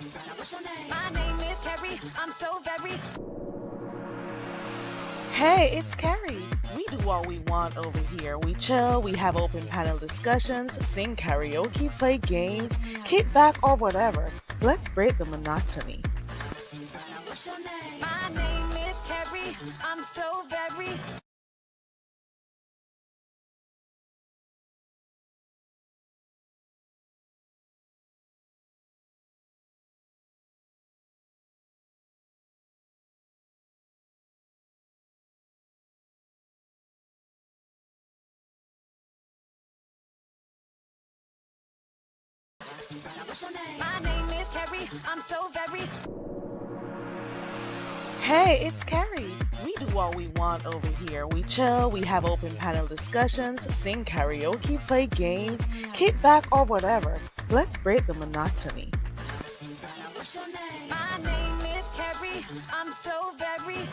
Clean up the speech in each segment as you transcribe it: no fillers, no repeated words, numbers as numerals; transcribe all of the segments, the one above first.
My name is Carrie. I'm so very. Hey, it's Carrie. We do what we want over here. We chill, we have open panel discussions, sing karaoke, play games, kick back, or whatever. Let's break the monotony. My name is Carrie. I'm so very. My name is Carrie. I'm so very. Hey, it's Carrie. We do what we want over here. We chill, we have open panel discussions, sing karaoke, play games, kick back, or whatever. Let's break the monotony. My name is Carrie. I'm so very.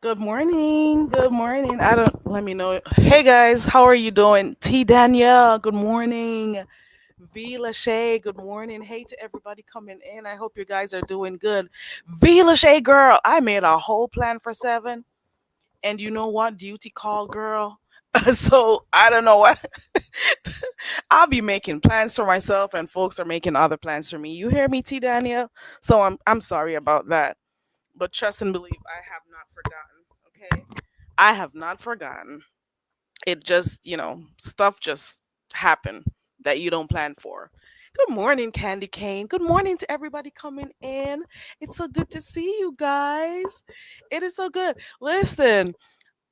Good morning. Good morning. I don't let me know. Hey guys, how are you doing? T Danielle, good morning. V Lachey, good morning. Hey to everybody coming in. I hope you guys are doing good. V Lachey girl, I made a whole plan for 7. And you know what? Duty call girl. So I don't know what I'll be making plans for myself and folks are making other plans for me. You hear me, T Danielle? So I'm sorry about that. But trust and believe, I have not forgotten. Okay, I have not forgotten. It just, stuff just happen that you don't plan for. Good morning, Candy Cane. Good morning to everybody coming in. It's so good to see you guys. It is so good. Listen,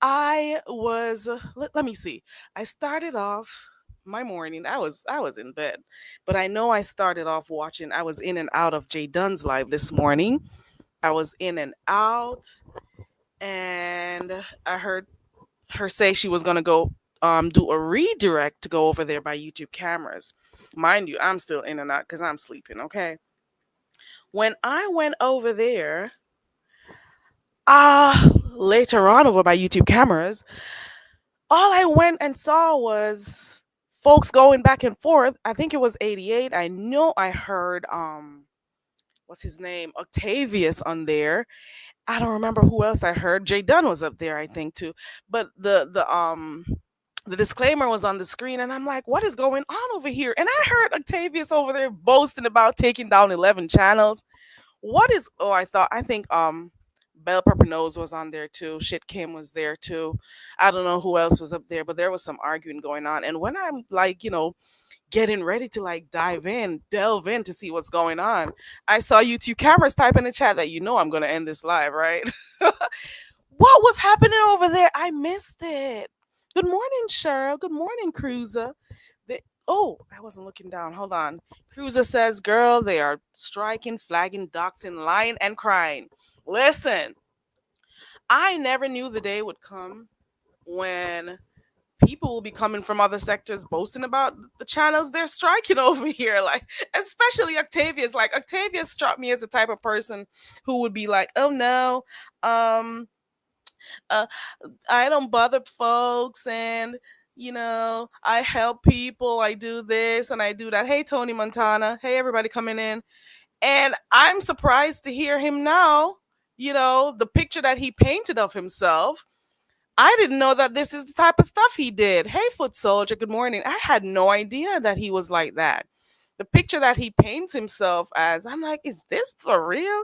let me see. I started off my morning. I was in bed, but I know I started off watching. I was in and out of Jay Dunn's live this morning. I was in and out, and I heard her say she was gonna go do a redirect to go over there by YouTube cameras. Mind you, I'm still in and out because I'm sleeping. Okay. When I went over there, later on over by YouTube cameras, all I went and saw was folks going back and forth. I think it was 88. I know I heard what's his name? Octavius on there. I don't remember who else I heard. Jay Dunn was up there, I think too. But the disclaimer was on the screen, and I'm like, what is going on over here? And I heard Octavius over there boasting about taking down 11 channels. What is oh I think Bell Pepper Nose was on there too. Shit Kim was there too. I don't know who else was up there, but there was some arguing going on. And when I'm like, getting ready to like delve in to see what's going on, I saw YouTube cameras type in the chat that I'm gonna end this live, right? What was happening over there? I missed it. Good morning, Cheryl. Good morning, Cruiser. Oh, I wasn't looking down. Hold on. Cruiser says, girl, they are striking, flagging, doxing, lying, and crying. Listen, I never knew the day would come when people will be coming from other sectors boasting about the channels they're striking over here. Like, especially Octavius. Like, Octavius struck me as the type of person who would be like, oh no, um, uh, I don't bother folks, and I help people, I do this and I do that. Hey, Tony Montana. Hey, everybody coming in. And I'm surprised to hear him now, the picture that he painted of himself. I didn't know that this is the type of stuff he did. Hey, Foot Soldier, good morning. I had no idea that he was like that. The picture that he paints himself as, I'm like, is this for real?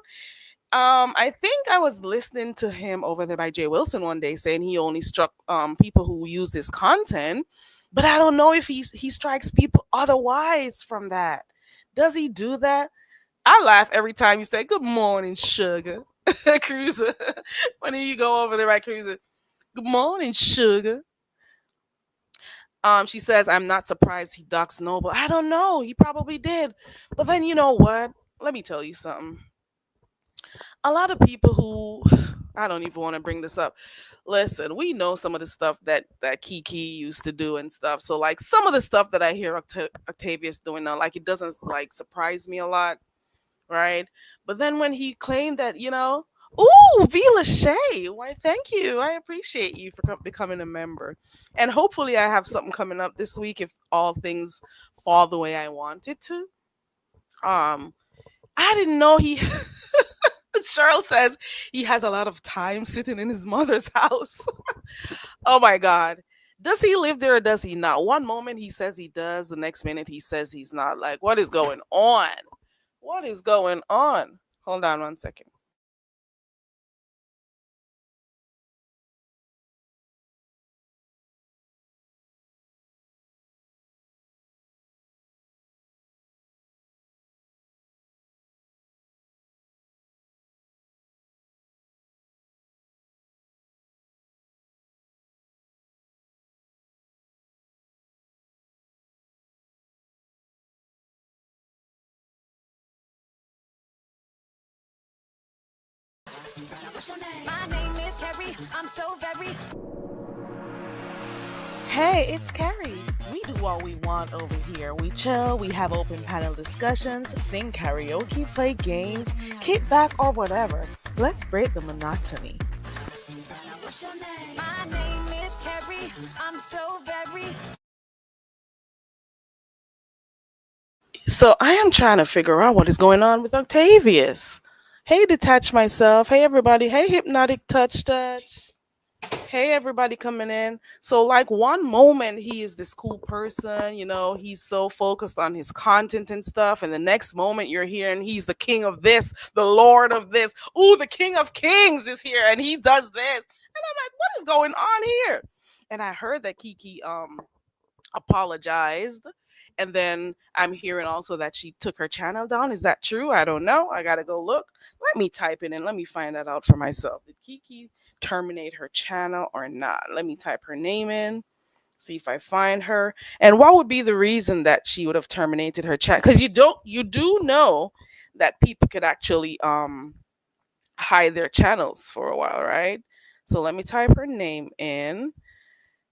I think I was listening to him over there by Jay Wilson one day saying he only struck people who use this content, but I don't know if he strikes people otherwise from that. Does he do that? I laugh every time you say good morning, sugar. Cruiser. When you go over there, right, Cruiser? Good morning, sugar. She says, I'm not surprised he doxed Noble. I don't know. He probably did. But then you know what? Let me tell you something. A lot of people who I don't even want to bring this up. Listen, we know some of the stuff that Kiki used to do and stuff. So like some of the stuff that I hear Octavius doing now, like it doesn't like surprise me a lot, right? But then when he claimed that, ooh, Vila Shay, why thank you. I appreciate you for becoming a member. And hopefully I have something coming up this week if all things fall the way I want it to. I didn't know he Cheryl says he has a lot of time sitting in his mother's house. Oh my God. Does he live there or does he not? One moment he says he does, the next minute he says he's not. Like, what is going on? What is going on? Hold on one second. My name is Carrie. I'm so very. Hey, it's Carrie. We do what we want over here. We chill, we have open panel discussions, sing karaoke, play games, kick back, or whatever. Let's break the monotony. My name is Carrie. I'm so very. So I am trying to figure out what is going on with Octavius. Hey, Detach Myself. Hey, everybody. Hey, Hypnotic Touch Touch. Hey, everybody coming in. So, like, one moment he is this cool person, he's so focused on his content and stuff. And the next moment you're hearing he's the king of this, the lord of this. Ooh, the king of kings is here and he does this. And I'm like, what is going on here? And I heard that Kiki apologized. And then I'm hearing also that she took her channel down. Is that true? I don't know. I gotta go look. Let me type it in. Let me find that out for myself. Did Kiki terminate her channel or not? Let me type her name in. See if I find her. And what would be the reason that she would have terminated her channel? Because you do know that people could actually hide their channels for a while, right? So let me type her name in.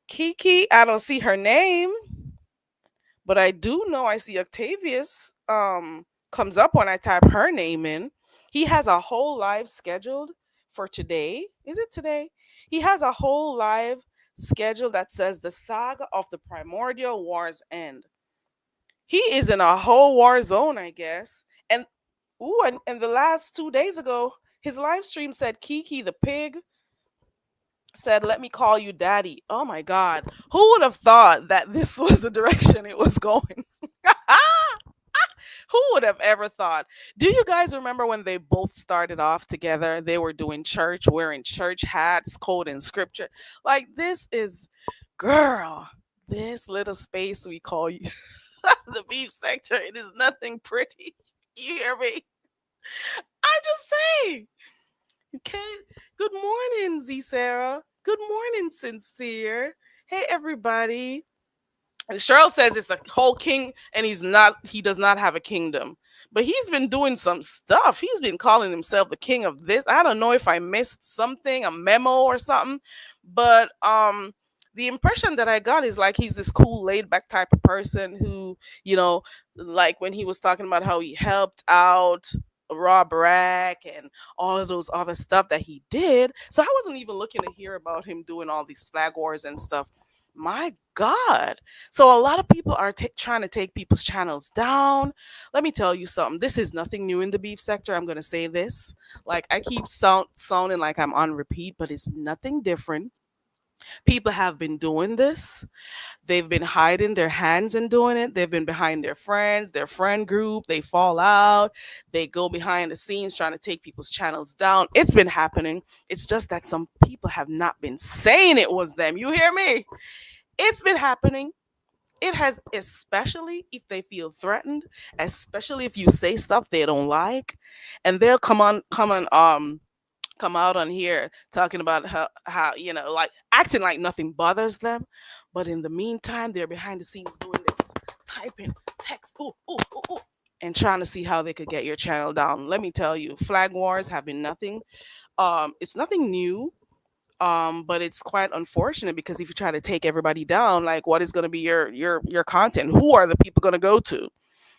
Kiki, I don't see her name. But I do know I see Octavius comes up when I type her name in. He has a whole live scheduled for today. Is it today? He has a whole live schedule that says the saga of the primordial wars end. He is in a whole war zone, I guess. And ooh, and the last 2 days ago, his live stream said Kiki the pig said, "Let me call you daddy." Oh my god. Who would have thought that this was the direction it was going? Who would have ever thought? Do you guys remember when they both started off together? They were doing church, wearing church hats, quoting scripture. Like, this is, girl, this little space we call you the beef sector. It is nothing pretty. You hear me? I'm just saying. Okay. Good morning, Z Sarah. Good morning, Sincere. Hey, everybody. And Cheryl says it's a whole king, and he does not have a kingdom. But he's been doing some stuff. He's been calling himself the king of this. I don't know if I missed something, a memo or something, but the impression that I got is like he's this cool, laid back type of person who, like when he was talking about how he helped out Rob Rack and all of those other stuff that he did. So I wasn't even looking to hear about him doing all these flag wars and stuff. My God. So a lot of people are trying to take people's channels down. Let me tell you something. This is nothing new in the beef sector. I'm going to say this. Like, I keep sounding like I'm on repeat, but it's nothing different. People have been doing this. They've been hiding their hands and doing it. They've been behind their friends, their friend group. They fall out. They go behind the scenes trying to take people's channels down. It's been happening. It's just that some people have not been saying it was them. You hear me? It's been happening. It has, especially if they feel threatened, especially if you say stuff they don't like, and they'll come out on here talking about how like acting like nothing bothers them, but in the meantime they're behind the scenes doing this, typing text, ooh, ooh, ooh, ooh, and trying to see how they could get your channel down. Let me tell you, flag wars have been nothing. It's nothing new. But it's quite unfortunate because if you try to take everybody down, like, what is going to be your content? Who are the people going to go to?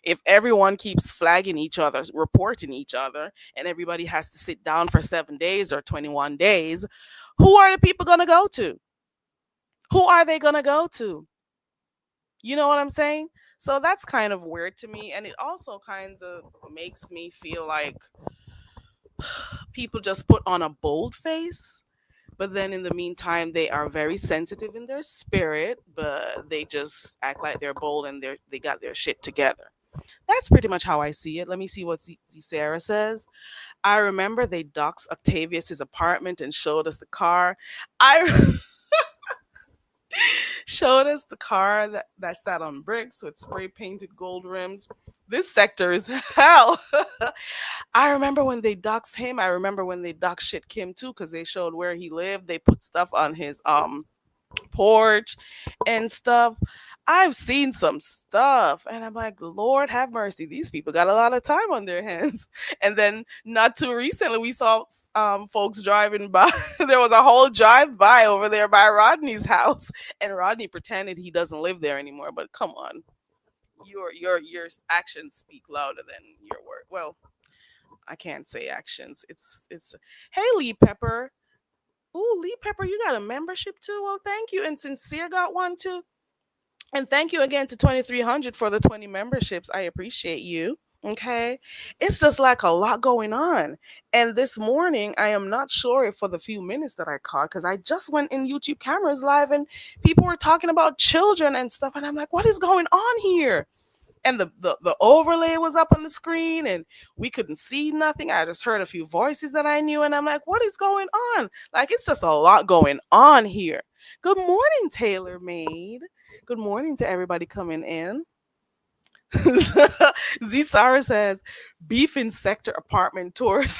If everyone keeps flagging each other, reporting each other, and everybody has to sit down for 7 days or 21 days, who are the people going to go to? Who are they going to go to? You know what I'm saying? So that's kind of weird to me. And it also kind of makes me feel like people just put on a bold face, but then in the meantime they are very sensitive in their spirit, but they just act like they're bold and they got their shit together. That's pretty much how I see it. Let me see what Sarah says. I remember they doxed Octavius's apartment and showed us the car. I showed us the car that sat on bricks with spray painted gold rims. This sector is hell. I remember when they doxed him. I remember when they doxed shit Kim too, because they showed where he lived. They put stuff on his porch and stuff. I've seen some stuff and I'm like, Lord have mercy, these people got a lot of time on their hands. And then not too recently we saw folks driving by. There was a whole drive by over there by Rodney's house, and Rodney pretended he doesn't live there anymore. But come on, your actions speak louder than your word. Well, I can't say actions. It's Hey, Lee Pepper. Ooh, Lee Pepper, you got a membership too? Well, thank you. And Sincere got one too. And thank you again to 2300 for the 20 memberships. I appreciate you. Okay. It's just like a lot going on. And this morning, I am not sure if for the few minutes that I caught, because I just went in YouTube cameras live and people were talking about children and stuff. And I'm like, what is going on here? And the overlay was up on the screen and we couldn't see nothing. I just heard a few voices that I knew and I'm like, what is going on? Like, it's just a lot going on here. Good morning, Taylor Made. Good morning to everybody coming in. Z Sarah says beef in sector apartment tours.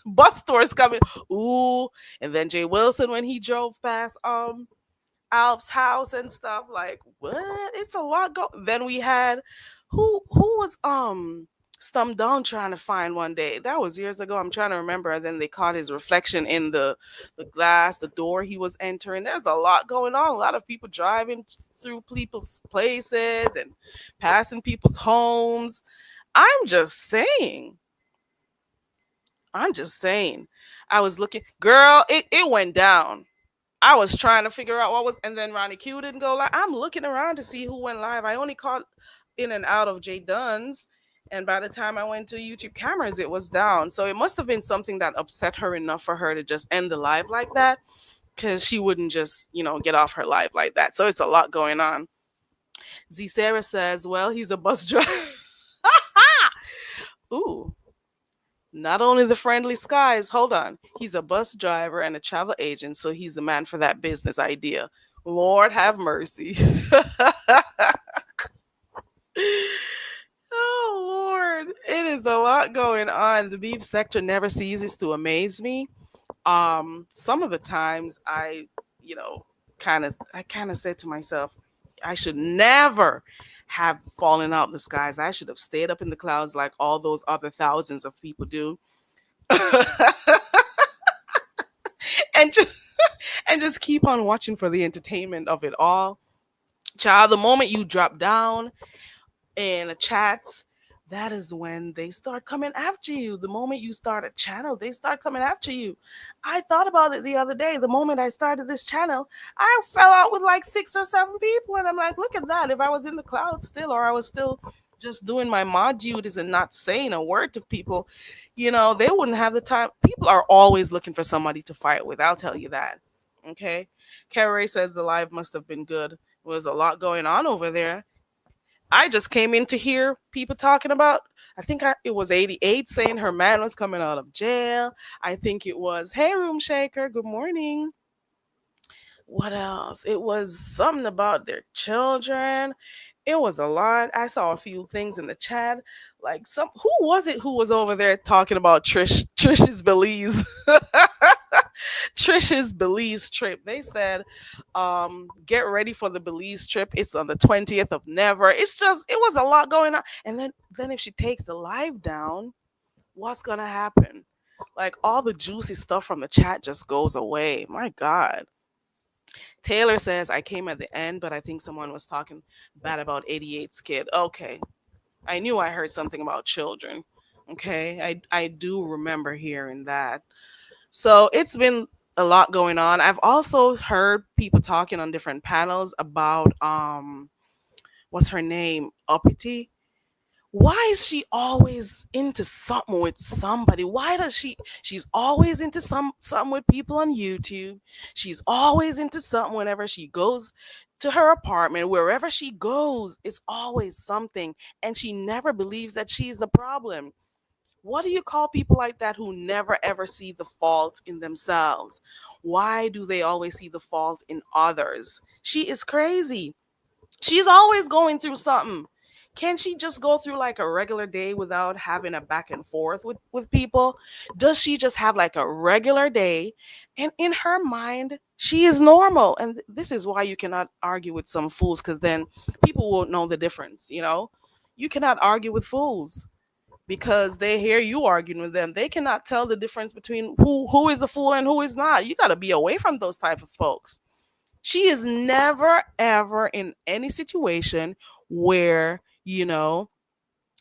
Bus tours coming. Ooh. And then Jay Wilson when he drove past Alf's house and stuff. Like, what? It's a lot then we had who was Stum Down trying to find one day. That was years ago. I'm trying to remember. And then they caught his reflection in the glass, the door he was entering. There's a lot going on. A lot of people driving through people's places and passing people's homes. I'm just saying. I was looking, girl, it went down. I was trying to figure out what was, and then Ronnie Q didn't go live. I'm looking around to see who went live. I only caught in and out of Jay Dunn's, and by the time I went to YouTube cameras, it was down. So it must have been something that upset her enough for her to just end the live like that, because she wouldn't just, get off her live like that. So it's a lot going on. Z Sarah says, well, he's a bus driver. Ooh, not only the friendly skies, hold on. He's a bus driver and a travel agent, so he's the man for that business idea. Lord have mercy. Oh, Lord. It is a lot going on. The beef sector never ceases to amaze me. Some of the times you know, I kind of said to myself, I should never have fallen out the skies. I should have stayed up in the clouds like all those other thousands of people do. and just and just keep on watching for the entertainment of it all. Child, the moment you drop down in a chat, that is when they start coming after you. The moment you start a channel, they start coming after you. I thought about it the other day. The moment I started this channel, I fell out with like 6 or 7 people, and I'm like, look at that. If I was in the cloud still, or I was still just doing my mod duties and not saying a word to people, they wouldn't have the time. People are always looking for somebody to fight with, I'll tell you that. Okay. Carrie says the live must have been good. There was a lot going on over there. I just came in to hear people talking about, I think it was 88 saying her man was coming out of jail. I think it was, hey, Room Shaker, good morning. What else? It was something about their children. It was a lot. I saw a few things in the chat. Like who was it who was over there talking about Trish's Belize? Trish's Belize trip. They said, get ready for the Belize trip. It's on the 20th of Never. It was a lot going on. And then if she takes the live down, what's gonna happen? Like all the juicy stuff from the chat just goes away. My God. Taylor says, I came at the end, but I think someone was talking bad about 88's kid. Okay. I knew I heard something about children. Okay. I do remember hearing that. So it's been a lot going on. I've also heard people talking on different panels about what's her name? Uppity. Why is she always into something with somebody? Why does she's always into something with people on YouTube. She's always into something whenever she goes to her apartment. Wherever she goes, it's always something. And she never believes that she's the problem. What do you call people like that who never ever see the fault in themselves? Why do they always see the fault in others? She is crazy. She's always going through something. Can she just go through like a regular day without having a back and forth with people? Does she just have like a regular day? And in her mind, she is normal. And this is why you cannot argue with some fools, because then people won't know the difference, You cannot argue with fools because they hear you arguing with them. They cannot tell the difference between who is a fool and who is not. You got to be away from those type of folks. She is never ever in any situation where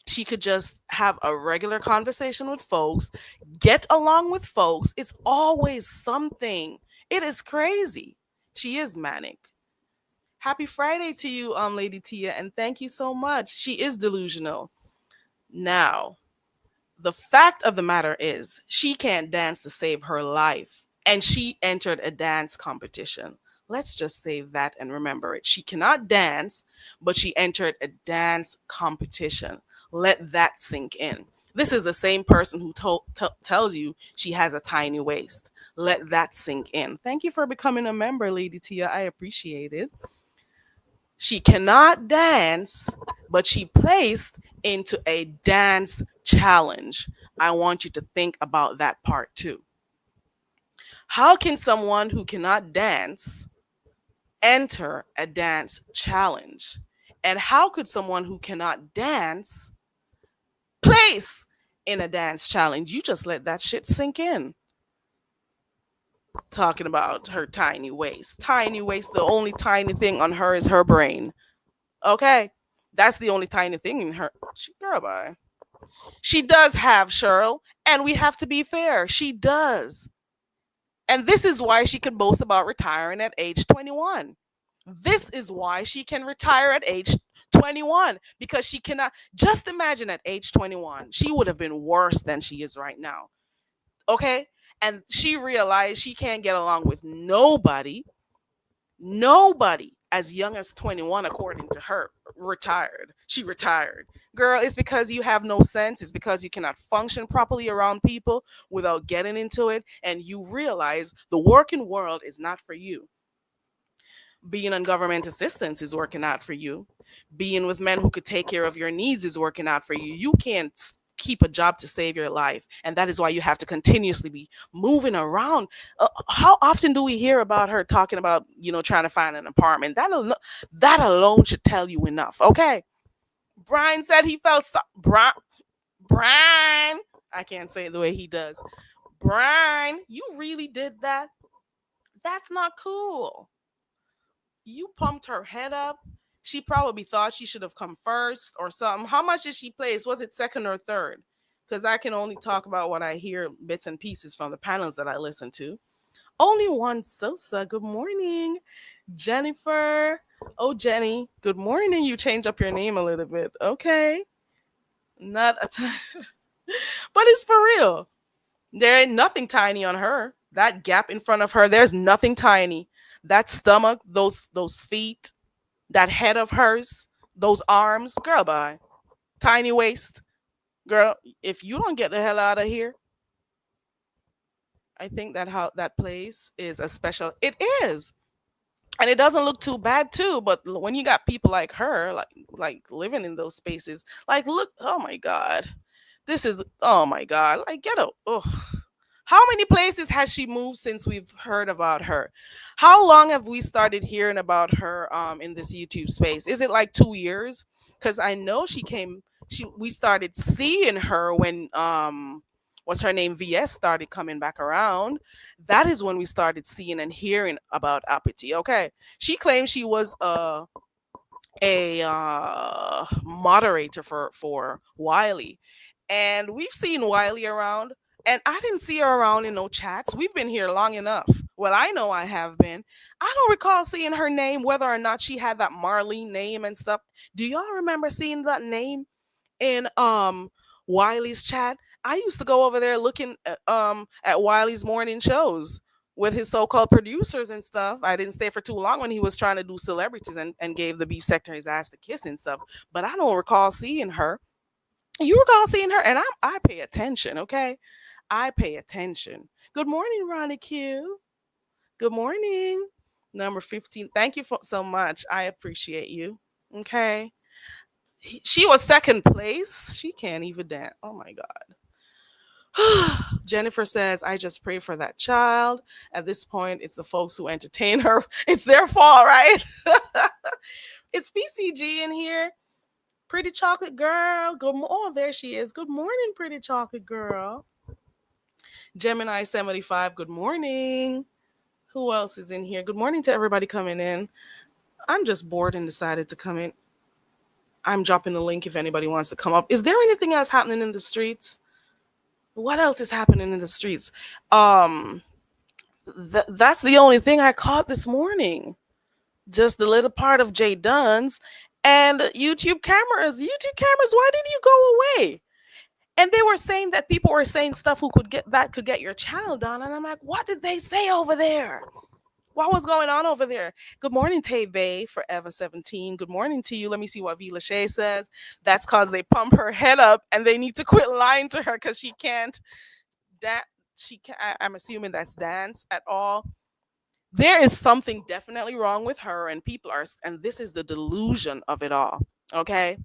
she could just have a regular conversation with folks, get along with folks. It's always something. It is crazy. She is manic. Happy Friday to you, Lady Tia, and thank you so much. She is delusional. Now, the fact of the matter is, she can't dance to save her life, and she entered a dance competition. Let's just save that and remember it. She cannot dance, but she entered a dance competition. Let that sink in. This is the same person who tells you she has a tiny waist. Let that sink in. Thank you for becoming a member, Lady Tia. I appreciate it. She cannot dance, but she placed into a dance challenge. I want you to think about that part too. How can someone who cannot dance enter a dance challenge? And how could someone who cannot dance place in a dance challenge? You just let that shit sink in. Talking about her tiny waist. Tiny waist, the only tiny thing on her is her brain. Okay? That's the only tiny thing in her. Girl, bye. She does have, Cheryl, and we have to be fair. She does. And this is why she could boast about retiring at age 21. This is why she can retire at age 21, because she cannot just imagine at age 21 she would have been worse than she is right now. Okay? And she realized she can't get along with nobody as young as 21, according to her. Retired. She retired. Girl, it's because you have no sense. It's because you cannot function properly around people without getting into it. And you realize the working world is not for you. Being on government assistance is working out for you. Being with men who could take care of your needs is working out for you. You can't keep a job to save your life. And that is why you have to continuously be moving around. How often do we hear about her talking about, trying to find an apartment? That alone should tell you enough. Okay. Brian said he felt Brian. I can't say it the way he does. Brian, you really did that? That's not cool. You pumped her head up. She probably thought she should have come first or something. How much did she place? Was it second or third? Because I can only talk about what I hear bits and pieces from the panels that I listen to. Only one Sosa. Good morning, Jennifer. Oh, Jenny. Good morning. You changed up your name a little bit. Okay. Not a time. But it's for real. There ain't nothing tiny on her. That gap in front of her, there's nothing tiny. That stomach, those feet, that head of hers, those arms, girl, bye. Tiny waist, girl. If you don't get the hell out of here, I think that how that place is a special. It is, and it doesn't look too bad too. But when you got people like her, like living in those spaces, like look, oh my god, this is oh my god, like get out. Ugh. How many places has she moved since we've heard about her? How long have we started hearing about her in this YouTube space? Is it like 2 years? Because I know she came. We started seeing her when what's her name, VS, started coming back around. That is when we started seeing and hearing about Apathy. Okay, she claimed she was a moderator for Wiley, and we've seen Wiley around, and I didn't see her around in no chats. We've been here long enough. Well, I know I have been. I don't recall seeing her name, whether or not she had that Marlene name and stuff. Do y'all remember seeing that name in Wiley's chat? I used to go over there looking at Wiley's morning shows with his so-called producers and stuff. I didn't stay for too long when he was trying to do celebrities and gave the beef sector his ass to kiss and stuff. But I don't recall seeing her. You recall seeing her, and I pay attention, okay? I pay attention. Good morning, Ronnie Q. Good morning. Number 15. Thank you so much. I appreciate you. Okay. She was second place. She can't even dance. Oh my God. Jennifer says, I just pray for that child. At this point, it's the folks who entertain her. It's their fault, right? It's PCG in here. Pretty chocolate girl. Oh, there she is. Good morning, pretty chocolate girl. Gemini 75. Good morning. Who else is in here? Good morning to everybody coming in. I'm just bored and decided to come in. I'm dropping the link if anybody wants to come up. Is there anything else happening in the streets? What else is happening in the streets? That's the only thing I caught this morning. Just the little part of Jay Dunn's and YouTube cameras. YouTube cameras, why did you go away? And they were saying that people were saying stuff who could get your channel down. And I'm like, what did they say over there? What was going on over there? Good morning, Tay Bay, Forever 17. Good morning to you. Let me see what V. Lachey says. That's because they pump her head up and they need to quit lying to her because she can't dance. I'm assuming that's dance at all. There is something definitely wrong with her, and and this is the delusion of it all. Okay.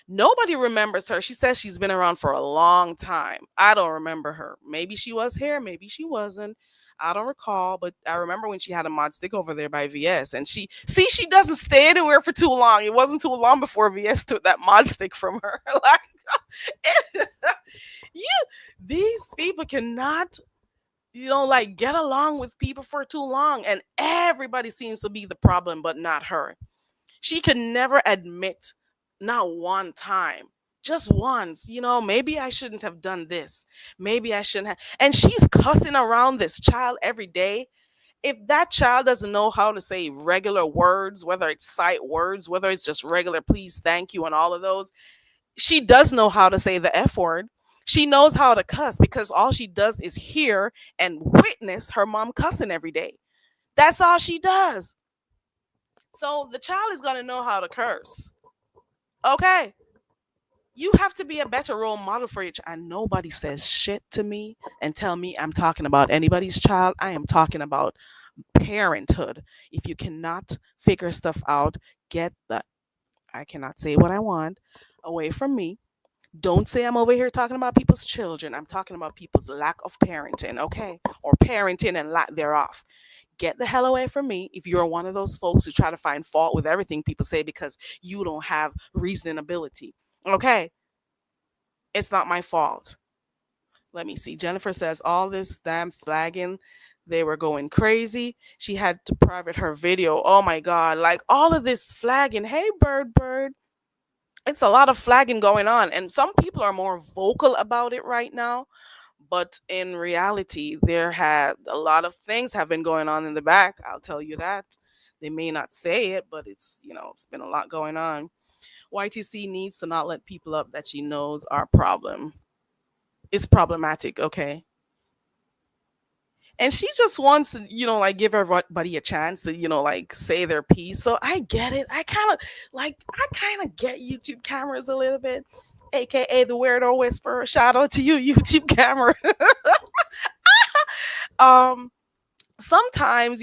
Nobody remembers her. She says she's been around for a long time. I don't remember her. Maybe she was here, maybe she wasn't. I don't recall, but I remember when she had a mod stick over there by VS, and she doesn't stay anywhere for too long. It wasn't too long before VS took that mod stick from her. Like, these people cannot, like get along with people for too long, and everybody seems to be the problem, but not her. She could never admit, not one time, Just once, maybe I shouldn't have done this. Maybe I shouldn't have. And she's cussing around this child every day. If that child doesn't know how to say regular words, whether it's sight words, whether it's just regular please, thank you, and all of those, she does know how to say the F word. She knows how to cuss because all she does is hear and witness her mom cussing every day. That's all she does. So the child is going to know how to curse. Okay. You have to be a better role model for your child. And nobody says shit to me and tell me I'm talking about anybody's child. I am talking about parenthood. If you cannot figure stuff out, get the I cannot say what I want away from me. Don't say I'm over here talking about people's children. I'm talking about people's lack of parenting, okay? Or parenting and lack thereof. Get the hell away from me if you're one of those folks who try to find fault with everything people say because you don't have reasoning ability. Okay? It's not my fault. Let me see. Jennifer says all this damn flagging, they were going crazy. She had to private her video. Oh my god, like all of this flagging. Hey bird. It's a lot of flagging going on and some people are more vocal about it right now, but in reality there had a lot of things have been going on in the back. I'll tell you that. They may not say it, but it's been a lot going on. YTC needs to not let people up that she knows are problem. It's problematic, okay? And she just wants to, like give everybody a chance to, like say their piece. So I get it. I kind of get YouTube cameras a little bit, aka the weirdo whisperer. Shout out to you, YouTube camera. um, Sometimes,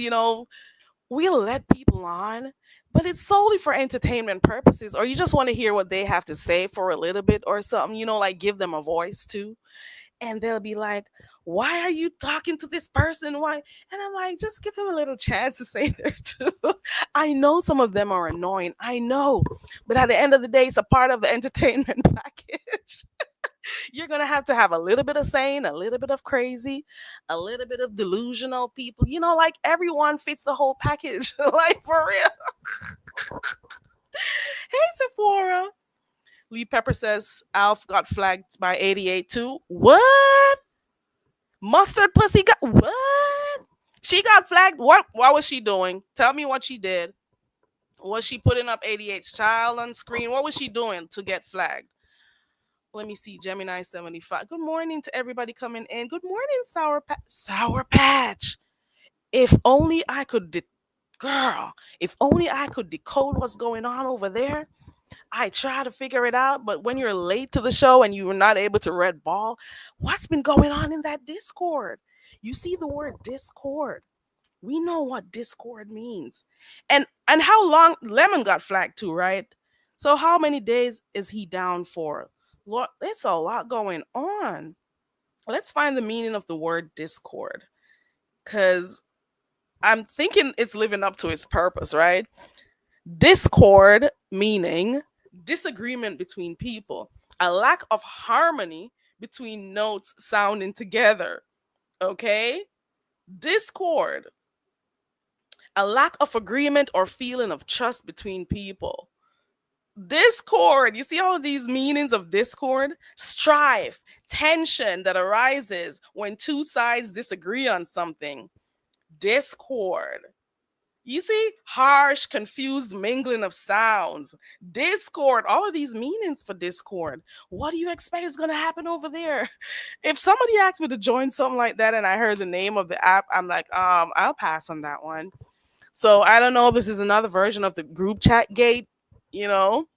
we'll let people on, but it's solely for entertainment purposes, or you just want to hear what they have to say for a little bit or something, like give them a voice too. And they'll be like, why are you talking to this person? Why? And I'm like, just give them a little chance to say their truth. I know some of them are annoying. I know. But at the end of the day, it's a part of the entertainment package. You're going to have a little bit of sane, a little bit of crazy, a little bit of delusional people. Like everyone fits the whole package. Like for real. Hey, Sephora. Lee Pepper says Alf got flagged by 88 too. What? Mustard pussy got what? She got flagged. What was she doing? Tell me what she did. Was she putting up 88's child on screen? What was she doing to get flagged? Let me see. Gemini 75. Good morning to everybody coming in. Good morning, Sour Patch. If only I could girl, if only I could decode what's going on over there. I try to figure it out, but when you're late to the show and you were not able to red ball, what's been going on in that Discord? You see the word Discord. We know what Discord means. And how long Lemon got flagged too, right? So how many days is he down for? Lord, it's a lot going on. Let's find the meaning of the word Discord. Cause I'm thinking it's living up to its purpose, right? Discord meaning disagreement between people, a lack of harmony between notes sounding together. Okay? Discord, a lack of agreement or feeling of trust between people. Discord, you see all of these meanings of discord? Strife, tension that arises when two sides disagree on something. Discord. You see, harsh, confused mingling of sounds, discord, all of these meanings for discord. What do you expect is going to happen over there? If somebody asked me to join something like that and I heard the name of the app, I'm like, I'll pass on that one. So I don't know. This is another version of the group chat gate. You know,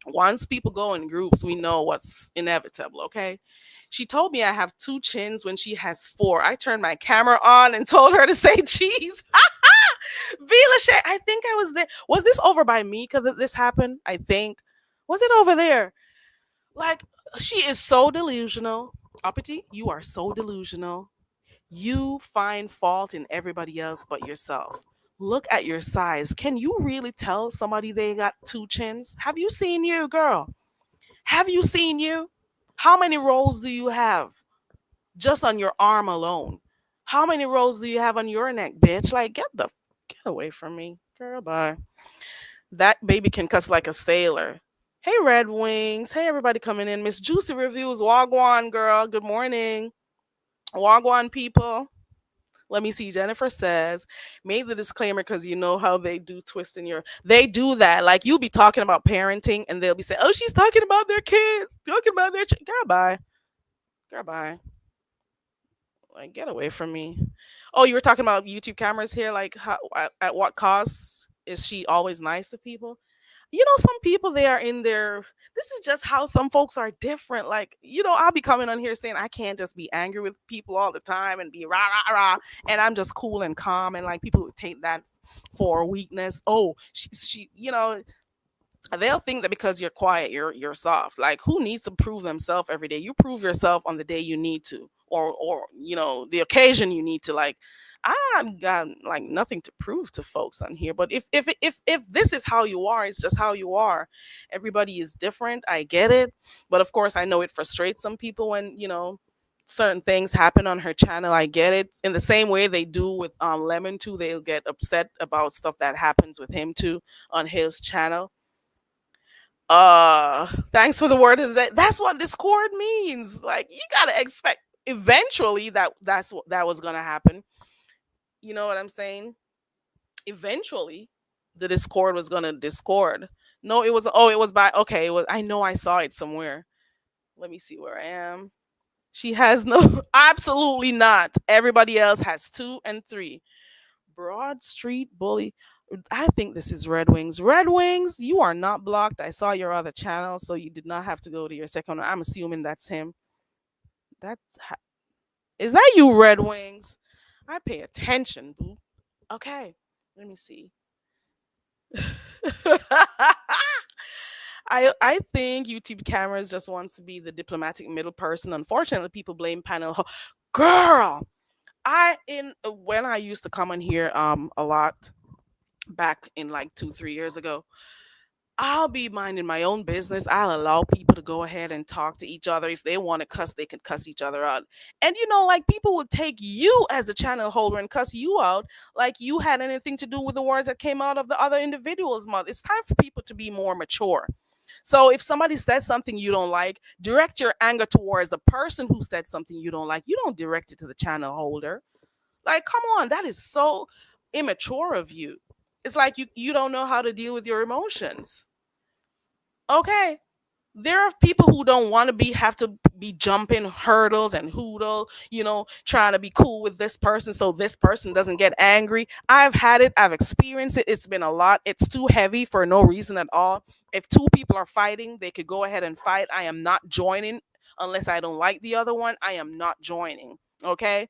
once people go in groups, we know what's inevitable. Okay. She told me I have two chins when she has four. I turned my camera on and told her to say cheese. Vila Shay, I think I was there. Was this over by me because this happened? I think. Was it over there? Like, she is so delusional. Uppity, you are so delusional. You find fault in everybody else but yourself. Look at your size. Can you really tell somebody they got two chins? Have you seen you, girl? Have you seen you? How many rolls do you have just on your arm alone? How many rolls do you have on your neck, bitch? Like, get away from me, girl. Bye. That baby can cuss like a sailor. Hey, Red Wings. Hey, everybody coming in. Miss Juicy Reviews. Wagwan, girl. Good morning. Wagwan, people. Let me see. Jennifer says, made the disclaimer because you know how they do twist in your. They do that. Like, you'll be talking about parenting and they'll be saying, oh, she's talking about their kids, talking about their. Girl, bye. Girl, bye. Like, get away from me. Oh, you were talking about YouTube cameras here. Like, how, at what cost is she always nice to people? Some people, they are in their. This is just how some folks are different. Like, I'll be coming on here saying I can't just be angry with people all the time and be rah rah rah, and I'm just cool and calm, and like people would take that for weakness. Oh, she, they'll think that because you're quiet, you're soft. Like, who needs to prove themselves every day? You prove yourself on the day you need to, or the occasion you need to. Like, I got like nothing to prove to folks on here. But if this is how you are, it's just how you are. Everybody is different. I get it, but of course I know it frustrates some people when certain things happen on her channel. I get it. In the same way they do with Lemon too, they'll get upset about stuff that happens with him too on his channel. Thanks for the word of the day. That's what discord means. Like, you gotta expect eventually that's what that was gonna happen. You know what I'm saying? Eventually the discord was gonna discord. No, it was by, okay, it was, I know I saw it somewhere. Let me see where I am. She has no absolutely not. Everybody else has 2 and 3. Broad Street Bully. I think this is Red Wings. Red Wings, you are not blocked. I saw your other channel, so you did not have to go to your second one. I'm assuming that's him. That is that you, Red Wings? I pay attention, boo. Okay, let me see. I think YouTube cameras just wants to be the diplomatic middle person. Unfortunately, people blame panel. Girl, I in when I used to come on here a lot back in like 2 3 years ago, I'll be minding my own business. I'll allow people to go ahead and talk to each other. If they want to cuss, they can cuss each other out. And like people would take you as a channel holder and cuss you out like you had anything to do with the words that came out of the other individual's mouth. It's time for people to be more mature. So if somebody says something you don't like, direct your anger towards the person who said something you don't like. You don't direct it to the channel holder. Like, come on, that is so immature of you. It's like you don't know how to deal with your emotions. Okay. There are people who don't want to have to be jumping hurdles and hoodle, trying to be cool with this person so this person doesn't get angry. I've had it, I've experienced it. It's been a lot. It's too heavy for no reason at all. If two people are fighting, they could go ahead and fight. I am not joining unless I don't like the other one. I am not joining. Okay?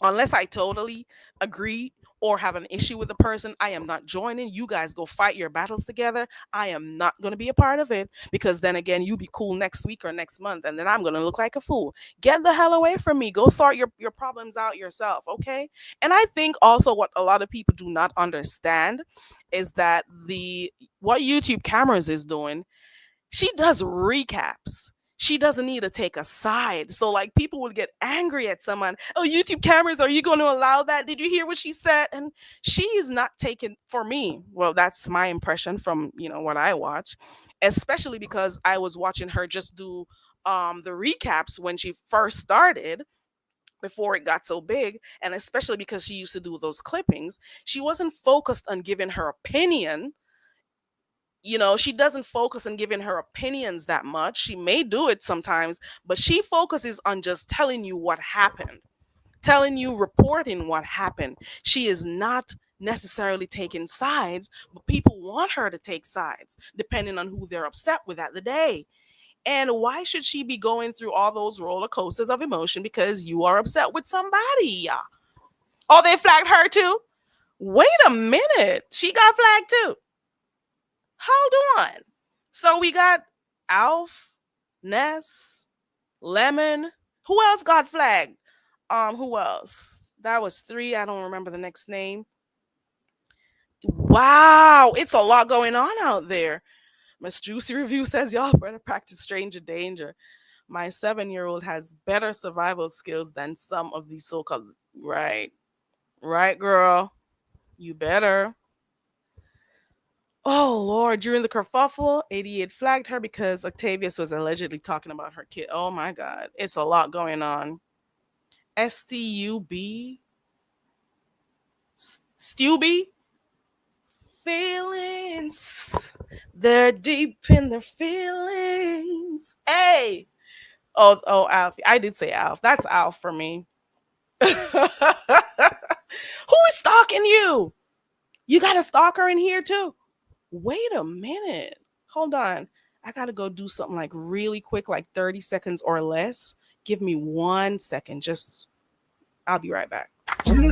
Unless I totally agree or have an issue with the person, I am not joining. You guys go fight your battles together. I am not going to be a part of it, because then again, you be cool next week or next month, and then I'm going to look like a fool. Get the hell away from me. Go sort your problems out yourself, okay? And I think also what a lot of people do not understand is that the what YouTube Cameras is doing, she does recaps. She doesn't need to take a side. So like people would get angry at someone. Oh, YouTube Cameras, are you going to allow that? Did you hear what she said? And she is not taking, for me. Well, that's my impression from, what I watch, especially because I was watching her just do the recaps when she first started, before it got so big, and especially because she used to do those clippings. She wasn't focused on giving her opinion. She doesn't focus on giving her opinions that much. She may do it sometimes, but she focuses on just telling you what happened, telling you, reporting what happened. She is not necessarily taking sides, but people want her to take sides depending on who they're upset with at the day. And why should she be going through all those roller coasters of emotion because you are upset with somebody? Oh, they flagged her too? Wait a minute. She got flagged too. Hold on. So we got Alf, Ness, Lemon. Who else got flagged? Who else? That was 3. I don't remember the next name. Wow, it's a lot going on out there. Miss Juicy Review says y'all better practice stranger danger. My 7-year-old has better survival skills than some of these so-called. Right. Right, girl. You better. Oh Lord, during the kerfuffle, 88 flagged her because Octavius was allegedly talking about her kid. Oh my God, it's a lot going on. STUB, Stubby, feelings. They're deep in their feelings. Hey, oh, Alfie. I did say Alf. That's Alf for me. Who is stalking you? You got a stalker in here too. Wait a minute. Hold on. I got to go do something like really quick, like 30 seconds or less. Give me 1 second. Just, I'll be right back. Hey,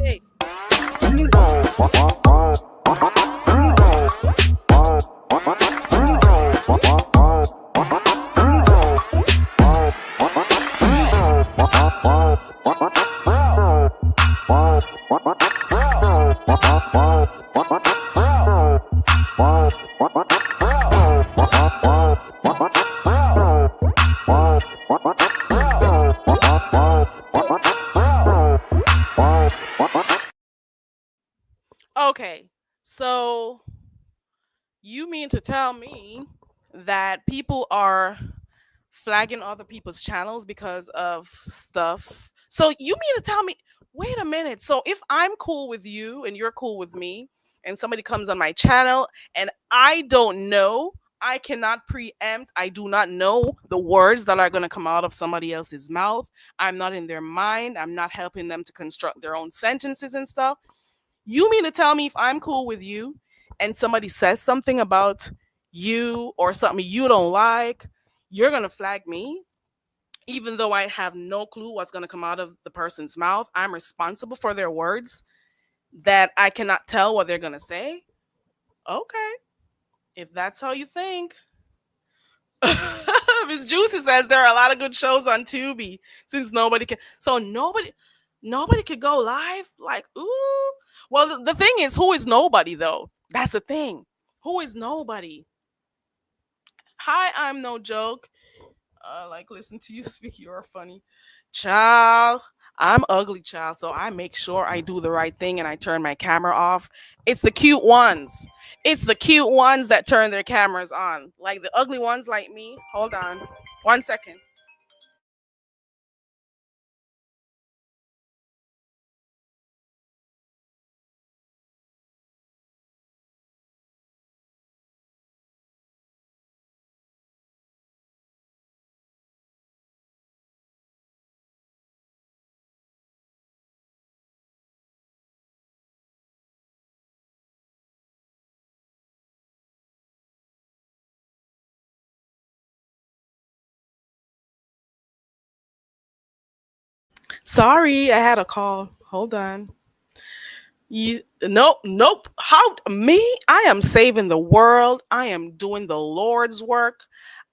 hey. Okay, so you mean to tell me that people are flagging other people's channels because of stuff? So you mean to tell me, wait a minute. So if I'm cool with you and you're cool with me, and somebody comes on my channel and I don't know, I cannot preempt, I do not know the words that are going to come out of somebody else's mouth. I'm not in their mind. I'm not helping them to construct their own sentences and stuff. You mean to tell me if I'm cool with you and somebody says something about you or something you don't like, you're going to flag me? Even though I have no clue what's going to come out of the person's mouth, I'm responsible for their words that I cannot tell what they're going to say? Okay, if that's how you think. Miss Juicy says there are a lot of good shows on Tubi since nobody can. So nobody could go live. Like, ooh. Well, the thing is, who is nobody though? That's the thing. Who is nobody? Hi, I'm no joke. Like listen to you speak. You're funny, child. I'm ugly, child. So I make sure I do the right thing and I turn my camera off. It's the cute ones. It's the cute ones that turn their cameras on. Like the ugly ones, like me. Hold on, 1 second. Sorry, I had a call. Hold on. You nope. How me? I am saving the world. I am doing the Lord's work.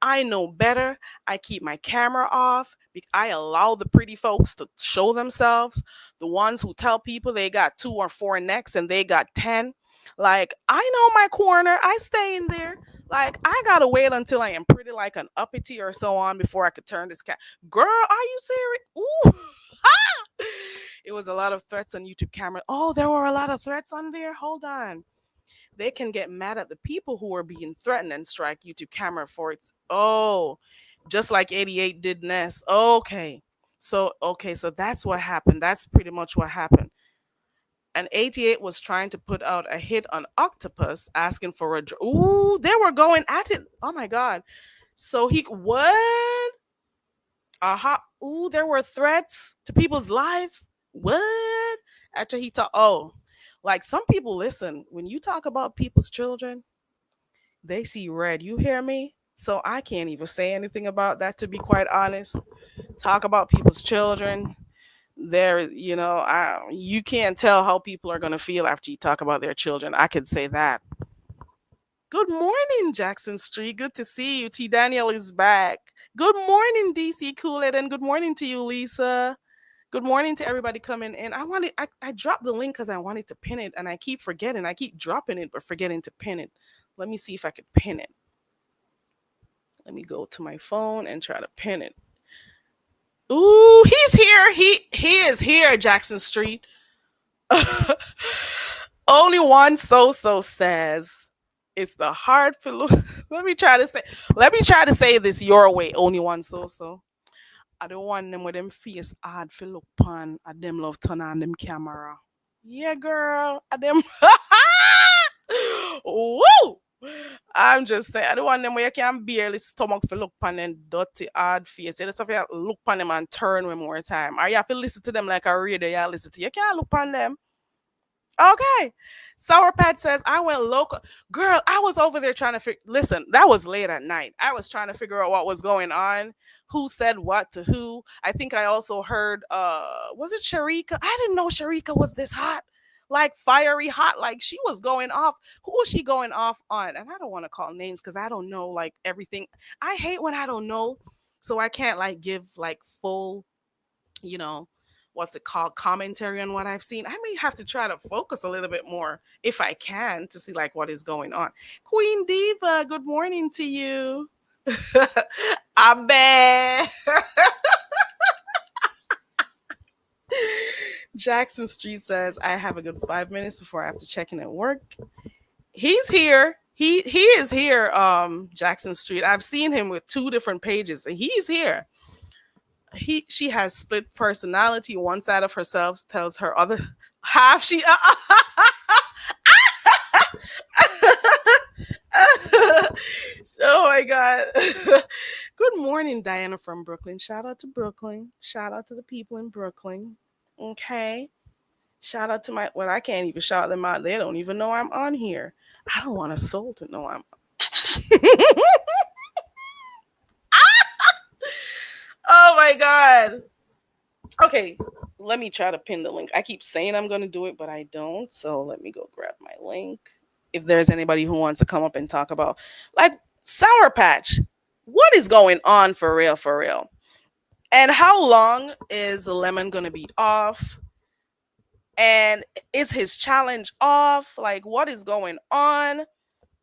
I know better. I keep my camera off. I allow the pretty folks to show themselves. The ones who tell people they got 2 or 4 necks and they got 10. Like, I know my corner. I stay in there. Like, I gotta wait until I am pretty like an uppity or so on before I could turn this cat. Girl, are you serious? Ooh. It was a lot of threats on YouTube camera. Oh, there were a lot of threats on there. Hold on. They can get mad at the people who are being threatened and strike YouTube camera for it. Oh, just like 88 did Ness. Okay, so that's what happened. That's pretty much what happened. And 88 was trying to put out a hit on Octopus, asking for a. Ooh, they were going at it. Oh my god. So he what? Aha. Ooh, there were threats to people's lives. What? After he talked. Oh, like some people listen when you talk about people's children, they see red. You hear me? So I can't even say anything about that. To be quite honest, talk about people's children. You can't tell how people are gonna feel after you talk about their children. I could say that. Good morning, Jackson Street. Good to see you. T. Daniel is back. Good morning, DC Kool-Aid, and good morning to you, Lisa. Good morning to everybody coming in. I dropped the link because I wanted to pin it, and I keep forgetting. I keep dropping it, but forgetting to pin it. Let me see if I could pin it. Let me go to my phone and try to pin it. Ooh, he's here. He is here, Jackson Street. Only one so says it's the hard for. Let me try to say this your way. Only one so. I don't want them with them face hard for look pan. I them love turn on them camera. Yeah, girl. I them. Woo! I'm just saying, I don't want them where you can barely stomach for look pan and dirty hard face. You just have to look pan them and turn one more time. Or you have to listen to them like a radio you listen to. You can't look pan them. Okay. Sour Patch says, I went local. Girl, I was over there trying to listen, that was late at night. I was trying to figure out what was going on, who said what to who. I think I also heard was it Sharika? I didn't know Sharika was this hot. Like fiery hot. Like she was going off. Who was she going off on? And I don't want to call names because I don't know like everything. I hate when I don't know. So I can't like give like full, you know, what's it called, commentary on what I've seen. I may have to try to focus a little bit more if I can to see like what is going on. Queen Diva, good morning to you. I bet. Jackson Street says I have a good 5 minutes before I have to check in at work. He's here. He is here. Jackson Street. I've seen him with two different pages, and he's here. She has split personality. One side of herself tells her other half she oh my god. Good morning, Diana from Brooklyn. Shout out to Brooklyn. Shout out to the people in Brooklyn. Okay. Shout out to I can't even shout them out. They don't even know I'm on here. I don't want a soul to know I'm oh my god. Okay, let me try to pin the link. I keep saying I'm going to do it, but I don't. So let me go grab my link. If there's anybody who wants to come up and talk about, like, Sour Patch, what is going on for real, for real? And how long is Lemon going to be off? And is his challenge off? Like, what is going on?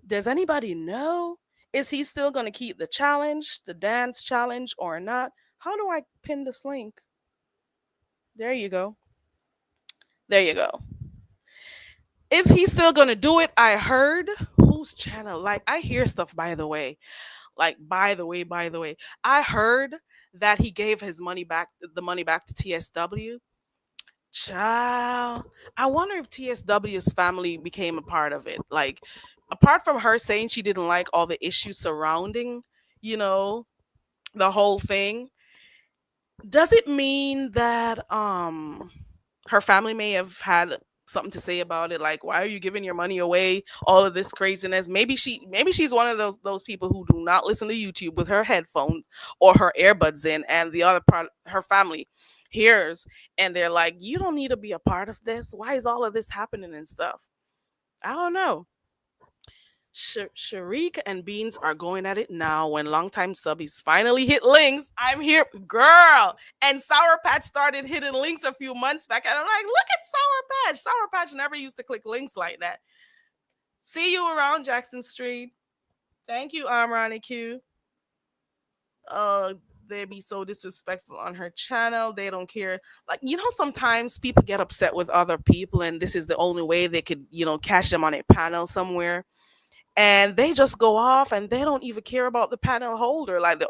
Does anybody know? Is he still going to keep the challenge, the dance challenge, or not? How do I pin this link? There you go. There you go. Is he still gonna do it? I heard whose channel. Like I hear stuff by the way. Like by the way. I heard that he gave his money back, the money back to TSW. Child. I wonder if TSW's family became a part of it. Like apart from her saying she didn't like all the issues surrounding, you know, the whole thing, does it mean that her family may have had something to say about it, like why are you giving your money away, all of this craziness? Maybe she's one of those people who do not listen to YouTube with her headphones or her earbuds in, and the other part her family hears, and they're like, you don't need to be a part of this. Why is all of this happening and stuff? I don't know. Sharik and Beans are going at it now when longtime subbies finally hit links. I'm here, girl. And Sour Patch started hitting links a few months back. And I'm like, look at Sour Patch. Sour Patch never used to click links like that. See you around Jackson Street. Thank you, Ronnie Q. uh they be so disrespectful on her channel. They don't care. Like, sometimes people get upset with other people and this is the only way they could, catch them on a panel somewhere. And they just go off and they don't even care about the panel holder. Like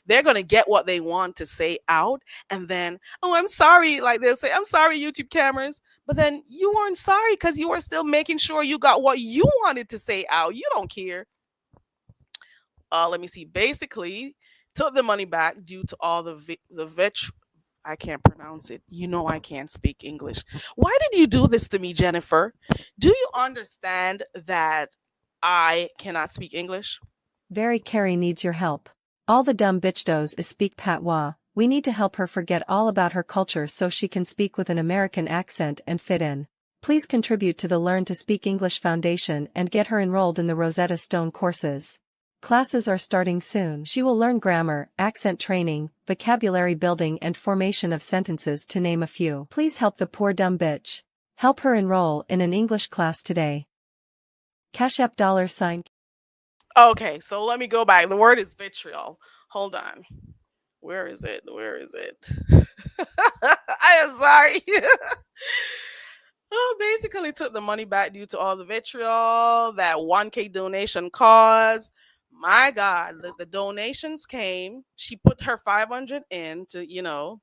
they're gonna get what they want to say out, and then, oh, I'm sorry. Like they'll say, I'm sorry, YouTube cameras. But then you weren't sorry because you were still making sure you got what you wanted to say out. You don't care. Let me see. Basically, took the money back due to all the vet. I can't pronounce it. I can't speak English. Why did you do this to me, Jennifer? Do you understand that I cannot speak English? Very Carrie needs your help. All the dumb bitch does is speak patois. We need to help her forget all about her culture so she can speak with an American accent and fit in. Please contribute to the Learn to Speak English Foundation and get her enrolled in the Rosetta Stone courses. Classes are starting soon. She will learn grammar, accent training, vocabulary building and formation of sentences to name a few. Please help the poor dumb bitch. Help her enroll in an English class today. Cash App $. Okay, so let me go back. The word is vitriol. Hold on. Where is it? Where is it? I am sorry. Well, basically took the money back due to all the vitriol that 1K donation caused. My God, the donations came. She put her 500 in to,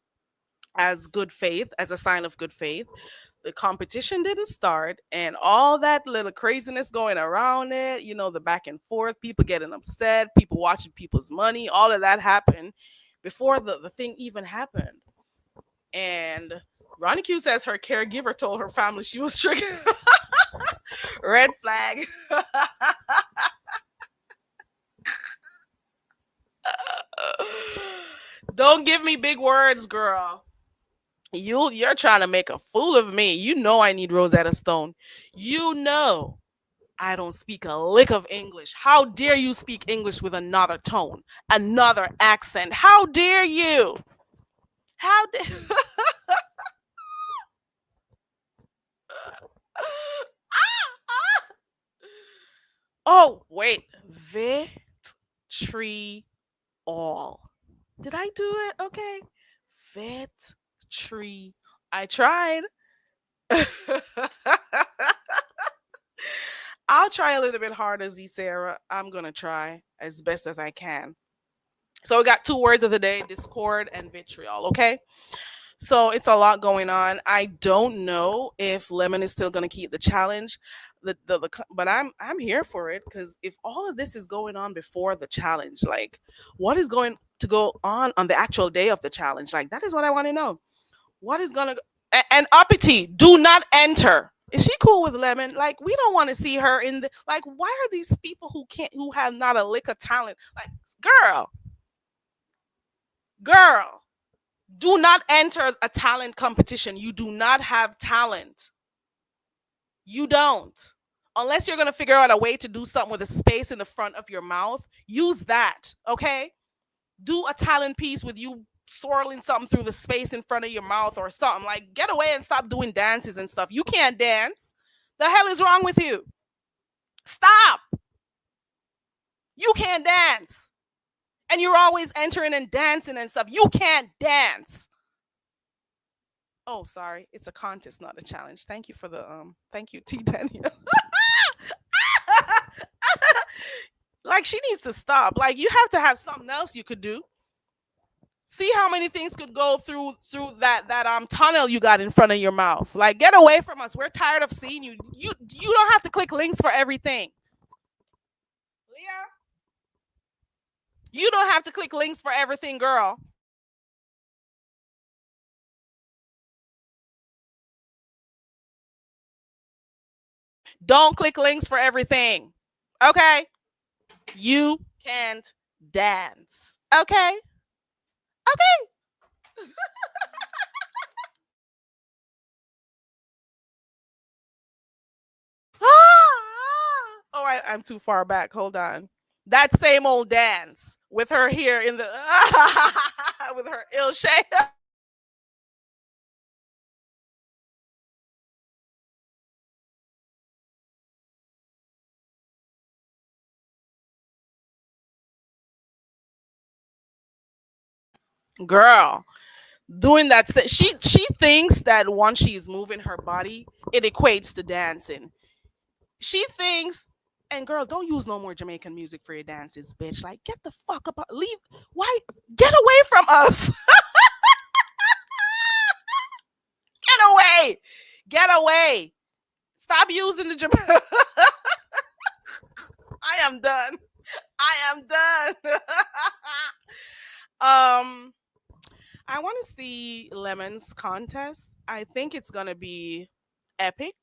as good faith, as a sign of good faith. The competition didn't start, and all that little craziness going around it, the back and forth, people getting upset, people watching people's money, all of that happened before the thing even happened. And Ronnie Q says her caregiver told her family she was triggered. Red flag. Don't give me big words, girl. You're trying to make a fool of me. I need Rosetta Stone. I don't speak a lick of English. How dare you speak English with another tone, another accent? How dare you? How dare Oh, wait. Vitriol. Did I do it? Okay. Vitri. I tried. I'll try a little bit harder, Z Sarah. I'm gonna try as best as I can. So we got two words of the day: discord and vitriol. Okay. So it's a lot going on. I don't know if Lemon is still gonna keep the challenge. But I'm here for it because if all of this is going on before the challenge, like what is going to go on the actual day of the challenge? Like that is what I want to know. What is gonna and Uppity, do not enter. Is she cool with Lemon? Like we don't want to see her in the like. Why are these people who have not a lick of talent? Like girl, girl, do not enter a talent competition. You do not have talent. You don't. Unless you're gonna figure out a way to do something with a space in the front of your mouth, use that. Okay? Do a talent piece with you swirling something through the space in front of your mouth or something. Like get away and stop doing dances and stuff. You can't dance. The hell is wrong with you? Stop. You can't dance. And you're always entering and dancing and stuff. You can't dance. Oh, sorry. It's a contest, not a challenge. Thank you for the thank you, T Daniel. Like she needs to stop. Like you have to have something else you could do. See how many things could go through that tunnel you got in front of your mouth. Like get away from us. We're tired of seeing you. You don't have to click links for everything. Leah, you don't have to click links for everything, girl. Don't click links for everything. Okay? You can't dance. Okay? Okay. Oh, I'm too far back. Hold on. That same old dance with her here in the with her ill shape. Girl, doing that. She thinks that once she's moving her body, it equates to dancing. She thinks, and girl, don't use no more Jamaican music for your dances, bitch. Like, get the fuck up, leave. Why? Get away from us. Get away. Get away. Stop using the Jamaican. I am done. I am done. um, I want to see Lemon's contest. I think it's gonna be epic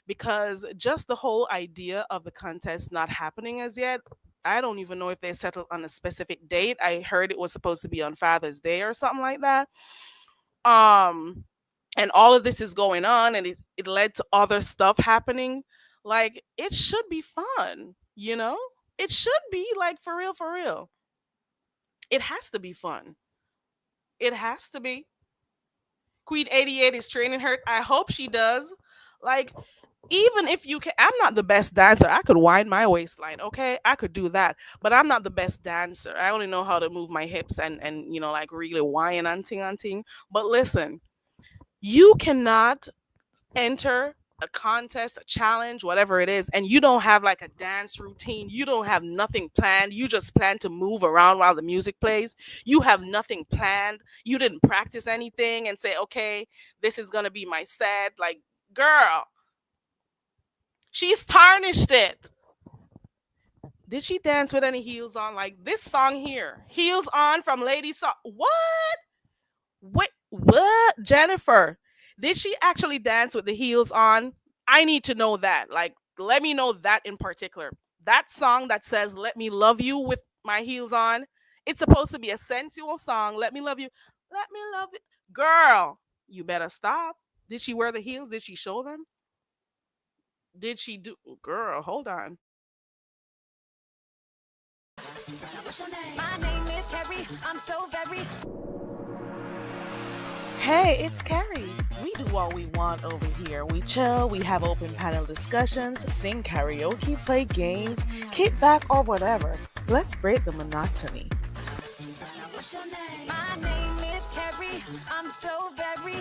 because just the whole idea of the contest not happening as yet. I don't even know if they settled on a specific date. I heard it was supposed to be on Father's Day or something like that. Um, and all of this is going on, and it led to other stuff happening. Like, it should be fun, you know? It should be like for real, for real. It has to be fun. It has to be. Queen 88 is training her. I hope she does. Like, even if you can, I'm not the best dancer. I could wind my waistline, okay? I could do that. But I'm not the best dancer. I only know how to move my hips and like really whine and ting. But listen, you cannot enter a contest, a challenge, whatever it is, and you don't have like a dance routine. You don't have nothing planned. You just plan to move around while the music plays. You have nothing planned. You didn't practice anything and say, okay, this is going to be my set. Like, girl, she's tarnished it. Did she dance with any heels on? Like this song here, Heels On from Lady Song. What? Wait, what? Jennifer, did she actually dance with the heels on? I need to know that. Like, let me know that in particular. That song that says, Let Me Love You with My Heels On, it's supposed to be a sensual song. Let me love you. Let me love you. Girl, you better stop. Did she wear the heels? Did she show them? Did she do? Girl, hold on. My name is Carrie. I'm so very. Hey, it's Carrie. We do what we want over here. We chill, we have open panel discussions, sing karaoke, play games, kick back, or whatever. Let's break the monotony. My name is Carrie. I'm so very.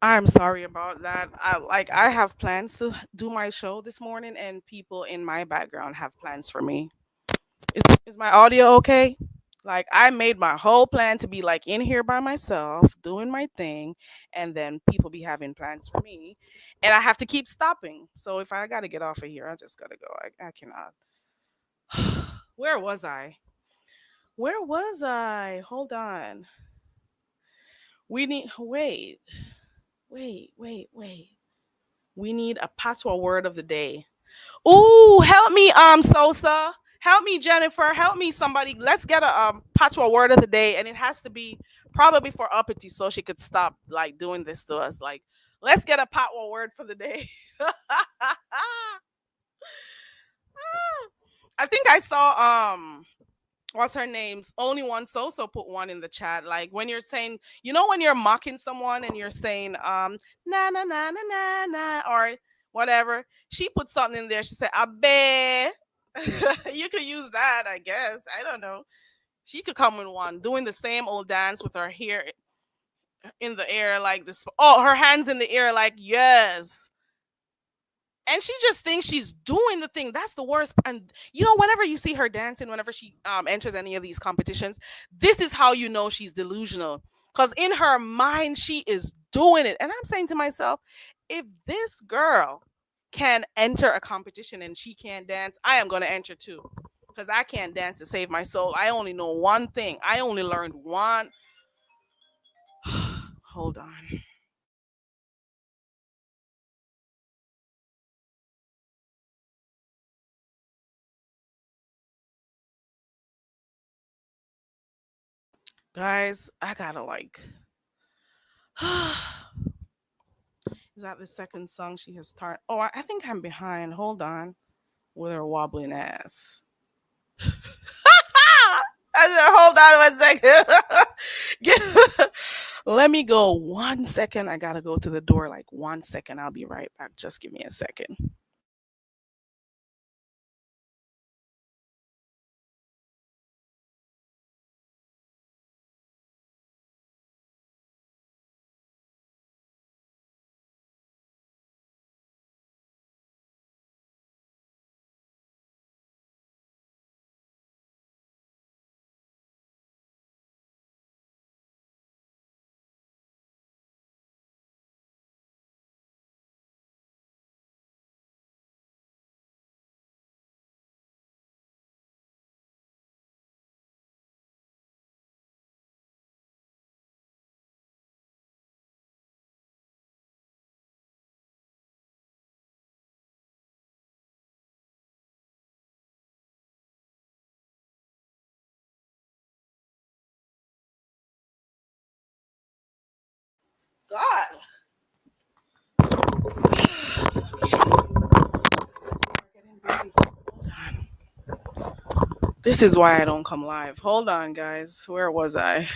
I'm sorry about that. I have plans to do my show this morning, and people in my background have plans for me. Is my audio okay? Like, I made my whole plan to be like in here by myself doing my thing, and then people be having plans for me, and I have to keep stopping. So if I gotta get off of here, I just gotta go. I cannot. Where was I? Where was I? Hold on. We need wait. We need a patois word of the day. Ooh, help me, Sosa. Help me, Jennifer. Help me, somebody. Let's get a patois word of the day, and it has to be probably for uppity, so she could stop like doing this to us. Like, let's get a patois word for the day. I think I saw what's her name's only one so put one in the chat. Like when you're saying, when you're mocking someone and you're saying na na na na na na or whatever, she put something in there. She said abe. You could use that, I guess. I don't know. She could come in one doing the same old dance with her hair in the air like this. Oh, her hands in the air like yes. And she just thinks she's doing the thing. That's the worst. And whenever you see her dancing, whenever she enters any of these competitions, this is how you know she's delusional. Because in her mind, she is doing it. And I'm saying to myself, if this girl can enter a competition and she can't dance, I am going to enter too. Because I can't dance to save my soul. I only know one thing. I only learned one. Hold on. Guys, I gotta like. Is that the second song she has started? Oh, I think I'm behind. Hold on. With her wobbling ass. Hold on 1 second. Let me go 1 second. I gotta go to the door like 1 second. I'll be right back. Just give me a second. God. This is why I don't come live. Hold on, guys. Where was I?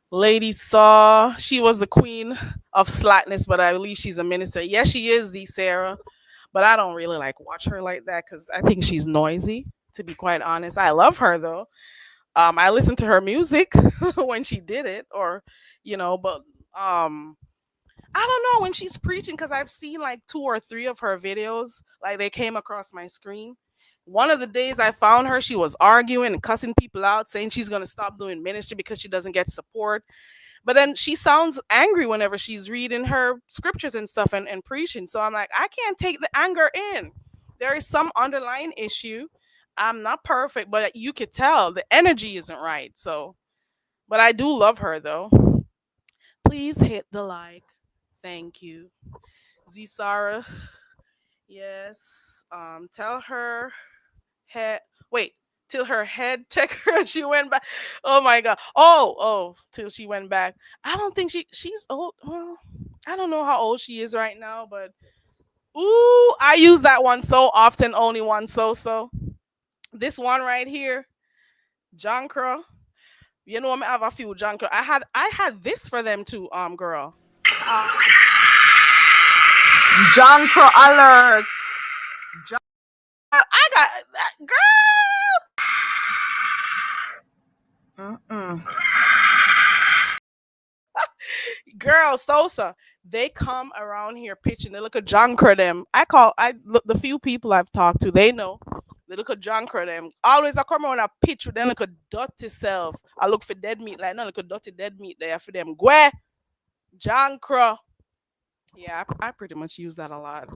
Lady Saw. She was the queen of slackness, but I believe she's a minister. Yes, she is, Z Sarah. But I don't really like watch her like that because I think she's noisy, to be quite honest. I love her though. I listened to her music when she did it, but I don't know when she's preaching because I've seen like 2 or 3 of her videos, like they came across my screen. One of the days I found her, she was arguing and cussing people out, saying she's gonna stop doing ministry because she doesn't get support. But then she sounds angry whenever she's reading her scriptures and stuff and preaching. So I'm like, I can't take the anger in. There is some underlying issue. I'm not perfect, but you could tell the energy isn't right. So, but I do love her though. Please hit the like. Thank you. Z Sarah. Yes. Tell her head. Wait. Till her head took her. She went back. Oh my god. Oh. Till she went back. I don't think she's old. Well, I don't know how old she is right now, but ooh, I use that one so often. Only one so. This one right here, Jankra. You know, I have a few Jankra. I had this for them too. Girl. Jankra alert. I got that girl. Girl, Sosa, they come around here pitching. They look at Jankra them. The few people I've talked to, they know. They look at Jankra them. Always I come around a pitch with them look at dirty self. I look for dead meat like no look at dirty dead meat there for them. Gwe Jankra. Yeah, I pretty much use that a lot.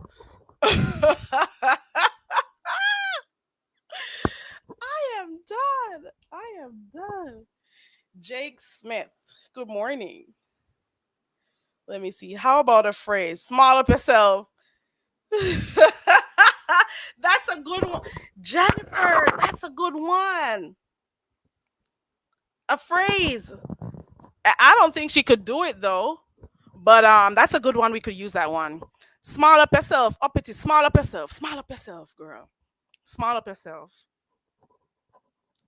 I am done. Jake Smith. Good morning. Let me see. How about a phrase? Small up yourself. That's a good one. Jennifer, that's a good one. A phrase. I don't think she could do it though. But that's a good one. We could use that one. Smile up yourself. Up it is. Smile up yourself. Smile up yourself, girl. Smile up yourself.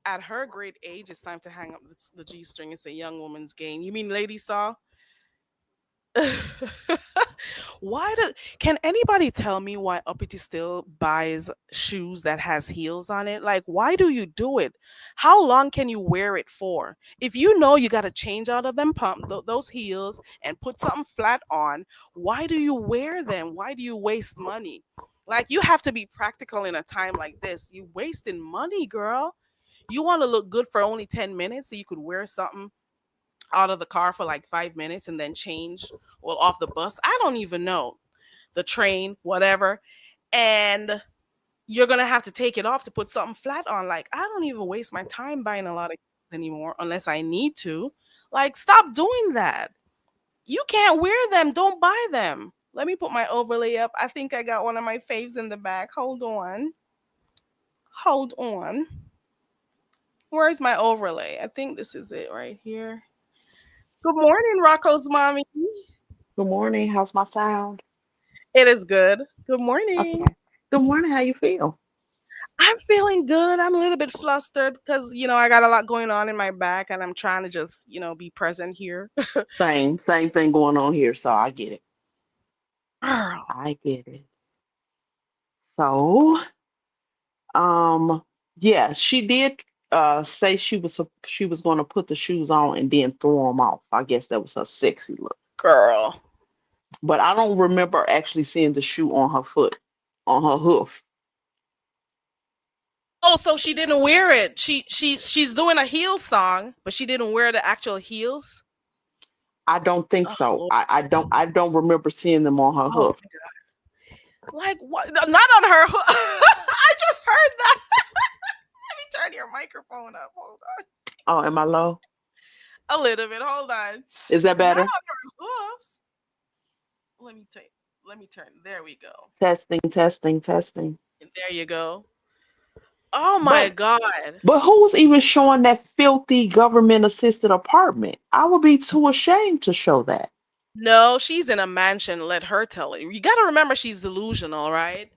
At her great age, it's time to hang up the G string. It's a young woman's game. You mean Lady Saw? Why does can anybody tell me why Uppity still buys shoes that has heels on it? Like, why do you do it? How long can you wear it for? If you know you got to change out of them those heels and put something flat on, why do you wear them? Why do you waste money? Like, you have to be practical in a time like this. You wasting money, girl. You want to look good for only 10 minutes so you could wear something out of the car for like 5 minutes and then change, well, off the bus. I don't even know. The train, whatever. And you're going to have to take it off to put something flat on. Like, I don't even waste my time buying a lot of anymore unless I need to. Like, stop doing that. You can't wear them. Don't buy them. Let me put my overlay up. I think I got one of my faves in the back. Hold on. Hold on. Where's my overlay? I think this is it right here. Good morning, Rocco's mommy. Good morning. How's my sound? It is good. Good morning. Okay. Good morning. How you feel? I'm feeling good. I'm a little bit flustered because, I got a lot going on in my back and I'm trying to just, be present here. Same thing going on here. So I get it. Girl. I get it. So, yeah, she did say she was going to put the shoes on and then throw them off. I guess that was her sexy look. Girl. But I don't remember actually seeing the shoe on her foot, on her hoof. Oh, so she didn't wear it. She's doing a heel song, but she didn't wear the actual heels. I don't think so. I don't remember seeing them on her hoof. Like what? Not on her hoof. I just heard that. Let me turn your microphone up. Hold on. Oh, am I low? A little bit. Hold on. Is that better? Not on her hoofs. Let me turn. There we go. Testing. There you go. Oh my God. But who's even showing that filthy government assisted apartment? I would be too ashamed to show that. No, she's in a mansion. Let her tell it. You got to remember she's delusional, right?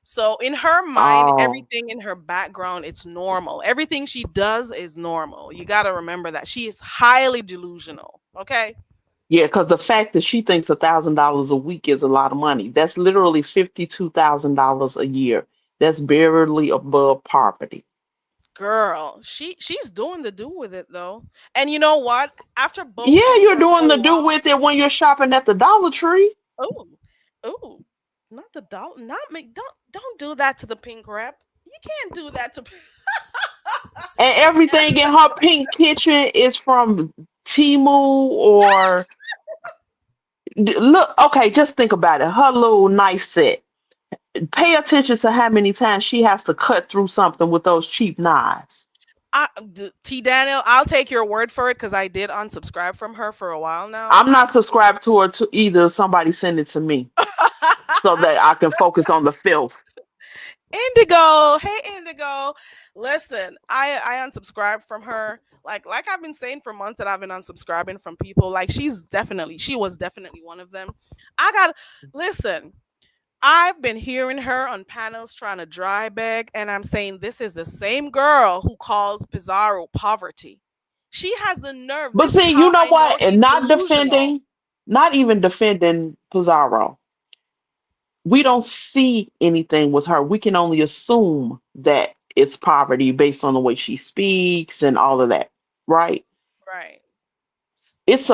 So in her mind, everything in her background, it's normal. Everything she does is normal. You got to remember that she is highly delusional. Okay. Yeah, because the fact that she thinks $1,000 a week is a lot of money. That's literally $52,000 a year. That's barely above poverty. Girl, she's doing the do with it though. And you know what? After both, yeah, you're doing the do with it when you're shopping at the Dollar Tree. Oh, not the dollar. Not me. Don't do that to the pink rep. You can't do that to. And everything in her pink kitchen is from Temu or look. Okay, just think about it. Her little knife set. Pay attention to how many times she has to cut through something with those cheap knives. T Daniel, I'll take your word for it because I did unsubscribe from her for a while now. I'm not subscribed to her to either. Somebody send it to me so that I can focus on the filth. Indigo, hey Indigo. Listen, I unsubscribed from her. Like I've been saying for months that I've been unsubscribing from people. Like she was definitely one of them. Listen. I've been hearing her on panels trying to dry beg, and I'm saying this is the same girl who calls Pizarro poverty. She has the nerve. But see, you know what? And not even defending Pizarro. We don't see anything with her. We can only assume that it's poverty based on the way she speaks and all of that, right? Right. It's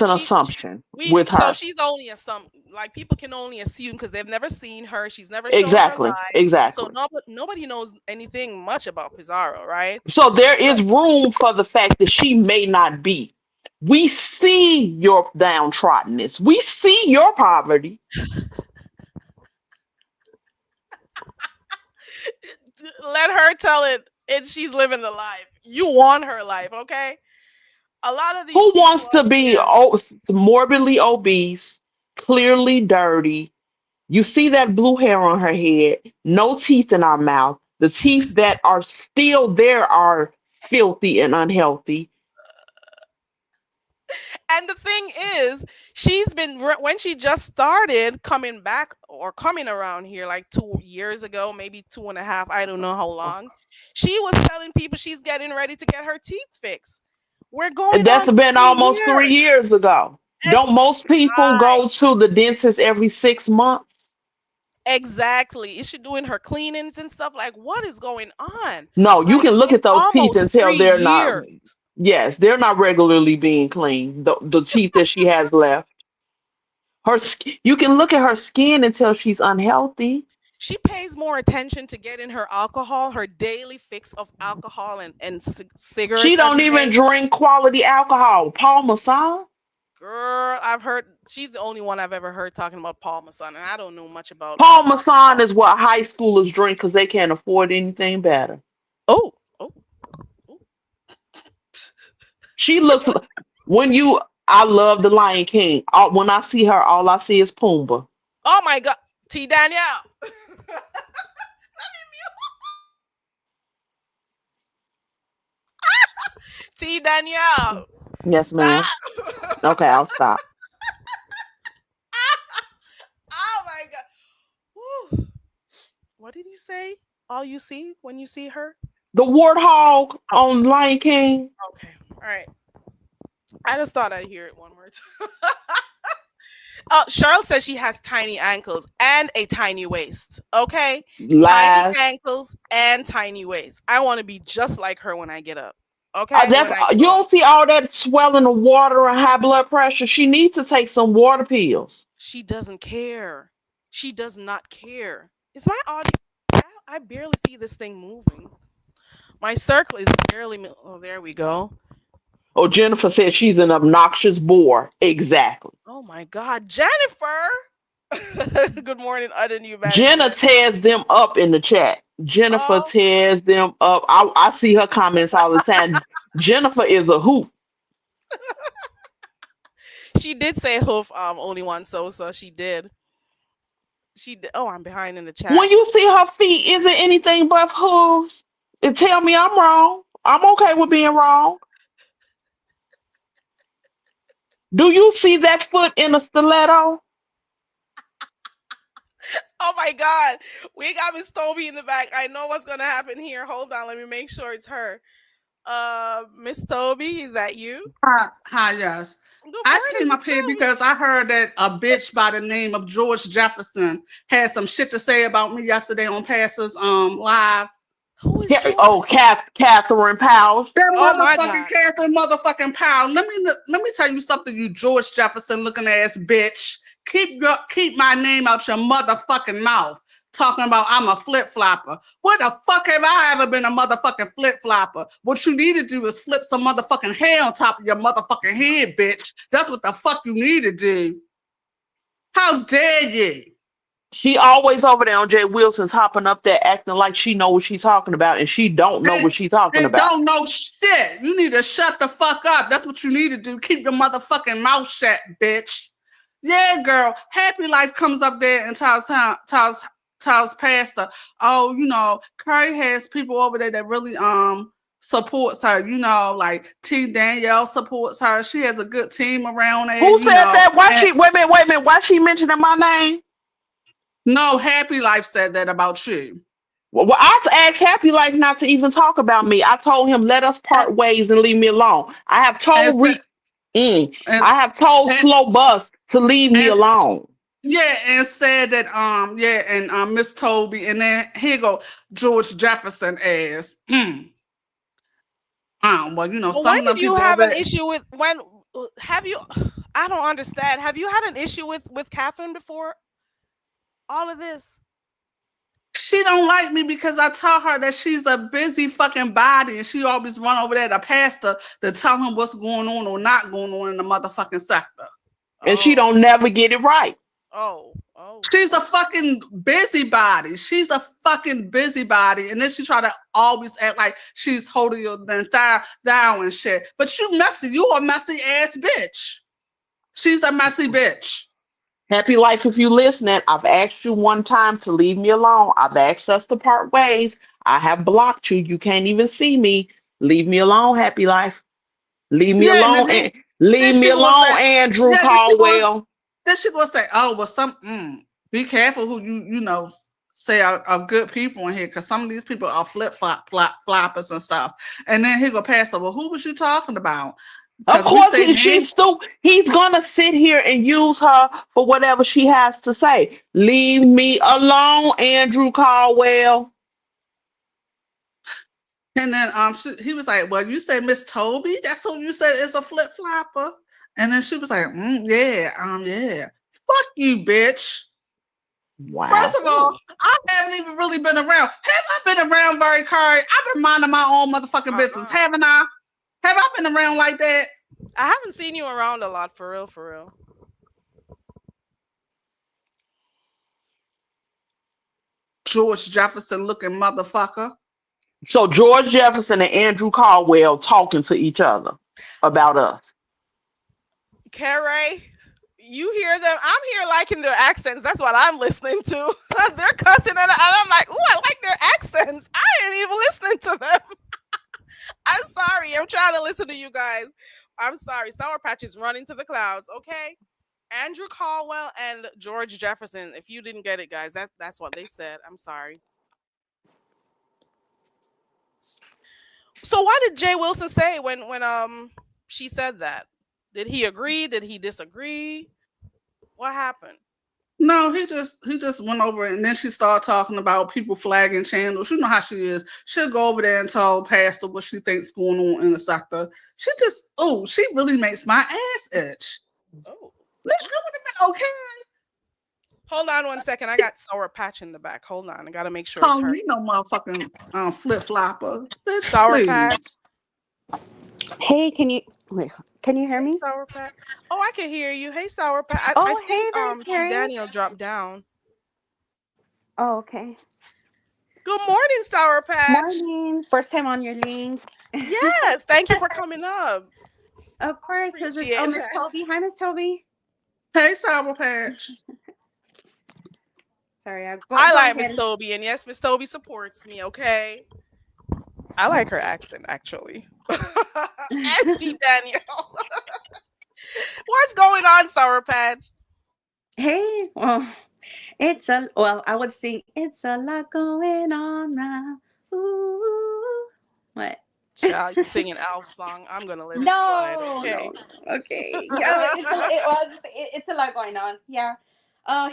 an assumption with her. So she's only like people can only assume because they've never seen her. She's never shown her live. Exactly. So nobody knows anything much about Pizarro, right? So there is room for the fact that she may not be. We see your downtroddenness. We see your poverty. Let her tell it. She's living the life. You want her life, okay? A lot of these who wants to be morbidly obese, clearly dirty, You see that blue hair on her head, no teeth in our mouth. The teeth that are still there are filthy and unhealthy. And the thing is, she's been when she just started coming back or coming around here like 2 years ago, maybe 2.5. I don't know how long. She was telling people she's getting ready to get her teeth fixed. We're And going that's on been three almost three years. years ago. Don't Yes, most people right. go to the dentist every 6 months? Exactly. Is she doing her cleanings and stuff? Like, what is going on? No, you Like, can look it's at those teeth and almost tell three they're not. years. Yes, they're not regularly being cleaned. The teeth that she has left, you can look at her skin and tell she's unhealthy. She pays more attention to getting her alcohol, her daily fix of alcohol and She cigarettes don't every even day. drink quality alcohol. Paul Masson. Girl, I've heard she's the only one I've ever heard talking about Paul Masson, and I don't know much about Paul Masson alcohol. is what high schoolers drink because they can't afford anything better. Oh, oh, oh. She looks when you. I love the Lion King. When I see her, all I see is Pumbaa. Oh my God, T Danielle. T Danielle, Yes, ma'am. stop. Okay, I'll stop. Oh my God. Whew. What did you say? All you see when you see her? The warthog Oh, on Lion King. okay. All right. I just thought I'd hear it one more time. Cheryl says she has tiny ankles and a tiny waist. Okay, tiny Lies. ankles and tiny waist. I want to be just like her when I get up. Okay, That's when I you grow up. don't see all that swelling of water and high blood pressure. She needs to take some water pills. She doesn't care. She does not care. Is my audio? I barely see this thing moving. My circle is barely. Oh, there we go. Oh, Jennifer said she's an obnoxious bore. Exactly. Oh my God, Jennifer. Good morning, other new Jenna management. tears them up in the chat. Jennifer Oh, tears them up. I see her comments all the time. Jennifer is a hoot. she did say hoof. Only one Sosa. She did. She did. Oh, I'm behind in the chat. When you see her feet, is it anything but hooves? And tell me I'm wrong. I'm okay with being wrong. Do you see that foot in a stiletto? Oh my God, we got Miss Toby in the back. I know what's gonna happen here. Hold on, let me make sure it's her. Miss Toby, is that you? Hi, yes. Good I morning, came Miss up here Toby. because I heard that a bitch by the name of George Jefferson had some shit to say about me yesterday on Pastor's live. Who is George? Oh, Catherine Powell. That Oh my motherfucking God. Catherine motherfucking Powell. Let me tell you something, you George Jefferson looking ass bitch. Keep my name out your motherfucking mouth. Talking about I'm a flip flopper. What the fuck have I ever been a motherfucking flip flopper? What you need to do is flip some motherfucking hair on top of your motherfucking head, bitch. That's what the fuck you need to do. How dare you? She always over there on Jay Wilson's hopping up there acting like she know what she's talking about and she don't know And, what she's talking and about. don't know shit. You need to shut the fuck up. That's what you need to do. Keep your motherfucking mouth shut, bitch. Yeah, girl. Happy Life comes up there and tells Pastor, oh, you know, Curry has people over there that really supports her. You know, like T. Danielle supports her. She has a good team around her. Who You said know, that? Why and she wait a minute, why she mentioning my name? no, Happy Life said that about you. Well, I asked Happy Life not to even talk about me. I told him let us And, part ways and leave me alone. I have and, told and, I have told and, Slow Bus to leave me and alone. yeah, and said that Miss Toby, and then here go George Jefferson as well, you know, But some when of did them you people have over an there. issue with when? Have you? I don't understand. Have you had an issue with Catherine before all of this? She don't like me because I tell her that she's a busy fucking body and she always run over there to pastor to tell him what's going on or not going on in the motherfucking sector. And she Oh, don't never get it right. oh. She's a fucking busybody. She's a fucking busybody. And then she try to always act like she's holding your down and shit. But you messy. You a messy ass bitch. She's a messy bitch. Happy Life, if you listening, I've asked you one time to leave me alone. I've asked us to part ways. I have blocked you. You can't even see me. Leave me alone, Happy Life. Leave me Yeah, and alone and leave then me she gonna alone, say, Andrew yeah, Caldwell. then she gonna say, oh, well, be careful who you know say are good people in here, because some of these people are floppers and stuff. And then he gonna pass her. Well, who was you talking about? Of Because we course, say names. he's gonna sit here and use her for whatever she has to say. Leave me alone, Andrew Caldwell. And then he was like, well, you said Miss Toby? That's who you said is a flip flopper. And then she was like, yeah. Fuck you, bitch. Wow. First of all, I haven't even really been around. Have I been around very Curry? I've been minding my own motherfucking business, haven't I? Have I been around like that? I haven't seen you around a lot, for real, for real. George Jefferson looking motherfucker. So George Jefferson and Andrew Caldwell talking to each other about us. Carrie, you hear them? I'm here liking their accents. That's what I'm listening to. They're cussing, and I'm like, "Ooh, I like their accents." I ain't even listening to them. I'm sorry. I'm trying to listen to you guys. I'm sorry. Sour Patch is running to the clouds. Okay, Andrew Caldwell and George Jefferson. If you didn't get it, guys, that's what they said. I'm sorry. So what did Jay Wilson say when she said that? Did he agree? Did he disagree? What happened? No, he just went over it, and then she started talking about people flagging channels. You know how she is. She'll go over there and tell Pastor what she thinks going on in the sector. She really makes my ass itch. Oh, I would have been okay. hold on one second. I got Sour Patch in the back. Hold on. I gotta make sure it's Calling her. me no motherfucking flip flopper. Bitch, Sour please. Patch. Hey, can you hear Hey, me? Sour Patch. Oh, I can hear you. Hey, Sour Patch. Oh, I hey think there, Carrie. Daniel dropped down. Oh, okay. Good morning, Sour Patch. Morning. First time on your link. Yes, thank you for coming up. Of course. This is Appreciate Miss that. Toby. Hi, Miss Toby. Hey, Sour Patch. Sorry, I like Miss Toby, and yes, Miss Toby supports me. Okay, I like her accent actually. Auntie Danielle. What's going on, Sour Patch? Hey, well, I would sing, it's a lot going on now. Ooh, what? Child, you singing Alf song. I'm gonna let it slide. Okay. No. Okay. It's a lot going on. Yeah.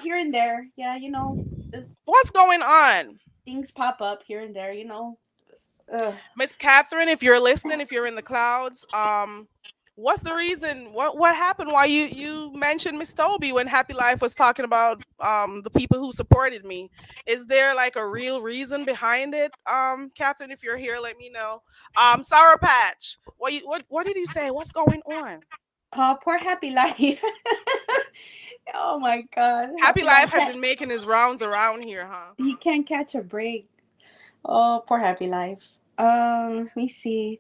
Here and there. Yeah, What's going on? things pop up here and there. Miss Catherine, if you're listening, if you're in the clouds, what's the reason? What happened? Why you mentioned Miss Toby when Happy Life was talking about the people who supported me? Is there like a real reason behind it? Catherine, if you're here, let me know. Sour Patch, what did you say? What's going on? Poor Happy Life. Oh my God. Happy Life has been making his rounds around here, huh? He can't catch a break. Oh, poor Happy Life. Let me see.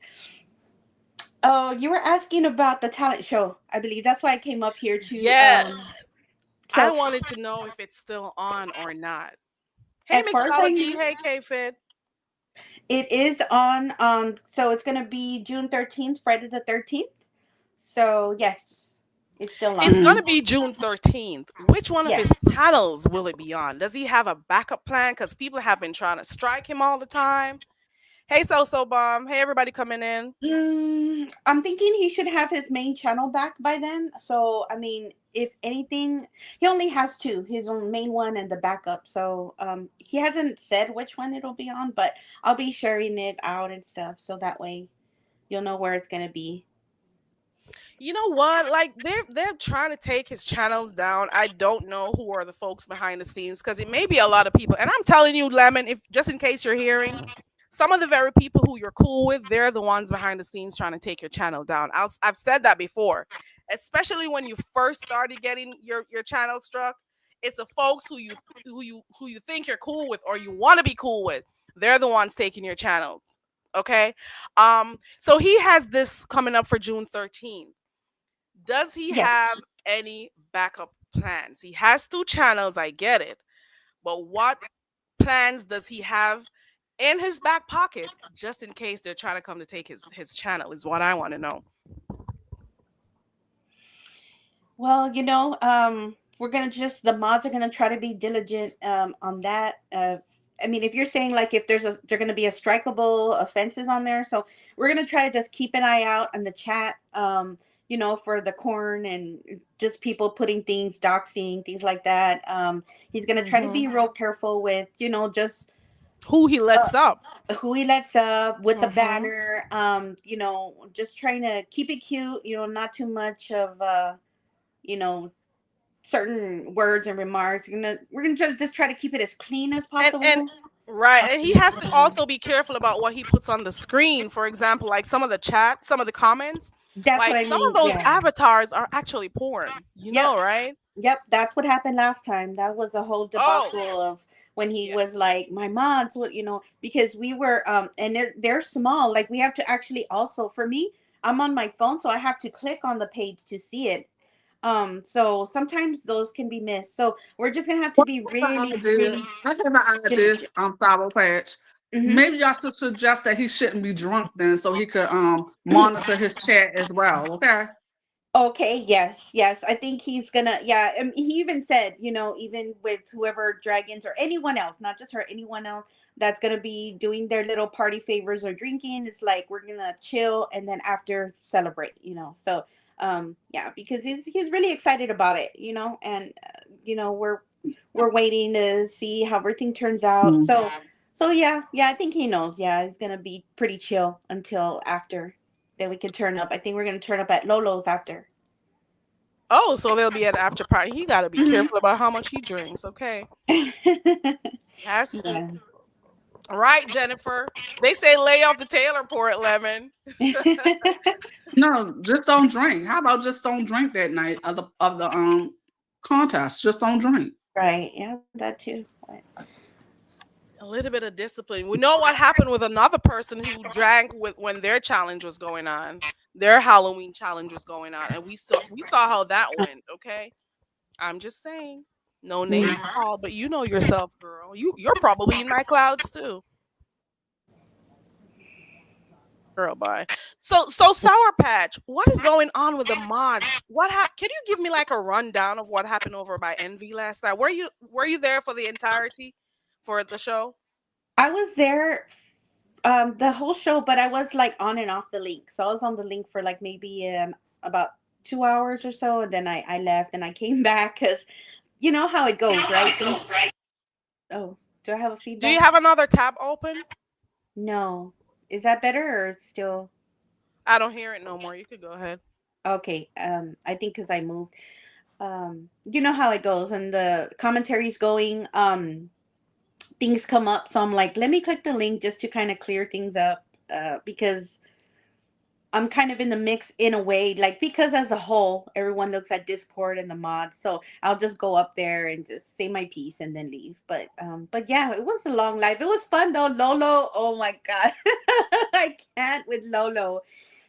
Oh, you were asking about the talent show. I believe that's why I came up here to. Yes. I So wanted to know if it's still on or not. Hey, as far as I Mixology. know, Hey, K-Fit. it is on. So it's gonna be June 13th, Friday the 13th. So yes, it's still on. It's going to be June 13th. Which one of Yes. his channels will it be on? Does he have a backup plan? Because people have been trying to strike him all the time. Hey, So Bomb. Hey, everybody coming in. I'm thinking he should have his main channel back by then. So, I mean, if anything, he only has two, his own main one and the backup. So, he hasn't said which one it'll be on, but I'll be sharing it out and stuff. So that way you'll know where it's going to be. You know what? Like they're trying to take his channels down. I don't know who are the folks behind the scenes because it may be a lot of people. And I'm telling you, Lemon, if just in case you're hearing, some of the very people who you're cool with, they're the ones behind the scenes trying to take your channel down. I've said that before, especially when you first started getting your channel struck. It's the folks who you think you're cool with or you want to be cool with. They're the ones taking your channels. Okay. So he has this coming up for June 13th. Does he Yes. have any backup plans? He has 2 channels, I get it. But what plans does he have in his back pocket just in case they're trying to come to take his channel is what I want to know. Well, we're gonna just the mods are gonna try to be diligent on that. I mean, if you're saying like if they're gonna be a strikeable offenses on there, so we're gonna try to just keep an eye out on the chat. For the corn and just people putting things, doxing, things like that. He's gonna try to be real careful with, just Who he lets up. who he lets up with the Mhm. banner. Just trying to keep it cute. Not too much of you know certain words and remarks. We're gonna just try to keep it as clean as possible. And right, and he has to also be careful about what he puts on the screen. For example, like some of the chat, some of the comments, That's like what I some mean. of those Yeah. avatars are actually porn. You Yep. know, right? Yep, that's what happened last time. That was a whole debacle of when he Yeah. was like, my mods, because we were and they're small. Like we have to actually also for me, I'm on my phone, so I have to click on the page to see it. So sometimes those can be missed. So we're just gonna have to be really, really I have an idea diligent. on Sour Patch. Mhm. Maybe y'all should suggest that he shouldn't be drunk then, so he could monitor his chat as well. Okay. Okay, yes. I think he's gonna, yeah. He even said, even with whoever dragons or anyone else, not just her, anyone else that's gonna be doing their little party favors or drinking, it's like we're gonna chill and then after celebrate. So, yeah, because he's really excited about it, and we're waiting to see how everything turns out. Mm. So yeah, I think he knows. Yeah, he's gonna be pretty chill until after. Then we can turn up. I think we're gonna turn up at Lolo's after. Oh, so they'll be at the after party. He got to be careful about how much he drinks. Okay, has to. Yeah. Right, Jennifer. They say lay off the Taylor port, Lemon. No, just don't drink. How about just don't drink that night of the contest? Just don't drink. Right. Yeah, that too. A little bit of discipline. We know what happened with another person who drank when their challenge was going on. Their Halloween challenge was going on, and we saw how that went. Okay, I'm just saying, no name called, but you know yourself, girl. You're probably in my clouds too, girl. Bye. So Sour Patch, what is going on with the mods? Can you give me like a rundown of what happened over by Envy last night? Were you there for the entirety for the show? I was there the whole show, but I was like on and off the link. So I was on the link for like maybe about 2 hours or so, and then I left and I came back because you know how it goes, right? Oh, do I have a feedback? Do you have another tab open? No. Is that better or it's still I don't hear it no more. You could go ahead. okay? I think because I moved. You know how it goes, and the commentary's going. Things come up, so I'm like, let me click the link just to kind of clear things up, because I'm kind of in the mix in a way, like because as a whole, everyone looks at Discord and the mods, so I'll just go up there and just say my piece and then leave. But yeah, it was a long life. It was fun though. Lolo, oh my god, I can't with Lolo.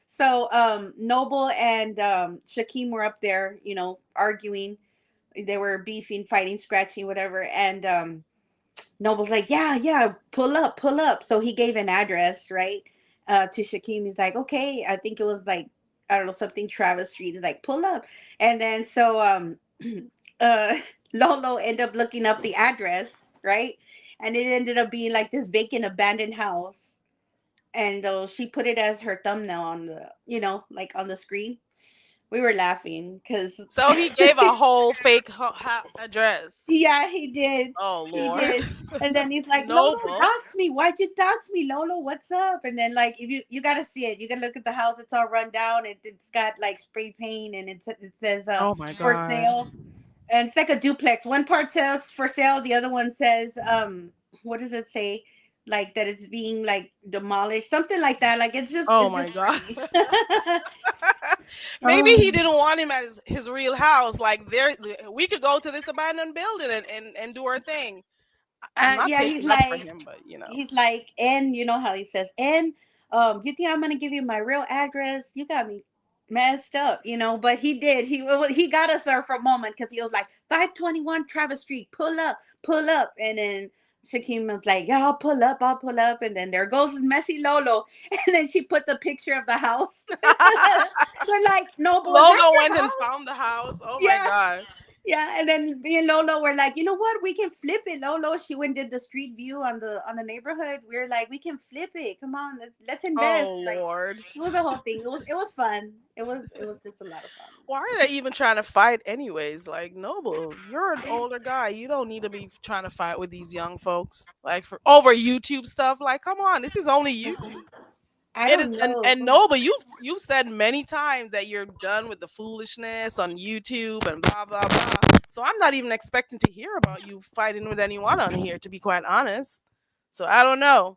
So Noble and Shakim were up there, arguing. They were beefing, fighting, scratching, whatever, and Noble's like, yeah, pull up. So he gave an address, right, to Shakim. He's like, okay, I think it was like, I don't know, something Travis Street. He's like, pull up. And then so uh, Lolo ended up looking up the address, right? And it ended up being like this vacant, abandoned house. And she put it as her thumbnail on like on the screen. We were laughing because So he gave a whole fake address. yeah, he did. Oh He Lord. did. And then he's like, Noble. Lolo, dox me. Why'd you dox me, Lolo? What's up? And then like if you gotta see it, you gotta look at the house, it's all run down. It's got like spray paint and it says Oh my for God. sale. And it's like a duplex. One part says for sale, the other one says what does it say? Like that it's being like demolished, something like that. Like it's just Oh it's my just God. funny. Maybe he didn't want him at his real house. Like we could go to this abandoned building and do our thing. I'm not Yeah, taking up for him, but he's like, and you know how he says, and you think I'm gonna give you my real address? You got me messed up, but he did. He got us there for a moment because he was like 521 Travis Street, pull up, and then Shakim was like, yeah, I'll pull up, and then there goes Messy Lolo, and then she put the picture of the house. We're like, no, but was that Lolo your went and house? found the house. Oh my Yeah. god. Yeah, and then me and Lolo were like, you know what? We can flip it, Lolo. She went and did the street view on the neighborhood. We are like, we can flip it. Come on, let's invest. Oh Like, Lord. it was a whole thing. It was fun. It was just a lot of fun. Why are they even trying to fight anyways? Like, Noble, you're an older guy. You don't need to be trying to fight with these young folks. Like for over YouTube stuff. Like, come on, this is only YouTube. I It is, don't know. and Noble, you've said many times that you're done with the foolishness on YouTube and blah blah blah. So I'm not even expecting to hear about you fighting with anyone on here, to be quite honest. So I don't know.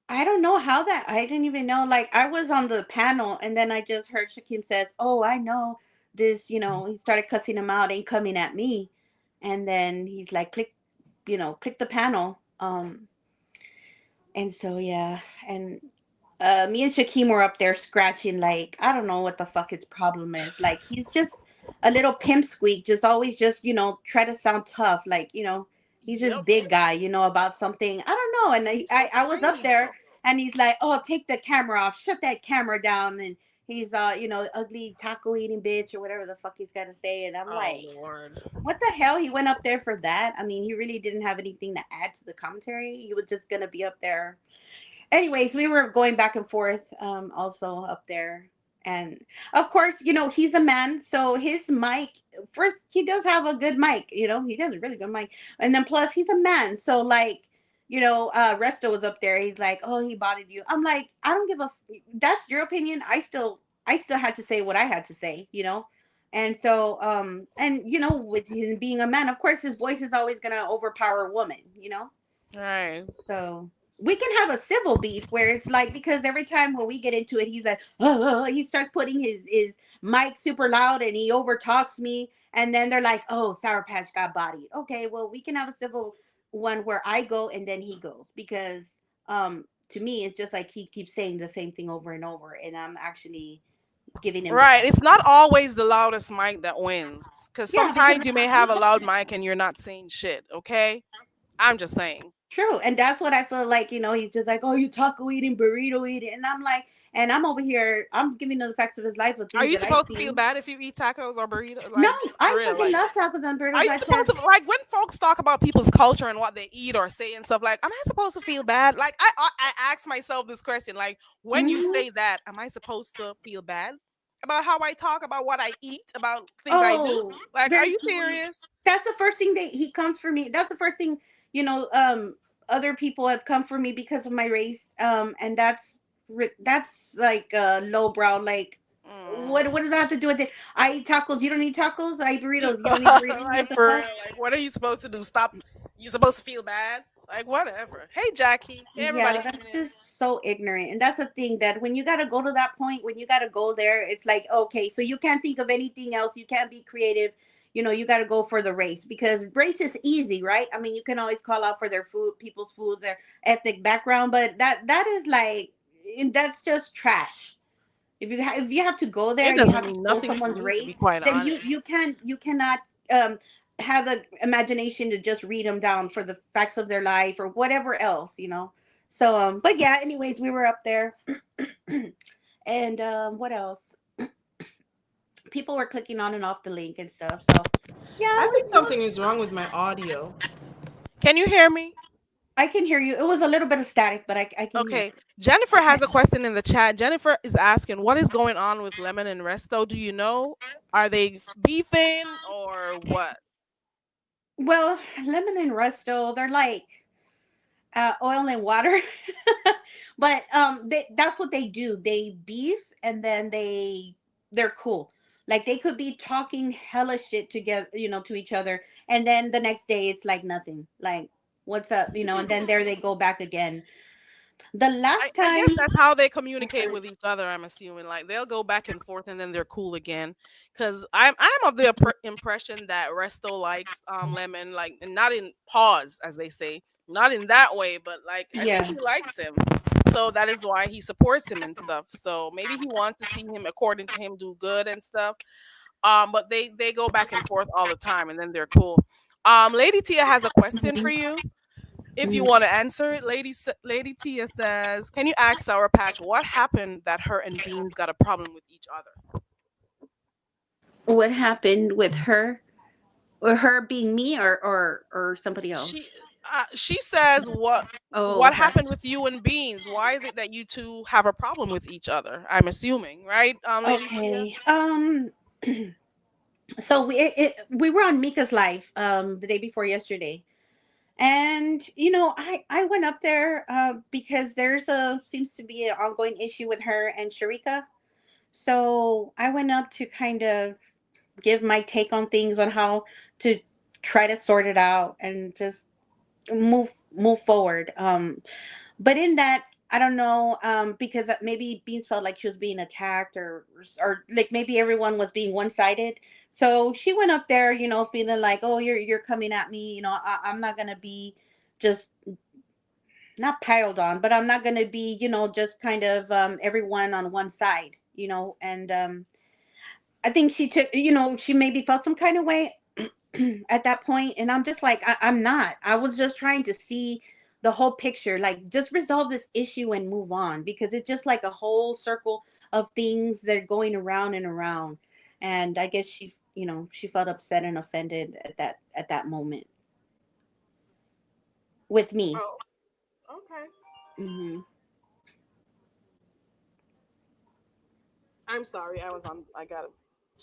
I don't know how that. I didn't even know. Like, I was on the panel, and then I just heard Shakim says, "Oh, I know this." He started cussing him out, ain't coming at me, and then he's like, click the panel. And so yeah, and me and Shakim were up there scratching, like, I don't know what the fuck his problem is. Like, he's just a little pimp squeak, just always just, try to sound tough. Like, he's this Yep. big guy, about something. I don't know. And I was up there and he's like, oh, take the camera off, shut that camera down. And he's, ugly taco eating bitch or whatever the fuck he's got to say. And I'm like, Oh Lord. what the hell? He went up there for that? I mean, he really didn't have anything to add to the commentary. He was just going to be up there. Anyways, we were going back and forth, also up there. And of course, he's a man, so his mic, first, he does have a good mic, he does a really good mic. And then plus he's a man. So like, Resto was up there. He's like, oh, he bodied you. I'm like, I don't give a that's your opinion. I still had to say what I had to say. And so, with him being a man, of course his voice is always gonna overpower a woman. Right. So we can have a civil beef where it's like, because every time when we get into it, he's like, he starts putting his mic super loud and he overtalks me. And then they're like, oh, Sour Patch got bodied. Okay, well, we can have a civil one where I go and then he goes, because to me, it's just like he keeps saying the same thing over and over. And I'm actually giving him Right. It's not always the loudest mic that wins. Because Yeah, because sometimes you may have a loud mic and you're not saying shit. Okay. I'm just saying. True. And that's what I feel like, he's just like, oh, you taco eating, burrito eating. And I'm like, and I'm over here, I'm giving him the facts of his life. Of Are you things that supposed I've to feel seen. bad if you eat tacos or burritos? Like, No, for I real, fucking like, love tacos and burritos. are you I supposed said, to, like, when folks talk about people's culture and what they eat or say and stuff, like, am I supposed to feel bad? Like, I ask myself this question, like, when you mhm. say that, am I supposed to feel bad about how I talk, about what I eat, about things I do? Oh, Like, are very. you serious? That's the first thing that he comes for me. That's the first thing, you know. Other people have come for me because of my race. And that's like lowbrow. Like, Mm. what does that have to do with it? I eat tacos. You don't eat tacos. I eat burritos. You don't eat burritos. What Like, the for fuck? real, like, what are you supposed to do? Stop? You supposed to feel bad? Like, whatever. Hey, Jackie. Hey, everybody. Yeah, that's just so ignorant. And that's the thing, that when you got to go to that point, when you got to go there, it's like, okay, so you can't think of anything else. You can't be creative. You got to go for the race, because race is easy, right? I mean, you can always call out for their food, people's food, their ethnic background, but that is like, that's just trash. If you have to go there It and you doesn't have to mean know nothing to someone's me, to be race, quite then honest. you cannot um have the imagination to just read them down for the facts of their life or whatever else. So but yeah, anyways, we were up there. And what else? People were clicking on and off the link and stuff. So yeah, I it think was, something is wrong with my audio. Can you hear me? I can hear you. It was a little bit of static, but I can hear. Okay. Jennifer has a question in the chat. Jennifer is asking, what is going on with Lemon and Resto? Do you know? Are they beefing or what? Well, Lemon and Resto, they're like oil and water. But that's what they do. They beef, and then they're cool. Like, they could be talking hella shit together, to each other, and then the next day it's like nothing. Like, what's up, and then there they go back again. The last I time. guess that's how they communicate with each other. I'm assuming, like, they'll go back and forth and then they're cool again. Because I'm of the impression that Resto likes Lemon, like, and not in pause, as they say, not in that way, but like, I think Yeah. he likes him. So that is why he supports him and stuff. So maybe he wants to see him, according to him, do good and stuff. But they go back and forth all the time, and then they're cool. Lady Tia has a question for you. If you want to answer it, Lady Tia says, "Can you ask Sour Patch what happened that her and Beans got a problem with each other?" What happened with her? Or her being me, or somebody else? She says what Okay. happened with you and Beans? Why is it that you two have a problem with each other? I'm assuming, right? Lady Tia? Okay. So we were on Mika's live the day before yesterday. And I went up there because seems to be an ongoing issue with her and Sharika. So I went up to kind of give my take on things, on how to try to sort it out and just move forward. But in that, I don't know, because maybe Beans felt like she was being attacked, or like maybe everyone was being one sided. So she went up there, feeling like, oh, you're coming at me. I'm not gonna be just not piled on, but I'm not gonna be, just kind of everyone on one side, and I think she took, she maybe felt some kind of way at that point, and I'm just like, I'm not. I was just trying to see the whole picture, like just resolve this issue and move on, because it's just like a whole circle of things that are going around and around. And I guess she felt upset and offended at that moment with me. Oh, okay. Hmm. I'm sorry. I gotta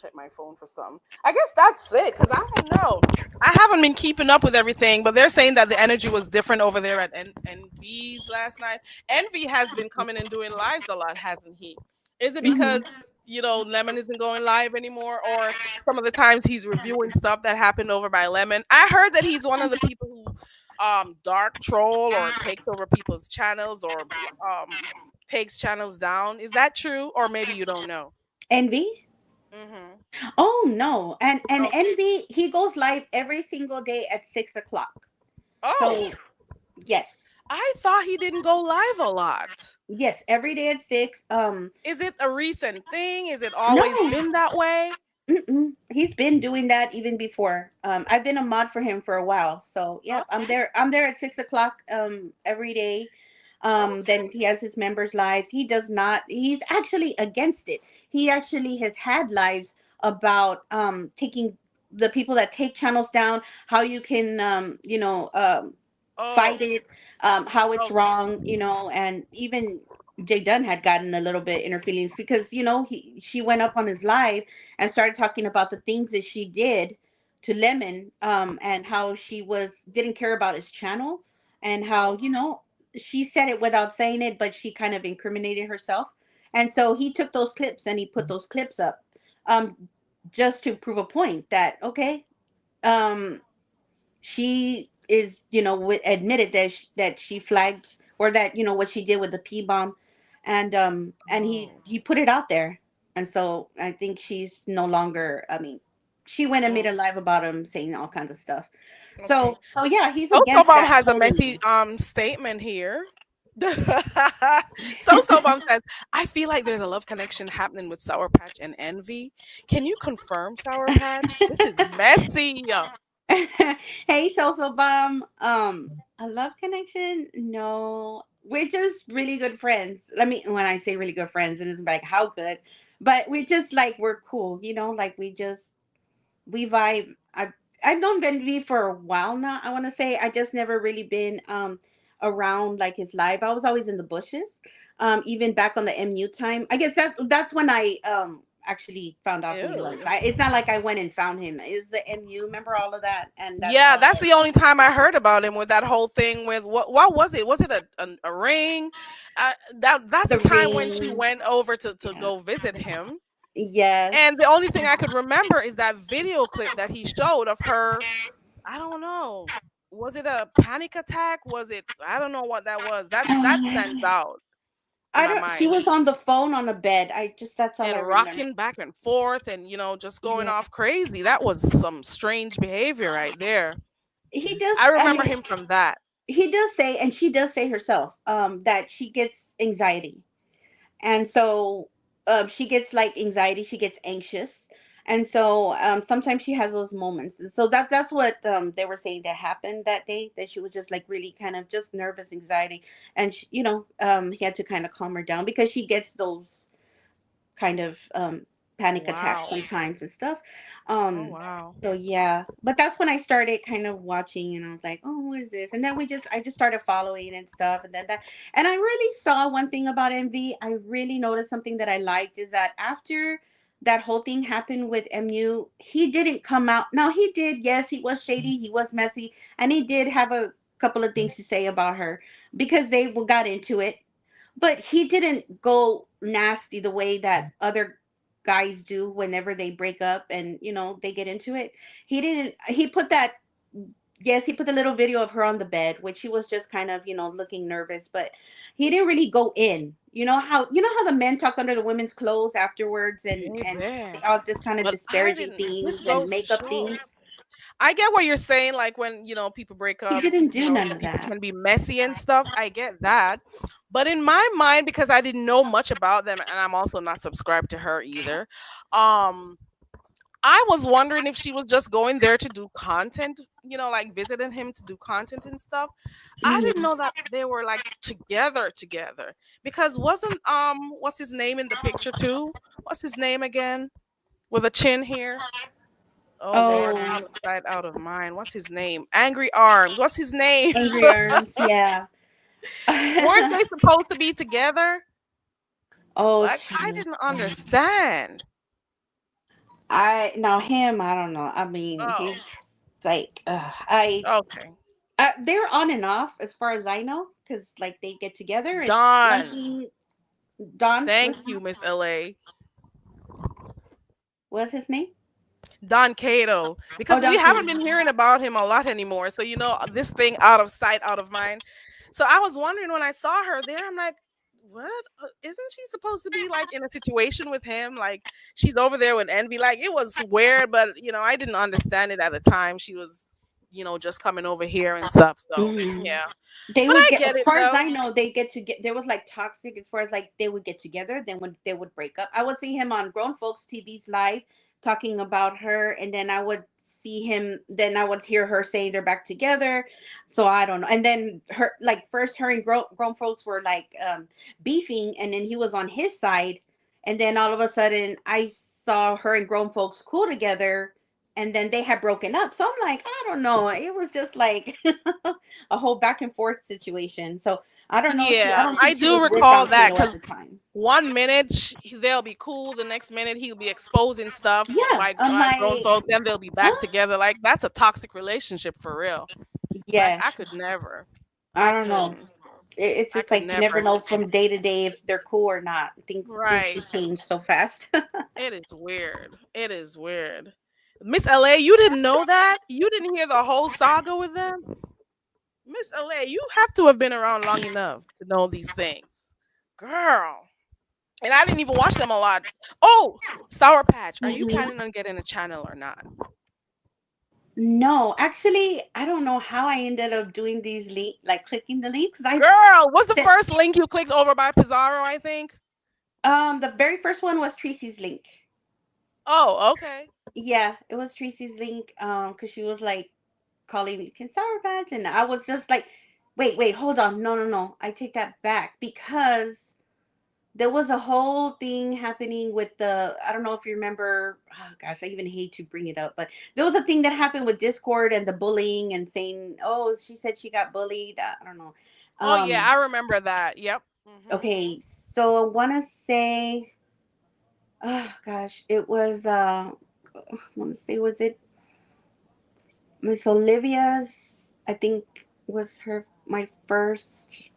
check my phone for something. I guess that's it, because I don't know. I haven't been keeping up with everything, but they're saying that the energy was different over there at Envy's last night. Envy has been coming and doing lives a lot, hasn't he? Is it Hmm. because Lemon isn't going live anymore, or some of the times he's reviewing stuff that happened over by Lemon? I heard that he's one of the people who dark troll or takes over people's channels, or takes channels down. Is that true, or maybe you don't know? Envy. Mm-hmm. Oh no, and Okay. Envy, he goes live every single day at 6 o'clock. Oh, So yes. I thought he didn't go live a lot. Yes, every day at 6. Is it a recent thing? Is it No, always been that way? he's been doing that even before. I've been a mod for him for a while, so yep, I'm Okay. there. I'm there at 6 o'clock every day. Then Okay. he has his members' lives. He does not. He's actually against it. He actually has had lives about taking the people that take channels down. How you can Oh, fight it, how it's okay. wrong, and even Jay Dunn had gotten a little bit inner feelings because she went up on his live and started talking about the things that she did to Lemon, and how she didn't care about his channel, and how Oh, she said it without saying it, but she kind of incriminated herself, and so he took those clips and he put those clips up, um, just to prove a point that okay, um, she is admitted that she flagged, or that what she did with the P bomb, and he oh, he put it out there, and so I think she's no longer, I mean, she went and made oh, a live about him saying all kinds of stuff. okay. So yeah, he's Social against Bomb that has a messy totally. statement here. Social Bomb says, "I feel like there's a love connection happening with Sour Patch and Envy. Can you confirm, Sour Patch? This is messy." Hey, Social Bomb. A love connection? No, we're just really good friends. When I say really good friends, it isn't like how good, but we're just like, we're cool. Like we vibe. I've known Benji for a while now. I want to say I just never really been around like his live. I was always in the bushes. Even back on the MU time. I guess that's when I actually found out who he was. Ew. It's not like I went and found him. It was the MU. Remember all of that? And that's Yeah, how. that's the only time I heard about him, with that whole thing with what was it? Was it a ring? That's The the time when she ring. went over to Yeah. go visit him. And Yes. the only thing I could remember is that video clip that he showed of her. I don't know. Was it a panic attack? Was it? I don't know what that was. That stands out in I my don't. He mind. was on the phone on a bed. That's all I And remember. rocking back and forth, and just going Yeah. off crazy. That was some strange behavior right there. He does. I I remember mean, him from that. he does say, and she does say herself, that she gets anxiety, and so she gets like anxiety, she gets anxious, and so sometimes she has those moments, and so that's what they were saying that happened that day, that she was just like really kind of just nervous anxiety, and he had to kind of calm her down because she gets those kind of panic attacks Wow. sometimes and stuff. Oh Um, wow. so yeah, but that's when I started kind of watching, and I was like, "Oh, who is this?" And then I just started following and stuff, and then that, and I really saw one thing about Envy. I really noticed something that I liked is that after that whole thing happened with MU, he didn't come out. Now he did, yes, he was shady, he was messy, and he did have a couple of things to say about her because they got into it, but he didn't go nasty the way that other guys do whenever they break up and they get into it. He didn't. He put that. Yes, he put the little video of her on the bed, which she was just kind of looking nervous, but he didn't really go in. You know how the men talk under the women's clothes afterwards, and Baby. all this kind of But I disparaging didn't. This things and goes to makeup show. things. I get what you're saying. Like when people break He up, didn't do none of people that. can be messy and stuff. I get that, but in my mind, because I didn't know much about them, and I'm also not subscribed to her either. Um, I was wondering if she was just going there to do content, like visiting him to do content and stuff. I didn't Mhm. know that they were like together because wasn't what's his name in the picture too? What's his name again? With a chin here. Oh Lord, Oh, out of sight, out of mind. What's his name? Angry Arms. What's his name? Angry Arms, yeah. Weren't they supposed to be together? Oh, Like I gee. didn't understand. Now him, I don't know. I mean, Oh, he's like, okay. they're on and off as far as I know, because like they get together and one Don. thing, Don, Thank you, Miss LA. what's his name? Don Cato. Oh, Because we Don haven't King. been hearing about him a lot anymore. So, this thing out of sight, out of mind. So I was wondering when I saw her there, I'm like, what? Isn't she supposed to be like in a situation with him? Like she's over there with Envy. Like it was weird, but I didn't understand it at the time. She was, just coming over here and stuff. So Mhm. yeah. They But would I get, get as it far as though. I know, they get to get. There was like toxic as far as like they would get together, then when they would break up. I would see him on Grown Folks TV's live talking about her, and then I would see him. Then I would hear her saying they're back together. So I don't know. And then her, like first, her and Grown Folks were like beefing, and then he was on his side, and then all of a sudden I saw her and Grown Folks cool together. And then they had broken up. So I'm like, I don't know. It was just like a whole back and forth situation. So I don't know. I Yeah, don't I think she do was with recall Don that Cato at because the time. one minute they'll be cool, the next minute he'll be exposing stuff Yeah, I'm by grown like, folk, then they'll be back huh? together. Like that's a toxic relationship for real. Like I Yes. could never. I I don't know. couldn't. It's I just could like you never never. know from day to day if they're cool or not. Things Right. can change so fast. It is weird. It is weird. Miss LA, you didn't know that? You didn't hear the whole saga with them? Miss LA, you have to have been around long enough to know these things. Girl. And I didn't even watch them a lot. Oh, Sour Patch. Are you Mhm. planning on getting a channel or not? No, actually, I don't know how I ended up doing these like clicking the links. Girl, what's the first link you clicked over by Pizarro, I think? The very first one was Tracy's link. Oh, okay. Yeah, it was Tracy's link. Because she was like calling me, "Can Sour Patch?" And I was just like, wait, hold on, no, I take that back because there was a whole thing happening with the. I don't know if you remember. Oh gosh, I even hate to bring it up, but there was a thing that happened with Discord and the bullying and saying, "Oh, she said she got bullied." I don't know. Oh yeah, Um. I remember that. Yep. Okay, so I want to say, oh gosh, it was. I want to say, was it Miss Olivia's? I think was her my first.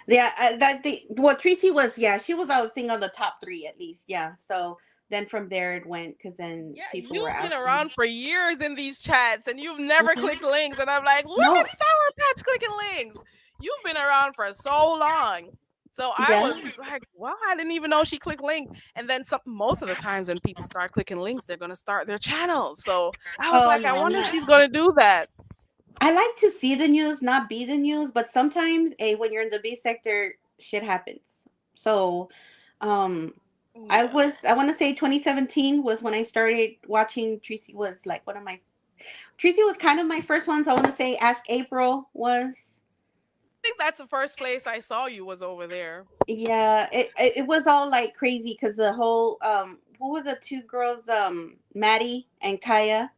Yeah, that the well Tracy was, yeah, she was, I was thinking on the top three at least, yeah. So then from there it went because then Yeah, people were you've been asking. around for years in these chats and you've never Mhm. clicked links. And I'm like, look No, at Sour Patch clicking links. You've been around for so long. So I yeah. was like, wow, I didn't even know she clicked link. And then most of the times when people start clicking links, they're gonna start their channels. So I was Oh like, I no, I'm wonder if not. she's gonna do that. I like to see the news, not be the news, but sometimes, when you're in the beef sector, shit happens. So, um, Yeah. I want to say 2017 was when I started watching. Tracy was kind of my first ones. I want to say Ask April was. I think that's the first place I saw you was over there. Yeah, it was all like crazy because the whole who were the two girls, Maddie and Yeah.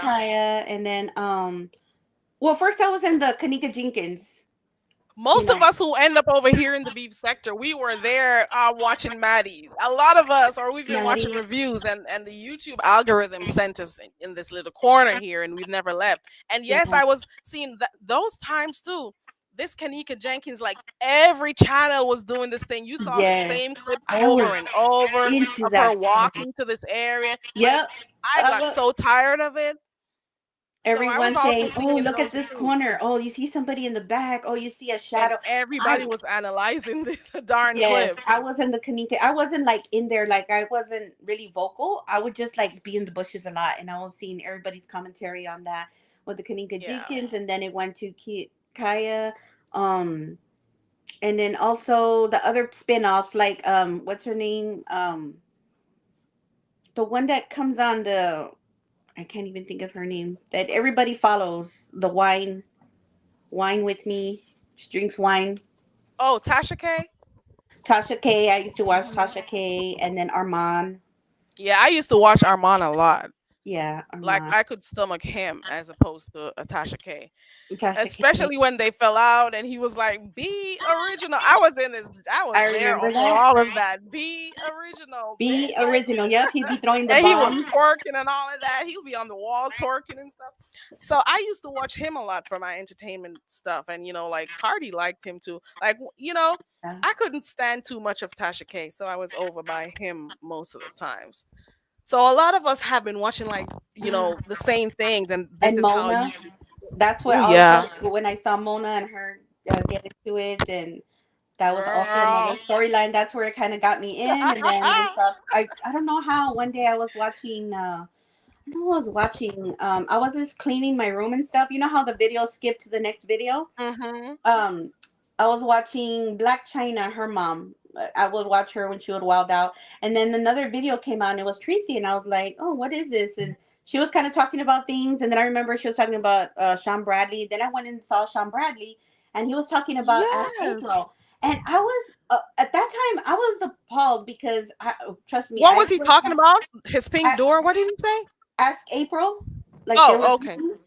Kaya, and then well, first I was in the Kanika Jenkins, you Most of know, us who end up over here in the beef sector, we were there watching Maddie. A lot of us, or we've been watching Maddie. reviews, and the YouTube algorithm sent us in this little corner here, and we've never left. And yes, Yeah. I was seeing those times too. This Kanika Jenkins, like every channel was doing this thing. You saw the Yes, same clip I was over and over into of her that too. walking to this area. Like Yep. I got so tired of it. So I was Everyone also saying, "Oh, seeing look at those this too. corner. Oh, you see somebody in the back. Oh, you see a And shadow." everybody I was analyzing the darn Yes, clip. I was in the Kanika. I wasn't like in there, like I wasn't really vocal. I would just like be in the bushes a lot, and I was seeing everybody's commentary on that with the Kanika Yeah. Jenkins, and then it went to Kaya, um, and then also the other spin-offs like what's her name, the one that comes on the, I can't even think of her name, that everybody follows, the wine with me, she drinks wine. Oh, Tasha K. Tasha K. I used to watch Mhm. Tasha K. And then Armand. Yeah, I used to watch Armand a lot. Yeah, Like Armand. I could stomach him as opposed to Tasha K. Tasha K. Especially when they fell out and he was like, "Be original." I was I there remember for that. all of that. Be original, Be bitch. Like original. Yep, he'd be throwing the and he was bombs. twerking and all of that. He'll be on the wall twerking and stuff. So I used to watch him a lot for my entertainment stuff. And like Cardi liked him too. Like, Yeah. I couldn't stand too much of Tasha K, so I was over by him most of the times. So a lot of us have been watching like, the same things, and this And is how Mona. you. That's where Oh all yeah. of when I saw Mona and her get into it, and that was also another Girl. storyline. That's where it kind of got me in. And then I saw, I don't know how, one day I was watching, I know I was watching, I was just cleaning my room and stuff. You know how the video skipped to the next video? Mhm. um I was watching Black China, her mom. I would watch her when she would wild out. And then another video came out and it was Tracy, and I was like, "Oh, what is this?" And she was kind of talking about things, and then I remember she was talking about Sean Bradley. Then I went and saw Sean Bradley, and he was talking about Ask Yes. April. And I was at that time I was appalled because trust me, What I was he was talking about? His pink I, door? What did he say? Ask April, like they were Oh, okay. talking.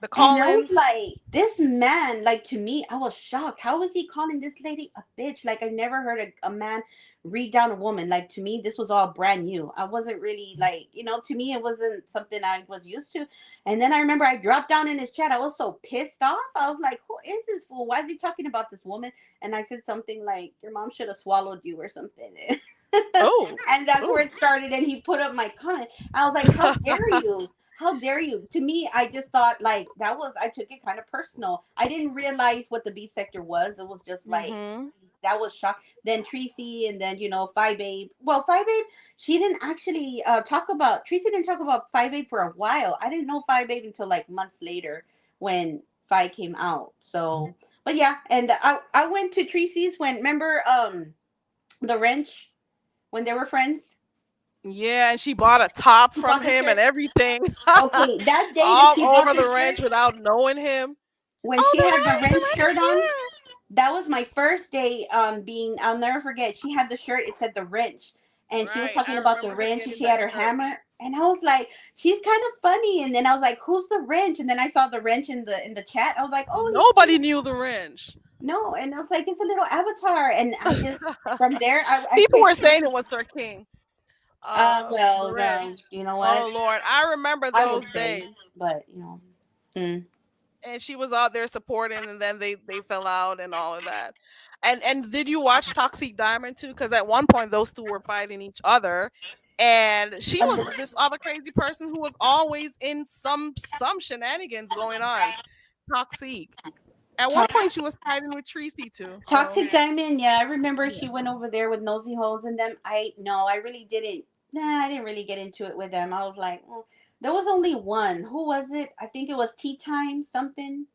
The And I was call-ins. like, this man, like to me, I was shocked. How was he calling this lady a bitch? Like I never heard a man read down a woman. Like to me, this was all brand new. I wasn't really like, to me, it wasn't something I was used to. And then I remember I dropped down in his chat. I was so pissed off. I was like, who is this fool? Why is he talking about this woman? And I said something like, your mom should have swallowed you or something. Oh. And that's where Oh. it started. And he put up my comment. I was like, how dare you? How dare you? To me, I just thought like I took it kind of personal. I didn't realize what the B sector was. It was just like, Mhm. that was shock. Then Tracy, and then Phi Babe. Well, Phi Babe, she didn't actually talk about Tracy didn't talk about Phi Babe for a while. I didn't know Phi Babe until like months later when Phi came out. So, but yeah, and I went to Tracy's when, remember the wrench, when they were friends. Yeah, and she bought a top She from bought the him and shirt. everything. Okay, that day that All she bought over the the shirt, ranch without knowing him. when Oh, she the had the ranch, the wrench ranch shirt is on, here. that was my first day being, I'll never forget. She had the shirt, it said the wrench, and she was Right. talking I about the remember her wrench, and getting she that had her shirt. hammer, and I was like, she's kind of funny. And then I was like, who's the wrench? And then I saw the wrench in the chat. I was like, oh, Nobody knew the ranch. no. And I was like, it's a little avatar. And I just, from there, I People were picked him. saying it was Sir King. The Well, ranch. you know what? Oh Lord, I remember I would those say, days. but mm, And she was out there supporting, and then they fell out and all of that. And did you watch Toxic Diamond too? Because at one point those two were fighting each other, and she and was this other crazy person who was always in some shenanigans going on. Toxic. At one point the she was fighting with Tracy too. So Toxic Diamond, yeah, I remember yeah. she went over there with Nosy Holes and them. I no, I really didn't. Nah, I didn't really get into it with them. I was like, There was only one. Who was it? I think it was Tea Time something.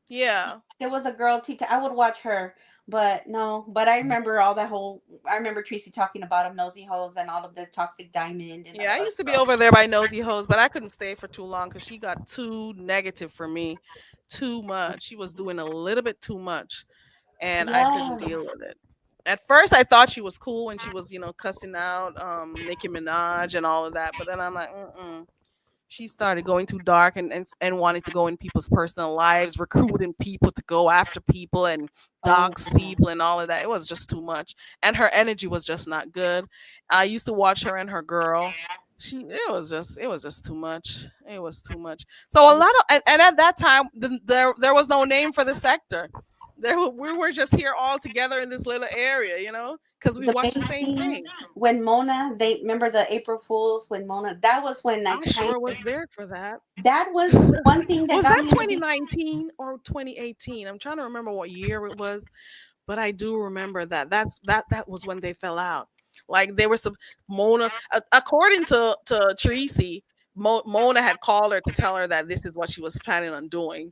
Yeah. There was a girl Tea Time. I would watch her, but no. But I remember all that whole. I remember Tracy talking about them nosy hoes and all of the toxic diamond and Yeah, I used to be stuff. over there by Nosy Hose, but I couldn't stay for too long because she got too negative for me. Too much. She was doing a little bit too much, and I couldn't Yeah. deal with it. At first, I thought she was cool when she was, cussing out Nicki Minaj and all of that. But then I'm like, mm-mm. She started going too dark and wanting to go in people's personal lives, recruiting people to go after people and Oh. dox people and all of that. It was just too much, and her energy was just not good. I used to watch her and her girl. It was just too much. It was too much. So a lot of and at that time there was no name for the sector. We were just here all together in this little area, because we The watched main the same thing thing. when Mona, they remember the April Fools when Mona. That was when I I kind sure was of. there for that. That was one thing that Was got that me in the deep. 2019 or 2018? I'm trying to remember what year it was, but I do remember that was when they fell out. Like they were some Mona, according to Tracy, Mona had called her to tell her that this is what she was planning on doing.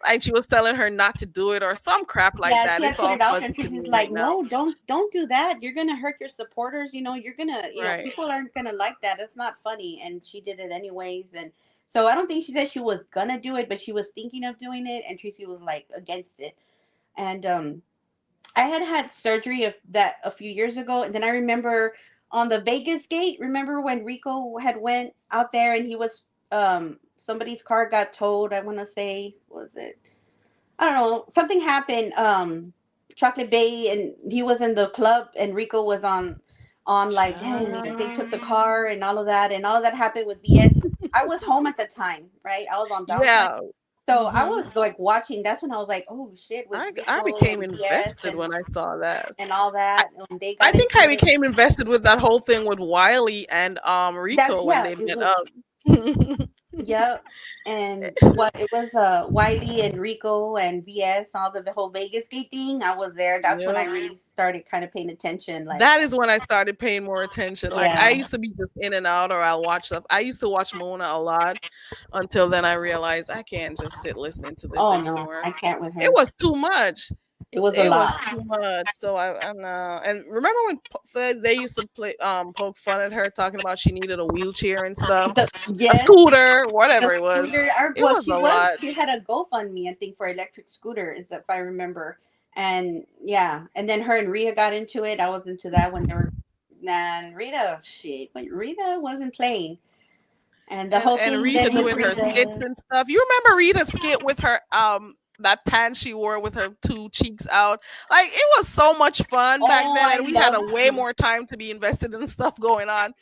Like she was telling her not to do it or some crap like Yeah, that. she had It's put all it out there, fuzzy and to Tracy's me like, right now. "No, don't do that. You're gonna hurt your supporters. You're gonna, Right. people aren't gonna like that. It's not funny." And she did it anyways. And so I don't think she said she was gonna do it, but she was thinking of doing it, and Tracy was like against it. And I had surgery of that a few years ago, and then I remember on the Vegas gate. Remember when Rico had went out there and he was somebody's car got towed. I want to say was it I don't know, something happened. Chocolate Bay, and he was in the club, and Rico was on like, dang, they took the Child. car and all of that happened with BS. I was home at the time, right? I was on downtime, Yeah. so I hmm was like watching. That's when I was like, oh shit, with I Rico became and BS invested when I saw that. and all I, that, when they I got think into I it. became invested with that whole thing with Wiley and That's Rico when yeah, they it met was. up. Yep. And what it was Wiley and Rico and VS, all the whole Vegas gate thing. I was there. That's when I Yep. really started kind of paying attention. Like, That is when I started paying more attention. Like I yeah. used to be just in and out, or I'll watch stuff. I used to watch Mona a lot until then I realized I can't just sit listening to this Oh no, anymore. I can't with It her. was too much. It was a It was lot. too much. So I'm and remember when they used to play poke fun at her talking about she needed a wheelchair and stuff, a Yes, scooter, the whatever it was. scooter. It Well, was a lot. she had a GoFundMe, I think, for electric scooters, if I remember. And yeah, and then her and Rita got into it. I was into that when they were. Man, Rita, shit, but Rita wasn't playing. And the whole And thing Rita then with doing her skits Rita. and stuff. You remember Rita's skit with her that pants she wore with her two cheeks out? Like it was so much fun back Oh, then, I and we had a love way more time to be invested in stuff going on.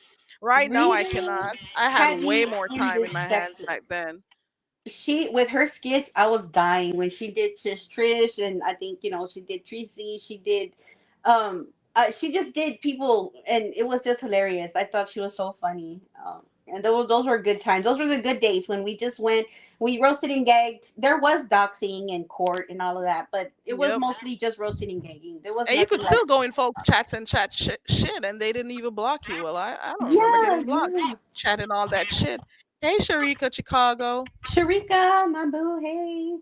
Right now I Rita. cannot. I had Had way me more in time this in my hands sector. back then. She with her skits, I was dying when she did just Trish, and I think she did Tracy. She did, she just did people, and it was just hilarious. I thought she was so funny. And those were good times. Those were the good days when we just went, we roasted and gagged. There was doxing and court and all of that, but it was Yep. mostly just roasting and gagging. There was And you nothing could like, still go in folks' chats and chat shit, and they didn't even block you. Well, I don't remember yeah, getting blocked yeah. chatting all that shit. Hey, Sharika, Chicago. Sharika, my boo, hey.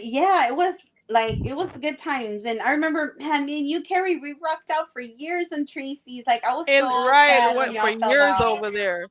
Yeah, it was like it was good times, and I remember, man, me and you, Carrie, we rocked out for years in Tracy's. Like I was And so right, sad when what for y'all fell years out. over there.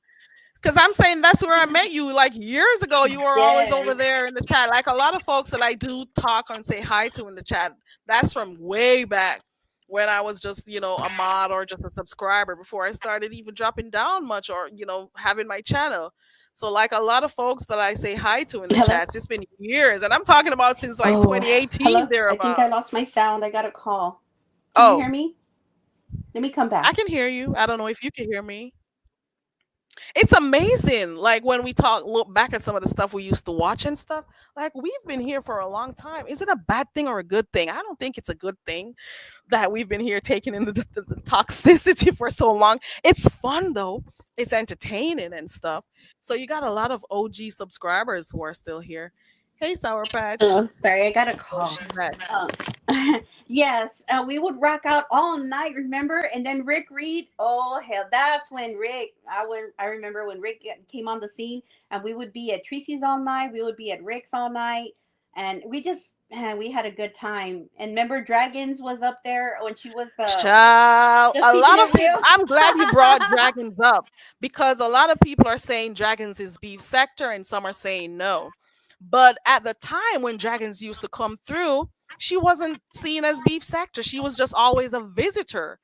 Because I'm saying that's where I met you. Like years ago, you were always over Yes, there in the chat. Like a lot of folks that I do talk and say hi to in the chat, that's from way back when I was just, a mod or just a subscriber before I started even dropping down much or, having my channel. So like a lot of folks that I say hi to in the hello. chats, it's been years. And I'm talking about since like Oh, 2018 hello. I think thereabout. I lost my sound. I got a call. Can you Oh, hear me? Let me come I back. can hear you. I don't know if you can hear me. It's amazing. Like when we look back at some of the stuff we used to watch and stuff, like we've been here for a long time. Is it a bad thing or a good thing? I don't think it's a good thing that we've been here taking in the toxicity for so long. It's fun though. It's entertaining and stuff. So you got a lot of OG subscribers who are still here. Hey, Sour Patch. Oh, sorry, I got a Oh, call. she's back. Yes, we would rock out all night, remember? And then Rick Reed, oh hell, that's when Rick. I remember when Rick came on the scene, and we would be at Tracy's all night. We would be at Rick's all night, and we just we had a good time. And remember, Dragons was up there when she was Child, the a lot season of people. reveal. I'm glad you brought Dragons up because a lot of people are saying Dragons is beef sector and some are saying no. But at the time when Dragons used to come through, she wasn't seen as beef sector. She was just always a visitor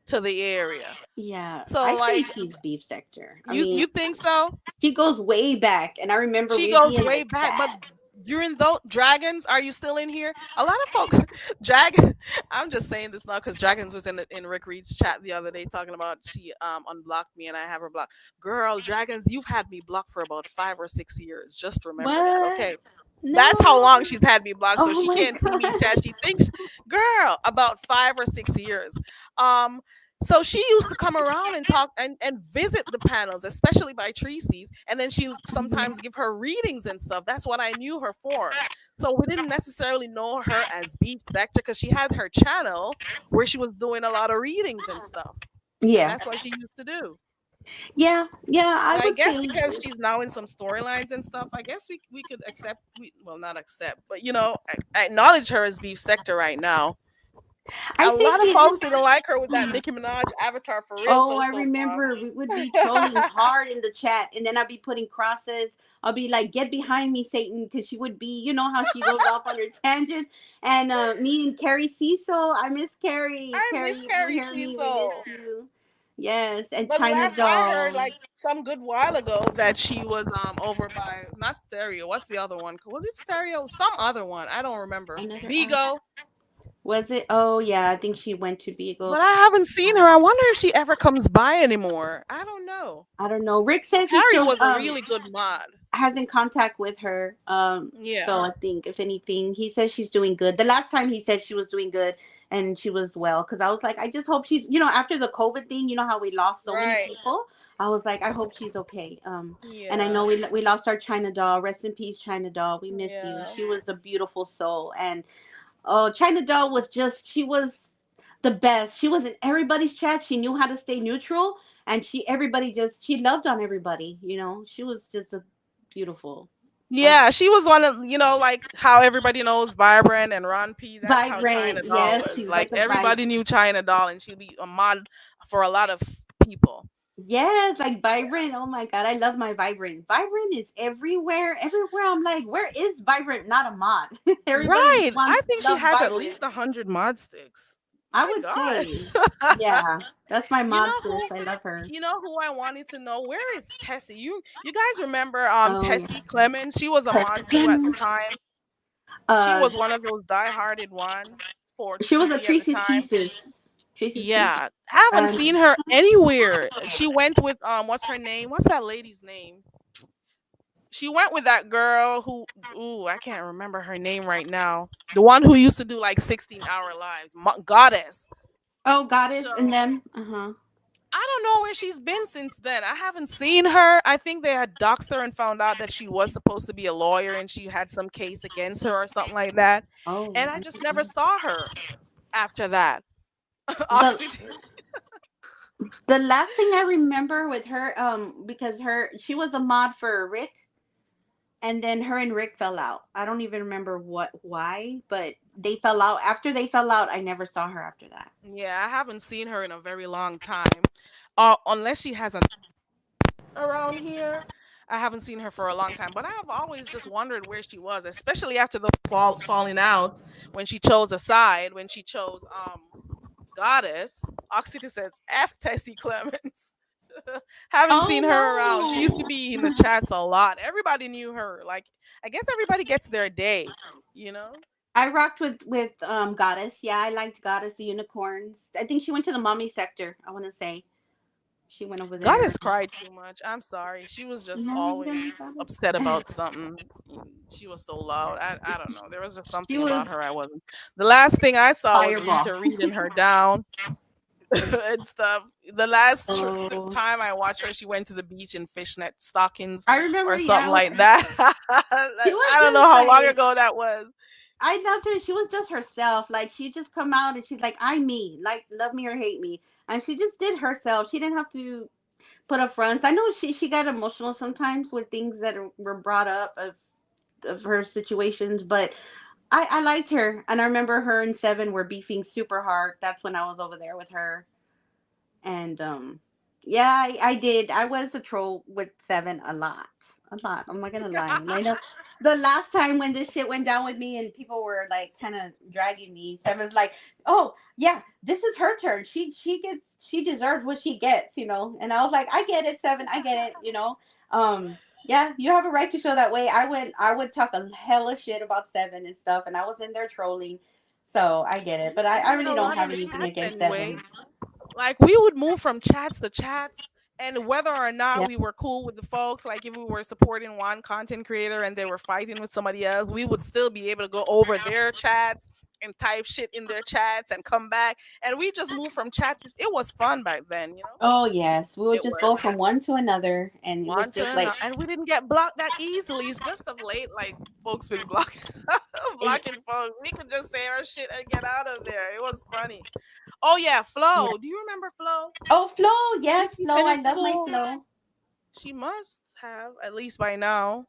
to the area. Yeah, So I like think she's beef sector. I you mean, you think so? she goes way back, and I remember She we'd goes be in way the back, but chat. during those Dragons, are you still in here? A lot of folks, Dragon. I'm just saying this now because Dragons was in Rick Reed's chat the other day talking about she unblocked me and I have her blocked. Girl, Dragons, you've had me blocked for about 5 or 6 years. Just remember that, What? okay? That's how No. long she's had me blocked, so Oh she my can't see me in god. chat. She thinks, girl, about 5 or 6 years. Um, so she used to come around and talk and visit the panels, especially by Tracy's, and then she Mhm. sometimes give her readings and stuff. That's what I knew her for. So we didn't necessarily know her as Beef Sector because she had her channel where she was doing a lot of readings and stuff, and Yeah. that's what she used to do. Yeah. Yeah. And I I would guess say. because she's now in some storylines and stuff, I guess we could accept, well, not accept, but acknowledge her as Beef Sector right now. I A say lot of folks didn't like her with that she's. Nicki Minaj avatar for real, Oh, so I so far. remember we would be trolling hard in the chat, and then I'd be putting crosses. I'll be like, "Get behind me, Satan," because she would be, you know how she goes off on her tangents. And me and Carrie Cecil, I miss Carrie. I Carrie, miss if you Carrie hear me, we miss Cecil. you. Yes, and But China last I heard, Doll. like some good while ago, that she was over by not Stereo. What's the other one? Was it Stereo? Some other one. I don't remember. Another Bigo. was it? Oh yeah, I think she went to Beagle. But I haven't seen her. I wonder if she ever comes by anymore. I don't know. I don't know. Rick says he Harry still was a really good mod. has in contact with her. So Yeah. I think if anything, he says she's doing good. The last time he said she was doing good and she was well, because I was like, I just hope she's, after the COVID thing, you know how we lost so many Right. people. I was like, I hope she's okay. And I Yeah. know we lost our China Doll. Rest in peace, China Doll. We miss you. Yeah. She was a beautiful soul, and oh, China Doll was just, she was the best. She was in everybody's chat. She knew how to stay neutral, and everybody just, she loved on everybody. She was just a beautiful, like, Yeah, she was one of, like how everybody knows Vibrant and Ron P. That's how China vibrant. Doll Yes, was. she's Like like a everybody knew China Doll, and she'd be a mod for a lot of people. yes, like vibrant. Oh my god, I love my vibrant. Vibrant is everywhere. Everywhere I'm like, where is vibrant? Not a mod. Everybody Right. I wants think she love has at vibrant. least 100 mod sticks. I My would God. say, yeah, that's my You mod know sis. who? I love her. You know who I wanted to know? Where is Tessie? You guys remember Um, Tessie Clemens? She was a mod too at the Kristen, time. She uh, was one of those die-hearted ones for she was a Tracy at the Tracy's time. Pieces. Tracy's Pieces. Yeah, haven't Um, seen her anywhere. She went with what's her name? What's that lady's name? She went with that girl who, ooh, I can't remember her name right now. The one who used to do like 16-hour lives, Goddess. oh, Goddess and So them. Uh huh. I don't know where she's been since then. I haven't seen her. I think they had doxed her and found out that she was supposed to be a lawyer and she had some case against her or something like that. Oh, And I just never saw her after that. the Oxygen. the last thing I remember with her, because she was a mod for Rick, and then her and Rick fell out. I don't even remember why, but they fell out. After they fell out, I never saw her after that. Yeah, I haven't seen her in a very long time. Unless she has a around here. I haven't seen her for a long time, but I've always just wondered where she was, especially after the falling out when she chose a side, when she chose Goddess. Oxygen says F Tessie Clemens. Haven't seen her around. She used to Oh be in no. the chats a lot. Everybody knew her. Like I guess everybody gets their day, you know? I rocked with Goddess. Yeah, I liked Goddess, the unicorns. I think she went to the mommy sector. I want to say she went over there. Goddess cried too much. I'm sorry. She was just No, you don't always need Goddess. upset about something. She was so loud. I don't know. There was just She something was about her I wasn't. The last thing I saw was fireball. Rita reading her down. and stuff. The last Oh, time I watched her, she went to the beach in fishnet stockings I remember. or something Yeah, like that. she was I don't know just how long like, ago that was. I loved her. She was just herself. Like she just come out and she's like, I'm me. Like love me or hate me. And she just did herself. She didn't have to put up fronts. I know she got emotional sometimes with things that were brought up of her situations, but I liked her. And I remember her and Seven were beefing super hard. That's when I was over there with her. And yeah, I did. I was a troll with Seven a lot. A lot. I'm not gonna lie. And I know the last time when this shit went down with me and people were like kind of dragging me, Seven's like, oh yeah, this is her turn. She deserves what she gets, you know. And I was like, I get it, Seven, I get it, you know. Yeah, you have a right to feel that way. I would talk a hella shit about Seven and stuff, and I was in there trolling. So I get it. But I You really know don't what? have In anything chats against anyway, Seven. like we would move from chats to chats, and whether or not Yeah. we were cool with the folks, like if we were supporting one content creator and they were fighting with somebody else, we would still be able to go over their chats and type shit in their chats and come back, and we just moved from chat to, it was fun back then, you know. Oh yes, we would It just was go from one to another, and it was one just turn, like and we didn't get blocked that easily. It's just of late, like folks been blocking it, blocking folks. We could just say our shit and get out of there. It was funny. Oh yeah, yeah. Flo. Do you remember Flo? Oh, Flo, Did yes, she Flo. I finish love my school? Flo. She must have, at least by now.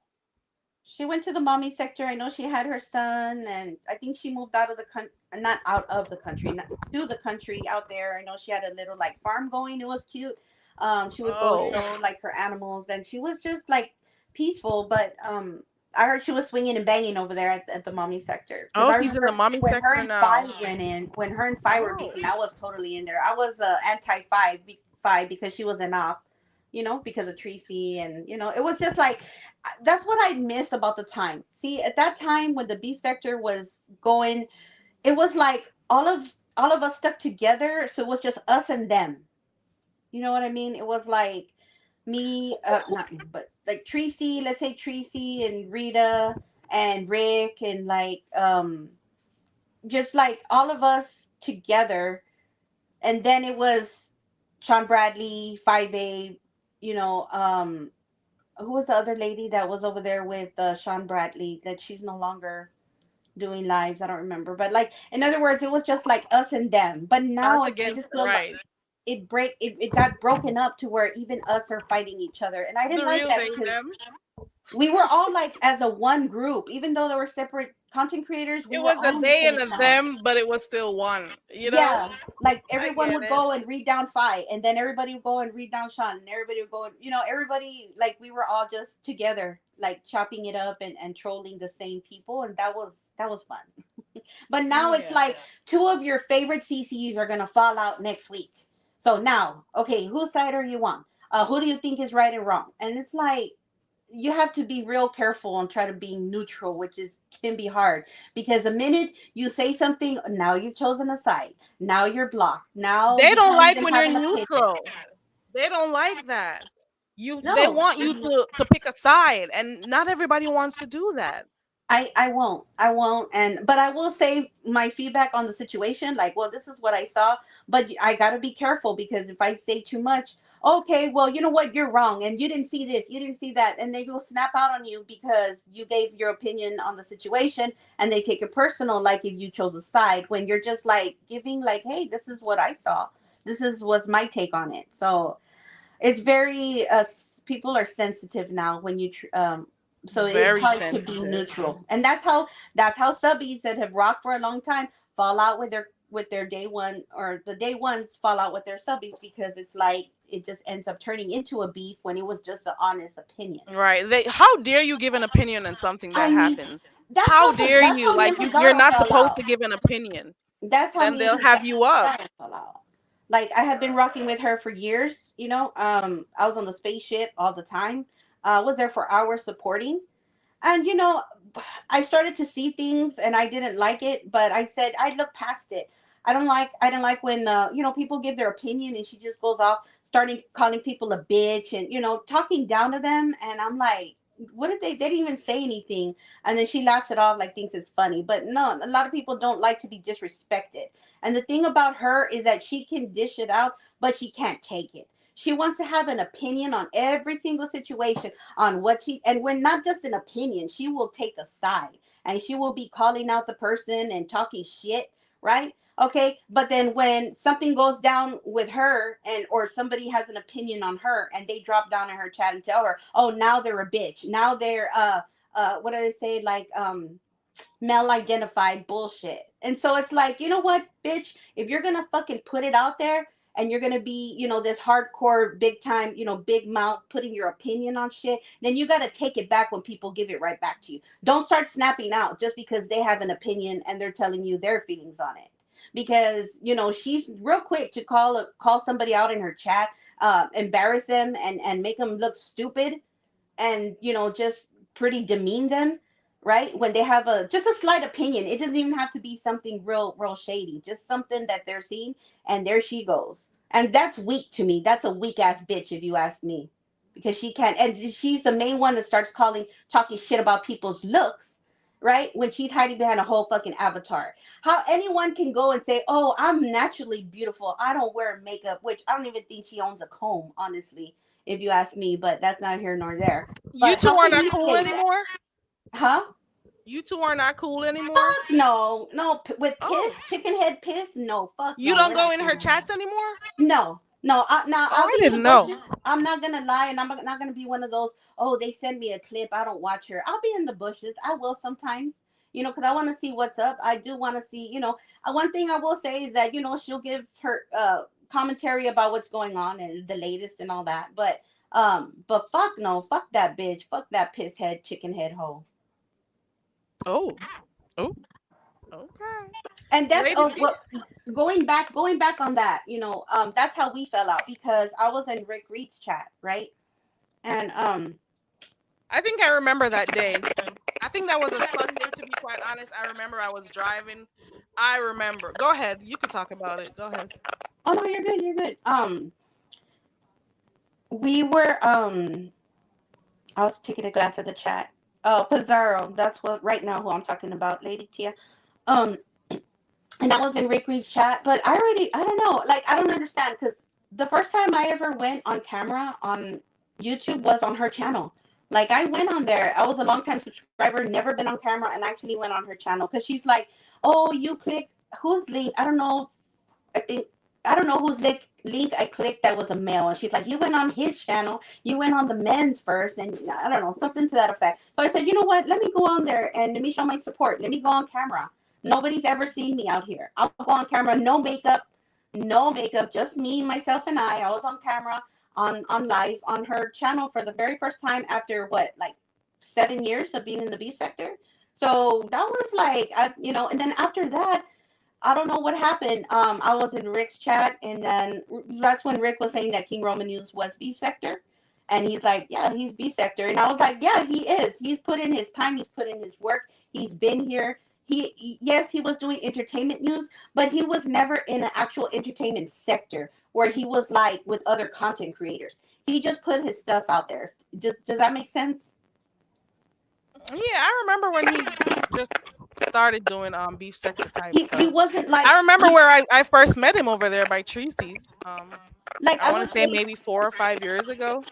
She went to the mommy sector. I know she had her son, and I think she moved out of the country, not out of the country, not to the country out there. I know she had a little like farm going. It was cute. She would go Oh. show like her animals, and she was just like peaceful. But I heard she was swinging and banging over there at the mommy sector because Oh, I she's in the remember mommy when her sector and now. Five went in, when her and Five were Oh. beefing, I was totally in there. I was anti Five because she was an off. You know, because of Tracy, and you know, it was just like that's what I miss about the time. See, at that time when the beef sector was going, it was like all of us stuck together, so it was just us and them. You know what I mean? It was like me, not me, but like Tracy, let's say Tracy and Rita and Rick and like just like all of us together, and then it was Sean Bradley, 5A, you know, who was the other lady that was over there with Sean Bradley that she's no longer doing lives? I don't remember. But like in other words, it was just like us and them. But Us now I against just feel like right. it got broken up to where even us are fighting each other. And I didn't The like real that thing, because them. we were all like as a one group, even though there were separate content creators, we It were was all a on the they same and a side. them, but it was still one. You know? Yeah, like I everyone get would it. go and read down Five, and then everybody would go and read down Sean, and everybody would go and you know everybody like we were all just together, like chopping it up and trolling the same people, and that was fun. But now it's Yeah. like two of your favorite CCs are gonna fall out next week. So now, okay, whose side are you on? Who do you think is right and wrong? And it's like you have to be real careful and try to be neutral, which is can be hard because the minute you say something, now you've chosen a side. Now you're blocked. Now They you don't can't like even when have you're an opinion. neutral. They don't like that. They No, want you to pick a side, and not everybody wants to do that. I won't. I won't. And but I will say my feedback on the situation. Like, well, this is what I saw, but I got to be careful because if I say too much, okay, well, you know what, you're wrong, and you didn't see this, you didn't see that, and they go snap out on you because you gave your opinion on the situation, and they take it personal, like if you chose a side when you're just like giving, like, hey, this is what I saw. This is was my take on it. So it's very people are sensitive now when you so it's Very hard to be sensitive. neutral, and that's how subbies that have rocked for a long time fall out with their day one, or the day ones fall out with their subbies because it's like it just ends up turning into a beef when it was just an honest opinion. Right. How dare you give an opinion on something that I mean, happened? How dare that's you? how me Like and you're Pizarro not fell supposed out. to give an opinion. That's how Then me and they'll have you up. Pizarro fell out. Like I had been rocking with her for years, you know. I was on the spaceship all the time. Was there for hours supporting, and you know, I started to see things and I didn't like it, but I said I look past it. I didn't like when you know, people give their opinion and she just goes off starting calling people a bitch and you know, talking down to them, and I'm like, what did they didn't even say anything, and then she laughs it off like thinks it's funny. But no, a lot of people don't like to be disrespected. And the thing about her is that she can dish it out, but she can't take it. She wants to have an opinion on every single situation, on what she, and when not just an opinion, she will take a side and she will be calling out the person and talking shit, right? Okay, but then when something goes down with her, and or somebody has an opinion on her and they drop down in her chat and tell her, oh, now they're a bitch, now they're what do they say, like male identified bullshit. And so it's like, you know what, bitch, if you're gonna fucking put it out there and you're gonna be, this hardcore big time, big mouth putting your opinion on shit, then you gotta take it back when people give it right back to you. Don't start snapping out just because they have an opinion and they're telling you their feelings on it. Because, she's real quick to call somebody out in her chat, embarrass them and make them look stupid, and just pretty demean them, right, when they have just a slight opinion. It doesn't even have to be something real shady, just something that they're seeing, and there she goes. And that's weak to me. That's a weak ass bitch, if you ask me, because she can't, and she's the main one that starts talking shit about people's looks, right, when she's hiding behind a whole fucking avatar. How anyone can go and say, oh, I'm naturally beautiful, I don't wear makeup, which I don't even think she owns a comb, honestly, if you ask me, but that's not here nor there. You But two how are can not you cool say that? anymore. Huh? You two are not cool anymore. Fuck no, no. With Oh, piss, chicken head piss. No, fuck you no. don't We're go not in cool her anymore. chats anymore. No, no. Now Oh, I'll I be in the didn't know. bushes. I'm not gonna lie, and I'm not gonna be one of those. Oh, they send me a clip, I don't watch her. I'll be in the bushes. I will sometimes. Because I want to see what's up. I do want to see. One thing I will say is that she'll give her commentary about what's going on and the latest and all that. But fuck no, fuck that bitch, fuck that piss head, chicken head hoe. Oh, oh, okay. And that's Lady T. what going back on that, that's how we fell out, because I was in Rick Reed's chat, right? And I think I remember that day. I think that was a Sunday, to be quite honest. I remember I was driving. I remember. Go ahead. You could talk about it. Go ahead. oh no, you're good. We were I was taking a glance at the chat. Oh, Pizarro, that's what right now who I'm talking about, Lady Tia. Um and I was in Rick Reed's chat, but I don't know, like, I don't understand, because the first time I ever went on camera on YouTube was on her channel. Like, I went on there. I was a long time subscriber, never been on camera, and I actually went on her channel because she's like, "Oh, you click whose link? I don't know. I think I don't know whose link I clicked that was a male." And she's like, "You went on his channel. You went on the men's first, and I don't know, something to that effect." So I said, "You know what? Let me go on there and let me show my support. Let me go on camera. Nobody's ever seen me out here. I'll go on camera, no makeup, just me, myself, and I. I was on camera on live on her channel for the very first time after what, like 7 years of being in the beef sector. So that was like, and then after that, I don't know what happened. I was in Rick's chat, and then that's when Rick was saying that King Roman News was beef sector. And he's like, yeah, he's beef sector. And I was like, yeah, he is. He's put in his time. He's put in his work. He's been here. Yes, he was doing entertainment news, but he was never in an actual entertainment sector where he was like with other content creators. He just put his stuff out there. Does that make sense? Yeah, I remember when he just started doing beef sector type He stuff. wasn't like, I remember where I first met him over there by Tracy. like I I want would to say say, maybe 4 or 5 years ago.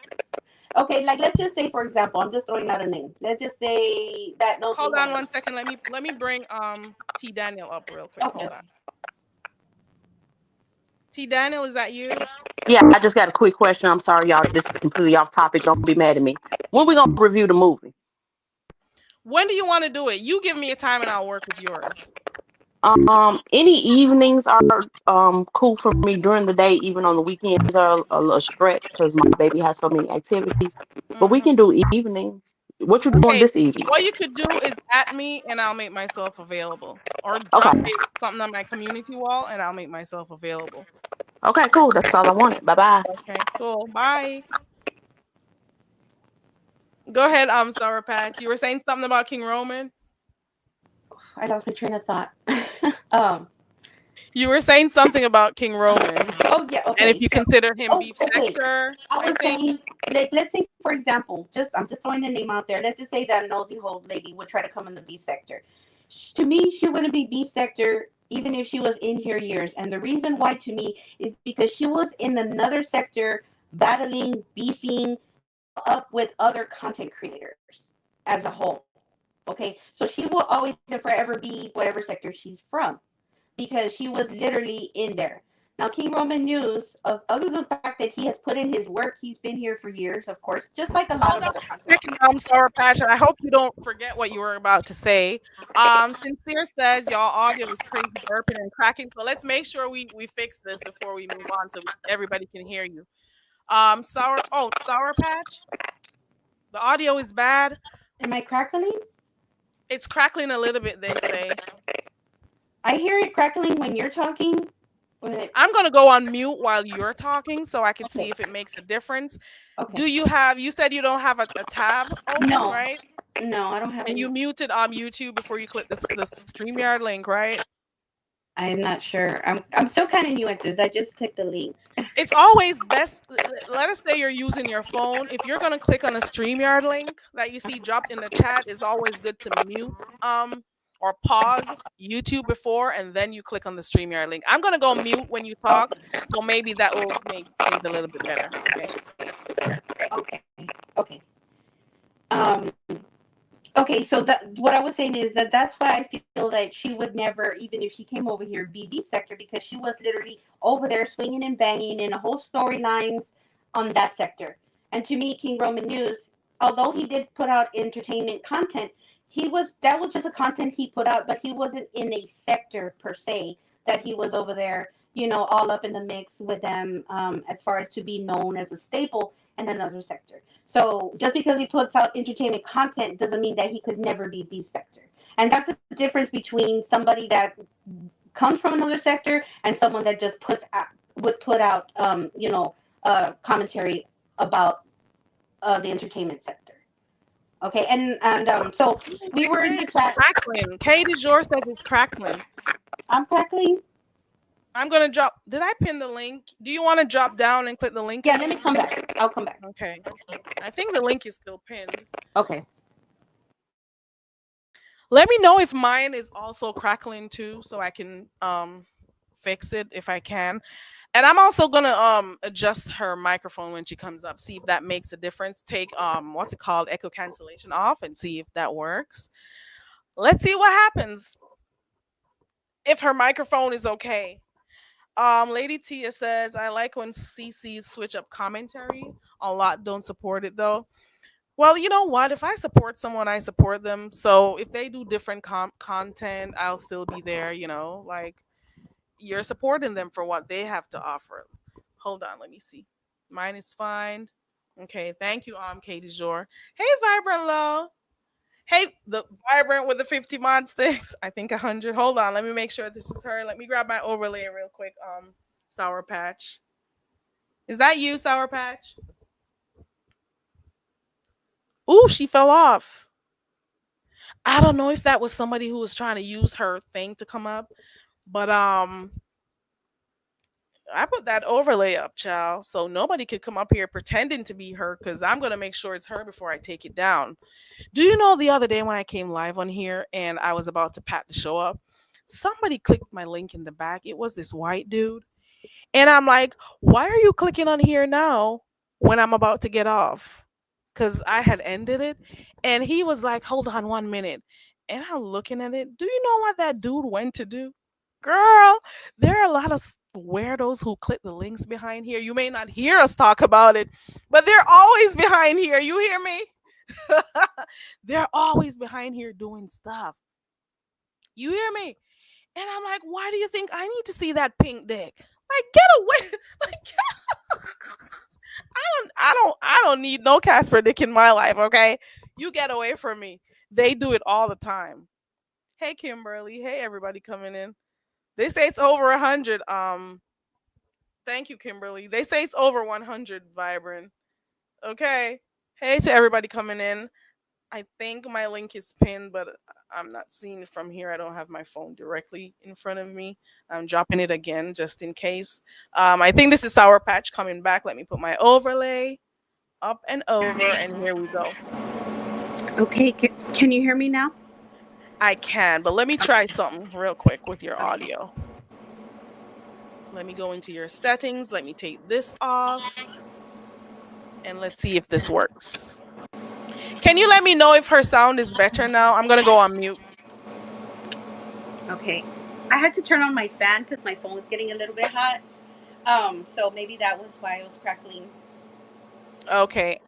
okay, like let's just say, for example, I'm just throwing out a name. Let's just say that no. Hold on 1 second. Let me bring T Daniel up real quick. Okay. Hold on. T Daniel, is that you? Yeah, I just got a quick question. I'm sorry, y'all. This is completely off topic. Don't be mad at me. When we gonna review the movie? When do you want to do it? You give me a time and I'll work with yours. Any evenings are cool for me. During the day, even on the weekends, are a little stretch because my baby has so many activities. But we can do evenings. What you doing Okay, this evening? what you could do is at me and I'll make myself available. Or Okay. drop something on my community wall and I'll make myself available. Okay, cool. That's all I wanted. Bye bye. Okay, cool. Bye. Go ahead, Sour Patch. You were saying something about King Roman? I lost my train of thought. um You were saying something about King Roman, Oh yeah, and if okay. you So, consider him oh, beef okay. sector, I I was think. saying, like, let's say, for example, I'm just throwing a name out there. Let's just say that nosy old lady would try to come in the beef sector. To me, she wouldn't be beef sector even if she was in here years. And the reason why, to me, is because she was in another sector battling, beefing up with other content creators as a whole. Okay, so she will always and forever be whatever sector she's from because she was literally in there. Now, King Roman News, other than the fact that he has put in his work, he's been here for years, of course, just like a lot of Hold on other content a second, creators. Sour Patch, and I hope you don't forget what you were about to say. Sincere says y'all audio is crazy burping and cracking, so let's make sure we fix this before we move on so everybody can hear you. Sour Patch, the audio is bad. Am I crackling? It's crackling a little bit, they say. I hear it crackling when you're talking. But I'm gonna go on mute while you're talking so I can see okay, if it makes a difference. okay. Do you said you don't have a tab open, No, right? no, I don't have And any. you muted on YouTube before you click the StreamYard link, right? I am not sure. I'm still kind of new at this. I just clicked the link. It's always best. Let us say you're using your phone. If you're gonna click on a StreamYard link that you see dropped in the chat, it's always good to mute or pause YouTube before and then you click on the StreamYard link. I'm gonna go mute when you talk, so maybe that will make things a little bit better. Okay. Okay, okay. Um, okay, so that what I was saying is that's why I feel that she would never, even if she came over here, be deep sector because she was literally over there swinging and banging in a whole storylines on that sector. And to me, King Roman News, although he did put out entertainment content, that was just a content he put out, but he wasn't in a sector per se that he was over there, all up in the mix with them, as far as to be known as a staple in another sector. So just because he puts out entertainment content doesn't mean that he could never be beef sector. And that's the difference between somebody that comes from another sector and someone that just would put out commentary about the entertainment sector. Okay, and so we were in the It's chat. crackling. Katie George says it's crackling. I'm crackling. I'm gonna drop. Did I pin the link? Do you want to drop down and click the link? Yeah, let me come back. I'll come back. Okay. I think the link is still pinned. Okay. Let me know if mine is also crackling too, so I can fix it if I can. And I'm also gonna adjust her microphone when she comes up, see if that makes a difference. Take what's it called, echo cancellation off, and see if that works. Let's see what happens. If her microphone is okay. Lady Tia says, I like when CCs switch up commentary. A lot don't support it though. Well, you know what? If I support someone, I support them. So if they do different content, I'll still be there. Like you're supporting them for what they have to offer. Hold on, let me see. Mine is fine. Okay, thank you, Katie Jor. Hey, Vibrant Low. Hey, the Vibrant with the 50 mod sticks. I think 100. Hold on, let me make sure this is her. Let me grab my overlay real quick. Sour Patch. Is that you, Sour Patch? Ooh, she fell off. I don't know if that was somebody who was trying to use her thing to come up, but I put that overlay up, child, so nobody could come up here pretending to be her because I'm gonna make sure it's her before I take it down. Do you know the other day when I came live on here and I was about to pat the show up, somebody clicked my link in the back. It was this white dude, and I'm like, "Why are you clicking on here now when I'm about to get off?" Because I had ended it, and he was like, "Hold on 1 minute," and I'm looking at it. Do you know what that dude went to do? Girl, there are a lot of weirdos who click the links behind here. You may not hear us talk about it, but they're always behind here. You hear me? They're always behind here doing stuff. You hear me? And I'm like, why do you think I need to see that pink dick? Like, get away! Like, I don't need no Casper dick in my life. Okay, you get away from me. They do it all the time. Hey, Kimberly. Hey, everybody coming in. They say it's over 100. Thank you, Kimberly. They say it's over 100. Vibrant. Okay. Hey to everybody coming in. I think my link is pinned, but I'm not seeing it from here. I don't have my phone directly in front of me. I'm dropping it again just in case. I think this is Sour Patch coming back. Let me put my overlay up and over, and here we go. Okay, can you hear me now? I can, but let me try something real quick with your audio. Let me go into your settings. Let me take this off, and let's see if this works. Can you let me know if her sound is better now? I'm going to go on mute. Okay. I had to turn on my fan because my phone was getting a little bit hot. So maybe that was why it was crackling. Okay.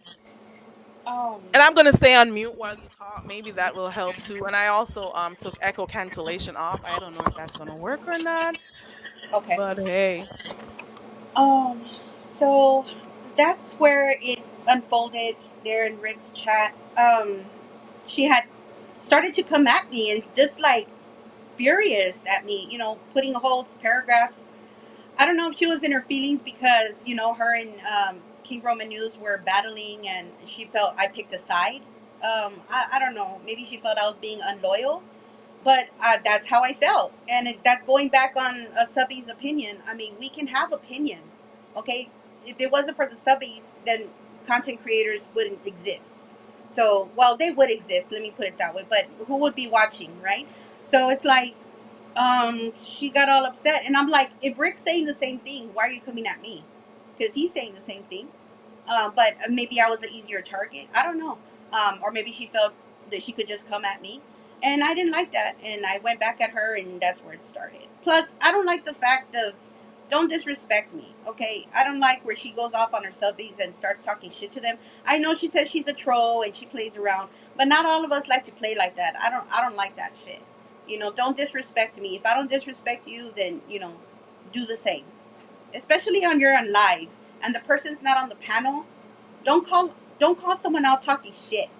Um, And I'm going to stay on mute while you talk. Maybe that will help too. And I also took echo cancellation off. I don't know if that's going to work or not. okay. But hey. Um, so that's where it unfolded there in Rick's chat. She had started to come at me and just like furious at me, putting whole paragraphs. I don't know if she was in her feelings because, her and King Roman News were battling and she felt I picked a side. I don't know. Maybe she felt I was being unloyal, but that's how I felt. And that going back on Subby's opinion, I mean, we can have opinions, okay? If it wasn't for the Subbies, then content creators wouldn't exist. So, well, they would exist, let me put it that way, but who would be watching, right? So it's like, she got all upset, and I'm like, if Rick's saying the same thing, why are you coming at me? Because he's saying the same thing. But maybe I was an easier target. I don't know. Or maybe she felt that she could just come at me, and I didn't like that, and I went back at her, and that's where it started. Plus, I don't like the fact of don't disrespect me, okay? I don't like where she goes off on her subbies and starts talking shit to them. I know she says she's a troll and she plays around, but not all of us like to play like that. I don't like that shit. Don't disrespect me. If I don't disrespect you, then do the same. Especially on you're on live and the person's not on the panel. Don't call someone out talking shit.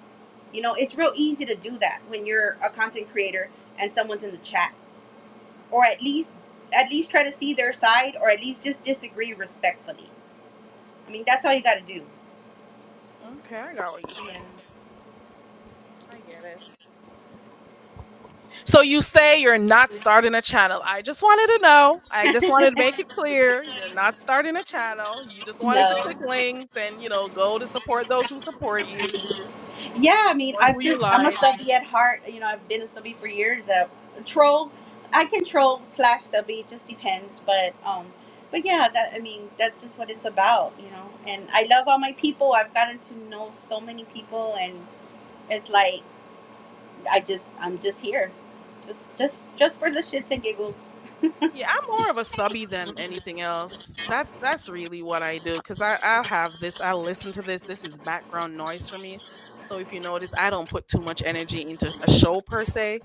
It's real easy to do that when you're a content creator and someone's in the chat. Or at least try to see their side, or at least just disagree respectfully. I mean, that's all you got to do. Okay, I got what you're Yeah. saying. I get it. So you say you're not starting a channel. I just wanted to know. I just wanted to make it clear. You're not starting a channel. You just wanted to No. click links and, go to support those who support you, Yeah, I mean, support who you I'm a like. stubby at heart. I've been a stubby for years. A troll, I can troll slash stubby. It just depends. But yeah, that's just what it's about. And I love all my people. I've gotten to know so many people, and it's like I'm just here, just for the shits and giggles. Yeah, I'm more of a subby than anything else. That's really what I do because I'll have this. I'll listen to this. This is background noise for me. So if you notice, I don't put too much energy into a show per se.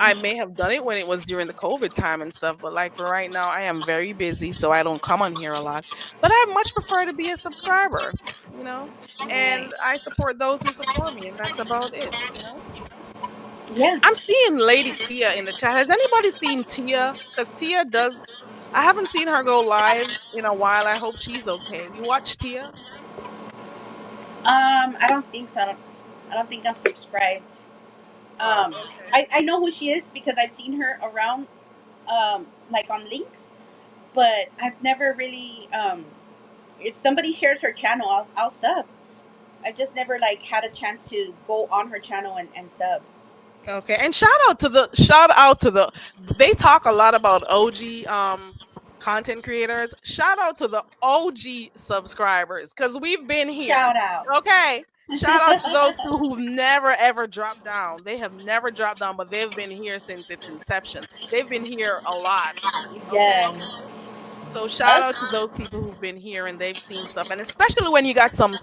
I may have done it when it was during the COVID time and stuff, but like for right now, I am very busy, so I don't come on here a lot. But I much prefer to be a subscriber, you know, and Right. I support those who support me, and that's about it. Yeah. I'm seeing Lady Tia in the chat. Has anybody seen Tia? Because Tia does. I haven't seen her go live in a while. I hope she's okay. You watch Tia? I don't think so. I don't think I'm subscribed. Oh, Um, okay. I know who she is because I've seen her around, like on links, but I've never really. If somebody shares her channel, I'll sub. I just never like had a chance to go on her channel and sub. Okay, and shout out to the they talk a lot about OG content creators. Shout out to the OG subscribers cuz we've been here. Shout out. Okay. Shout out to those two who've never ever dropped down. They have never dropped down, but they've been here since its inception. They've been here a lot. Okay? Yes. So shout Us. out to those people who've been here and they've seen stuff. And especially when you got some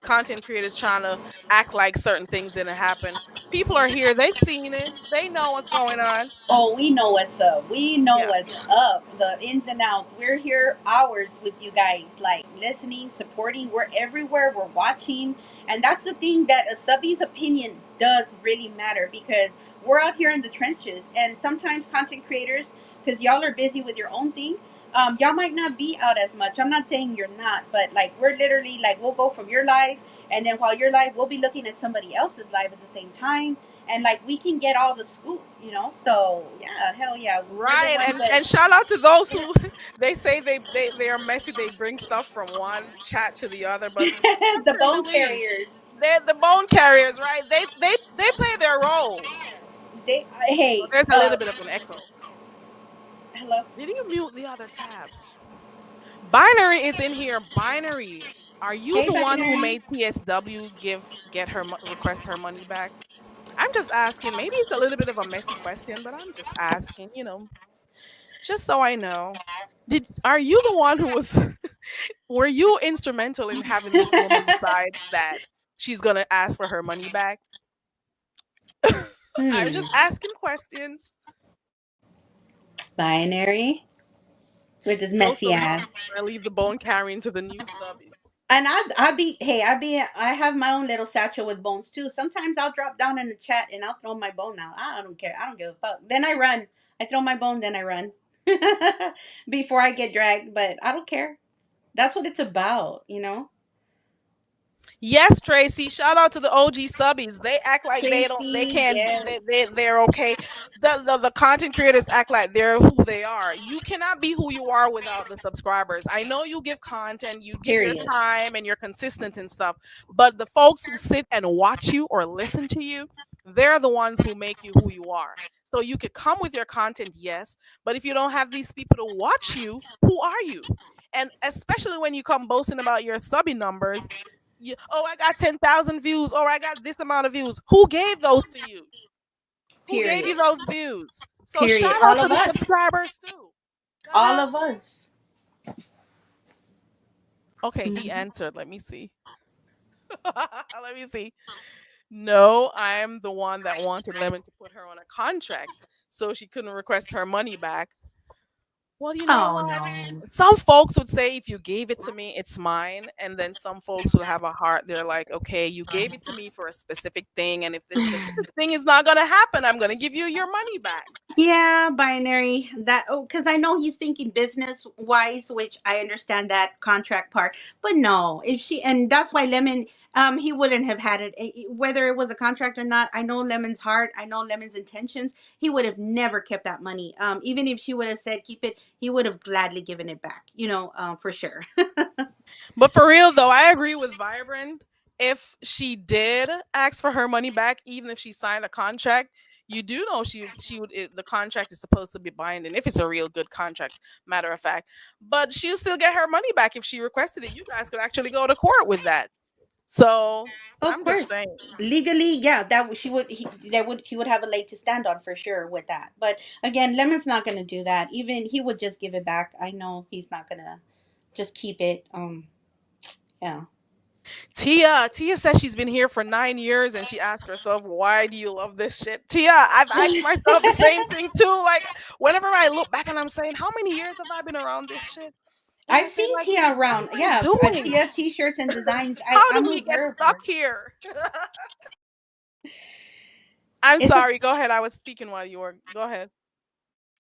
content creators trying to act like certain things didn't happen. People are here, they've seen it, they know what's going on. Oh, we know what's up. We know Yeah. what's up. The ins and outs. We're here hours with you guys, like listening, supporting. We're everywhere. We're watching. And that's the thing that a subby's opinion does really matter because we're out here in the trenches. And sometimes content creators, because y'all are busy with your own thing, Y'all might not be out as much. I'm not saying you're not, but like we're literally like we'll go from your live, and then while you're live, we'll be looking at somebody else's live at the same time, and like we can get all the scoop, you know. So yeah, hell yeah, we're the Right, ones and that shout out to those who they say they are messy. They bring stuff from one chat to the other, but trust the and bone believe carriers. they're the bone carriers, right? They play their role. They Oh, hey there's a little bit of an echo. hello. Did you mute the other tab? Binary is in here. Binary, are you Hey, the one who Binary. made TSW request her money back? I'm just asking. Maybe it's a little bit of a messy question, but I'm just asking. Just so I know. Are you the one who was were you instrumental in having this woman decide that she's gonna ask for her money back? I'm Hmm. just asking questions. Binary with his So messy we ass. I leave the bone carrying to the new subbies. And I have my own little satchel with bones too. Sometimes I'll drop down in the chat and I'll throw my bone out. I don't care. I don't give a fuck. Then I run. I throw my bone, then I run. Before I get dragged, but I don't care. That's what it's about, you know? Yes, Tracy. Shout out to the OG subbies. They act like they Tracy, can't, yes. they're okay. The content creators act like they're who they are. You cannot be who you are without the subscribers. I know you give content, you give your Period. time, and you're consistent and stuff. But the folks who sit and watch you or listen to you, they're the ones who make you who you are. So you could come with your content, yes, but if you don't have these people to watch you, who are you? And especially when you come boasting about your subby numbers, oh, I got 10,000 views, or I got this amount of views. Who gave those to you? Who gave you Period. those views? So Period. shout out All to of the us. subscribers too. The All hell? of us. Okay, he Mhm. answered. Let me see. Let me see. No, I'm the one that wanted Lemon to put her on a contract so she couldn't request her money back. Well, you know Oh what? no. Some folks would say if you gave it to me, it's mine. And then some folks would have a heart. They're like, okay, you gave it to me for a specific thing. And if this specific thing is not going to happen, I'm going to give you your money back. Yeah, binary. That because I know he's thinking business wise, which I understand that contract part. But no, if she and that's why Lemon, he wouldn't have had it whether it was a contract or not. I know Lemon's heart. I know Lemon's intentions. He would have never kept that money. Even if she would have said keep it, he would have gladly given it back. You know, for sure. But for real, though, I agree with Vibrant. If she did ask for her money back, even if she signed a contract, you do know she would the contract is supposed to be binding if it's a real good contract, matter of fact. But she'll still get her money back if she requested it. You guys could actually go to court with that. So Of I'm just course, saying. legally, yeah, she would. He would have a leg to stand on for sure with that. But again, Lemon's not going to do that. Even he would just give it back. I know he's not going to just keep it. Yeah. Tia says she's been here for 9 years and she asked herself, why do you love this shit? Tia, I've asked myself the same thing too. Like whenever I look back and I'm saying, how many years have I been around this shit? And I I've say, seen like, Tia what around. am I Yeah, doing? Tia t-shirts and designs. How I'm did we get aware of stuck her. here? I'm It's a sorry. Go ahead. I was speaking while you were. Go ahead.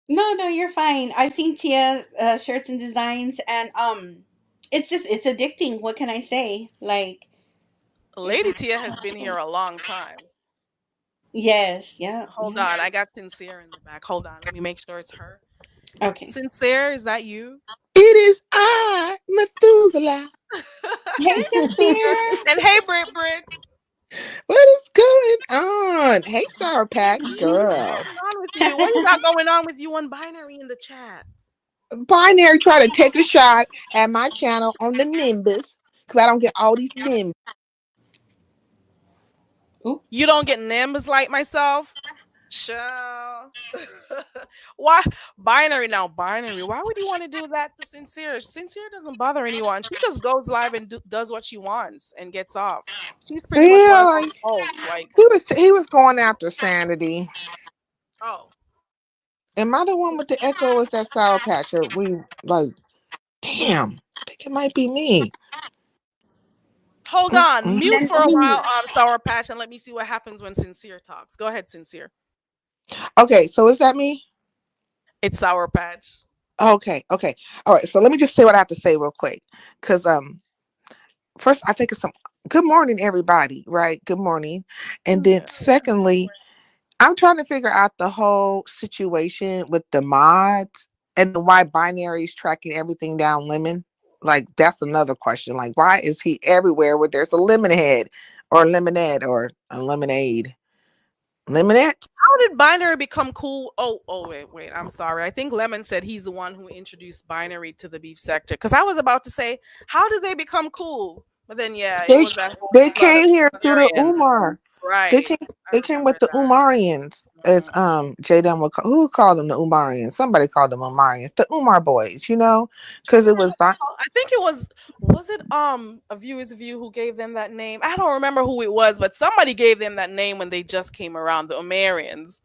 no, you're fine. I've seen Tia shirts and designs, and it's addicting. What can I say? Like, it's Lady Tia has been here a long time. yes, yeah, Hold yeah. on. I got Sincere in the back. Hold on. Let me make sure it's her. Okay. Sincere, is that you? It is I, Methuselah. Hey, sincere. And hey, Brit. What is going on? Hey, Sour Patch What's Girl. going on with you? What you got going on with you on Binary in the chat? Binary try to take a shot at my channel on the Nimbus because I don't get all these Nimbus. You don't get Nimbus like myself? Child. Why Binary now? Binary. Why would you want to do that to Sincere? Sincere doesn't bother anyone. She just goes live and does what she wants and gets off. She's pretty much one Yeah, of like those folks. Like, he was going after Sanity. oh, Am I the one with the echo? Or is that Sour Patch? Or we like, damn, I think it might be me. hold on. Mute Let for a me while, mute. Sour Patch, and let me see what happens when Sincere talks. Go ahead, Sincere. Okay, so is that me? It's Sour Patch. Okay, okay. All right. So let me just say what I have to say real quick. Cause first I think it's some good morning, everybody, right? Good morning. And then Yeah. secondly, I'm trying to figure out the whole situation with the mods and why binary is tracking everything down lemon. Like that's another question. Like why is he everywhere where there's a lemon head or lemonade or a lemonade? Lemonade? How did Binary become cool? Wait. I'm sorry. I think Lemon said he's the one who introduced Binary to the beef sector. Because I was about to say, how did they become cool? But then, yeah, it They was that whole they flood of came here through the Marians. Umar. They Right. came I they came with remember the that. Umarians. As J Dum would who called them the Umarians? Somebody called them Umarians. The Umar boys, because it was I think it was it a viewer's view who gave them that name? I don't remember who it was, but somebody gave them that name when they just came around, the Umarians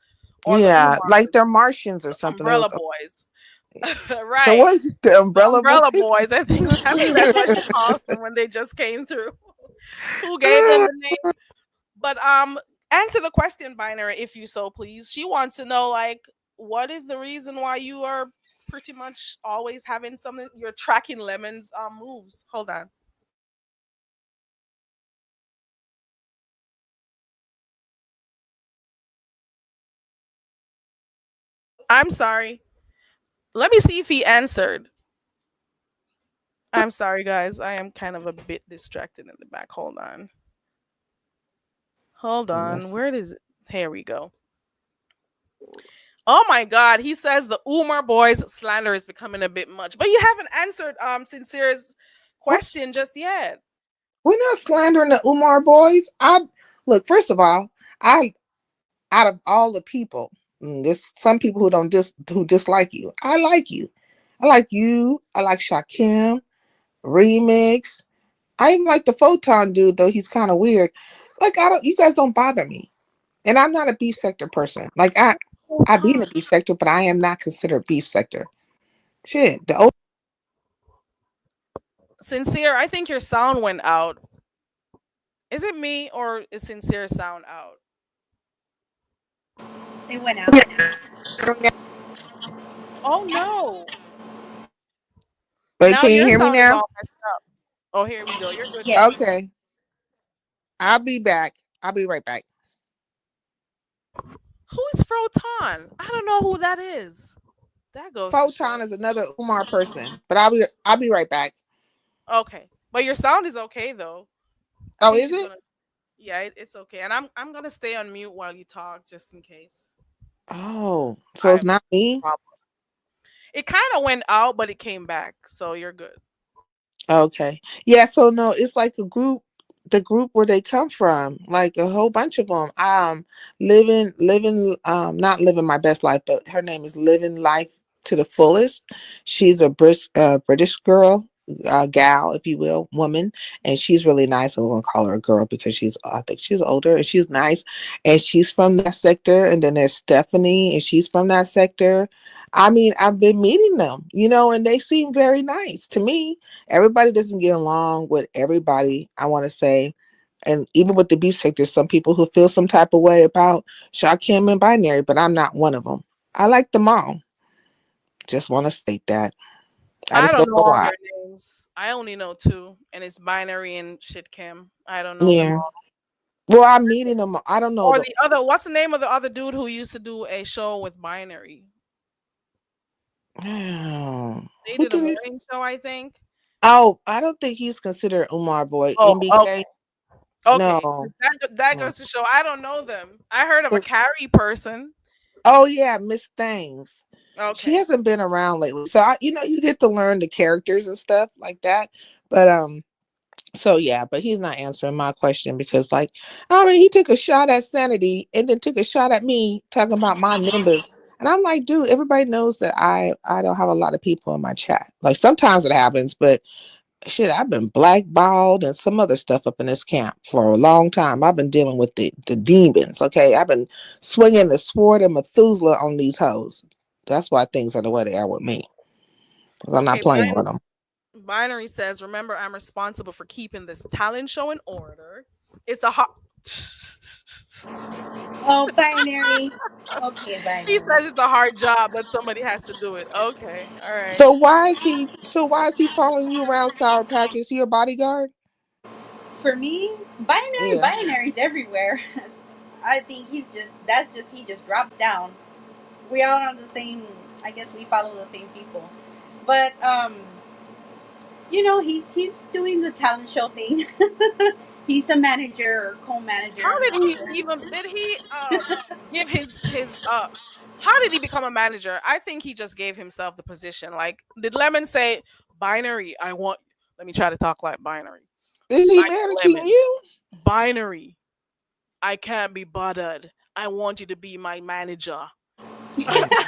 or the yeah, Umar, like they're Martians or the something. They were Umbrella Boys. the Right. what? The The Umbrella Umbrella Boys. Boys. I think that's what she called them when they just came through. Who gave them the name? But answer the question, Binary, if you so please. She wants to know like what is the reason why you are pretty much always having something you're tracking Lemon's moves. Hold on. I'm sorry. Let me see if he answered. I'm sorry, guys. I am kind of a bit distracted in the back. Hold on. Hold on. Let's- Where is it? Here we go. Oh my God. He says the Umar boys slander is becoming a bit much. But you haven't answered Sincere's what? question just yet. We're not slandering the Umar boys. I look. First of all, I out of all the people, there's some people who don't who dislike you. I like you. I like you. I like Shakim Remix. I even like the Photon dude, though he's kind of weird. Like I don't, you guys don't bother me, and I'm not a beef sector person. Like I be in the beef sector, but I am not considered beef sector. Shit, the old Sincere, I think your sound went out. Is it me or is Sincere sound out? It went out. Oh no. Wait, Now can you your hear me sound is now? all messed up. Oh, here we go. You're good Yes. now. Okay, I'll be back. I'll be right back. Who is Froton? I don't know who that is. That goes to show. Photon is another Umar person, but I'll be right back. Okay. But your sound is okay though. I Oh, think is she's it? gonna yeah, it's okay. And I'm gonna stay on mute while you talk just in case. Oh, so I it's not me. problem. It kind of went out, but it came back, so you're good. Okay. Yeah, so no, it's like a group, the group where they come from, like a whole bunch of them. Not living my best life, but her name is Living Life to the Fullest. She's a British girl, gal, if you will, woman, and she's really nice. I won't call her a girl because I think she's older and she's nice, and she's from that sector. And then there's Stephanie, and she's from that sector. I mean, I've been meeting them, and they seem very nice to me. Everybody doesn't get along with everybody, I want to say. And even with the beef sector, some people who feel some type of way about Shakim and Binary, but I'm not one of them. I like them all. Just want to state that. I I just don't don't know know all why. their names. I only know two, and it's Binary and Shitcam. I don't know them Yeah. all. Well, I'm meeting them. I don't know Or the. the other, what's the name of the other dude who used to do a show with Binary? They Who did a did it? morning show, I think. Oh, I don't think he's considered Umar Boy. Oh, MBK? okay. Okay. No. That goes to show I don't know them. I heard of a carry person. Oh yeah, Miss Things. She Okay. hasn't been around lately. So you get to learn the characters and stuff like that. But so yeah, but he's not answering my question because like I mean he took a shot at Sanity and then took a shot at me talking about my Nimbus. And I'm like, dude, everybody knows that I don't have a lot of people in my chat. Like sometimes it happens, but shit, I've been blackballed and some other stuff up in this camp for a long time. I've been dealing with the demons. Okay, I've been swinging the sword of Methuselah on these hoes. That's why things are the way they are with me. 'Cause I'm not Okay, playing with them. Binary says, remember, I'm responsible for keeping this talent show in order. It's a hot. Oh, binary. Okay, He binary. says it's a hard job, but somebody has to do it. Okay, all right. So why is he? So why is he following you around, Sour Patch? Is he a bodyguard? For me, binary, Yeah. binaries everywhere. I think he's just that's just he just drops down. We all are the same. I guess we follow the same people, but he's doing the talent show thing. He's a manager or How co-manager. did he even? Did he give his? How did he become a manager? I think he just gave himself the position. Like, did Lemon say, "Binary, I want"? Let me try to talk like Binary. Is he Like managing Lemon, you? Binary, I can't be bothered. I want you to be my manager.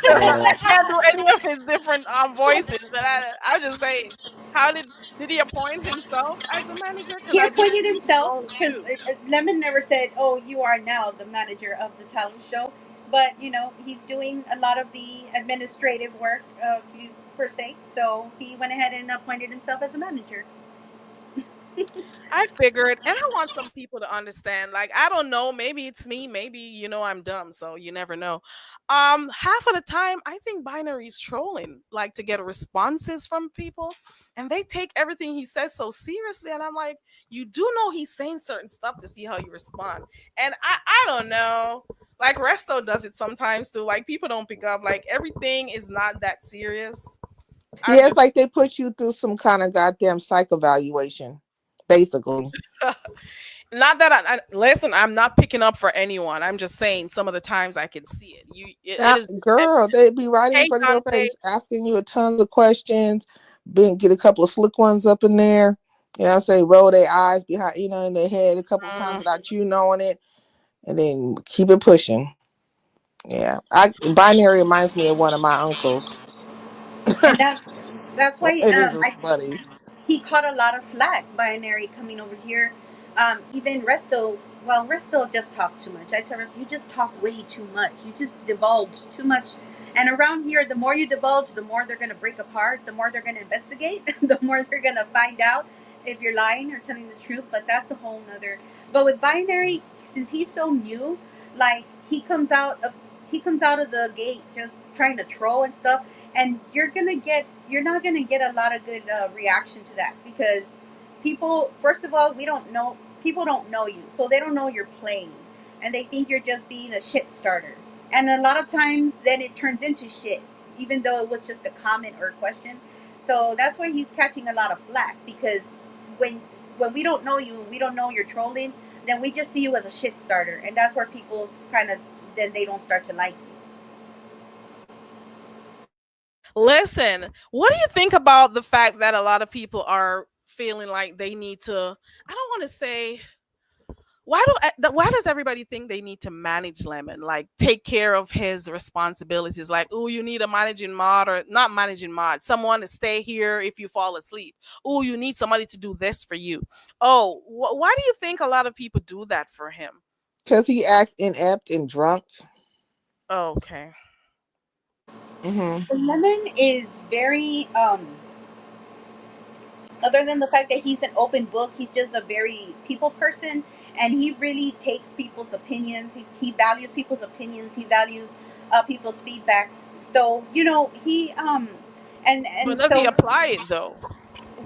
Oh my I god. can't do any of his different voices. And I'm just saying, how did he appoint himself as the manager? Because He I believe appointed he's himself grown because too. Lemon never said, "Oh, you are now the manager of the talent show." But he's doing a lot of the administrative work, per se. So he went ahead and appointed himself as a manager. I figured, and I want some people to understand. Like, I don't know, maybe it's me, maybe I'm dumb, so you never know. Half of the time, I think Binary's trolling, like to get responses from people, and they take everything he says so seriously. And I'm like, you do know he's saying certain stuff to see how you respond. And I don't know. Like Resto does it sometimes too. Like people don't pick up. Like everything is not that serious. I'm Yeah, it's just like they put you through some kind of goddamn psych evaluation, basically. not that listen. I'm not picking up for anyone. I'm just saying some of the times I can see it. It is. Girl, they'd be right in Hey front of your Dante. face, asking you a tons of questions, get a couple of slick ones up in there. You know what I'm saying? Roll their eyes behind, in their head a couple of times Mm, without you knowing it, and then keep it pushing. Yeah, binary reminds me of one of my uncles. And that's why It is funny. he caught a lot of slack. Binary coming over here. Even Resto. Well, Resto just talks too much. I tell Resto, you just talk way too much. You just divulge too much. And around here, the more you divulge, the more they're going to break apart. The more they're going to investigate. The more they're going to find out if you're lying or telling the truth. But that's a whole nother. But with binary, since he's so new, like he comes out of the gate just trying to troll and stuff, and you're not gonna get a lot of good reaction to that because people, first of all, we don't know people don't know you, so they don't know you're playing, and they think you're just being a shit starter, and a lot of times then it turns into shit, even though it was just a comment or a question. So that's why he's catching a lot of flack because when we don't know you, we don't know you're trolling, then we just see you as a shit starter, and that's where people kind of then they don't start to like you. listen, what do you think about the fact that a lot of people are feeling like they need to? I don't want to say why does everybody think they need to manage Lemon, like take care of his responsibilities? Like, oh, you need a managing mod, or not managing mod, someone to stay here if you fall asleep. Oh, you need somebody to do this for you. Oh, why do you think a lot of people do that for him? Because he acts inept and drunk. Okay. Hmm. Lemon is very other than the fact that he's an open book, he's just a very people person, and he really takes people's opinions. He values people's opinions. He values people's feedbacks. So he But and does he so apply it though?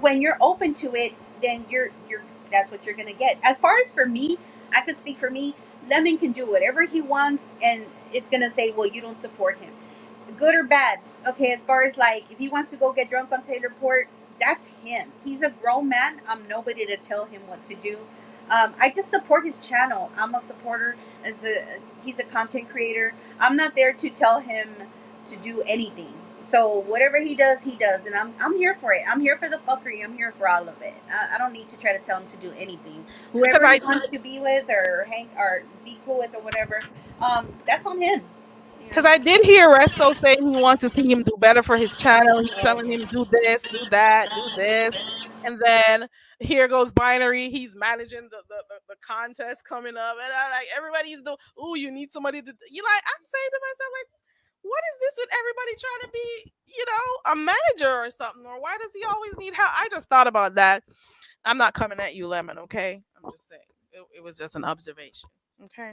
when you're open to it, then you're that's what you're gonna get. As far as for me, I could speak for me. Lemon can do whatever he wants, and it's gonna say, well, you don't support him, good or bad. Okay, as far as like if he wants to go get drunk on Taylor Port, that's him. He's a grown man. I'm nobody to tell him what to do. I just support his channel. I'm a supporter. He's a content creator. I'm not there to tell him to do anything. So whatever he does, and I'm here for it. I'm here for the fuckery. I'm here for all of it. I don't need to try to tell him to do anything. Because Whoever he I wants to be with or hang or be cool with or whatever, that's on him. You Because know. I did hear Resto saying he wants to see him do better for his channel. He's telling him do this, do that, do this, and then here goes Binary. He's managing the contest coming up, and I like everybody's the oh, you need somebody to you like. I'm saying to myself like, what is this with everybody trying to be a manager or something, or why does he always need help? I just thought about that. I'm not coming at you, Lemon. Okay, I'm just saying it was just an observation. Okay.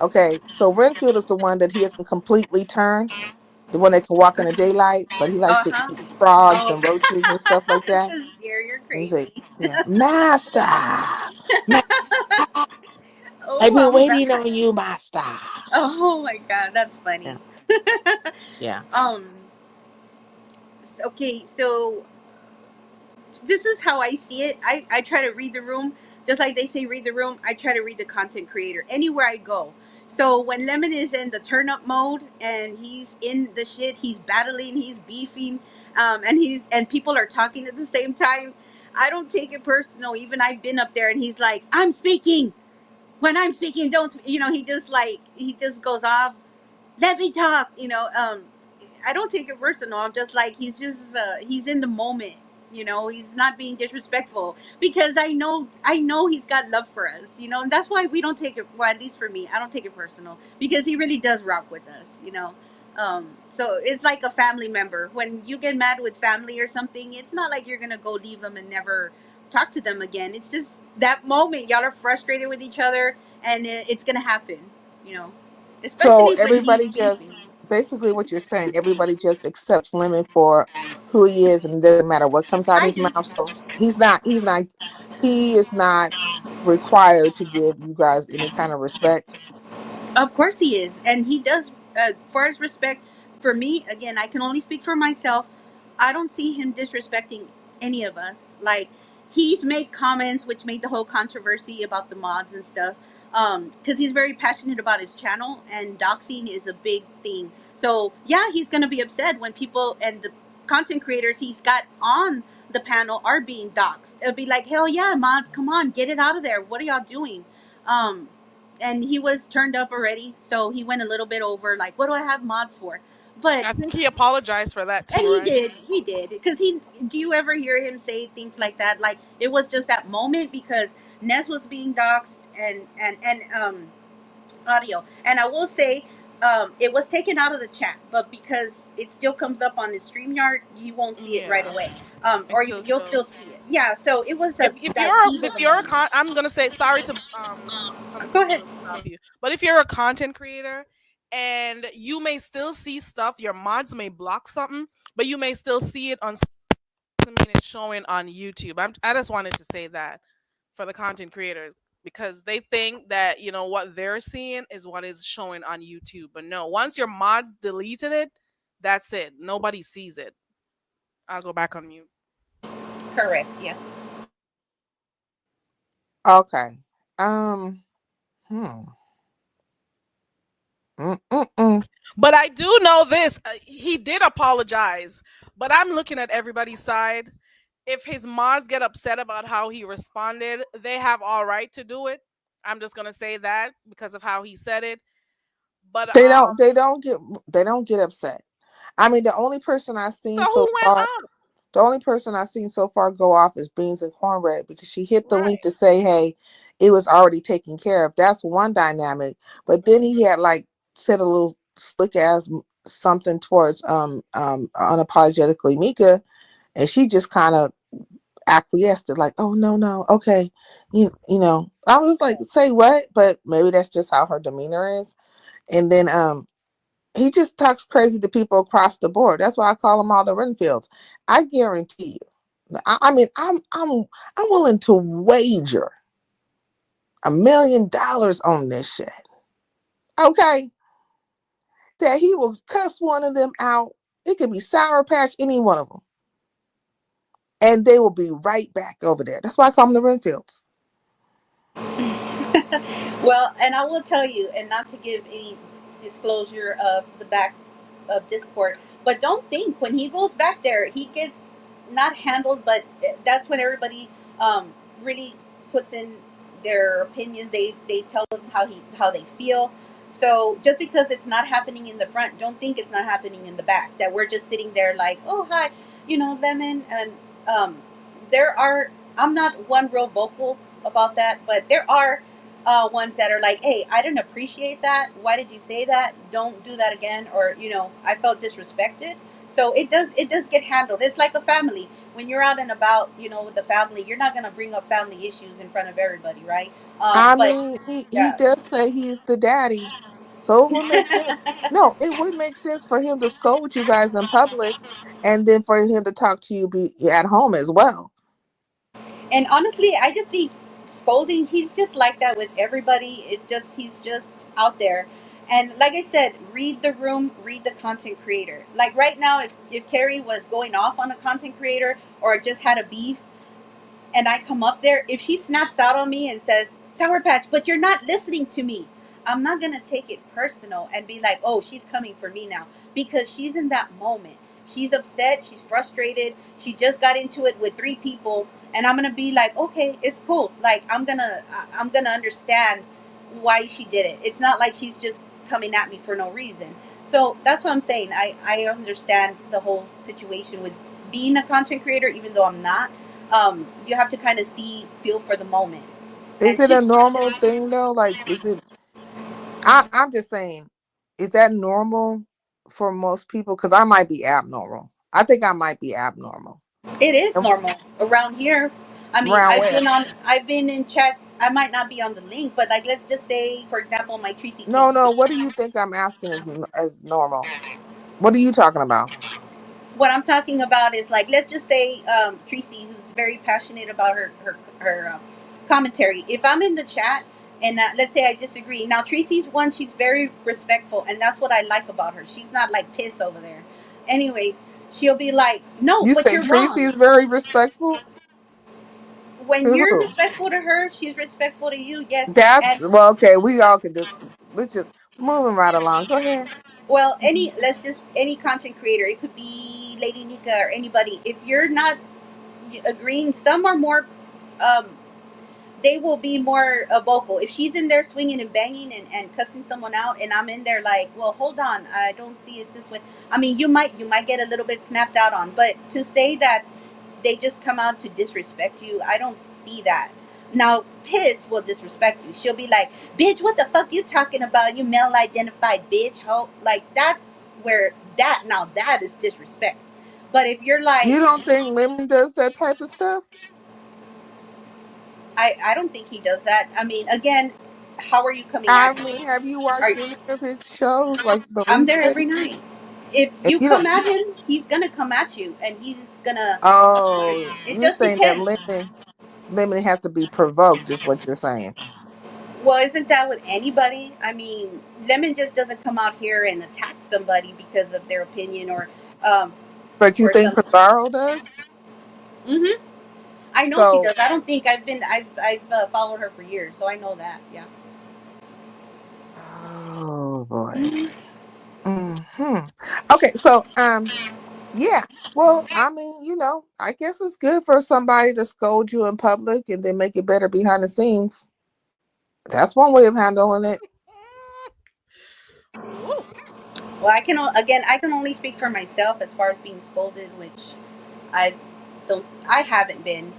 Okay, so Renfield is the one that he hasn't completely turned, the one that can walk in the daylight, but he likes to Uh-huh. eat frogs Oh, and roaches and stuff like that. because you're And he's crazy. like, yeah, Master, I've Oh, been I'm waiting back. on you, Master. Oh my god, that's Yeah, funny. yeah. um okay, so this is how I see it. I try to read the room, just like they say read the room. I try to read the content creator anywhere I go. So when Lemon is in the turn up mode and he's in the shit, he's battling, he's beefing, and people are talking at the same time. I don't take it personal. Even I've been up there and he's like, "I'm speaking. When I'm speaking, don't." He just goes off. Let me talk. I don't take it personal. I'm just like he's in the moment. He's not being disrespectful because I know he's got love for us. And that's why we don't take it. Well, at least for me, I don't take it personal because he really does rock with us. So it's like a family member. When you get mad with family or something, it's not like you're gonna go leave them and never talk to them again. It's just that moment y'all are frustrated with each other, and it's gonna happen. You know, So especially when he's everybody beefing. just basically what you're saying, everybody just accepts Lemon for who he is, and it doesn't matter what comes out I his do. mouth. So he is not required to give you guys any kind of respect. Of course he is, and he does. For his respect for me, again, I can only speak for myself. I don't see him disrespecting any of us. Like he's made comments which made the whole controversy about the mods and stuff. Because he's very passionate about his channel, and doxing is a big thing. So yeah, he's gonna be upset when people and the content creators he's got on the panel are being doxed. It'll be like, hell yeah, mods, come on, get it out of there. What are y'all doing? Um, and he was turned up already, so he went a little bit over. Like, what do I have mods for? But I think he apologized for that and too, right? he did, because he. Do you ever hear him say things like that? Like it was just that moment because Ness was being doxxed and audio. And I will say, it was taken out of the chat, but because it still comes up on the StreamYard, you won't see it right Yeah, away. it Or still you'll still shows. see it. Yeah. So it was If that you're heat of if the you're a moment. I'm gonna say sorry to Go ahead. stop you, but if you're a content creator and you may still see stuff, your mods may block something, but you may still see it on. Doesn't mean it's showing on YouTube. I just wanted to say that for the content creators because they think that what they're seeing is what is showing on YouTube, but no. Once your mods deleted it, that's it. Nobody sees it. I'll go back on mute. Correct. Yeah. Okay. Um. Hmm. Mm-mm-mm. But I do know this. He did apologize. But I'm looking at everybody's side. If his mods get upset about how he responded, they have all right to do it. I'm just gonna say that because of how he said it. But They don't. They don't get. They don't get upset. I mean, the only person I've so seen who so went far, up? the only person I've seen so far go off is Beans and Cornbread because she hit the link Right. to say, "Hey, it was already taken care of." That's one dynamic. But then he had like said a little slick ass something towards unapologetically Mika, and she just kind of acquiesced it, like, "Oh no, no, okay." You know. I was like, "Say what?" But maybe that's just how her demeanor is. And then he just talks crazy to people across the board. That's why I call them all the Renfields. I guarantee you. I mean, I'm willing to wager $1 million on this shit. Okay, that he will cuss one of them out. It could be Sour Patch, any one of them, and they will be right back over there. That's why I call them the Renfields. Well, and I will tell you, and not to give any disclosure of the back of Discord, but don't think when he goes back there, he gets not handled, but that's when everybody really puts in their opinion. They tell them how they feel. So just because it's not happening in the front, don't think it's not happening in the back. That we're just sitting there like, oh hi, Lemon, and um, there are. I'm not one real vocal about that, but there are ones that are like, "Hey, I didn't appreciate that. Why did you say that? Don't do that again." Or I felt disrespected. So it does get handled. It's like a family. when you're out and about, with the family, you're not gonna bring up family issues in front of everybody, right? I But mean, he yeah. does say he's the daddy, so it would make sense. No, it would make sense for him to scold you guys in public, and then for him to talk to you be at home as well. And honestly, I just think scolding, he's just like that with everybody. It's just, he's just out there. And like I said, read the room, read the content creator. Like right now, if Carrie was going off on a content creator or just had a beef, and I come up there, if she snaps out on me and says, Sour Patch, but you're not listening to me, I'm not going to take it personal and be like, oh, she's coming for me now. Because she's in that moment. She's upset. She's frustrated. She just got into it with 3 people. And I'm going to be like, okay, it's cool. Like, I'm going to understand why she did it. It's not like she's just coming at me for no reason. So that's what I'm saying. I understand the whole situation with being a content creator, even though I'm not. You have to kind of feel for the moment. Is And it she, a normal thing though? Like, is it? I'm just saying, is that normal for most people? Because I might be abnormal. I think I might be abnormal. it is And normal around here. I mean, around where? I've been in chats. I might not be on the link, but like, let's just say, for example, my Tracy No, King. no. What do you think I'm asking as normal? What are you talking about? What I'm talking about is like, let's just say, Tracy, who's very passionate about her commentary. If I'm in the chat and let's say I disagree, now Tracy's one, she's very respectful, and that's what I like about her. She's not like piss over there. Anyways, she'll be like, no, You but say you're Tracy wrong. is very respectful When to you're who? respectful to her, she's respectful to you. Yes, That's and well, okay. We all can just let's just moving right along. Go ahead. well, any content creator, it could be Lady Nika or anybody. If you're not agreeing, some are more, um, they will be more vocal. If she's in there swinging and banging and cussing someone out, and I'm in there like, well, hold on, I don't see it this way. I mean, you might get a little bit snapped out on, but to say that they just come out to disrespect you, I don't see that. Now, Piss will disrespect you. She'll be like, "Bitch, what the fuck you talking about? You male identified bitch, ho!" Like that's where that is disrespect. But if you're like, You don't think Lemon does that type of stuff? I don't think he does that. I mean, again, how are you coming I at me? mean, have you Are watched any of his shows, like the I'm there replay? every night. If And you you come don't. at him, he's gonna come at you, and he's gonna. Oh, It you're just saying that depends. Lemon has to be provoked. Is what you're saying. Well, isn't that with anybody? I mean, Lemon just doesn't come out here and attack somebody because of their opinion um, But you or think some. Pizarro does? Hmm. I know she So, does. I don't think I've followed her for years, so I know that. Yeah. oh boy. Hmm. Hmm. Okay, so yeah. Well, I mean, I guess it's good for somebody to scold you in public and then make it better behind the scenes. That's one way of handling it. Woo. Well, I can only speak for myself as far as being scolded, which I I haven't been.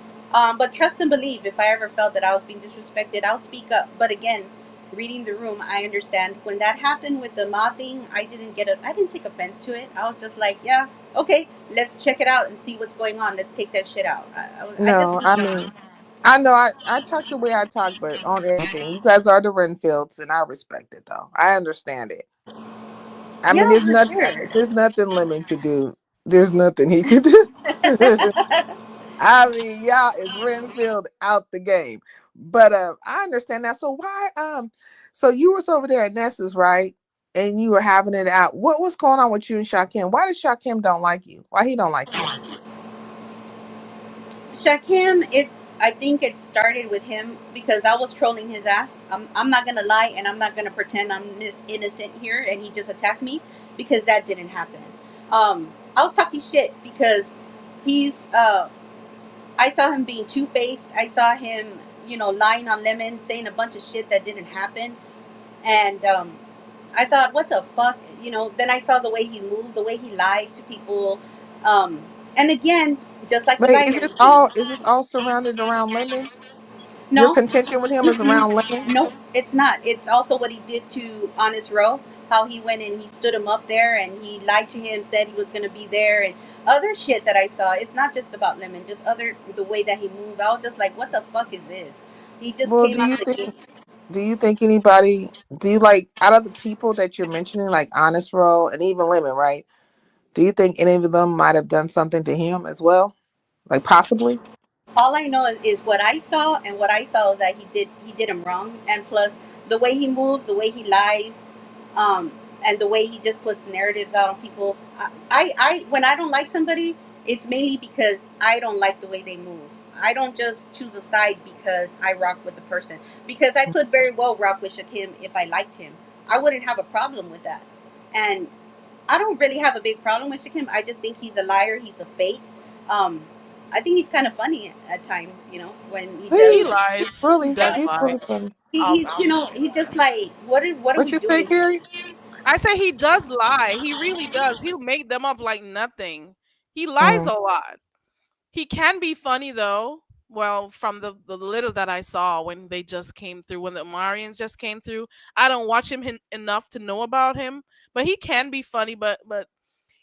But trust and believe, if I ever felt that I was being disrespected, I'll speak up. But again, reading the room, I understand when that happened with the mod thing. I didn't take offense to it. I was just like, yeah, okay, let's check it out and see what's going on. Let's take that shit out. I just No, I mean, I know I talk the way I talk, but on everything. You guys are the Renfields, and I respect it though. I understand it. I mean, yeah, for sure. there's nothing Lemon could do. There's nothing he could do. I mean, y'all is Renfield out the game. But I understand that. So why so you was over there at Nessa's, right? And you were having it out. What's going on with you and Shakim? Why does Shakim don't like you? Why he don't like you? Shakim, I think it started with him because I was trolling his ass. I'm not gonna lie, and I'm not gonna pretend I'm innocent here, and he just attacked me because that didn't happen. I was talking shit because he's. I saw him being two faced. I saw him, lying on Lemon, saying a bunch of shit that didn't happen, and I thought, what the fuck, Then I saw the way he moved, the way he lied to people, um, and again, just like the Wait, binary thing. is this all surrounded around Lemon? Your No, contention with him is mm-mm. around Lemon? Nope, it's not. It's also what he did to Honest Row. how he went and he stood him up there and he lied to him, said he was going to be there, and other shit that I saw. It's not just about Lemon, just other the way that he moved. I was just like, what the fuck is this? He just Well, came out the gate. do you think anybody, do you like, out of the people that you're mentioning, like Honest Roll and even Lemon, right? Do you think any of them might have done something to him as well? Like possibly? All I know is what I saw, and what I saw is that he did him wrong, and plus the way he moves, the way he lies, um, and the way he just puts narratives out on people. I when I don't like somebody, it's mainly because I don't like the way they move. I don't just choose a side because I rock with the person. Because I could very well rock with Shakim if I liked him. I wouldn't have a problem with that. And I don't really have a big problem with Shakim. I just think he's a liar. He's a fake. Um, I think he's kind of funny at times. When he He does. lies. He does He's lie. really funny. He's he just like what are What we you say, doing here? Gary? I say he does lie. He really does. He'll make them up like nothing. He lies Mm. a lot. He can be funny though. Well, from the little that I saw when they just came through, when the Marians just came through, I don't watch him enough to know about him. But he can be funny. But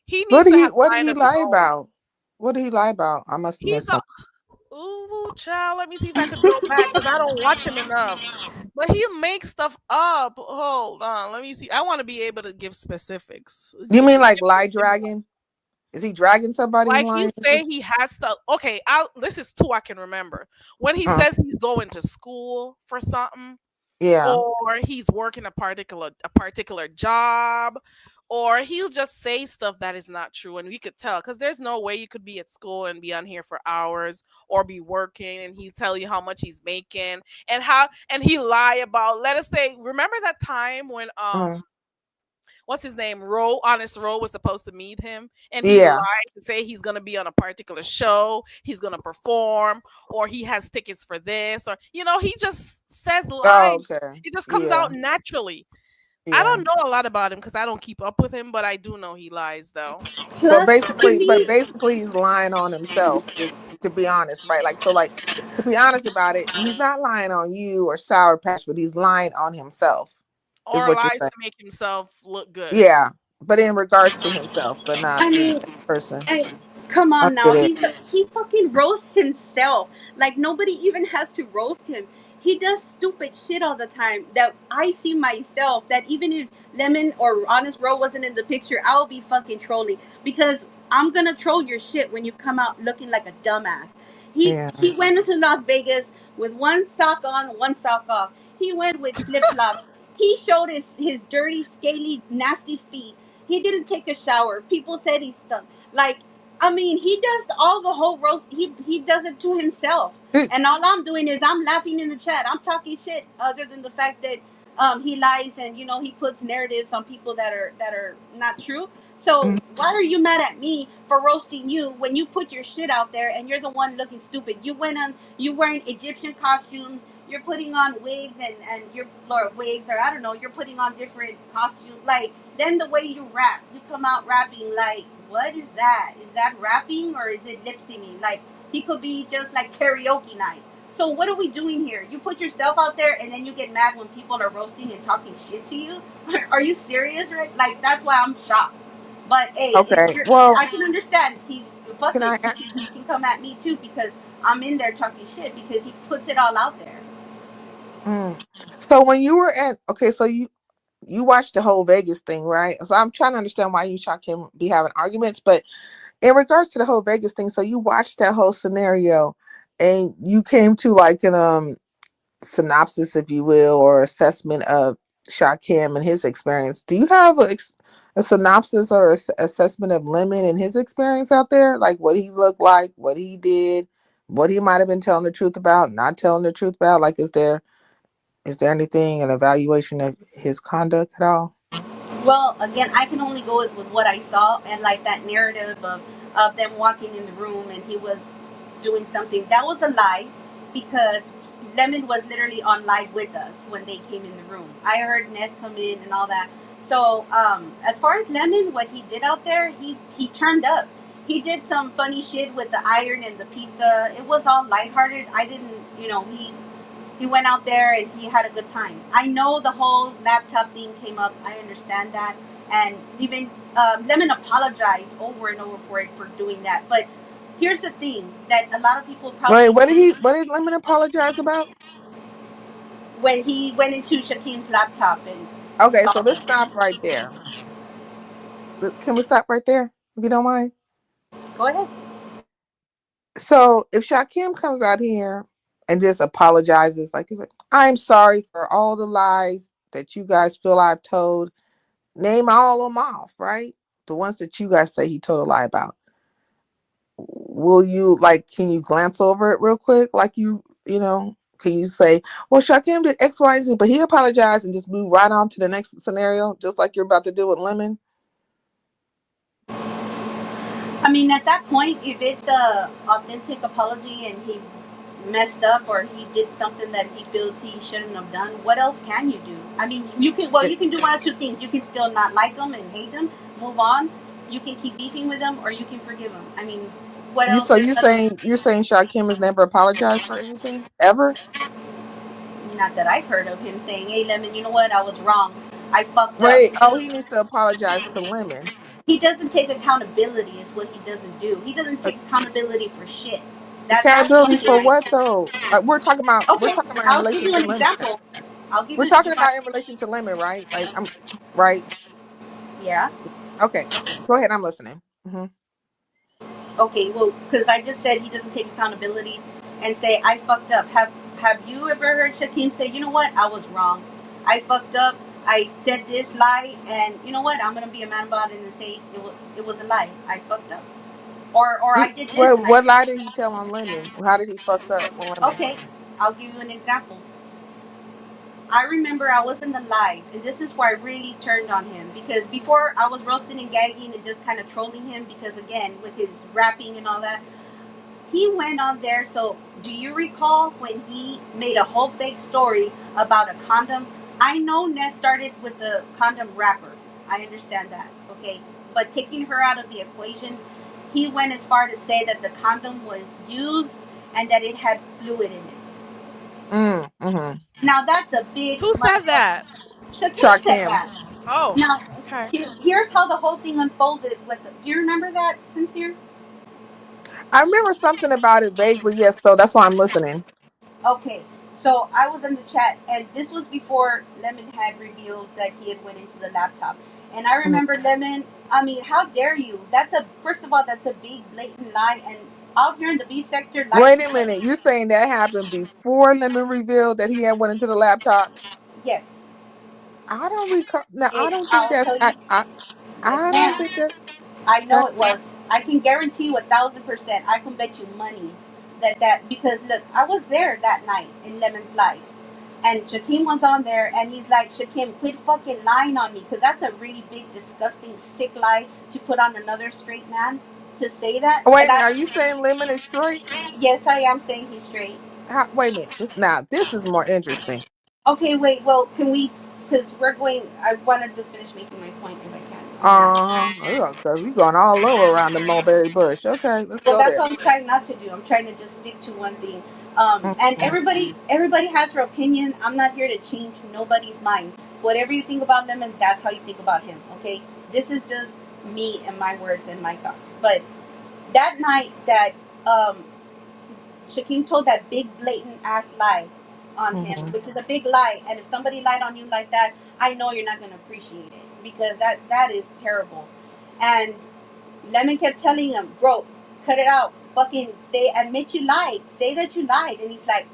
he What needs did to he have what a did line he of his lie own. about? What did he lie about? I must have He's missed a something. ooh child. Let me see if I could go back because I don't watch him enough. But he'll make stuff up. Hold on. Let me see. I want to be able to give specifics. You mean like lie dragging? Is he dragging somebody in Like he line? say he has stuff. Okay, this is two I can remember. When he Uh, says he's going to school for something, yeah. or he's working a particular job, or he'll just say stuff that is not true, and we could tell because there's no way you could be at school and be on here for hours or be working, and he tell you how much he's making and he lie about. Let us say, remember that time when Mm. what's his name? Honest Roe was supposed to meet him, and he lied Yeah. to say he's gonna be on a particular show, he's gonna perform, or he has tickets for this, or he just says Oh, lies. okay. It just comes Yeah. out naturally. I Yeah. don't know a lot about him because I don't keep up with him, but I do know he lies though. But Plus, to basically, me, he's lying on himself. To be honest, right? Like so, like to be honest about it, he's not lying on you or Sour Patch, but he's lying on himself. Is Or what you're lies saying? to make himself look good. Yeah, but in regards to himself, but not I the mean, person. I, come I on now. get it. He fucking roasts himself. Like nobody even has to roast him. He does stupid shit all the time that I see myself. That even if Lemon or Honest Row wasn't in the picture, I'll be fucking trolling because I'm gonna troll your shit when you come out looking like a dumbass. Yeah. He went into Las Vegas with one sock on, one sock off. He went with flip flops. He showed his dirty, scaly, nasty feet. He didn't take a shower. People said he stunk. Like, I mean, he does all the whole roast. He does it to himself. And all I'm doing is I'm laughing in the chat. I'm talking shit. Other than the fact that he lies and he puts narratives on people that are not true. So Mm, why are you mad at me for roasting you when you put your shit out there and you're the one looking stupid? You wearing Egyptian costumes. You're putting on wigs and you're or wigs or I don't know. You're putting on different costumes. Like then the way you rap, you come out rapping like, what is that? Is that rapping or is it lip singing? Like he could be just like karaoke night. So what are we doing here? You put yourself out there and then you get mad when people are roasting and talking shit to you. Are you serious? Right? Like that's why I'm shocked. But hey, if okay. you're, Well, I can understand. He fuck can it. I? He can come at me too because I'm in there talking shit because he puts it all out there. Mm. So when you were at, okay, so you watched the whole Vegas thing, right? So I'm trying to understand why you Chuck him be having arguments, but in regards to the whole Vegas thing, so you watched that whole scenario, and you came to like an synopsis, if you will, or assessment of Shakim and his experience. Do you have a synopsis or assessment of Lemon and his experience out there? Like what he looked like, what he did, what he might have been telling the truth about, not telling the truth about? Like, is there anything, an evaluation of his conduct at all? Well, again, I can only go with what I saw and like that narrative of them walking in the room and he was doing something. That was a lie because Lemon was literally on live with us when they came in the room. I heard Ness come in and all that. So, as far as Lemon, what he did out there, he turned up. He did some funny shit with the iron and the pizza. It was all lighthearted. I didn't, He went out there and he had a good time. I know the whole laptop thing came up. I understand that, and even Lemon apologized over and over for it for doing that. But here's the thing that a lot of people Wait, probably what did Lemon apologize about? when he went into Shakim's laptop and Okay, so let's stop right there. Can we stop right there, if you don't mind? go ahead. So if Shakim comes out here and just apologizes, like he's like, I'm sorry for all the lies that you guys feel I've told. Name all of them off, right? The ones that you guys say he told a lie about. Will you can you glance over it real quick? Can you say, well, Shakim did X, Y, Z, but he apologized and just move right on to the next scenario, just like you're about to do with Lemon? I mean, at that point, if it's a authentic apology and he messed up or he did something that he feels he shouldn't have done, what else can you do? I mean, you can do one of two things. You can still not like them and hate them, move on. You can keep beefing with them, or you can forgive them. I mean, what You else? so you're saying Shakim has never apologized for anything ever? Not that I've heard of him saying, "Hey, Lemon, you know what? I was wrong. I fucked up." Wait, oh, he needs to apologize to Lemon. He doesn't take accountability. Is what he doesn't do. He doesn't take accountability for shit. That's Accountability one for thing. what though? We're Okay, talking about in I'll give relation you to an Lemon. example. I'll give We're you. talking If I, about in relation to Lemon, right? Like I'm right. yeah. Okay, go ahead. I'm listening. Hmm. Okay, well, because I just said he doesn't take accountability and say I fucked up. Have you ever heard Shakim say, you know what, I was wrong, I fucked up, I said this lie, and you know what, I'm gonna be a man about it and say it was a lie, I fucked up, or I did this and I. What lie did he tell on Lemon? How did he fuck up with Lemon? Okay, I'll give you an example. I remember I was in the live, and this is where I really turned on him because before I was roasting and gagging and just kind of trolling him because again with his rapping and all that. He went on there. So, do you recall when he made a whole fake story about a condom? I know Ness started with the condom wrapper. I understand that. Okay. But taking her out of the equation, he went as far to say that the condom was used and that it had fluid in it. Mm-hmm. Now, that's a big Who said motherfucker. that? Shakim said Shakim. that. Oh, Now, okay. here's how the whole thing unfolded. Do you remember that, Sincere? I remember something about it vaguely, yes, so that's why I'm listening. Okay, so I was in the chat, and this was before Lemon had revealed that he had went into the laptop. And I Mhm. remember Lemon. I mean, how dare you? That's a first of all, that's a big blatant lie. And out here in the beef sector, lies. Wait a minute, you're saying that happened before Lemon revealed that he had went into the laptop? Yes, I don't recall. No, I it. don't think I'll that. tell you. Yes, I don't ma'am. think that. I know that it was. I can guarantee you 1,000%. I can bet you money that because look, I was there that night in Lemon's life, and Shakim was on there, and he's like, Shakim, quit fucking lying on me, because that's a really big, disgusting, sick lie to put on another straight man to say that. Wait And a minute, are I, you saying Lemon is straight? yes, I am saying he's straight. Wait a minute. This is more interesting. Okay, wait. Well, can we? Because we're going. I want to just finish making my point if I can on that. Because we going all over around the mulberry bush. Okay, let's Well, go that's there. what I'm trying not to do. I'm trying to just stick to one thing. And Mhm. everybody has her opinion. I'm not here to change nobody's mind. Whatever you think about them, and that's how you think about him. Okay, this is just me and my words and my thoughts. But that night that um, Shaquem told that big blatant ass lie on him, Mhm. which is a big lie, and if somebody lied on you like that, I know you're not gonna appreciate it because that is terrible. And Lemon kept telling him, bro, cut it out. Fucking admit you lied. Say that you lied. And he's like,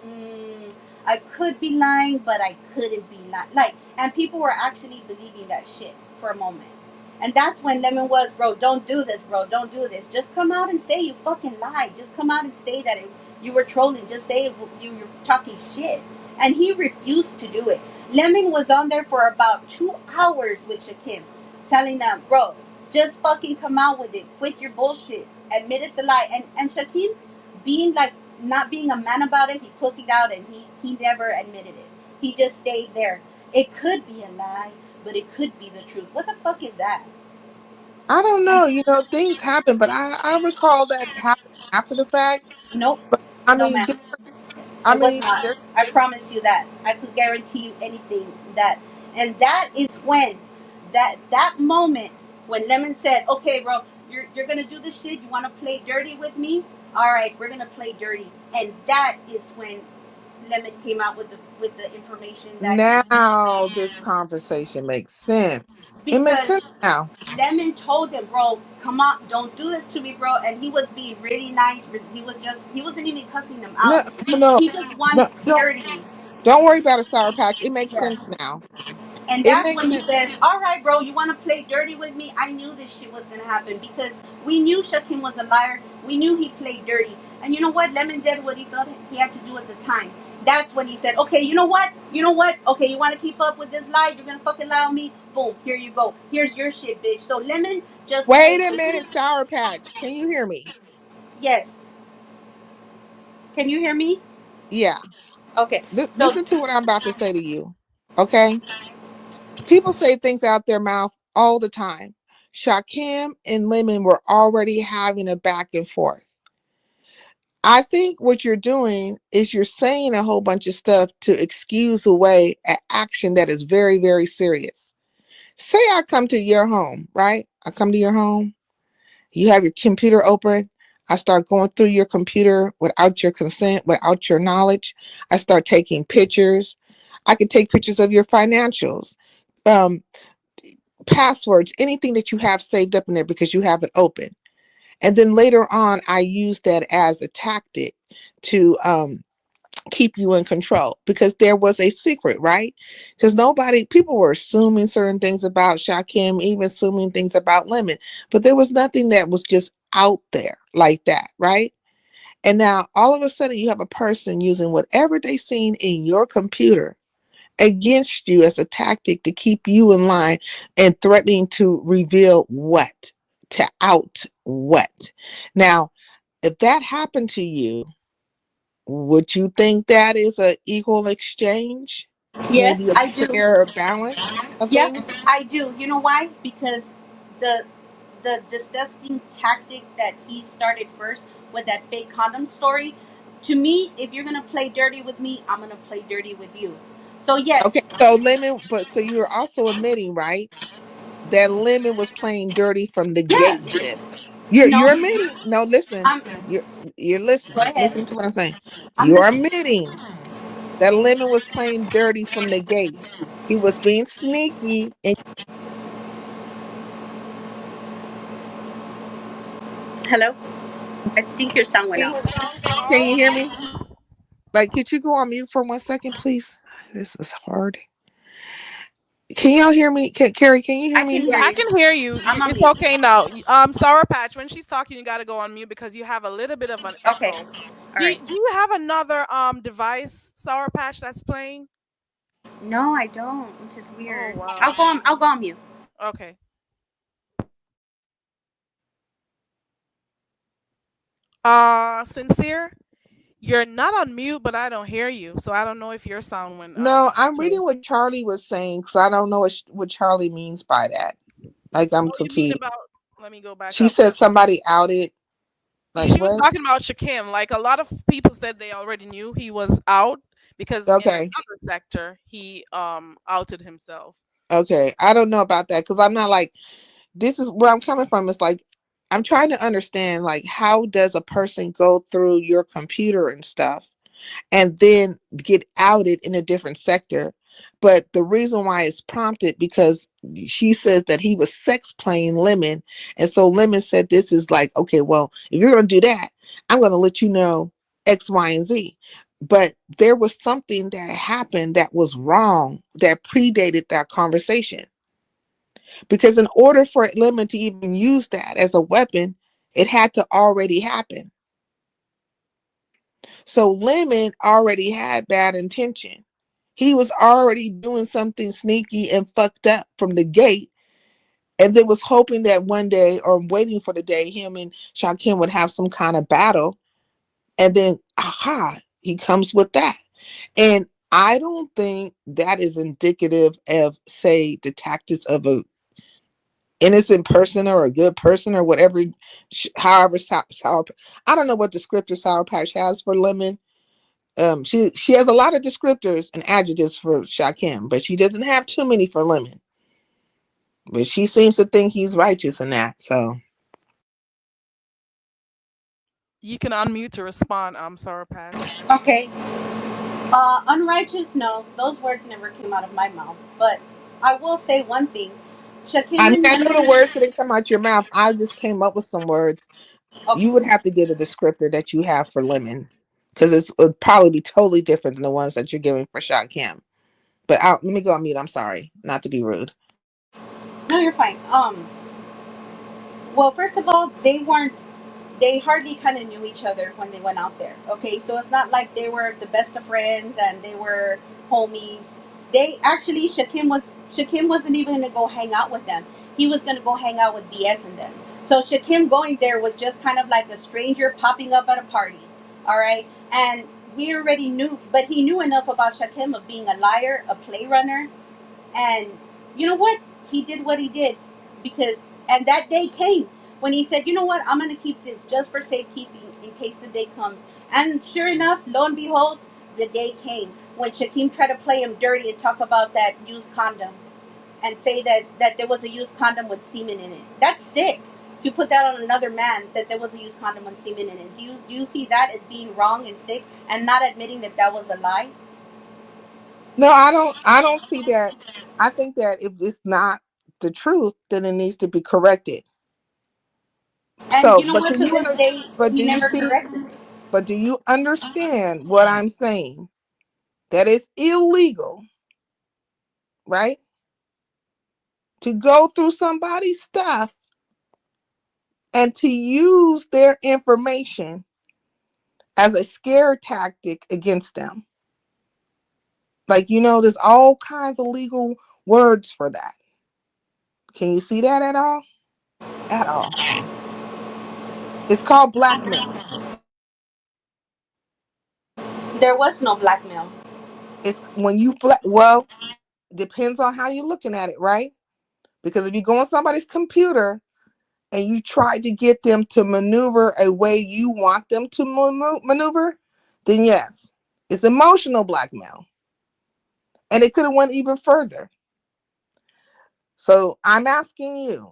I could be lying, but I couldn't be lying. Like, and people were actually believing that shit for a moment. And that's when Lemon was, bro, don't do this, bro, don't do this. Just come out and say you fucking lied. Just come out and say that you were trolling. Just say you were talking shit. And he refused to do it. Lemon was on there for about 2 hours with Shakim, telling them, bro, just fucking come out with it. Quit your bullshit. Admit it's a lie. And Shaquem, being like not being a man about it, he pussied out and he never admitted it. He just stayed there. It could be a lie, but it could be the truth. What the fuck is that? I don't And know. Things happen, but I recall that happened after the fact. nope, But I no mean, man. I It was mean, not. I promise you that. I could guarantee you anything that. And that is when that moment when Lemon said, "Okay, bro, you're gonna do this shit. You want to play dirty with me? All right, we're gonna play dirty." And that is when Lemon came out with the information that now this conversation makes sense. It makes because sense now. Lemon told him, "Bro, come on, don't do this to me, bro." And he was being really nice. He wasn't even cussing them No, out. no, He just no, wanted don't clarity. don't worry about a Sour Patch. It makes Yeah. sense now. And It that's makes when he sense. said, "All right, bro, you want to play dirty with me?" I knew this shit was gonna happen because we knew Shakim was a liar. We knew he played dirty. And you know what? Lemon did what he thought he had to do at the time. That's when he said, "Okay, you know what? You know what? Okay, you want to keep up with this lie? You're gonna fucking lie on me? Boom, here you go. Here's your shit, bitch." So Lemon just Wait played. a minute, Sour Patch. Can you hear me? Yes. Can you hear me? Yeah. Okay. So Listen to what I'm about to say to you. Okay? People say things out their mouth all the time. Shakim and Lemon were already having a back and forth. I think what you're doing is you're saying a whole bunch of stuff to excuse away an action that is very, very serious. Say I come to your home, right? I come to your home. You have your computer open. I start going through your computer without your consent, without your knowledge. I start taking pictures. I can take pictures of your financials, um, passwords, anything that you have saved up in there because you have it open. And then later on, I use that as a tactic to keep you in control because there was a secret, right? Because people were assuming certain things about Shakim, even assuming things about Lemon, but there was nothing that was just out there like that, right? And now all of a sudden you have a person using whatever they seen in your computer against you as a tactic to keep you in line and threatening to reveal what, to out what. Now, if that happened to you, would you think that is an equal exchange? yes, Maybe a I do. fair balance of Yes, things? I do. You know why? Because the the disgusting tactic that he started first with that fake condom story. To me, if you're gonna play dirty with me, I'm gonna play dirty with you. So Okay, yes, so so you're also admitting, right, that Lemon was playing dirty from the yeah, gate then. You're no, admitting, no, listen, I'm. you're Go listening. ahead. Listen to what I'm saying. I'm You're listening. admitting that Lemon was playing dirty from the gate. He was being sneaky and Hello. I think your sound went can out. you hear me? Like, could you go on mute for 1 second, please? This is hard. Can y'all hear me? Carrie, can you hear I can me? Yeah, hear I you. can hear you. I'm on It's mute. okay now. Sour Patch, when she's talking, you got to go on mute because you have a little bit of an Okay. echo. All right. Do you have another device, Sour Patch, that's playing? No, I don't, which is Oh weird. wow. I'll go on mute. Okay. Sincere, you're not on mute, but I don't hear you, so I don't know if your sound went out No, I'm too. reading what Charlie was saying because I don't know what Charlie means by that. Like, I'm Oh, you mean confused. about? Let me go back She up. said somebody outed. Like, She was what? talking about Shakim. Like a lot of people said they already knew he was out because in Okay. another sector he outed himself. Okay. I don't know about that because I'm not like, this is where I'm coming from. It's like, I'm trying to understand, like, how does a person go through your computer and stuff and then get outed in a different sector? But the reason why it's prompted because she says that he was sex playing Lemon. And so Lemon said, this is like, okay, well, if you're going to do that, I'm going to let you know X, Y, and Z. But there was something that happened that was wrong that predated that conversation. Because in order for Lemon to even use that as a weapon, it had to already happen. So Lemon already had bad intention. He was already doing something sneaky and fucked up from the gate, and then was hoping that one day or waiting for the day him and Shakim would have some kind of battle. And then, aha, he comes with that. And I don't think that is indicative of, say, the tactics of a innocent person or a good person or whatever, however sour. I don't know what the scripture Sour Patch has for Lemon. She has a lot of descriptors and adjectives for Shakim, but she doesn't have too many for Lemon. But she seems to think he's righteous in that. So You can unmute to respond. I'm sorry, Pat. Okay. Unrighteous, no, those words never came out of my mouth. But I will say one thing. I Shakim mean, and I know the Lemon. words didn't come out your mouth. I just came up with some words. Okay. You would have to get a descriptor that you have for Lemon, because it would probably be totally different than the ones that you're giving for Shakim. But let me go on mute. I'm sorry, not to be rude. No, you're fine. Well, first of all, they hardly kind of knew each other when they went out there. Okay, so it's not like they were the best of friends and they were homies. They actually Shakim wasn't even gonna go hang out with them. He was gonna go hang out with BS and them. So Shakim going there was just kind of like a stranger popping up at a party. All right, and we already knew, but he knew enough about Shakim of being a liar, a play runner, and you know what? He did what he did because, and that day came when he said, you know what? I'm going to keep this just for safekeeping in case the day comes. And sure enough, lo and behold, the day came when Shakim tried to play him dirty and talk about that used condom and say that there was a used condom with semen in it. That's sick to put that on another man, that there was a used condom with semen in it. Do you see that as being wrong and sick and not admitting that that was a lie? No, I don't. I don't see that. I think that if it's not the truth, then it needs to be corrected. And So, you know what? To this day, but he do you never see? corrected it. But do you understand what I'm saying? That it's illegal, right? To go through somebody's stuff and to use their information as a scare tactic against them. Like, there's all kinds of legal words for that. Can you see that at all? At all. It's called blackmail. There was no blackmail. It's when you well, depends on how you're looking at it, right? Because if you go on somebody's computer and you try to get them to maneuver a way you want them to maneuver, then yes, it's emotional blackmail. And it could have went even further. So I'm asking you,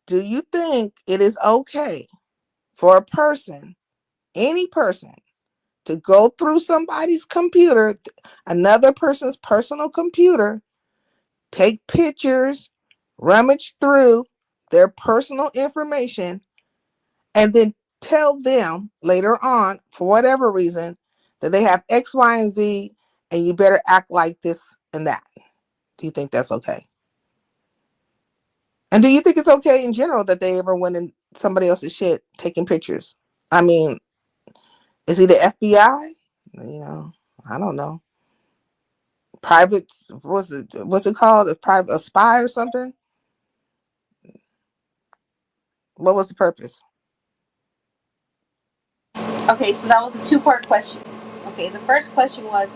do you think it is okay for a person, any person, to go through somebody's computer, another person's personal computer, take pictures, rummage through their personal information, and then tell them later on, for whatever reason, that they have X, Y, and Z, and you better act like this and that? Do you think that's okay? And do you think it's okay in general that they ever went in somebody else's shit taking pictures? I mean, is he the FBI? I don't know. Private, what's it called? A spy or something? What was the purpose? Okay, so that was a two-part question. Okay, the first question was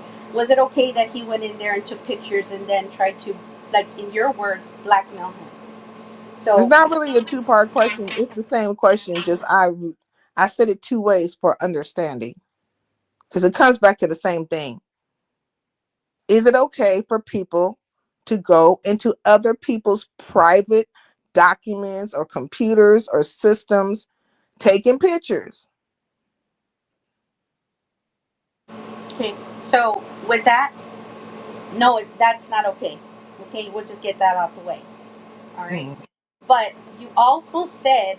it okay that he went in there and took pictures and then tried to, like in your words, blackmail him? It's So, not really a two-part question. It's the same question. Just I said it two ways for understanding, because it comes back to the same thing. Is it okay for people to go into other people's private documents or computers or systems taking pictures? okay, so with that, no, that's not okay. Okay, we'll just get that out the way. All right. Hmm. But you also said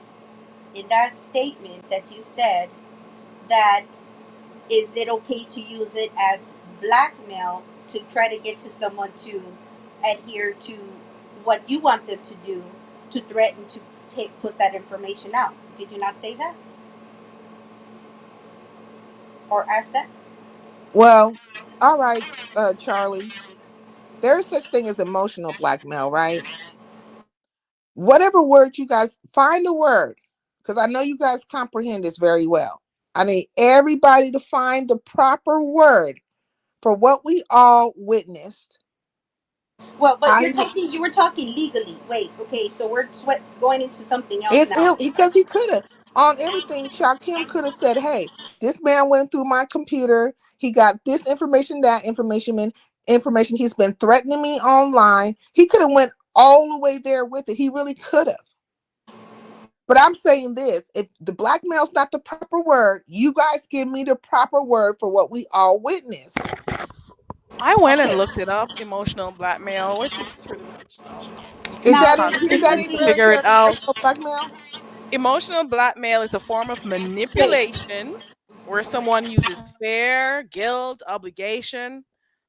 in that statement that you said that is it okay to use it as blackmail to try to get to someone to adhere to what you want them to do, to threaten to put that information out? Did you not say that or ask that? Well, all right, Charlie. There is such thing as emotional blackmail, right? Whatever word you guys find a word, because I know you guys comprehend this very well. I need everybody to find the proper word for what we all witnessed. Well, but I you were talking legally. Wait, okay, so we're going into something else It's now. ill because he could have. on everything, Shakim could have said, "Hey, this man went through my computer. He got this information, that information. He's been threatening me online. He could have went all the way there with it. He really could have." But I'm saying this: if the blackmail's not the proper word, you guys give me the proper word for what we all witnessed. I went and looked it up, emotional blackmail, which is pretty much you can Is Now, that kind it? of Is here's that the it, thing. Carrie? figure it Carrie, out. emotional blackmail? Emotional blackmail is a form of Wait, manipulation where someone uses fear, guilt, obligation,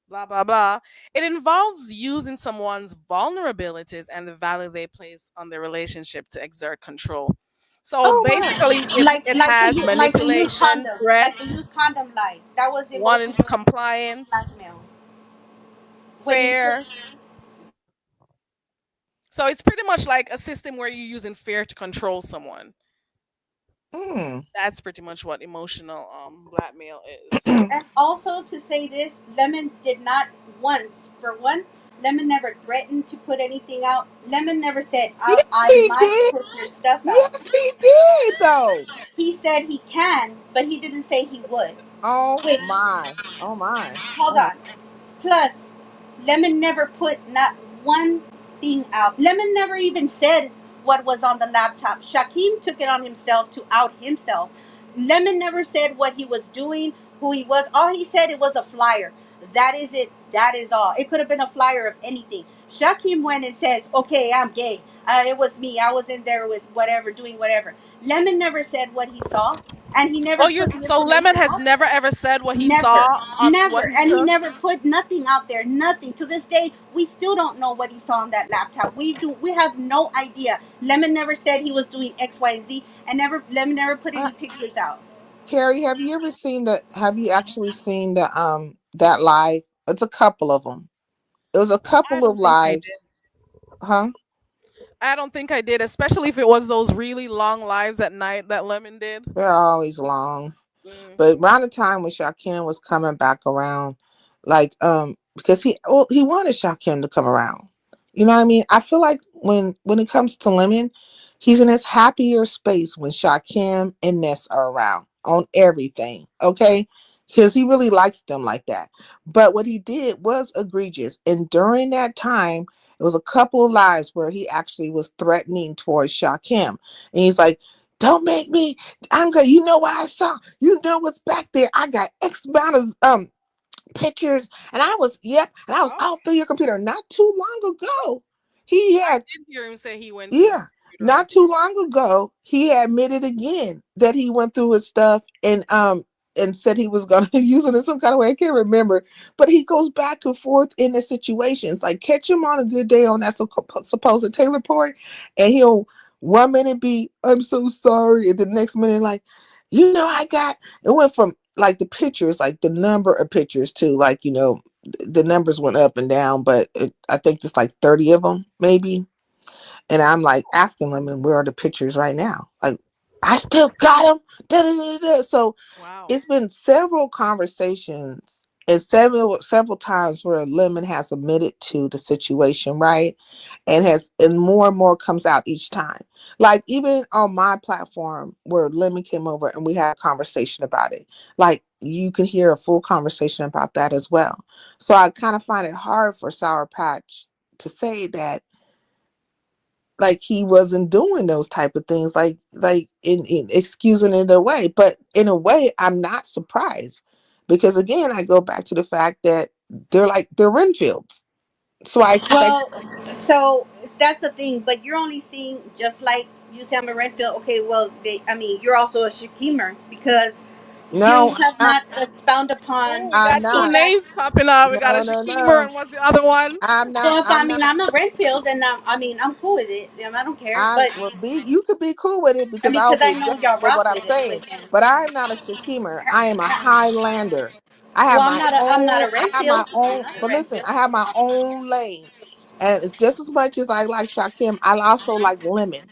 blah, blah, blah. It involves using someone's vulnerabilities and the value they place on their relationship to exert control. So Oh my! basically, like it like to has use like to use manipulation, condom, like to threats, use condom lie. That was wanting emotional compliance, blackmail. When you fear. So it's pretty much like a system where you're using fear to control someone. Mm. That's pretty much what emotional blackmail is. and also to say this, Lemon did not once, for one, Lemon never threatened to put anything out. Lemon never said, Yes, I he might did. put your stuff out. Yes, he did. Though. He said he can, but he didn't say he would. Oh Which, my! Oh my! hold Oh my! on. Plus, Lemon never put not one thing out. Lemon never even said what was on the laptop. Shaquem took it on himself to out himself. Lemon never said what he was doing, who he was. All he said it was a flyer. That is it. That is all. It could have been a flyer of anything. Shaquem went and says, "Okay, I'm gay. It was me. I was in there with whatever, doing whatever." Lemon never said what he saw, and he never Oh, you put the so Lemon information has out. never ever said what he saw Never, on what never, he and he took. never put nothing out there. Nothing to this day. We still don't know what he saw on that laptop. We do. We have no idea. Lemon never said he was doing X, Y, Z, and never. Lemon never put Uh, any pictures out. Carrie, have you ever seen the? Have you actually seen the that live? It's a couple of them. It was a I couple of don't think I lives, did. huh? I don't think I did, especially if it was those really long lives at night that Lemon did. They're always long. Mm. But around the time when Shaquem was coming back around, like because he wanted Shaquem to come around. You know what I mean? I feel like when it comes to Lemon, he's in his happier space when Shaquem and Ness are around on everything. Okay. Because he really likes them like that. But what he did was egregious. And during that time, it was a couple of lives where he actually was threatening towards Shaquem. And he's like, don't make me I'm good. You know what I saw? You know what's back there? I got X amount of pictures, and and I was Oh, all through your computer not too long ago. He I had did hear him say he went through his yeah, computer. not too long ago, he admitted again that he went through his stuff and said he was gonna use it in some kind of way. I can't remember, but he goes back and forth in the situations. Like catch him on a good day on that supposed Taylor Port, and he'll 1 minute be I'm so sorry, and the next minute like, you know, I got it went from like the pictures, like the number of pictures to like the numbers went up and down, but I think just like 30 of them maybe, and I'm like asking them, and where are the pictures right now? Like, I still got them. Da, da, da, da. So Wow. it's been several conversations and several times where Lemon has admitted to the situation, right? And more comes out each time. Like even on my platform where Lemon came over and we had a conversation about it. Like you can hear a full conversation about that as well. So I kind of find it hard for Sour Patch to say that like he wasn't doing those type of things like in excusing it away, but in a way I'm not surprised because again I go back to the fact that they're Renfields, so I expect. Well, so that's the thing. But you're only seeing just like you say, I'm a Renfield. Okay, well, I mean, you're also a Shakimer because you No, have not expound Oh, upon we I'm got the two not. fact. names popping up. We got a No, no, Shakimer no, and what's the other one? I'm not. So if I I'm mean not. I'm a Renfield, and I mean I'm cool with it. I don't care. I'm But well. Be you could be cool with it I because mean, I'll because be I know exempt y'all for what rock I'm with saying. him. But I'm not a Shakimer. I am a Highlander. I have Well, my I'm not own. a I have my Renfield. I'm own. not a But listen, Renfield. I have my own lane, and it's just as much as I like Shakim. I also like Lemon.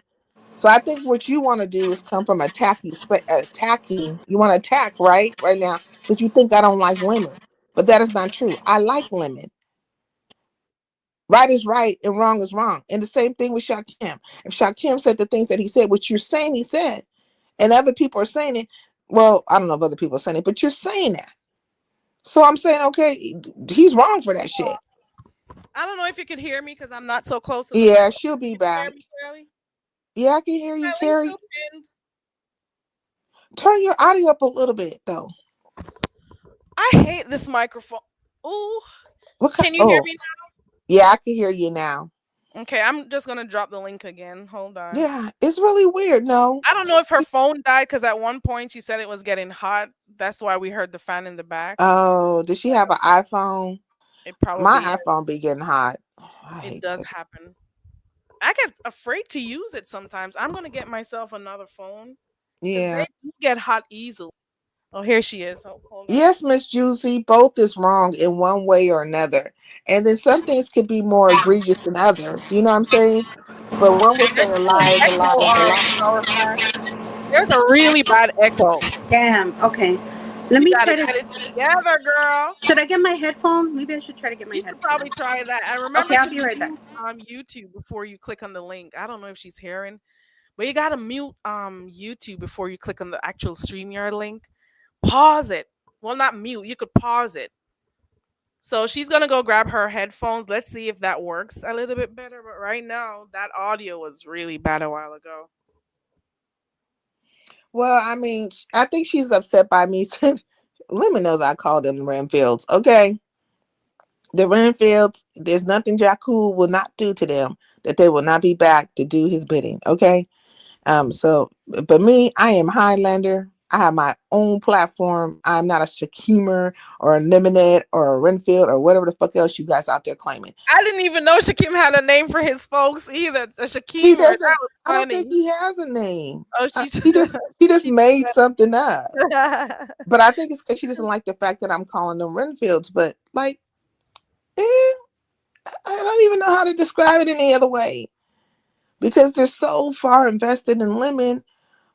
So I think what you want to do is come from attacking. You want to attack right now because you think I don't like Lemon, but that is not true. I like Lemon. Right is right and wrong is wrong. And the same thing with Shakim. If Shakim said the things that he said, which you're saying he said, and other people are saying it. Well, I don't know if other people are saying it, but you're saying that. So I'm saying, okay, he's wrong for that shit. I don't know if you could hear me because I'm not so close to the Yeah, mic. she'll be Can you hear back. me clearly? Yeah, I can hear you, My link's Carrie. still pinned. Turn your audio up a little bit, though. I hate this microphone. Ooh, What kind? can you hear Oh, me now? yeah, I can hear you now. Okay, I'm just gonna drop the link again. Hold on. Yeah, it's really weird. No, I don't know if her phone died because at one point she said it was getting hot. That's why we heard the fan in the back. oh, does she have an iPhone? It My probably iPhone be getting hot. I it hate does that. happen. I get afraid to use it sometimes. I'm gonna get myself another phone because Yeah. they do get hot easily. Oh, here she is. Oh, hold on. Yes, Miss Juicy, both is wrong in one way or another. And then some things could be more egregious than others. You know what I'm saying? But one will say a lie is a lie is a lie. Sour Patch. There's a really bad echo. Damn. Okay. Let You me gotta try to. get it together, girl. Should I get my headphones? Maybe I should try to get my You should headphones. probably try that. And remember Okay, I'll to be right back. mute YouTube before you click on the link. I don't know if she's hearing, but you gotta mute YouTube before you click on the actual StreamYard link. Pause it. Well, not mute. You could pause it. So she's gonna go grab her headphones. Let's see if that works a little bit better. But right now, that audio was really bad a while ago. Well, I mean, I think she's upset by me. Lemon knows I call them Renfields. Okay. The Renfields, there's nothing Jakku will not do to them that they will not be back to do his bidding. Okay. So, but me, I am Highlander. I have my own platform. I'm not a Shakimer or a Lemonade or a Renfield or whatever the fuck else you guys out there claiming. I didn't even know Shakim had a name for his folks either. A Shakim, He doesn't. that was I don't funny. think he has a name. Oh, He just she made something up. I But I think it's because she doesn't like the fact that I'm calling them Renfields. But like, I don't even know how to describe it any other way because they're so far invested in Lemon,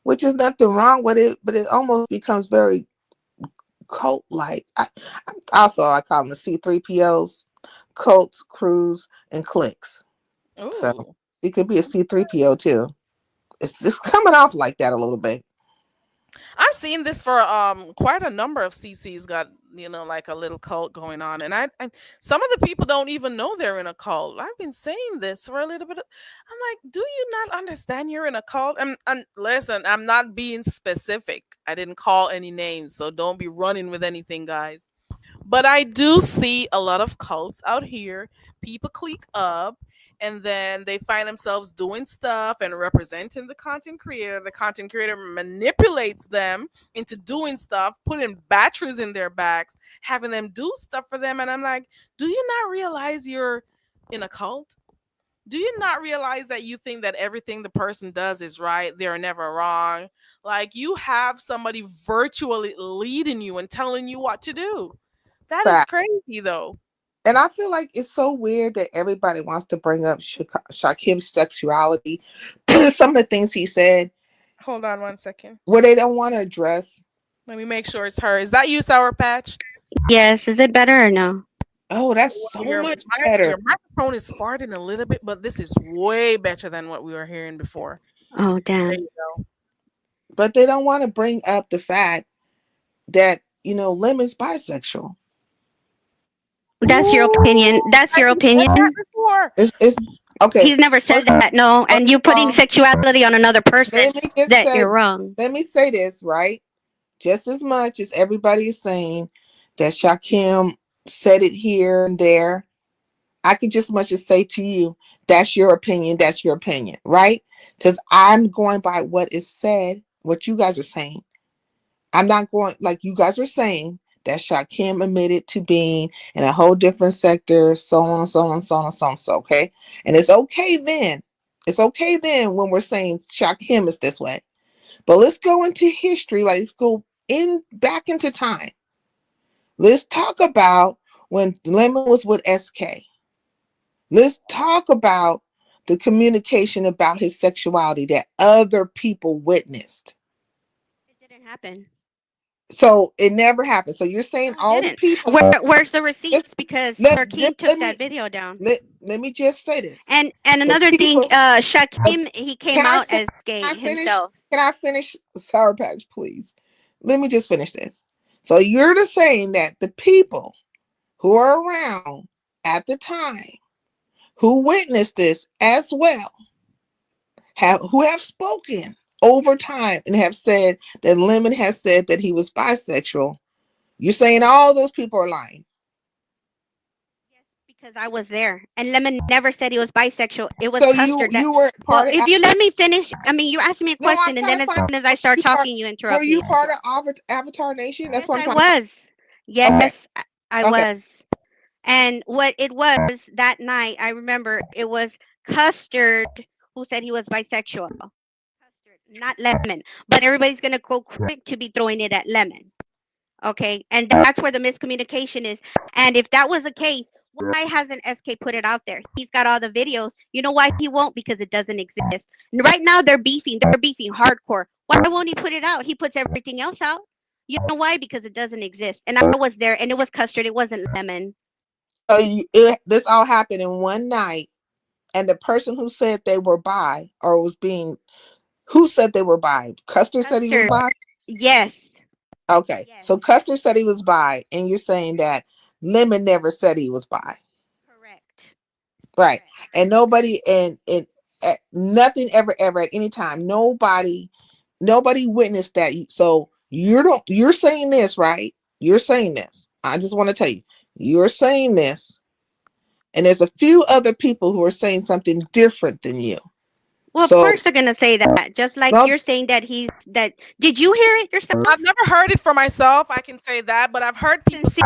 which is nothing wrong with it, but it almost becomes very cult like. I call them the C3POs, cults, crews, and cliques. So Ooh. it could be a C3PO too. It's coming off like that a little bit. I've seen this for quite a number of CCs got like a little cult going on, and I some of the people don't even know they're in a cult. I've been saying this for a little bit. I'm like, do you not understand you're in a cult? And listen, I'm not being specific. I didn't call any names, so don't be running with anything, guys. But I do see a lot of cults out here. People click up and then they find themselves doing stuff and representing the content creator. The content creator manipulates them into doing stuff, putting batteries in their backs, having them do stuff for them. And I'm like, do you not realize you're in a cult? Do you not realize that you think that everything the person does is right? They're never wrong. Like you have somebody virtually leading you and telling you what to do. That is Fact. crazy, though. And I feel like it's so weird that everybody wants to bring up Shakim's sexuality. Some of the things he said, Hold on one second. where they don't want to address. Let me make sure it's her. Is that you, Sour Patch? Yes, is it better or no? Oh, that's so much better. Your microphone is farting a little bit, but this is way better than what we were hearing before. Oh, damn. There you go. But they don't want to bring up the fact that, Lemon's bisexual. That's your opinion. That's your opinion. It's okay. He's never said that, no. And you putting sexuality on another person, you're wrong. Let me say this, right? Just as much as everybody is saying that Shakim said it here and there, I could just much as say to you, that's your opinion, right? Because I'm going by what is said, what you guys are saying. I'm not going like you guys are saying that Shakim admitted to being in a whole different sector, so on and so on and so on and so on. So, okay. And it's okay then. It's okay then when we're saying Shakim is this way. But let's go into history. Like let's go back into time. Let's talk about when Lemon was with SK. Let's talk about the communication about his sexuality that other people witnessed. It didn't happen. So it never happened. So you're saying all the people. Where's the receipts? Because Hakeem took that video down. Let me just say this. And another thing, Shakim, he came out as gay himself. Can I finish, Sour Patch, please? Let me just finish this. So you're just saying that the people who are around at the time who witnessed this as well who have spoken over time and have said that Lemon has said that he was bisexual. You're saying all those people are lying. Yes, because I was there, and Lemon never said he was bisexual. It was so Custard. You were part of. If you let me finish, I mean, you asked me a question, and then as soon as I start talking, you interrupt me. Were you part of Avatar Nation? That's what I'm trying to say. Yes, okay. I was. And what it was that night, I remember it was Custard who said he was bisexual. Custard, not Lemon. But everybody's going to go quick to be throwing it at Lemon. Okay? And that's where the miscommunication is. And if that was the case, why hasn't SK put it out there? He's got all the videos. You know why he won't? Because it doesn't exist. And right now, they're beefing. They're beefing hardcore. Why won't he put it out? He puts everything else out. You know why? Because it doesn't exist. And I was there, and it was Custard. It wasn't Lemon. So this all happened in one night, and the person who said they were bi or was being, who said they were bi? Custard said he was bi? Yes. Okay. Yes. So Custard said he was bi, and you're saying that Lemon never said he was bi. Correct. Right. And nobody, and nothing ever at any time, nobody witnessed that. So you're saying this, right? You're saying this. I just want to tell you. You're saying this, and there's a few other people who are saying something different than you. Well, of course they're gonna say that, just like you're saying that Did you hear it yourself? I've never heard it for myself. I can say that, but I've heard people say.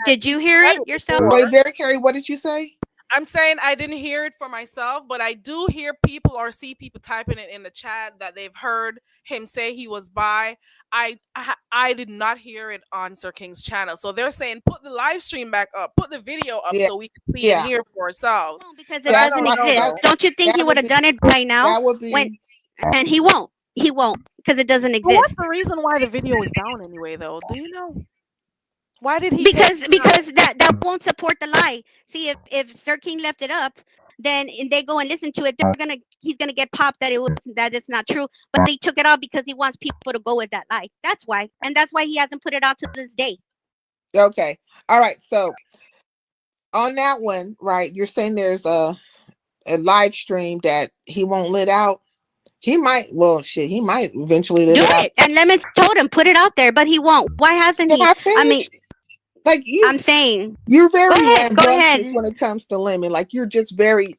Did you hear it yourself? Wait, Very Carrie, what did you say? I'm saying I didn't hear it for myself, but I do hear people or see people typing it in the chat that they've heard him say he was bi. I did not hear it on Sir King's channel. So they're saying put the live stream back up, put the video up so we can see and hear for ourselves. No, because it doesn't exist. Don't you think he would have done it by now? That would be and he won't. He won't because it doesn't exist. What's the reason why the video is down anyway though? Do you know? Why did he? Because that won't support the lie. See, if Sir King left it up, then they go and listen to it, he's gonna get popped that it's not true. But they took it out because he wants people to go with that lie. That's why, and that's why he hasn't put it out to this day. Okay, all right. So on that one, right? You're saying there's a live stream that he won't let out. He might. Well, shit. He might eventually let it out. And Lemon told him put it out there, but he won't. Why hasn't he? I mean. Like I'm saying you're very rambunctious when it comes to Lemon. Like you're just very.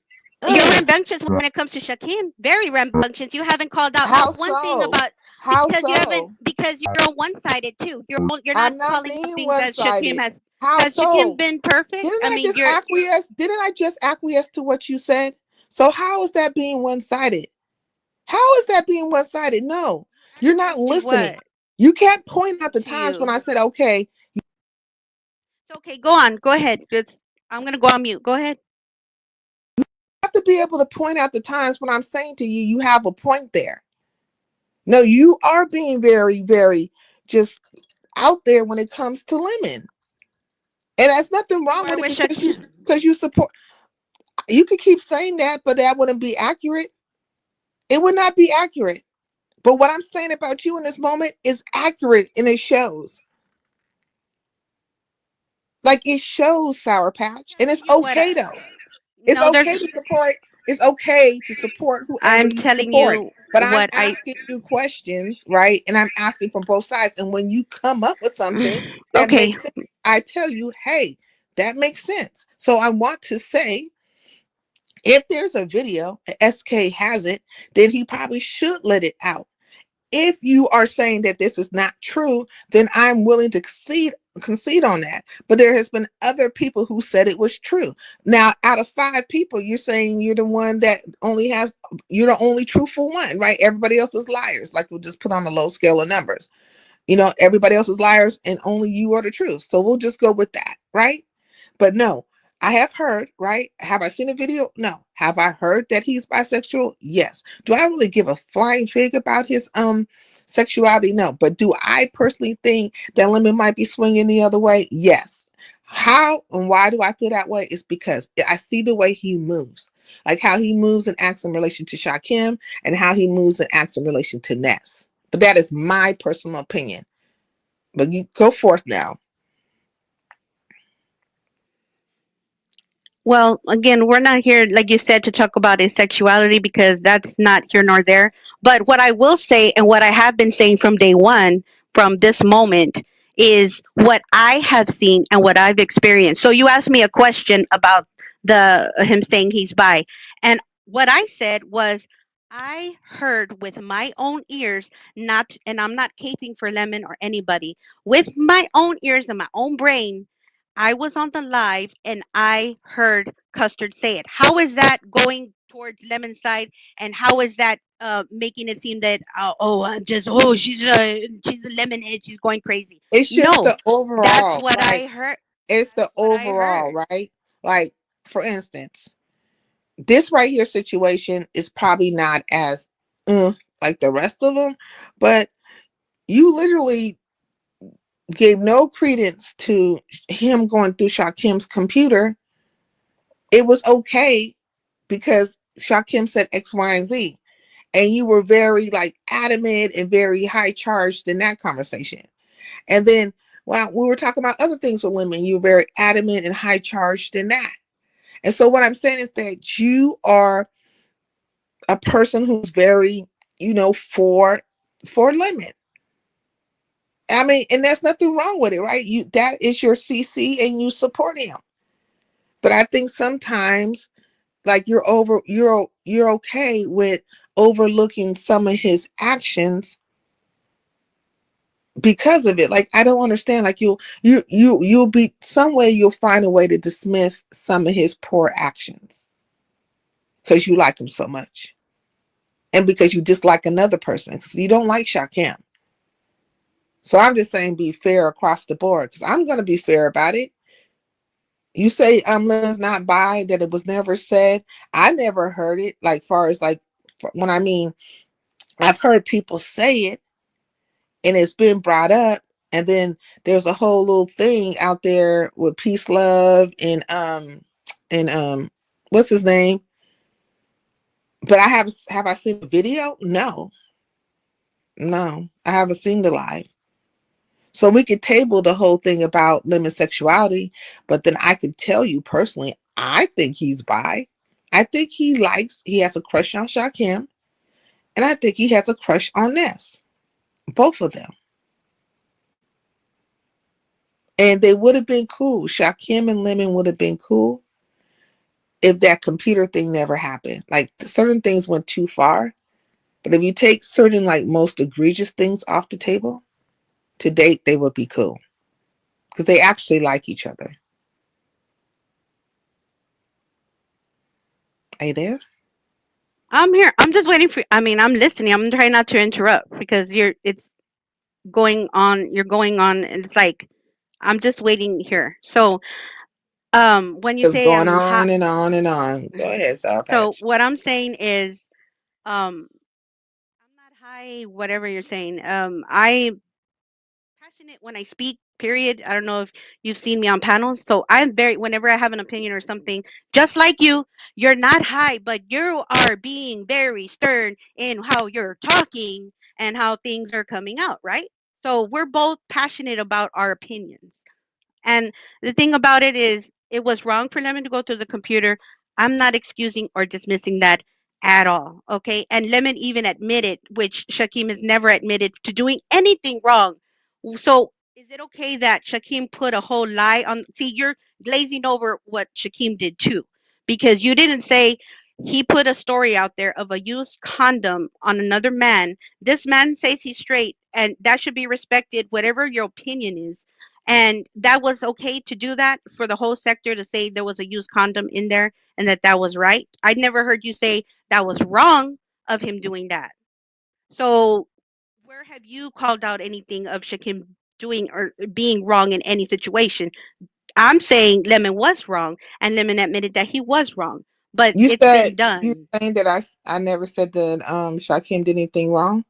You're rambunctious when it comes to Shakim. Very rambunctious. You haven't called out one thing about because you're one-sided too. You're not calling things that Shakim has. Has Shakim been perfect? Didn't I just acquiesce to what you said? So how is that being one-sided? How is that being one-sided? No, you're not listening. You can't point out the times when I said okay. Okay, go on. Go ahead. I'm going to go on mute. Go ahead. You have to be able to point out the times when I'm saying to you, you have a point there. No, you are being very, very just out there when it comes to Lemon. And there's nothing wrong with it because you support. You could keep saying that, but that wouldn't be accurate. It would not be accurate. But what I'm saying about you in this moment is accurate and it shows. Like it shows, Sour Patch, and it's okay though. It's okay to support. It's okay to support whoever I'm telling you. But I'm asking you questions, right? And I'm asking from both sides. And when you come up with something that makes sense, I tell you, hey, that makes sense. So I want to say, if there's a video, SK has it, then he probably should let it out. If you are saying that this is not true, then I'm willing to concede on that. But there has been other people who said it was true. Now, out of 5 people, you're saying you're the one that you're the only truthful one, right? Everybody else is liars. Like we'll just put on a low scale of numbers. You know, everybody else is liars and only you are the truth. So we'll just go with that, right? But no, I have heard, right? Have I seen a video? No. Have I heard that he's bisexual? Yes. Do I really give a flying fig about his Sexuality, no. But do I personally think that Lemon might be swinging the other way? Yes. How and why do I feel that way? It's because I see the way he moves, like how he moves and acts in relation to Shakim and how he moves and acts in relation to Ness. But that is my personal opinion. But you go forth now. Well, again, we're not here, like you said, to talk about his sexuality because that's not here nor there. But what I will say, and what I have been saying from day one, from this moment, is what I have seen and what I've experienced. So you asked me a question about the him saying he's bi, and what I said was I heard with my own ears, not, and I'm not caping for Lemon or anybody, with my own ears and my own brain. I was on the live and I heard Custard say it. How is that going towards Lemon's side, and how is that making it seem that I'm just she's a lemonhead, she's going crazy? It's just No, the that's overall, what I like heard. it's That's the what I overall, heard. right? Like, for instance, this right here situation is probably not as like the rest of them, but you literally gave no credence to him going through Shakim's computer. It was okay because Shakim said X, Y, and Z. And you were very like adamant and very high charged in that conversation. And then when we were talking about other things with Lemon, you were very adamant and high charged in that. And so what I'm saying is that you are a person who's very, for Lemon. I mean, and there's nothing wrong with it, right? That is your CC and you support him. But I think sometimes like you're okay with overlooking some of his actions because of it. Like, I don't understand. Like you'll be some way, you'll find a way to dismiss some of his poor actions because you like him so much. And because you dislike another person because you don't like Shakim. So I'm just saying be fair across the board because I'm going to be fair about it. You say Lemon's not bi, that it was never said. I never heard it. Like far as like when I mean, I've heard people say it and it's been brought up. And then there's a whole little thing out there with Peace Love and what's his name? But have I seen the video? No, I haven't seen the live. So we could table the whole thing about Lemon sexuality, but then I could tell you personally, I think he's bi. I think he has a crush on Shakim, and I think he has a crush on Ness. Both of them. And they would have been cool. Shakim and Lemon would have been cool if that computer thing never happened. Like certain things went too far. But if you take certain like most egregious things off the table, to date, they would be cool. Because they actually like each other. Are you there? I'm here. I'm just waiting for. I mean, I'm listening. I'm trying not to interrupt because it's going on. You're going on, and it's like I'm just waiting here. So, when you Just say going I'm hot, on and on and on. Go ahead, Sour so Patch. what I'm saying is, I'm not high. Whatever you're saying. I passionate when I speak, period. I don't know if you've seen me on panels. So I'm very, whenever I have an opinion or something, just like you're not high, but you are being very stern in how you're talking and how things are coming out, right? So we're both passionate about our opinions. And the thing about it is, it was wrong for Lemon to go to the computer. I'm not excusing or dismissing that at all. Okay. And Lemon even admitted, which Shakim has never admitted, to doing anything wrong. So is it okay that Shakim put a whole lie on? See, you're glazing over what Shakim did too, because you didn't say he put a story out there of a used condom on another man. This man says he's straight, and that should be respected, whatever your opinion is. And that was okay to do that for the whole sector to say there was a used condom in there and that was right. I never heard you say that was wrong of him doing that. So where have you called out anything of Shakim doing or being wrong in any situation? I'm saying Lemon was wrong and Lemon admitted that he was wrong, but You it's said been you done. saying that I never said that Shakim did anything wrong.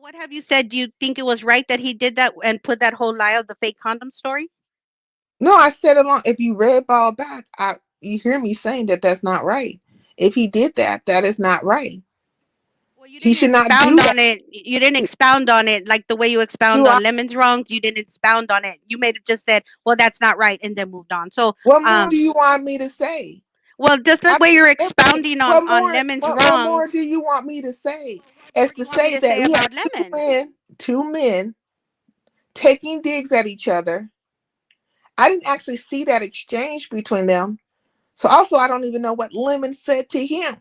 what have you said? Do you think it was right that he did that and put that whole lie of the fake condom story? No, I said it on. If you read ball back, you hear me saying that that's not right. If he did that, that is not right. Well, you He didn't should not expound do that. on it. You didn't expound on it like the way you expound Do I? on Lemon's wrongs. You didn't expound on it. You made it just said, "Well, that's not right," and then moved on. So, What more do you want me to say? well, just the I way you're mean, expounding what on more? Lemon's What more wrongs. do you want me to say? What As more do to you want me say to that say we have about Lemon? two men taking digs at each other. I didn't actually see that exchange between them. So also, I don't even know what Lemon said to him.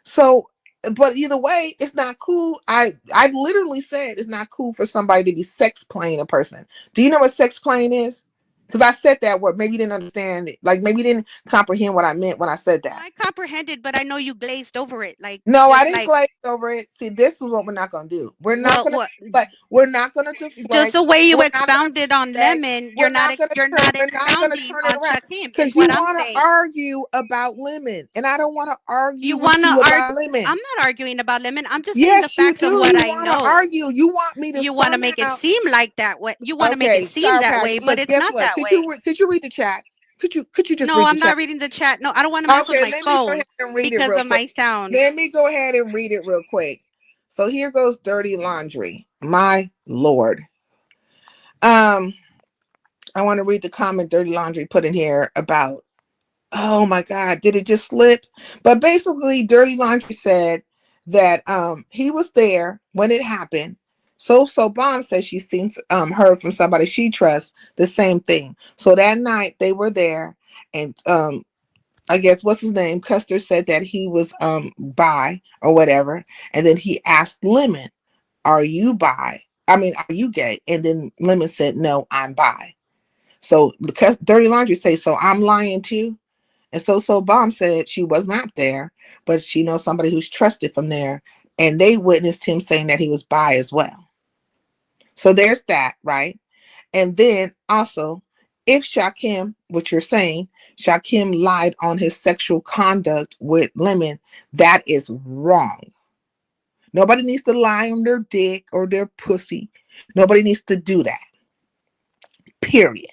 So, but either way, it's not cool. I literally said it's not cool for somebody to be sex playing a person. Do you know what sex playing is? Because I said that word. Maybe you didn't understand it. Like maybe you didn't comprehend what I meant when I said No, that. I comprehended, but I know you glazed over it. Like, No, I just didn't like, glaze over it. See, this is what we're not gonna do. We're not well, gonna what? like. We're not gonna Just the deflect. way you We're not gonna expounded on deflect. Lemon, We're not gonna you're turn. not We're not gonna expounding turn it on around Shakim, is because you what I'm want to saying. argue about Lemon, and I don't want to argue You with wanna you argue? about Lemon. I'm not arguing about Lemon. I'm just saying the Yes, you facts of do. what You I want to know. argue. You want me to You want to make it somehow. seem like that way. You want to make it Okay, seem Sour that Patch. way, but Look, it's guess not what? that way. Could you read the chat? Could you just No, read the I'm chat? not reading the chat. No, I don't want to mess with Okay, my let me go phone ahead and read it because real of quick. my sound. Let me go ahead and read it real quick. So here goes Dirty Laundry. My Lord. I want to read the comment Dirty Laundry put in here about, oh my God, did it just slip? But basically, Dirty Laundry said that he was there when it happened. So Bomb says she's seen heard from somebody she trusts the same thing. So that night they were there, and I guess what's his name? Custer said that he was bi or whatever, and then he asked Lemon, "Are you bi? I mean, are you gay?" And then Lemon said, "No, I'm bi." So because Dirty Laundry say, "So I'm lying too." And so Bomb said she was not there, but she knows somebody who's trusted from there, and they witnessed him saying that he was bi as well. So there's that, right? And then also, if Shakim, what you're saying, Shakim lied on his sexual conduct with Lemon, that is wrong. Nobody needs to lie on their dick or their pussy. Nobody needs to do that. Period.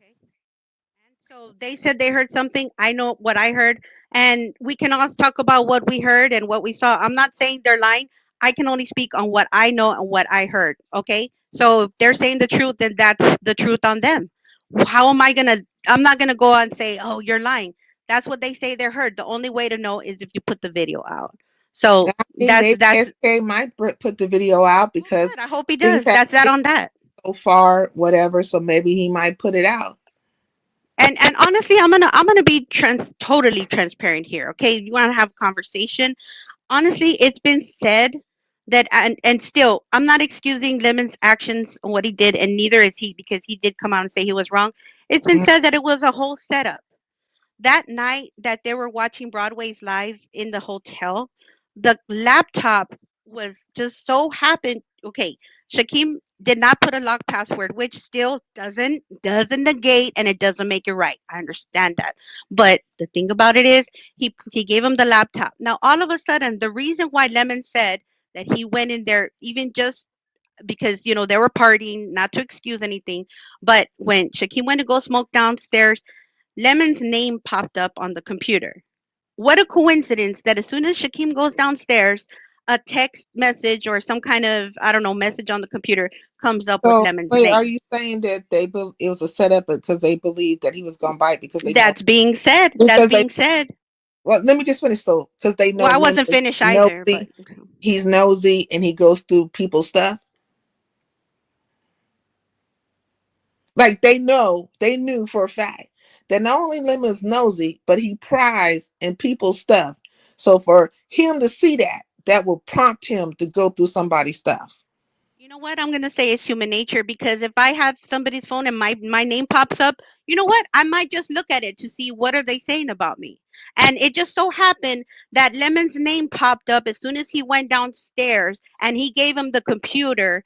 Okay. And so they said they heard something. I know what I heard. And we can all talk about what we heard and what we saw. I'm not saying they're lying. I can only speak on what I know and what I heard. Okay. So if they're saying the truth, then that's the truth on them. How am I going to? I'm not going to go and say, oh, you're lying. That's what they say they heard. The only way to know is if you put the video out. So I mean, maybe that's SK might put the video out well, because good. I hope he things does. have That's that on that. so far, whatever. So maybe he might put it out. And honestly, I'm gonna be totally transparent here. Okay, you want to have a conversation? Honestly, it's been said that, and still, I'm not excusing Lemon's actions and what he did, and neither is he because he did come out and say he was wrong. It's been Mhm. said that it was a whole setup. That night that they were watching Broadway's live in the hotel, the laptop was just so happened. Okay, Shakim did not put a lock password, which still doesn't negate and it doesn't make it right. I understand that, but the thing about it is he gave him the laptop. Now all of a sudden, the reason why Lemon said that he went in there, even just because they were partying, not to excuse anything, but when Shakim went to go smoke downstairs, Lemon's name popped up on the computer. What a coincidence that as soon as Shakim goes downstairs, a text message or some kind of, I don't know, message on the computer comes up with So Lemon's wait, are name. you saying that it was a setup because they believed that he was going to bite because they know That's being said. That's because they being said. well, let me just finish. So because they know Well, I Lemon wasn't is finished either, but nosy, he's nosy and he goes through people's stuff. Like they knew for a fact that not only Lemon's nosy, but he pries in people's stuff. So for him to see that, that will prompt him to go through somebody's stuff. you know what? I'm gonna say it's human nature because if I have somebody's phone and my name pops up, you know what? I might just look at it to see what are they saying about me. And it just so happened that Lemon's name popped up as soon as he went downstairs and he gave him the computer.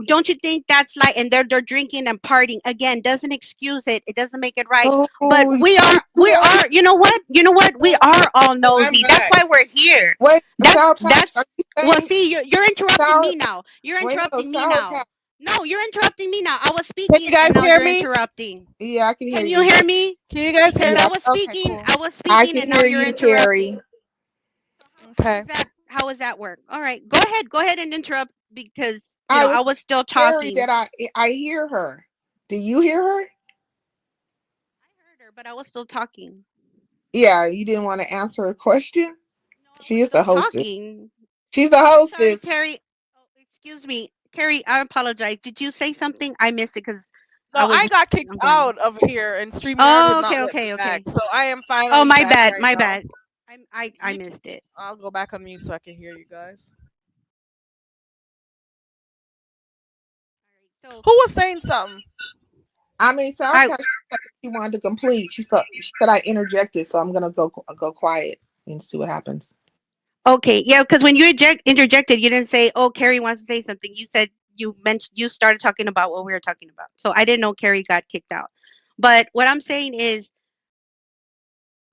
Don't you think that's like, and they're drinking and partying again? Doesn't excuse it. It doesn't make it right. But Oh, we are. You know what? We are all nosy. That's why we're here. wait, Sour Patch, That's are you well. saying See, you're interrupting Sour? me now. You're Wait, no, interrupting me Sour now. Patch. No, you're interrupting me now. I was Can you speaking guys and now hear you're me? interrupting. Yeah, I can hear Can you. you hear me? Can you guys hear Because me? Yeah, I was Okay, speaking. cool. I was I speaking can and now hear you're you, interrupting. Carrie. Okay. How does that work? All right, go ahead. Go ahead and interrupt because I I was was still Carrie talking. that I hear her. Do you hear her? I heard her, but I was still talking. Yeah, you didn't want to answer her question. No, I She was is the still hostess. talking. She's a Sorry, hostess. Carrie. Oh, excuse me, Carrie. I apologize. Did you say something? I missed it because I No, was. I got kicked I'm going. out of here, and StreamYard would Oh, not okay, let me okay, back. okay. So I am Oh, finally my back bad. right My now. bad. I You, missed it. I'll go back on mute so I can hear you guys. All right, so Who was saying something? I mean, Sour I Patch said she wanted to complete. She said I interjected, so I'm gonna go quiet and see what happens. okay, yeah, because when you interjected, you didn't say, "Oh, Carrie wants to say something." You said you started talking about what we were talking about. So I didn't know Carrie got kicked out. But what I'm saying is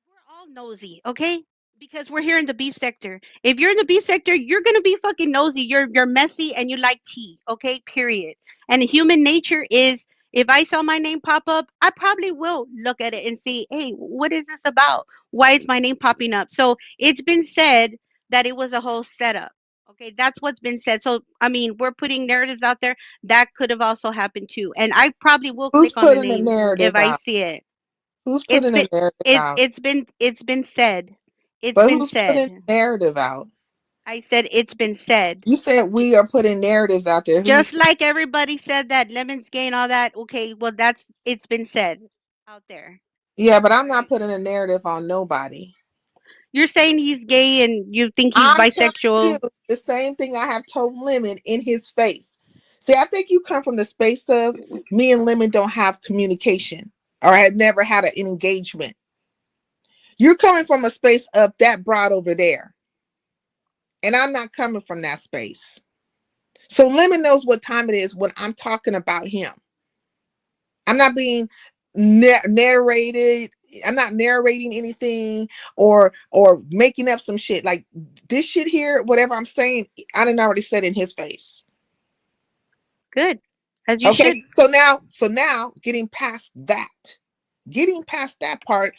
we're all nosy, okay? Because we're here in the beef sector. If you're in the beef sector, you're gonna be fucking nosy. You're messy and you like tea, okay? Period. And human nature is if I saw my name pop up, I probably will look at it and see, hey, what is this about? Why is my name popping up? So it's been said that it was a whole setup. Okay, that's what's been said. So I mean, we're putting narratives out there. That could have also happened too. And I probably will Who's click on the putting the name if narrative I out? see it. Who's It's putting the been narrative out? it's been said. It's But been who's putting said. the narrative out? I said it's been said. You said J- we are putting narratives out there. Who you? Just like everybody said that lemons gain all that. Okay, well that's it's been said out there. Yeah, but I'm All not right. putting a narrative on nobody. You're saying he's gay and you think he's I'm telling you bisexual. the same thing I have told Lemon in his face. See, I think you come from the space of me and Lemon don't have communication or had never had an engagement. You're coming from a space of that broad over there. And I'm not coming from that space. So Lemon knows what time it is when I'm talking about him. I'm not being narrated. I'm not narrating anything or making up some shit. Like this shit here, whatever I'm saying, I didn't already said in his face. Good. As you should. Okay. So now getting past that part,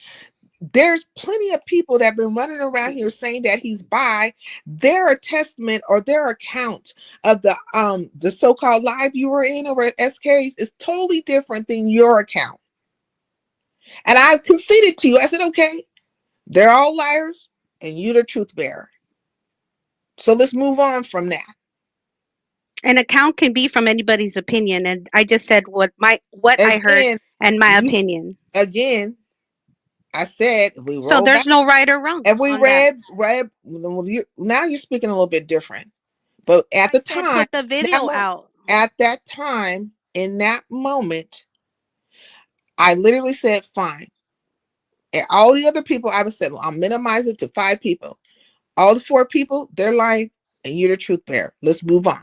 there's plenty of people that have been running around here saying that he's bi. Their testament or their account of the so-called live you were in over at SK's is totally different than your account. And I conceded to you. I said, okay, they're all liars and you're the truth bearer. So let's move on from that. An account can be from anybody's opinion, and I just said what I heard Again, and my opinion. again, I said if we So roll there's back, no right or wrong if we on that. read, now you're speaking a little bit different. But at the I said time, put the video out. at that time, in that moment, I literally said, fine. And all the other people, I would said, well, I'll minimize it to 5 people. All the 4 people, they're lying, and you're the truth bearer. Let's move on.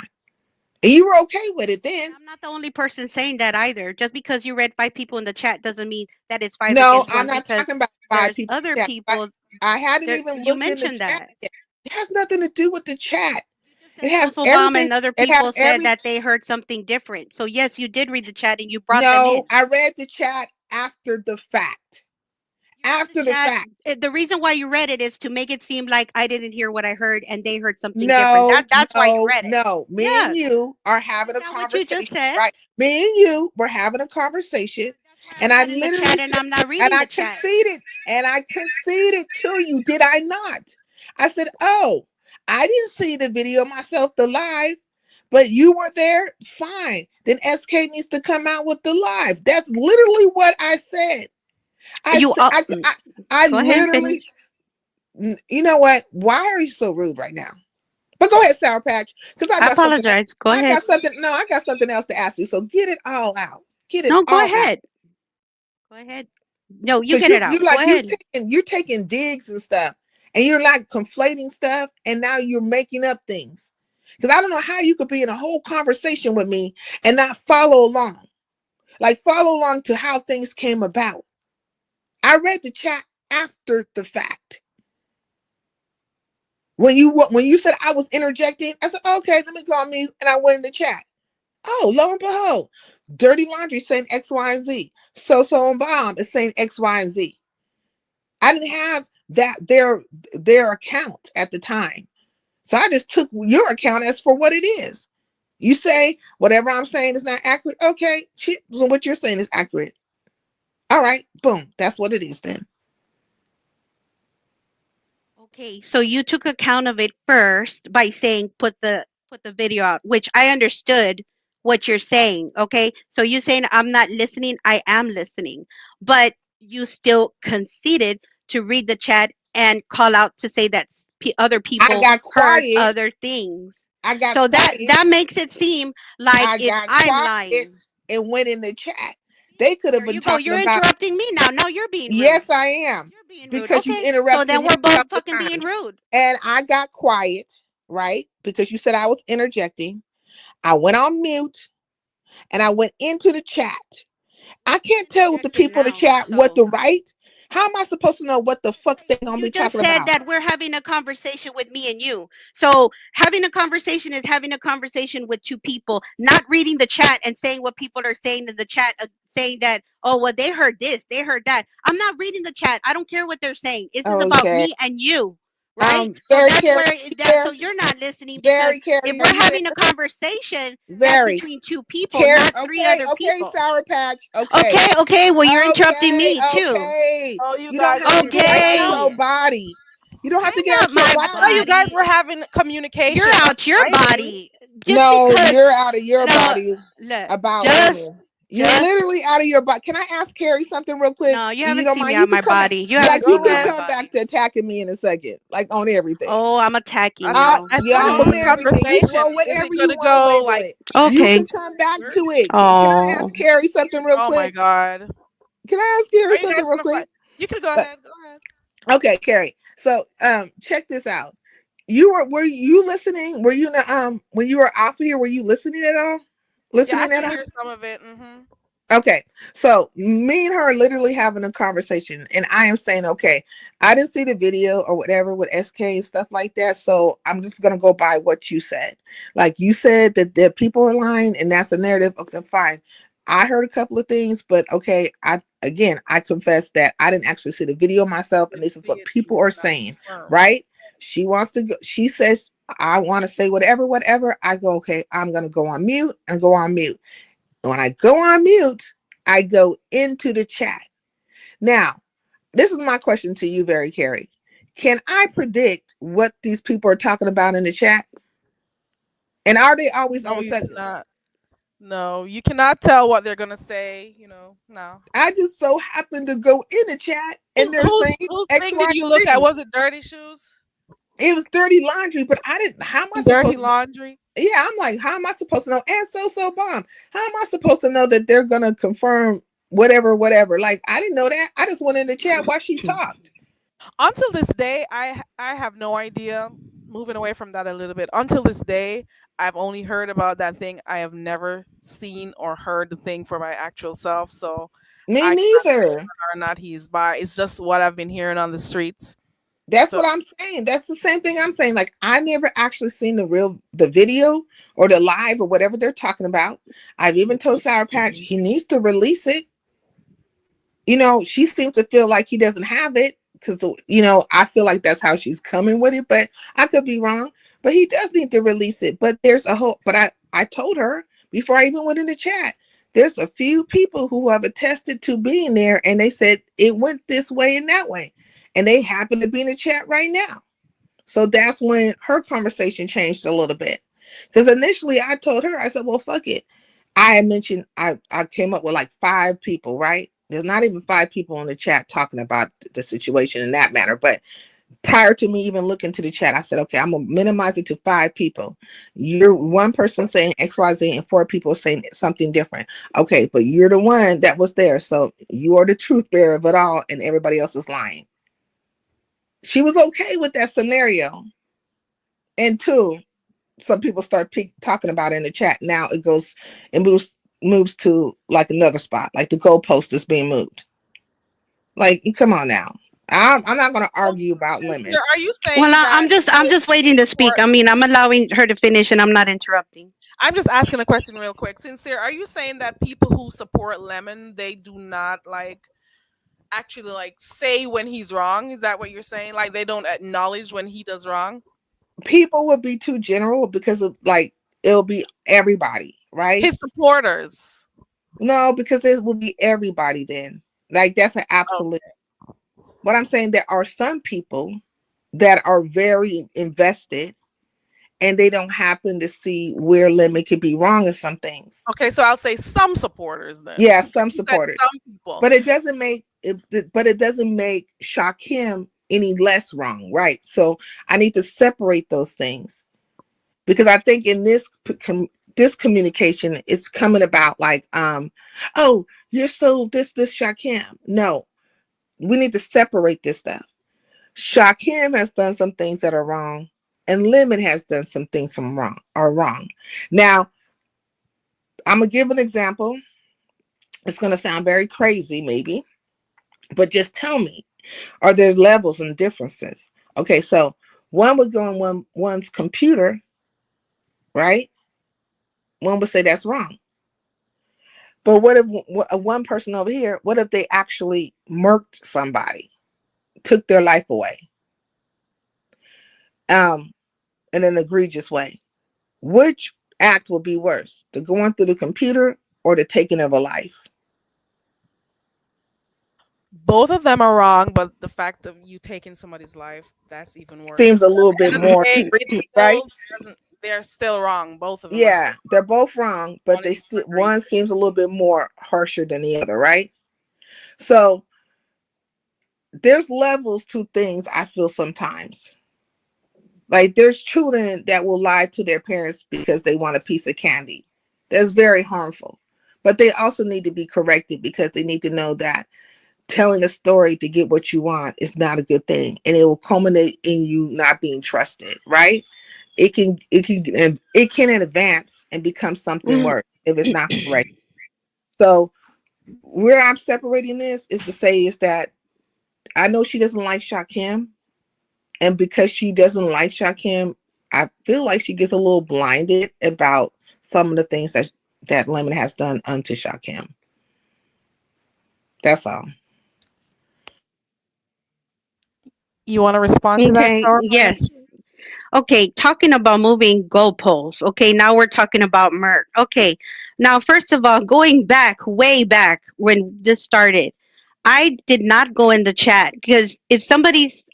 And you were okay with it then. I'm not the only person saying that either. Just because you read 5 people in the chat doesn't mean that it's 5 No, against I'm 1 not because talking about 5 there's people. other Yeah, people. I hadn't There, even you looked in the mentioned chat that. yet. It has nothing to do with the chat. You just It said has Obama everything. and other It has people said that they heard something different. So yes, you did read the chat and you brought them in. No, I read the chat after the fact. You read After the chat. fact. The reason why you read it is to make it seem like I didn't hear what I heard and they heard something different. That's why you read it. No. Me and Yes. you are having a Isn't that what you conversation, just said? right? Me and you were having a conversation, That's why and I'm I not in the literally chat and said, I'm not and reading I the chat. conceded to you. Did I not? I said, oh, I didn't see the video myself, the live, but you were there. Fine. Then SK needs to come out with the live. That's literally what I said. You I go ahead and literally, finish. you know what? Why are you so rude right now? But go ahead, Sour Patch, because I I got something. apologize. Go ahead. I got something. No, I got something else to ask you. So get it all out. Get it No, go all out. ahead. Go ahead. No, you Because get it you out. Go like ahead. you're taking digs and stuff, and you're like conflating stuff, and now you're making up things. Because I don't know how you could be in a whole conversation with me and not follow along. Like follow along to how things came about. I read the chat after the fact. When you said I was interjecting, I said, okay, let me go on mute, and I went in the chat. Oh, lo and behold, Dirty Laundry saying X, Y, and Z. So and Bomb is saying X, Y, and Z. I didn't have that their account at the time. So I just took your account as for what it is. You say whatever I'm saying is not accurate. Okay, what you're saying is accurate. All right, boom. That's what it is then. Okay, so you took account of it first by saying put the video out, which I understood what you're saying. Okay, so you saying I'm not listening, I am listening, but you still conceded to read the chat and call out to say that other I people got heard quiet. other things. I got So quiet. that makes it seem like I if got I'm quiet lying. and went in the chat. They could have There been you go. talking You're about. interrupting me now. Now you're being rude. Yes, I am. You're being rude. Because you Okay, so interrupted then me we're a both couple fucking being times. rude. And I got quiet, right? Because you said I was interjecting. I went on mute and I went into the chat. I can't tell with the people in the chat what to write. How am I supposed to know what the fuck they're gonna You be just talking said about? that we're having a conversation with me and you. So having a conversation is having a conversation with two people, not reading the chat and saying what people are saying in the chat, saying that, oh, well, they heard this, they heard that. I'm not reading the chat. I don't care what they're saying. This is about Okay. me and you, right? So Very that's Carrie, where that. So you're not listening because Very Carrie, if are we're you having there? a conversation, that's Very between two people, Carrie. not three other Okay, people. Sour Patch. Okay. Okay. Well, you're interrupting me too. Okay. Oh, you You don't guys have are to get out Okay. your body. You don't have to Hang get out out your my I thought you guys body. body. were having communication. You're not out your fighting. body. Just No, because you're out of your no, body look, about just women. You're literally out of your body. Can I ask Carrie something real quick? no, you You haven't don't seen me mind? You on can my come back. body. You Yeah, haven't Like you go seen me can on my ahead. come back body. to attacking me in a second, like on everything. Oh, I'm attacking I, you. I Yeah, thought it was on a everything. You conversation. well, Is whatever it you gonna want to go label like? it. You Okay. can come back Where? to it. Can I ask Oh, Carrie something real Oh my quick? god! Can I ask Carrie Are you guys something real gonna quick? fight? You can go Uh, ahead. Go ahead. okay, Carrie. So check this out. Were you listening? Were you in the, when you were off here, were you listening at all? Yeah, I Listening can at all? hear some of it. Mm-hmm. Okay, so me and her literally having a conversation, and I am saying, okay, I didn't see the video or whatever with SK and stuff like that, so I'm just gonna go by what you said. Like you said that the people are lying, and that's a narrative. Okay, fine. I heard a couple of things, but okay, I confess that I didn't actually see the video myself, and Didn't this is see what it people either. are Not saying, confirmed. right? She wants to go. She says, I want to say whatever. I go, okay, I'm gonna go on mute and go on mute. When I go on mute, I go into the chat. Now, this is my question to you, Very Carrie. Can I predict what these people are talking about in the chat? And are they always No, on you subject? cannot. No, you cannot tell what they're gonna say. No. I just so happen to go in the chat and they're saying Whose X, thing Y, did you look and at? Z. Was it Dirty Shoes? It was dirty laundry, but I didn't. How am I Dirty supposed to? Laundry. Yeah, I'm like, how am I supposed to know? And so bomb. How am I supposed to know that they're gonna confirm whatever? Like, I didn't know that. I just went in the chat while she talked. Until this day, I have no idea. Moving away from that a little bit. Until this day, I've only heard about that thing. I have never seen or heard the thing for my actual self. So Me I cannot say neither. whether or not he's bi. It's just what I've been hearing on the streets. That's So what I'm saying. That's the same thing I'm saying. Like I never actually seen the video or the live or whatever they're talking about. I've even told Sour Patch he needs to release it. She seems to feel like he doesn't have it because I feel like that's how she's coming with it, but I could be wrong. But he does need to release it. But there's a whole but I told her before I even went in the chat, there's a few people who have attested to being there and they said it went this way and that way. And they happen to be in the chat right now. So that's when her conversation changed a little bit. Because initially I told her, I said, well, fuck it. I had mentioned I came up with like 5 people, right? There's not even 5 people in the chat talking about the situation in that matter. But Prior to me even looking to the chat, I said, okay, I'm gonna minimize it to 5 people. You're one person saying XYZ and 4 people saying something different. Okay, but you're the one that was there, so you are the truth bearer of it all, and everybody else is lying. She was okay with that scenario. And 2, some people start talking about it in the chat. Now it moves to like another spot, like the goalpost is being moved. Like, come on now. I'm not going to argue about Lemon. Are you saying Well, that I'm just waiting to speak. support- I mean, I'm allowing her to finish, and I'm not interrupting. I'm just asking a question real quick. Sincere, are you saying that people who support Lemon, they do not like actually like say when he's wrong? Is that what you're saying? Like they don't acknowledge when he does wrong? People would be too general because of like it'll be everybody, right? His supporters. No, because it will be everybody then. Like that's an absolute. What I'm saying, there are some people that are very invested and they don't happen to see where Lemon could be wrong in some things. Okay, so I'll say some supporters then. Yeah, some You said supporters. some people. But it doesn't make Shakim any less wrong, right? So I need to separate those things because I think in this communication, it's coming about like, oh, you're so this Shakim. No, we need to separate this stuff. Shakim has done some things that are wrong, and Lemon has done some things wrong. Now, I'm gonna give an example. It's gonna sound very crazy, maybe, but just tell me, are there levels and differences? Okay, so one would go on one's computer, right? One would say that's wrong. But what if one person over here, what if they actually murked somebody, took their life away, in an egregious way? Which act will be worse, the going through the computer or the taking of a life? Both of them are wrong, but the fact of you taking somebody's life, that's even worse. Seems a little bit more, right? They're still wrong. Both of them. Yeah, they're both wrong, but they still, one seems a little bit more harsher than the other, right? So there's levels to things, I feel sometimes. Like there's children that will lie to their parents because they want a piece of candy. That's very harmful. But they also need to be corrected because they need to know that telling a story to get what you want is not a good thing, and it will culminate in you not being trusted, right? It can advance and become something worse if it's not correct. So where I'm separating this is to say is that I know she doesn't like Shakim, and because she doesn't like Shakim, I feel like she gets a little blinded about some of the things that Lemon has done unto Shakim. That's all. You want to respond to that? Yes. Okay, talking about moving goalposts. Okay, now we're talking about Merck. Okay, now first of all, going back, way back when this started, I did not go in the chat because if somebody's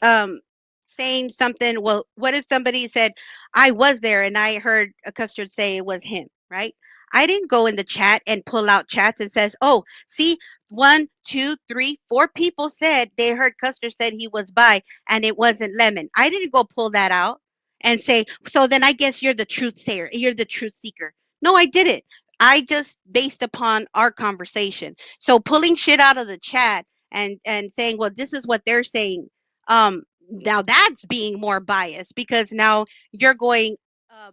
saying something, well, what if somebody said I was there and I heard a custard say it was him, right? I didn't go in the chat and pull out chats and says, oh, see, 1, 2, 3, 4 people said they heard Custer said he was by and it wasn't Lemon. I didn't go pull that out and say, so then I guess you're the truth sayer, you're the truth seeker. No, I didn't. I just based upon our conversation. So pulling shit out of the chat and saying, well, this is what they're saying. Now that's being more biased because now you're going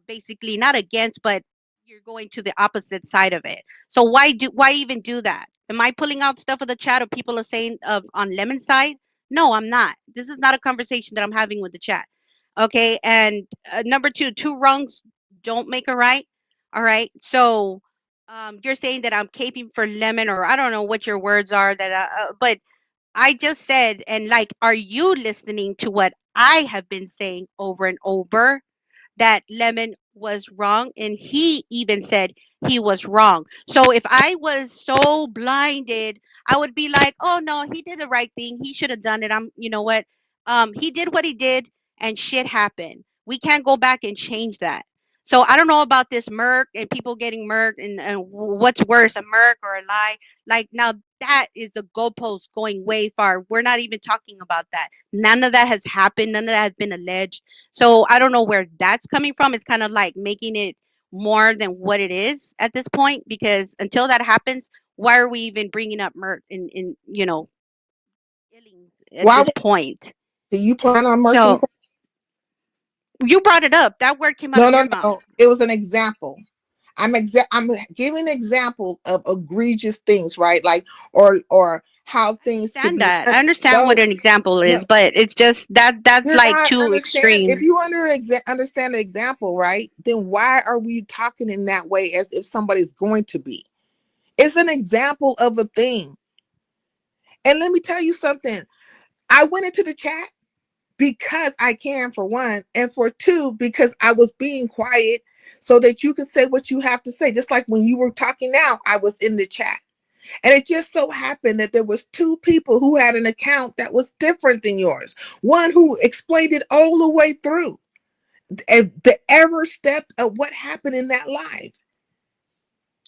basically not against, but you're going to the opposite side of it. So why even do that? Am I pulling out stuff of the chat of people are saying on Lemon's side? No, I'm not. This is not a conversation that I'm having with the chat. Okay, and number two wrongs don't make a right. All right, so you're saying that I'm caping for Lemon, or I don't know what your words are but I just said, and like, are you listening to what I have been saying over and over? That Lemon was wrong, and he even said he was wrong. So if I was so blinded, I would be like, oh no, he did the right thing. He should have done it. You know what? He did what he did, and shit happened. We can't go back and change that. So I don't know about this murk and people getting murked and what's worse, a murk or a lie. Like now that is the goalpost going way far. We're not even talking about that. None of that has happened. None of that has been alleged. So I don't know where that's coming from. It's kind of like making it more than what it is at this point, because until that happens, why are we even bringing up murk in killings at Why this point? do you plan on murking? So you brought it up. That word came out No, of no, your mouth. no. It was an example. I'm giving an example of egregious things, right? Like or how things could Understand be. that. I understand what No, an example no, is, but it's just that's you're like not too understand. If extreme. you understand the example, right? Then why are we talking in that way as if somebody's going to be? It's an example of a thing. And let me tell you something. I went into the chat because I can, for one, and for two, because I was being quiet so that you could say what you have to say. Just like when you were talking now, I was in the chat. And it just so happened that there was two people who had an account that was different than yours. One who explained it all the way through, the every step of what happened in that live.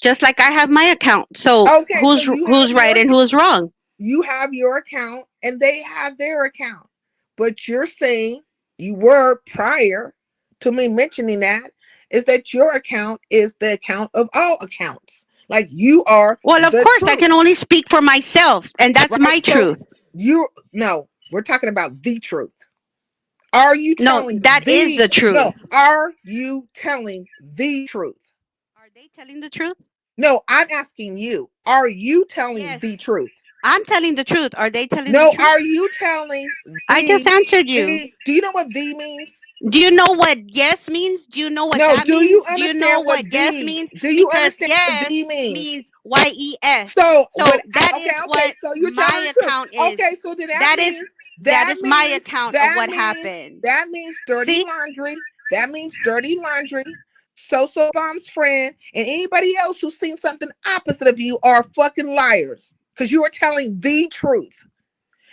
Just like I have my account. So Okay, so who's right and who's wrong? You have your account and they have their account. But you're saying, you were prior to me mentioning that, is that your account is the account of all accounts. Like you are. Well, of course, I can only speak for myself, and that's my truth. No, we're talking about the truth. Are you telling? No, that is the truth. No, are you telling the truth? Are they telling the truth? No, I'm asking you. Are you telling the truth? I'm telling the truth. Are they telling No, the truth? are you telling? I just answered you. Do you know what "the" means? Do you know what yes means? Do you know what that do means? you Do you know understand what what yes "the"? means? Do you Because understand what yes "the" means? YES. So that is what so you're telling my the truth. account is. Okay, so then That is my account of what happened. That means dirty See? laundry. That means dirty laundry. So Bomb's friend and anybody else who's seen something opposite of you are fucking liars because you are telling the truth.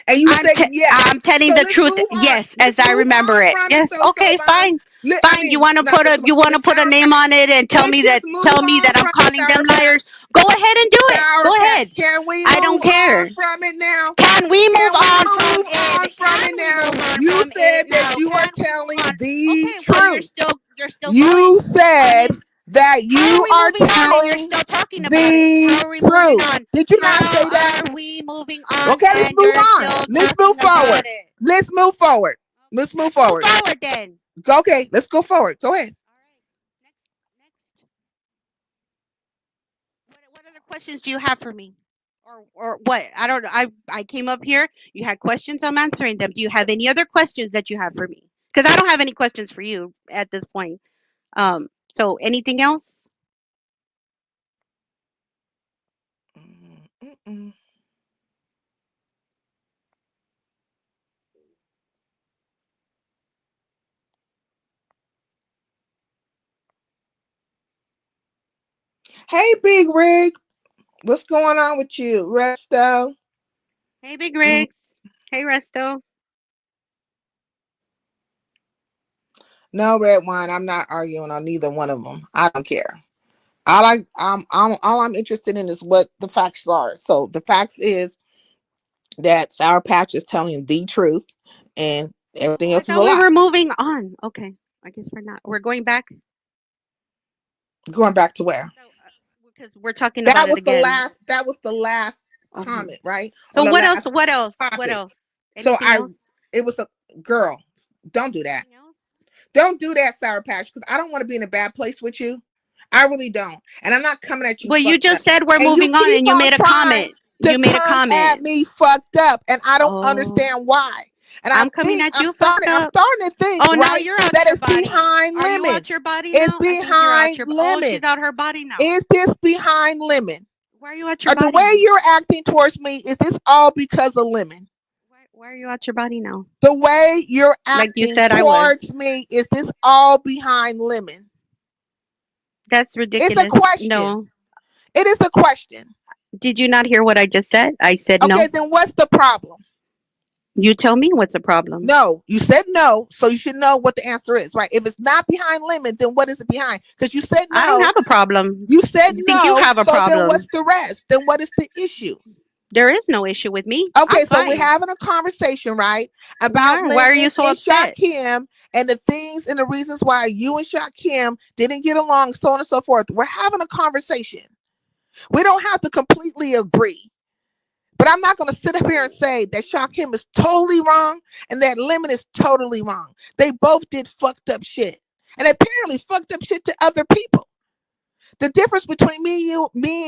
And you said yes. I'm telling the truth. Yes, as I remember it. Yes. Okay, fine. Fine. You want to put a name on it and tell me that I'm calling them liars? Go ahead and do it. Go ahead. Can we I don't care. from it now? Can we move on from it? From it now? You said that you are telling the Well, truth. you're still You said that you are moving on and you're telling still talking about it. How are we moving truth. on? Did you not say that? How are we moving on? Okay, let's and move you're on. still Let's talking move forward. about it? Let's move forward. Let's move forward. Move forward then. Okay, let's go forward. Go ahead. Next. What other questions do you have for me? Or what? I don't know. I came up here. You had questions. I'm answering them. Do you have any other questions that you have for me? Because I don't have any questions for you at this point. So anything else? Hey, Big Rig. What's going on with you, Resto? Hey, Big Rig. Hey, Resto. No, Red Wine. I'm not arguing on neither one of them. I don't care. All I'm interested in is what the facts are. So the facts is that Sour Patch is telling the truth, and everything else is a lie. We were moving on. Okay, I guess we're not. We're going back. Going back to where? Because we're talking about it again. That was the last comment, right? So what else? What else? What else? It was a girl. Don't do that. Don't do that, Sour Patch, because I don't want to be in a bad place with you. I really don't. And I'm not coming at you. Well, you just said we're moving on and you made a comment. You made a comment at me fucked up, and I don't understand why. And I'm coming at you. I'm starting to think. Oh, now you're out that your is body. behind Are Lemon. You out your body now? It's behind Lemon. Oh, she's out her body now. Is this behind Lemon? Why are you out your body? The way you're acting towards me, is this all because of Lemon? Why are you out your body now? The way you're acting like you said towards me, is this all behind Lemon? That's ridiculous. It's a question. No. It is a question. Did you not hear what I just said? I said no. Okay, then what's the problem? You tell me what's the problem. No, you said no, so you should know what the answer is, right? If it's not behind limit, then what is it behind? Because you said I don't no. have a problem. You said You no. think you have a so then problem. what's the rest? Then what is the issue? There is no issue with me. Okay, I'm so we're fine. having a conversation, right? About Yeah, why are you Lemon so and upset? Shakim and the things and the reasons why you and Shakim didn't get along, so on and so forth. We're having a conversation. We don't have to completely agree. But I'm not going to sit up here and say that Shakim is totally wrong and that Lemon is totally wrong. They both did fucked up shit. And apparently fucked up shit to other people. The difference between me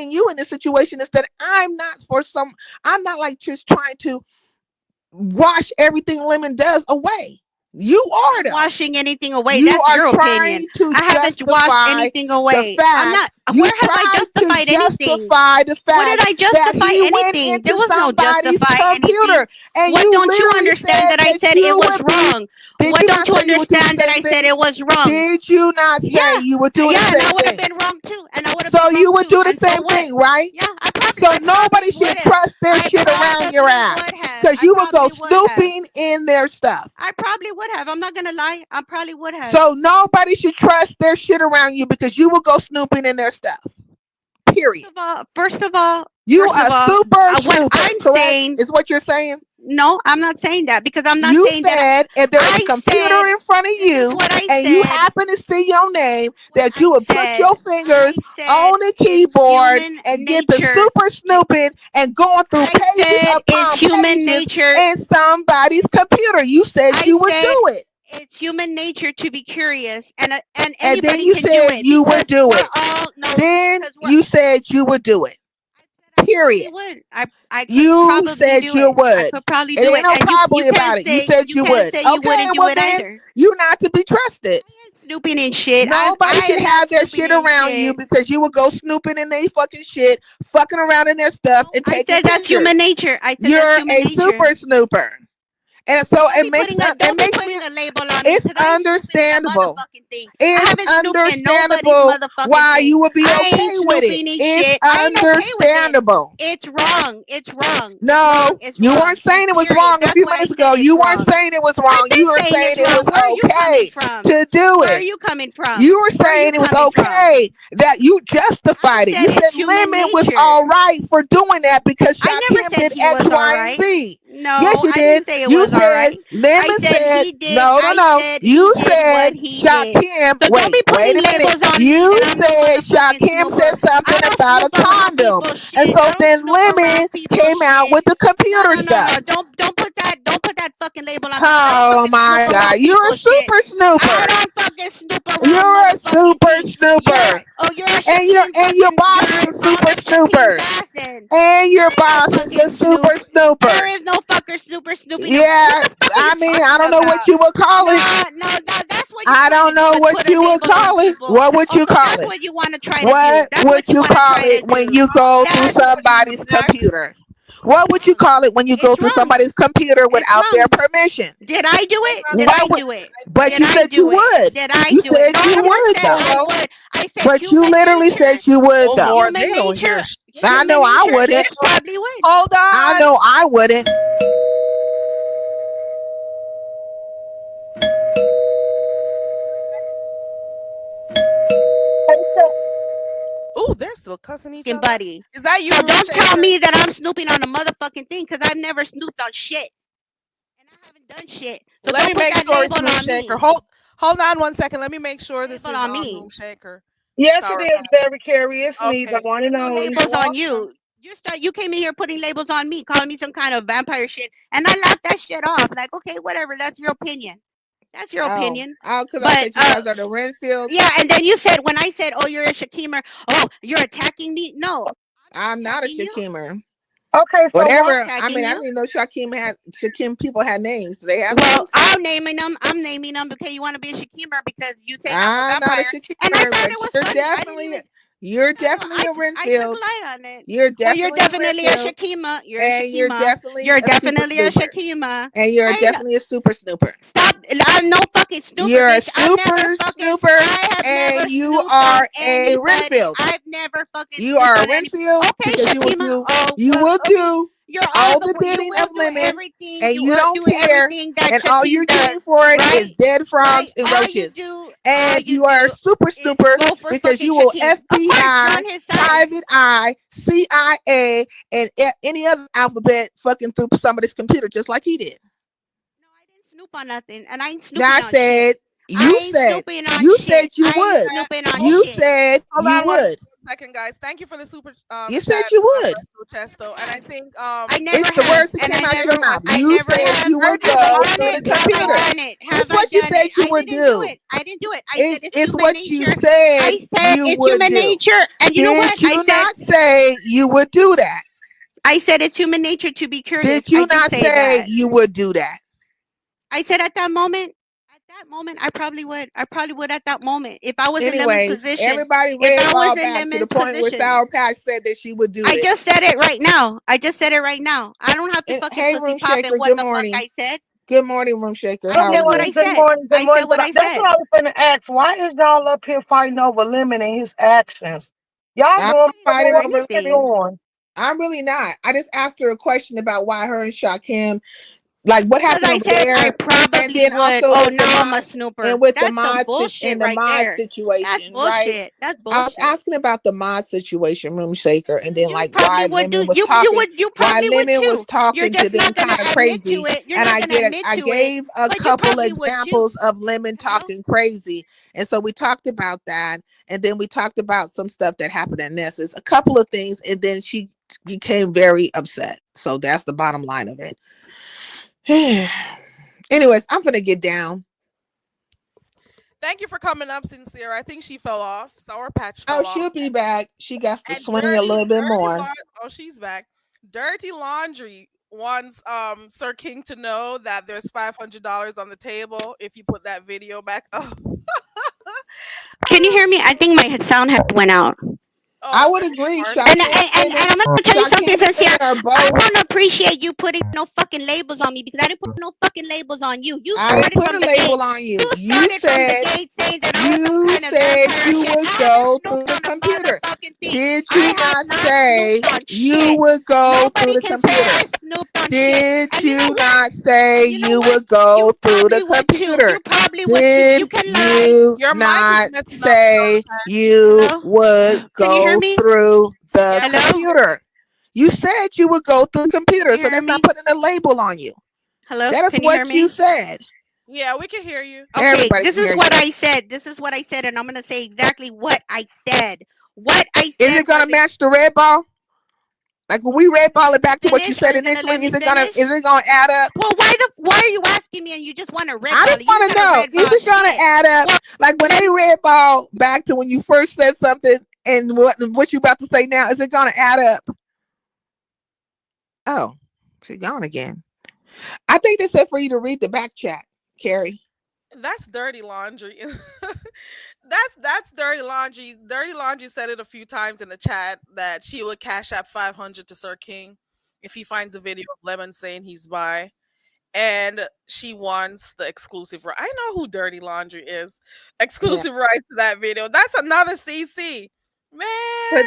and you in this situation is that I'm not like just trying to wash everything Lemon does away. You are though. Washing anything away. You That's are your trying opinion. to I haven't washed justify anything the away. fact. I'm not. You Where have I tried justified to anything? justify the Where did fact I that justify he went anything? into There was no somebody's justify computer, anything. and What you don't you literally understand said that I said you it was would be. wrong? Did What you don't not you say you would do the understand that same I said thing? it was wrong? Did you not say Yeah, you would do the yeah, and same I would have thing? been wrong too, and I would have So been you wrong would too. do the And so same what? thing, right? Yeah, So I nobody probably should would have. trust their I shit around your probably ass would have. because I you would go probably would have. snooping in their stuff. I probably would have. I'm not gonna lie. I probably would have. So nobody should trust their shit around you because you will go snooping in their stuff. Period. First of all, You first a of all, super what snooper, I'm correct? saying, Is what you're saying? no, I'm not saying that because I'm not You saying that. said if there was I a computer said in front of this is you what I and you said. happen to see your name, that I you would put said. your fingers I on the said it's keyboard human and get the nature. super snooping and going through I pages said upon it's human pages nature. in somebody's computer. You said I you would said do it. it's human nature to be curious, and And then anybody you can do said it you would because do we're it. all no. Then Because we're, you said you would do it. I Period. would. I could You probably said do you it. I would. could probably It do ain't it. no And probably you about can't it. You say said you you can't would. say you Okay, wouldn't do well it then either. you're not to be trusted. I ain't snooping in shit. Nobody I should am not have their snooping shit in around shit. you because you would go snooping in their fucking shit, fucking around in their stuff, and I taking said that's pictures. human nature. I said You're that's human a nature. super snooper. And so Don't it be makes putting a, it don't be makes putting me a label on me it's because I ain't snooping in a understandable. motherfucking thing. I It's haven't snooped in nobody's understandable motherfucking why thing. you would be I okay ain't with it. snooping in It's shit. I ain't okay with it. understandable. It's wrong. It's wrong. It's No, wrong. It's you wrong. weren't saying it was Period. wrong a That's few what I minutes said. ago. It's You wrong. weren't saying it was I've wrong. been You were saying saying it's it wrong. was Where are you coming okay from? to do Where are it. you coming from? You were Where are saying you it was coming from? okay that you I justified it. You said said it's human Lemon was nature. all right for doing that because I never Shakim said did he X, was all Y, and right. Z. No, Yes, you I did. didn't say it You was all said right. I Lemon said said he did. no. I said You he did said what he did. Shakim. So don't be Wait putting a minute. labels on me You that I'm no said motherfucking Shakim snooper. said I something don't about a snoop around condom, people's and shit. so I don't then snoop around Lemon people's came out shit. with the computer No. stuff. Don't put that fucking label on me. I don't Oh fucking my snoop God, around you're a people's shit. super snooper. I don't fucking snoop around You're a motherfucking super things. snooper. You're a And your Shakim boss fucking, is a all super that Shakim snooper. gassing. And your There ain't no boss is a fucking super There snooper. is no fucker super snooping. Yeah, What the fuck are I you mean, talking I don't know what about? you would call it. That's what you I trying don't to do know is what put a you would label on call it. people. What would you So call that's it? what you want to try to do. What That's would what you you want to call try it to when do. you go through That's somebody's computer? What would you call it when you go It's through wrong. somebody's computer It's without their wrong. permission? Did I do it? Did What I would- do it? But Did you I said do you it? would. Did I You do it? said No, I you never would said I though. would. I said But you human literally nature. said you would Oh though. Lord, Human they don't hear. nature. I Human know I nature. wouldn't. You probably would. Hold on. I know I wouldn't. Ooh, they're still cussing each Fucking other. buddy. Is that you? So Room don't tell Shaker? me that I'm snooping on a motherfucking thing because I've never snooped on shit. And I haven't done shit. So Let me don't put make that sure it's label Room on me. Shaker. Hold on 1 second. Let me make sure this is Label on on me. Room Shaker. Yes, Sorry. it is very curious. Me, Okay. the one and No only. labels on you. You came in here putting labels on me, calling me some kind of vampire shit, and I laughed that shit off. Like, okay, whatever. That's your opinion. That's your opinion. Because I But said you guys are the Renfields. yeah, and then you said when I said, "Oh, you're a Shakimer," oh, you're attacking me. No, I'm not a attacking you. Shakimer. Okay, so Whatever. what? I mean, I Attacking didn't even know Shakim people had names. Do they have Well, names? I'm naming them. Okay, you want to be a Shakimer because you say I'm a I'm not a vampire, Shakimer, and I thought but it was you're funny. I didn't definitely even. you're No, definitely a I took Renfield. light on it. You're Well, you're definitely definitely a a Renfield. Shakima. You're And a you're Shakima. definitely You're a super definitely a snooper. Shakima. And you're I know. definitely a super snooper. Stop! I'm no fucking snooper, You're a bitch. I've never super fucking. snooper, I have and never you snooped are on a anybody. Renfield. I've never fucking You snooped are a on any. Renfield Okay, because you will Shakima. do Oh, you well, will okay. do You're all all the you bidding will of do Lemon, everything. and You you will don't do care, everything that and all you're Shaquem does, getting for it is right? dead frogs and All you roaches. do, all And you you are a do super is snooper go for because fucking you will Shaquem. Of course, you're FBI, on his side. Private Eye, CIA, and any other alphabet fucking through somebody's computer just like he did. No, I didn't snoop on nothing, and I ain't Now snooping I on shit. said I you ain't said snooping on you said shit. you I ain't would. snooping on You shit. said Hold you on one would. second, guys. Thank you for the super You said chat, you would. Chesto. And I think I never It's the have, words that and came I out never, your mouth. I You never said have. you would Dirty Have I go done through the it? Have I computer. done it? Have It's I what you done said it? you I would didn't do do. it. I didn't do it. I said it's It's human what you nature. said I said you it's would human do. nature, and you know what? Did you not say you would do that? I said it's human nature to be curious. Did you I did not say say that. you would do that? I said at that moment, I probably would. I probably would at that moment if I was in Lemon's Anyways, position. everybody If red I ball was in back to the Lemon's point where position. Sour Patch said that she would do I it. just said it right now. I just said it right now. I don't have to And fucking hey, pussy Room pop and Shaker, what good the fuck morning. I said. Good morning, Room Shaker. I How said are what you? I Good said. morning, good I morning. said what I That's said. what I was going to ask. Why is y'all up here fighting over Lemon and his actions? Y'all I'm going not fighting what's over Anything. on? I'm really not. I just asked her a question about why her and Shakim, like what Because happened I over said I there, and probably then would. also Oh, with the now I'm a mod snooper. and with the That's some mod bullshit and the right mod there. That's situation, right? bullshit. That's I was bullshit. asking about the mod situation, Room Shaker, and then You like probably why would do. Lemon was You talking, would. You why probably would Lemon was too. You're talking to just them not gonna kind of admit crazy, to it. You're and not gonna admit I to it. gave a But you couple probably would too. examples of Lemon Hello? talking crazy, and so we talked about that, and then we talked about some stuff that happened in Nessus, a couple of things, and then she became very upset. So that's the bottom line of it. Anyways, I'm gonna get down. thank you for coming up, Sincere. I think she fell off. Sour Patch Oh, fell off. she'll be back. She got to And swing a little bit more. Oh, she's back. Dirty Laundry wants Sir King to know that there's $500 on the table if you put that video back up. Can you hear me? I think my sound had went out. I Oh, would very agree. hard. Shakim And I'm gonna tell you something, and Cynthia. Lemon are I both. don't appreciate you putting no fucking labels on me because I didn't put no fucking labels on you. You I didn't started put from a the gate. label on you. You You started from the said gate saying that I was some you kind of said vampire you shit. would I go haven't through the snooped on a computer. motherfucking thing. Did I you have not not say snooped on you shit. would go through Nobody the can say computer? I snooped on shit. Did And you know you what? not say And you know you what? would go You through the probably would too. computer? You probably would too. You Did can lie. you Your mic is not messing up. say you Hello? would Can you hear go me? through the Yeah. Hello? computer? You said you would go through the computer, Can you so hear that's not me? putting a label on you. Hello? That is Can you hear what you me? said. Yeah, we can hear you. Okay, Everybody this can is hear what you. I said. This is what I said, and I'm gonna say exactly what I said. What I Is said it gonna was match the red ball? Like when we red ball it back to what you finish. said Are you gonna let initially, me finish? is it gonna add up? Well, why are you asking me and you just want to red I ball just it? You want ain't to gotta know, red is ball it gonna shit. add up? Well, Like when they red ball back to when you first said something and what you about to say now, is it gonna add up? Oh, she's gone again. I think they said for you to read the back chat, Carrie. That's dirty laundry. That's dirty laundry. Dirty laundry said it a few times in the chat that she would cash up 500 to Sir King if he finds a video of Lemon saying he's bi, and she wants the exclusive right. I know who Dirty Laundry is. Exclusive rights to that video. That's another CC. Man. But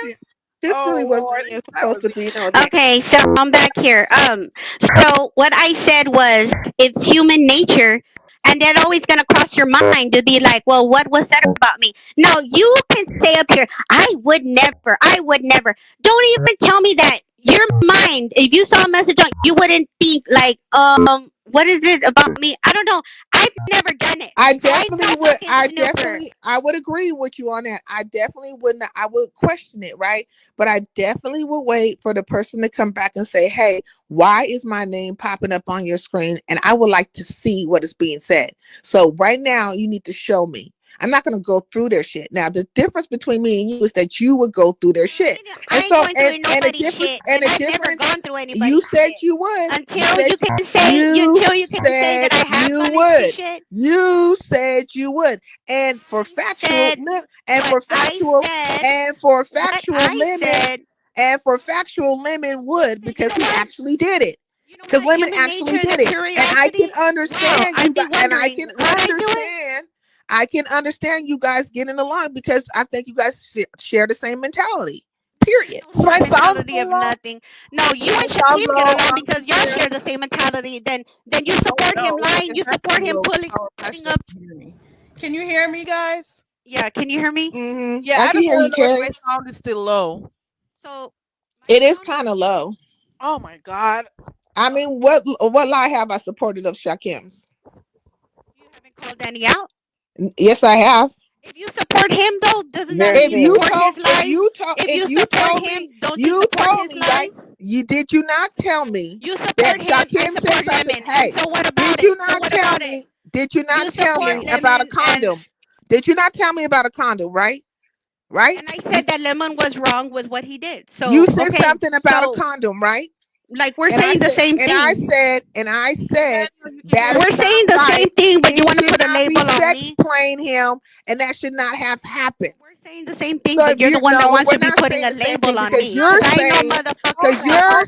this really Oh wasn't Lord, even that supposed was to be no damn. okay, so I'm back here. So what I said was it's human nature, and that always gonna cross your mind to be like, well, what was that about me? No, you can say up here, I would never. Don't even tell me that. Your mind, if you saw a message on, you wouldn't think like, what is it about me? I don't know. I've never done it. I I'm definitely no would. fucking snooper. I would agree with you on that. I definitely wouldn't. I would question it, right? But I definitely would wait for the person to come back and say, "Hey, why is my name popping up on your screen?" And I would like to see what is being said. So right now, you need to show me. I'm not going to go through their shit. Now, the difference between me and you is that you would go through their shit. I And ain't so, going through and a nobody's difference, shit, and and a I've never difference. gone through anybody's You said shit. you would. Until you can say that I have You gone into would. shit. You said you would. And for factual Said and what for I factual said. and for What factual I Lemon said. and for factual Lemon would, You because know he what? actually did it. You know Because what? Lemon Human actually nature and did the it. And I can curiosity. No, understand you I'd be guys, and I wondering, can would I do it? understand. I can understand you guys getting along because I think you guys share the same mentality. Period. Don't I the sound mentality so of low? nothing. No, you Do I and sound Shaquem get low? along because y'all share the same mentality. Then you support him No, lying. it's You support actually him low. Sour Patch putting up. doesn't hear me. Can you hear me, guys? Yeah, can you hear me? Yeah, I I can just hear want you, to know if Carrie. my sound is still low. So my It is sound kind of low. Oh my God. I mean, what lie have I supported of Shakim's? you haven't called Danny out. Yes, I have. If you support him though, doesn't that Very mean If you good. you support told, his lies? If if you you support told him, me, don't you you support told his me, right? lies? Did you not tell me You that support him. I Shakim said support something? Lemon. And Hey, so what did about you it? So not what tell about it? me? Did you You not tell support me about a Lemon condom? Did you not tell me about a condom? Right? Right? and I said that Lemon was wrong with what he did. You So said okay, something about a so condom, right? like we're And I saying the said, same and I thing. said, and I said Daniel, you can that hear is We're me? not saying the right. same thing, but He you want to should put a not be label on sex me. playing him, and that should not have happened. We're saying the same thing, So if but you're the you one that no, wants we're to be not putting saying a the same thing label on because me. Because you're I know saying Oh motherfuckers my that God.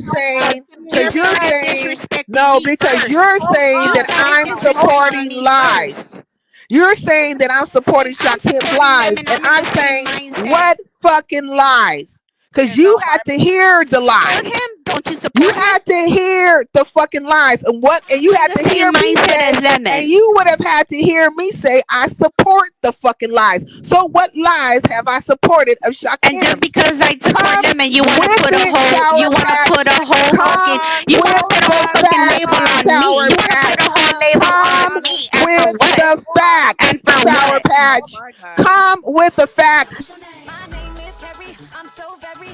Can you hear you me, started guys? disrespecting no me because first. you're Hold saying You that on. started I'm Hold disrespecting supporting me on. lies. first. You're saying that I'm If supporting I'm Shakim's supporting lies, Lemon, and I'm in I'm the same saying mindset. what fucking lies? Because And now you had to hear the Support lies. him? Don't you You support him? had to hear the fucking lies, and you I'm in had the to hear same me mindset say, as and Lemon. you would have had to hear me say, I support the fucking lies. So what lies have I supported of And just Shakim's? because I support Come Lemon, you want to with put a it, whole, you Sour want to Patch. put a whole hold Come fucking, on. you want to with Hold put a the whole on. fucking Hold label facts, on. on me. Sour You want to put a Patch. whole label Come on Hold me, and for with what? the facts, And for Sour what? Oh Patch. my God. Come with the facts. My name is Carrie. I'm so very.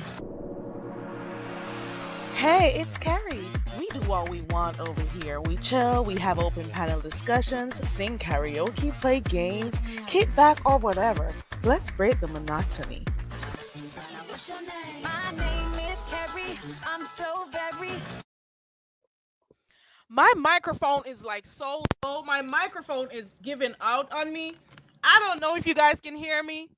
Hey, it's Carrie. We do what we want over here. We chill, we have open panel discussions, sing karaoke, play games, kick back, or whatever. Let's break the monotony. My name is Carrie. I'm so very. My microphone is like so low. My microphone is giving out on me. I don't know if you guys can hear me.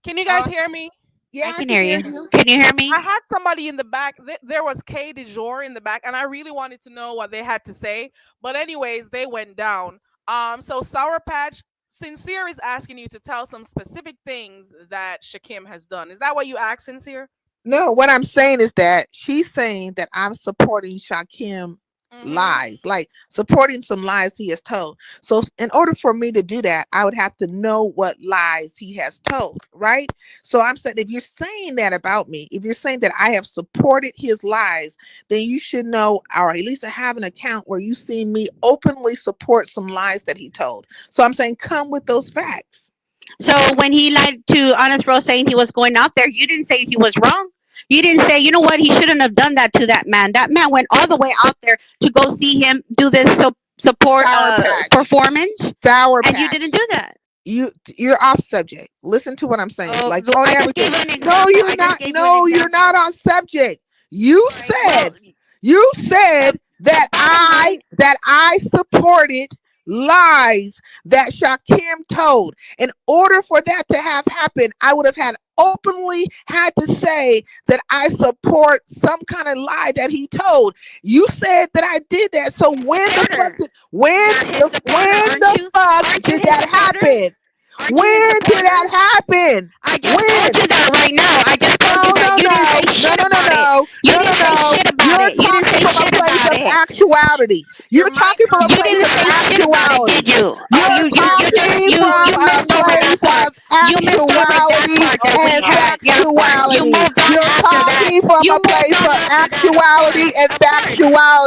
Can you guys hear me? Yeah, I I can can hear hear you. you. Can you hear me? I had somebody in the back. There was Kay DeJour in the back, and I really wanted to know what they had to say. But anyways, they went down. So Sour Patch, Sincere is asking you to tell some specific things that Shakim has done. Is that what you asked, Sincere? No, what I'm saying is that she's saying that I'm supporting Shakim Mm-hmm. lies, like supporting some lies he has told. So in order for me to do that, I would have to know what lies he has told, right? So I'm saying if you're saying that about me, if you're saying that I have supported his lies, then you should know, or at least have an account where you see me openly support some lies that he told. So I'm saying come with those facts. So when he lied to Honest Rose saying he was going out there, you didn't say he was wrong. You didn't say, you know what, he shouldn't have done that to that man. That man went all the way out there to go see him do this support Sour Patch. performance, Sour and you Patch. didn't do that. You're off subject. Listen to what I'm saying. Oh, Like so on I just everything. gave you an No, example. you're I just not. gave you No, an you're not example. on subject. You All right. Well, said you said that bottom line, I supported lies that Shakim told. In order for that to have happened, I would have had openly had to say that I support some kind of lie that he told. You said that I did that. So when the fuck did did that happen? When did that happen? I just told you that right now. I just told you that you didn't say shit about it. You didn't say shit about You're it. You didn't talking say from a shit place about of it. actuality. You're talking from a You place didn't of say shit about it, actuality. did you? You're talking from You a missed over that place part. of You missed over that actuality part that we and had. Yeah, of course. You factuality. moved on You're after that. talking from You a moved place on of after that, of actuality course. and Of course.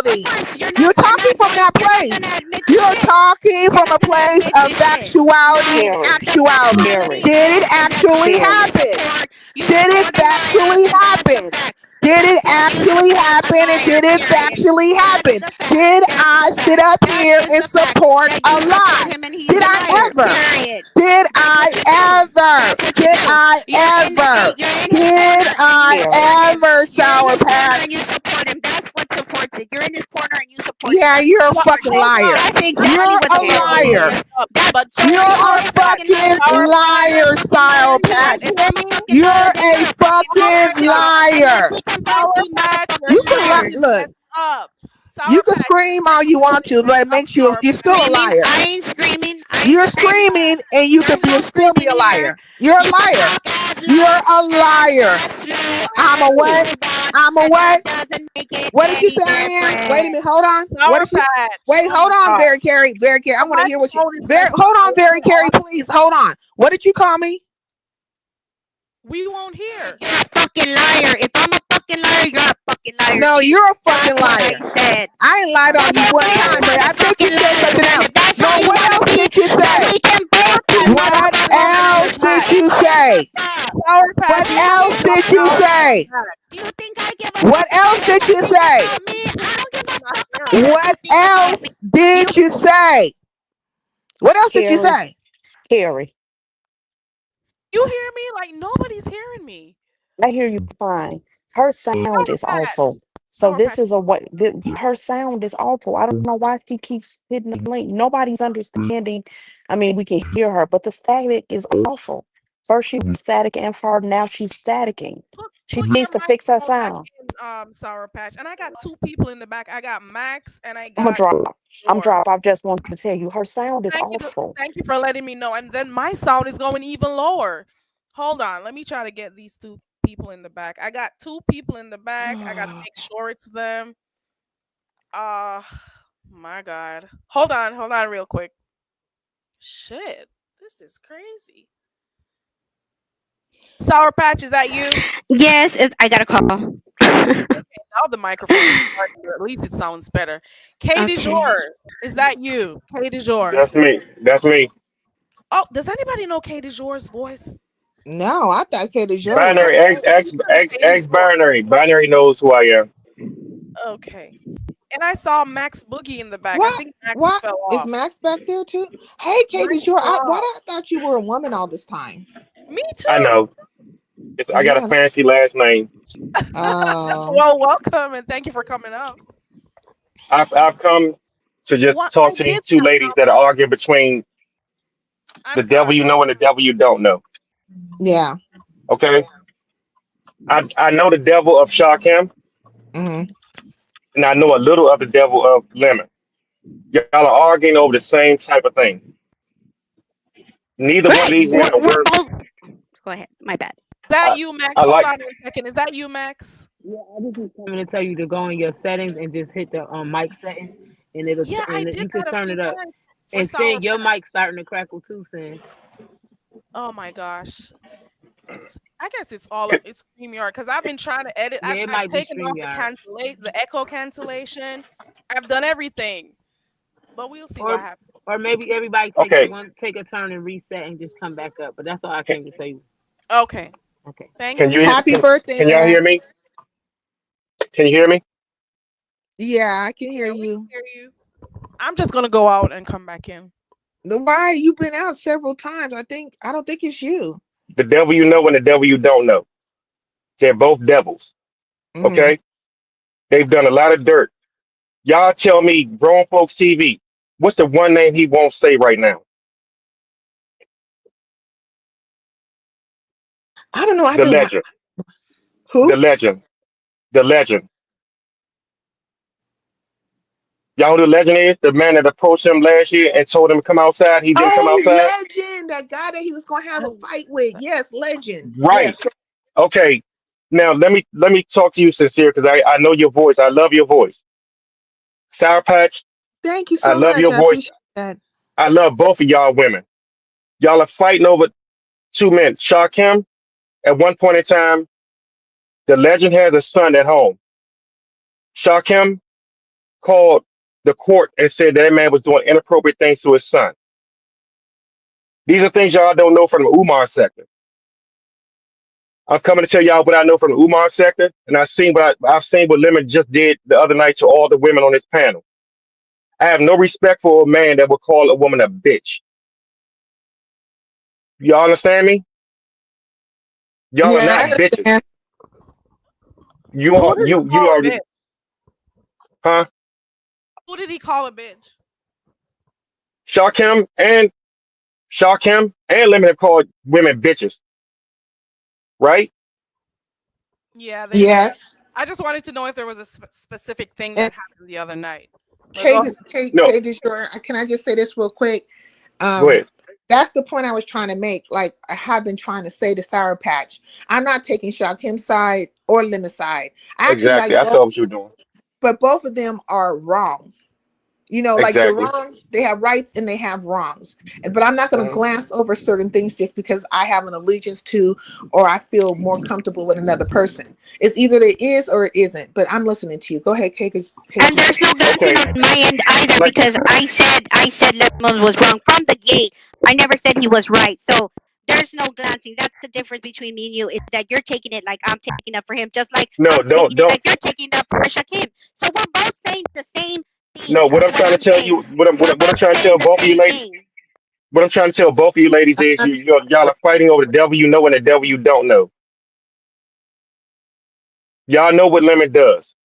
Of factuality. course. You're talking from that place. Admit to You're shit. talking from a place Admit to of shit. factuality and Carrie, The actuality. Carrie, factuality Did it is that actually Carrie. happen? you Did it support a liar, factually and that's the happen? fact. Did it You actually support a happen? And liar, did it period. factually That is happen? the fact. Did That's I the sit fact. up That here is and the fact. support That a you support lie? him and he's Did a I liar, ever? period. Did That's I what you do. ever? That's what you Did do. I You're in ever? you're in his Did corner and you I Carrie. support him. ever, You're in Sour his corner and you Patch? support him. That's what supports it. You're in his corner and you support him. Yeah, That's you're a what supports fucking it. Hold on. liar. That's exactly You're what a supports Hold it. liar. on. That's But You're so if a I'm Sour a Patch, fucking liar fucking too, Sour if Patch, you're liar, a fucking liar Sour can you too, guys Patch. if hear I'm a me? fucking You're liar, then a you're a fucking Sour fucking liar too. Patch, And let's liar. be Sour completely Patch, your You motherfucking can sound lie. clear. is Look, messed up. you Sour can Patch, your scream all you sound is want really to, but messed it up, makes you Sour you're still a Patch. Screaming, liar. I ain't screaming. I ain't You're screaming. screaming and you could There's be no still be screaming a here. liar. You're a You can liar. talk as You're a liar. I'm a what? I'm a what? What did you say I am? Wait a minute. Hold on. What Sour did you? Patch. Wait. Oh Hold my on, God. Very Carey. Very Carey. I want to hear what you. microphone is messing Hold on, up. Very Carey. Please hold on. What did you call me? We won't hear. You're a fucking liar. If I'm a fucking liar, you're a fucking liar. No, too. you're a fucking That's what liar. I said. I ain't lied on you one time, but I think you said something else. No, what else did you say? What else did you say? Sour Patch. What else did you say? Do you think I give a What else did you say? about me? I don't give a fuck about What else did you say? What else did you say? Carrie, You hear me? Like nobody's hearing me. I hear you fine. Her sound is Patch. awful. So Sour this Patch. is a what her sound is awful. I don't know why she keeps hitting the link. Nobody's understanding. I mean, we can hear her, but the static is awful. First she was static and hard, now she's staticking. She Put your needs to fix her microphone back sound. in, Sour Patch. And I got two people in the back. I got Max and I I'm gonna got drop. I'm George. drop. I just wanted to tell you her sound is awful. Thank you for letting me know. And then my sound is going even lower. Hold on. Let me try to get these two people in the back. I got two people in the back. I gotta make sure it's them. My God. Hold on real quick. Shit. This is crazy. Sour Patch, is that you? Yes, I got a call. Now the microphone is starting, at least it sounds better. Katie Okay. Jor, is that you? Katie Jor. That's me. That's me. Oh, does anybody know Katie Jor's voice? No, I thought Katie Joe was. Binary X binary. Binary knows who I am. Okay. And I saw Max Boogie in the back. I What? think Max What fell is off. Max back there too? Hey, Katie Max Joe, fell why off. I thought you were a woman all this time? Me too. I know. I got a Yeah. fancy last name. Well, welcome and thank you for coming up. I've come to just What talk I to these did two come ladies up. that are arguing between I'm the devil sorry. you know and the devil you don't know. Yeah. Okay. I know the devil of Shakim, Hmm. and I know a little of the devil of Lemon. Y'all are arguing over the same type of thing. Neither one of these men are We're worth. both. Go ahead. My bad. Is that I, you, Max? I Hold like. on a second. Is that you, Max? Yeah, I was just coming to tell you to go in your settings and just hit the mic settings, and Yeah, I did you can that a turn few it up. times for And Sour Sin, your Patch. mic starting to crackle too, Sin. Oh my gosh. I guess it's it's StreamYard because I've been trying to edit. Yeah, it I've might be taken off StreamYard. the echo cancellation. I've done everything, but we'll see what happens. Or maybe everybody Okay. take a turn and reset and just come back up. But that's all I came to tell you. Okay. Okay. Thank Can you. you Happy birthday, can y'all hear me? Max. Can you hear me? Yeah, I can hear Yeah, we you. can hear you. I'm just gonna go out and come back in. Why you've been out several times? I don't think it's you. The devil you know and the devil you don't know. They're both devils. Hmm. Okay. They've done a lot of dirt. Y'all tell me, grown folks TV, what's the one name he won't say right now? I don't know. I've The been legend. who? The legend. The legend. Y'all know who the legend is? The man that approached him last year and told him to come outside. He didn't come Oh, outside. Legend, that guy that he was gonna have a fight with. Yes, Legend. Right. Yes. Okay. Now let me talk to you sincere because I know your voice. I love your voice. Sour Patch, Thank you I so love much. your I voice. appreciate that. I love both of y'all women. Y'all are fighting over two men. Shakim, at one point in time, the legend has a son at home. Shakim called the court and said that man was doing inappropriate things to his son. These are things y'all don't know from the Umar sector. I'm coming to tell y'all what I know from the Umar sector, and I've seen what Lemon just did the other night to all the women on this panel. I have no respect for a man that would call a woman a bitch. Y'all understand me? Y'all are Yeah, I not bitches. understand. You Who are did he you call a are bitch? huh? Who did he call a bitch? Shakim and Lemon have called women bitches, right? Yeah, they have. Yes. I just wanted to know if there was a specific thing And that happened the other night. But go Kate, ahead. Kate, No, Kate, can I just say this real quick? go Um, ahead. That's the point I was trying to make. Like I have been trying to say to Sour Patch, I'm not taking Shakim's side or Lemon's side. I actually Exactly. like I both, saw what you were doing. but both of them are wrong. You know, like the Exactly. wrong, they have rights and they have wrongs. But I'm not going to Mhm. glance over certain things just because I have an allegiance to or I feel more comfortable with another person. It's either it is or it isn't. But I'm listening to you. Go ahead, Kate. And there's no glancing Okay. on my end either Like because I said Lemon was wrong from the gate. I never said he was right. So there's no glancing. That's the difference between me and you is that you're taking it like I'm taking up for him, just like no, I'm taking it don't. like you're taking up for Shakim. So we're both saying the same thing. No, what Is I'm what trying to I'm tell saying. you, We're what I'm both trying to saying tell the both of you same ladies, thing. what I'm trying to tell both of you ladies is y'all are fighting over the devil you know and the devil you don't know. Y'all know what Lemon does.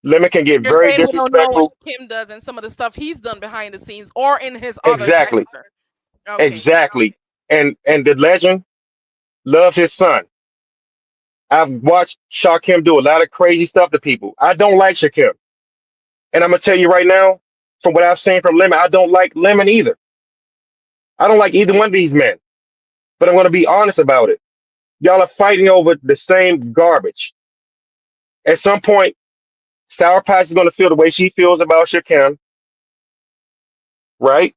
Lemon can get You're very saying we don't know what disrespectful. Kim does and some of the stuff he's done behind the scenes or in his other Exactly. sector. Okay. Exactly. And the legend loves his son. I've watched Shakim do a lot of crazy stuff to people. I don't like Shakim. And I'm gonna tell you right now, from what I've seen from Lemon, I don't like Lemon either. I don't like either one of these men. But I'm gonna be honest about it. Y'all are fighting over the same garbage. At some point, Sour Patch is gonna feel the way she feels about Shakim, right?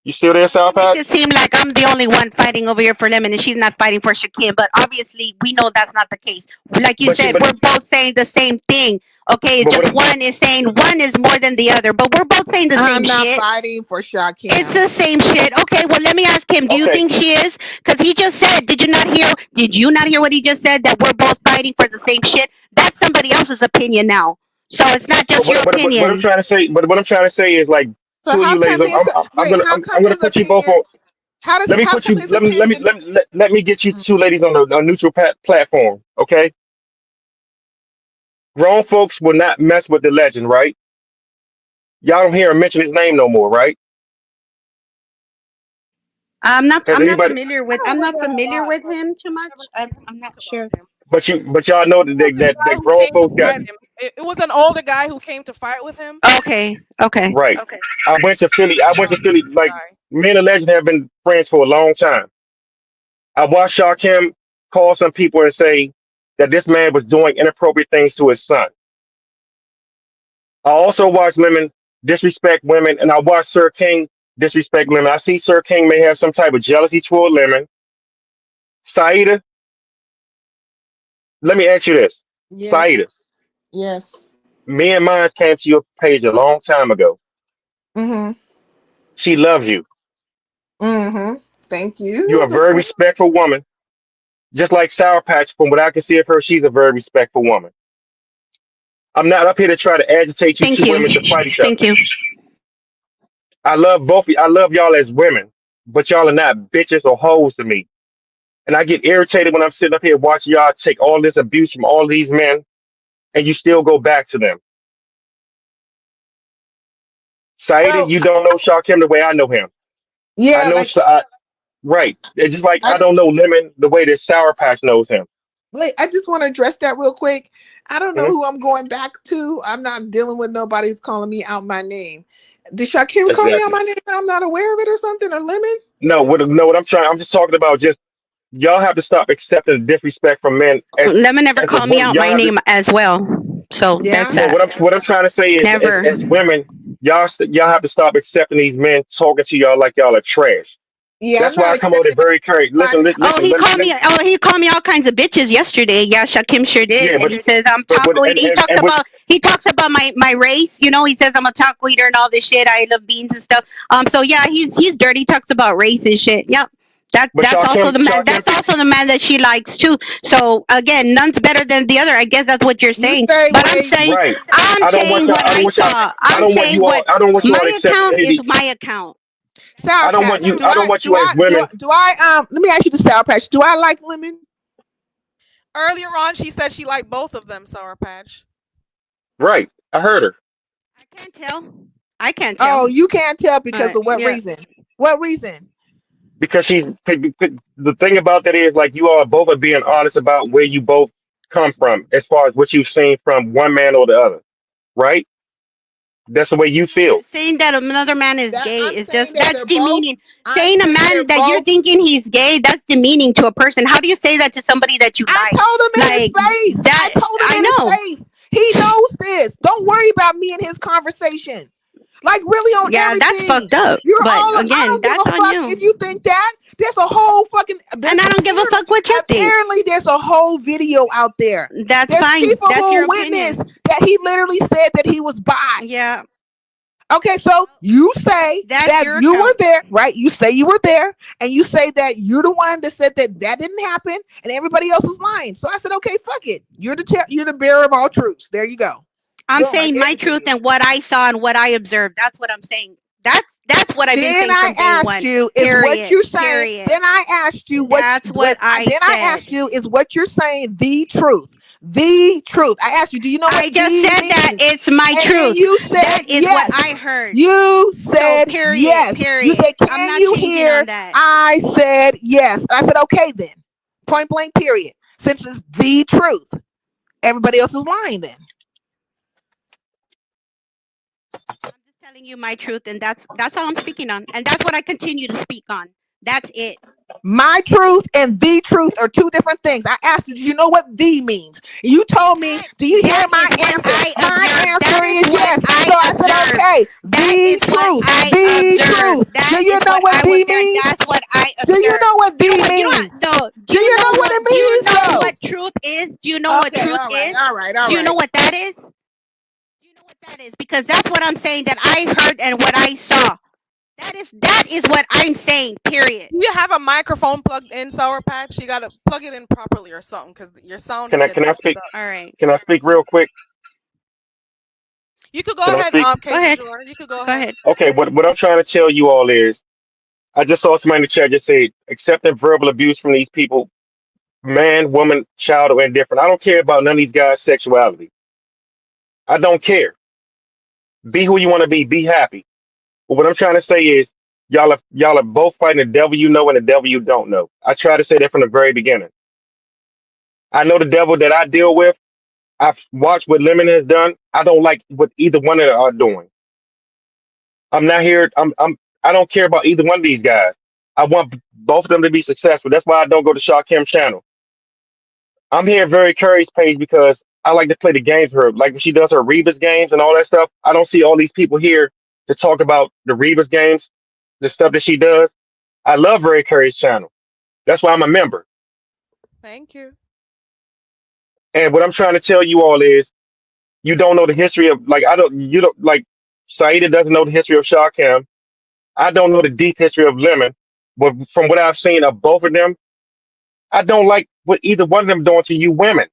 You still there, Sour She makes Patch? it seem like I'm the only one fighting over here for Lemon and she's not fighting for Shakim. But obviously, we know that's not the case. Like you But she, said, we're both saying the same thing. Okay, it's but just what? one is saying one is more than the other, but we're both saying the same I'm not shit. fighting for It's Shakim. the same shit. Okay, well, let me ask him. Do you Okay. think she is? Because he just said, did you not hear? Did you not hear what he just said? That we're both fighting for the same shit. That's somebody else's opinion now. So it's not But just your what I'm opinion. trying to say, but what I'm trying to say is like So two of how you ladies. come his how I'm come gonna his put you both opinion on. Let me how put come you. his opinion Let me get you two ladies on a neutral platform. Okay. Grown folks will not mess with the legend, right? Y'all don't hear him mention his name no more, right? I'm not. Has I'm not anybody? familiar I with. don't I'm hear not that a familiar lot, with but him too never much. hear him I'm not talk sure. about him. But y'all know Who was this guy that who grown came to folks got fight him? It was an older guy who came to fight with him. Okay. Okay. right. Okay. I went to Philly. I went to Philly. Like Guy. me and the legend have been friends for a long time. I watched Shakim call some people and say that this man was doing inappropriate things to his son. I also watched women disrespect women, and I watched Sir King disrespect women. I see Sir King may have some type of jealousy toward women. Saida, let me ask you this. Yes. Saida, Yes. me and mine came to your page a long time ago. Mm-hmm. She loves you. Mm-hmm. Thank You're you. a The very sweet. respectful woman. Just like Sour Patch, from what I can see of her, she's a very respectful woman. I'm not up here to try to agitate you Thank two you. women to fight each other. Thank you. I love both of you. I love y'all as women, but y'all are not bitches or hoes to me. And I get irritated when I'm sitting up here watching y'all take all this abuse from all these men and you still go back to them. Saida, Well, you don't know Shaquem the way I know him. I yeah, know, like right. It's just like I I just don't know Lemon the way that Sour Patch knows him. like I just want to address that real quick. I don't know Mhm. who I'm going back to. I'm not dealing with nobody who's calling me out my name. Did Shakim call me out Exactly. my name and I'm not aware of it or something or Lemon? What I'm trying, I'm just talking about just y'all have to stop accepting disrespect from men Lemon never as a called me woman. out Y'all my have to name as well. So Yeah. that's no. What I'm trying to say is never. as women, y'all have to stop accepting these men talking to y'all like y'all are trash. Yeah, I'm That's why not I come out there accepting very courage. nobody. Oh, Listen. he called me. Oh, he called me all kinds of bitches yesterday. Yeah, Shakim sure did. Yeah, And he says I'm taco eater. He talks and what? about my race. You know, he says I'm a taco eater and all this shit. I love beans and stuff. So yeah, he's dirty. He talks about race and shit. Yep. But That's also the man. Shakim, That's also the man that she likes too. So again, none's better than the other. I guess that's what you're You saying. stay But away. right? I'm I don't want saying y'all. what I saw. I I'm don't want saying you all. what I don't want you all to my accept account is any. my account. Sour I don't want Patch. you. I don't want you as women. Do I let me ask you the Sour Patch. Do I like Lemon? Earlier on, she said she liked both of them, Sour Patch. Right. I heard her I can't tell. I can't tell. Oh, you can't tell because of what Yeah. reason? What reason? because the thing about that is like you all both are being honest about where you both come from as far as what you've seen from one man or the other. Right. That's the way you feel. Saying that another man is That gay I'm is saying just that that's they're both. demeaning. I'm Saying a saying they're man that you're both. thinking he's gay, that's demeaning to a person. How do you say that to somebody that you I like? told him in his Like face. I that, told him I in his know. face. He knows this. Don't worry about me and his conversation. Like really on Yeah, that's everything. fucked up. You're But all. I again, don't give that's a on fuck if you. you think that. There's a whole fucking. And I don't give a fuck what you think. Apparently, there's a whole video out there. That's There's fine. people That's your who witness opinion. that he literally said that he was bi. Yeah, Okay, so you say that's that your you were account. there, right? You say you were there, and you say that you're the one that said that that didn't happen, and everybody else is lying. So I said, okay, fuck it. You're the bearer of all truths. There you go. I'm Boom, I saying gave my it to truth you. and what I saw and what I observed. That's what I'm saying. That's what I've been Then saying I from day asked one. you, is what Period. you're saying. Period. Then I asked you That's what I then I asked said. you, is what you're saying the truth? The truth. I asked you, do you know what I just the said means? that it's my And then truth. you said That is what I yes. heard. You So said period. yes. You Period. said, I'm can not you changing hear? on that. I said yes. And I said, okay then. Point blank, period. Since it's the truth. Everybody else is lying then. I'm just telling you my truth, and that's all I'm speaking on, and that's what I continue to speak on. That's it. My truth and the truth are two different things. I asked you, do you know what the means? You told me, do you hear That my is what answer? I My observed. answer That is is what yes. I So I said, observed. okay, That the is what truth, I the observed. truth. That Do you is know what what I the was there. means? That's what I Do you observed. know what the You know what? means? No. Do you know what it Do you means know though? what truth is? Do you know what Okay, truth all right, is? all right, all Do you know right. what that is? Do you know what that is? Because that's what I'm saying. That I heard and what I saw. That is what I'm saying. Period. Do you have a microphone plugged in, Sour Patch? You gotta plug it in properly or something, because your sound is Can I getting messed speak? up. All right. Can I speak real quick? You could go Can I ahead, speak? Go K. ahead. You could go Go ahead. ahead. Okay. What I'm trying to tell you all is, I just saw somebody in the chat just say accepting verbal abuse from these people, man, woman, child, or indifferent. I don't care about none of these guys' sexuality. I don't care. Be who you want to be. Be happy. But what I'm trying to say is, y'all are both fighting the devil you know and the devil you don't know. I try to say that from the very beginning. I know the devil that I deal with. I've watched what Lemon has done. I don't like what either one of them are doing. I'm not here. I don't care about either one of these guys. I want both of them to be successful. That's why I don't go to Shaw Kim's channel. I'm here very Curry's page because I like to play the games with her. Like when she does her Reva's games and all that stuff. I don't see all these people here to talk about the Reva's games, the stuff that she does. I love Ray Curry's channel. That's why I'm a member. Thank you. And what I'm trying to tell you all is, you don't know the history of you don't like Saida doesn't know the history of Shaw Kim. I don't know the deep history of Lemon, but from what I've seen of both of them, I don't like what either one of them doing to you women.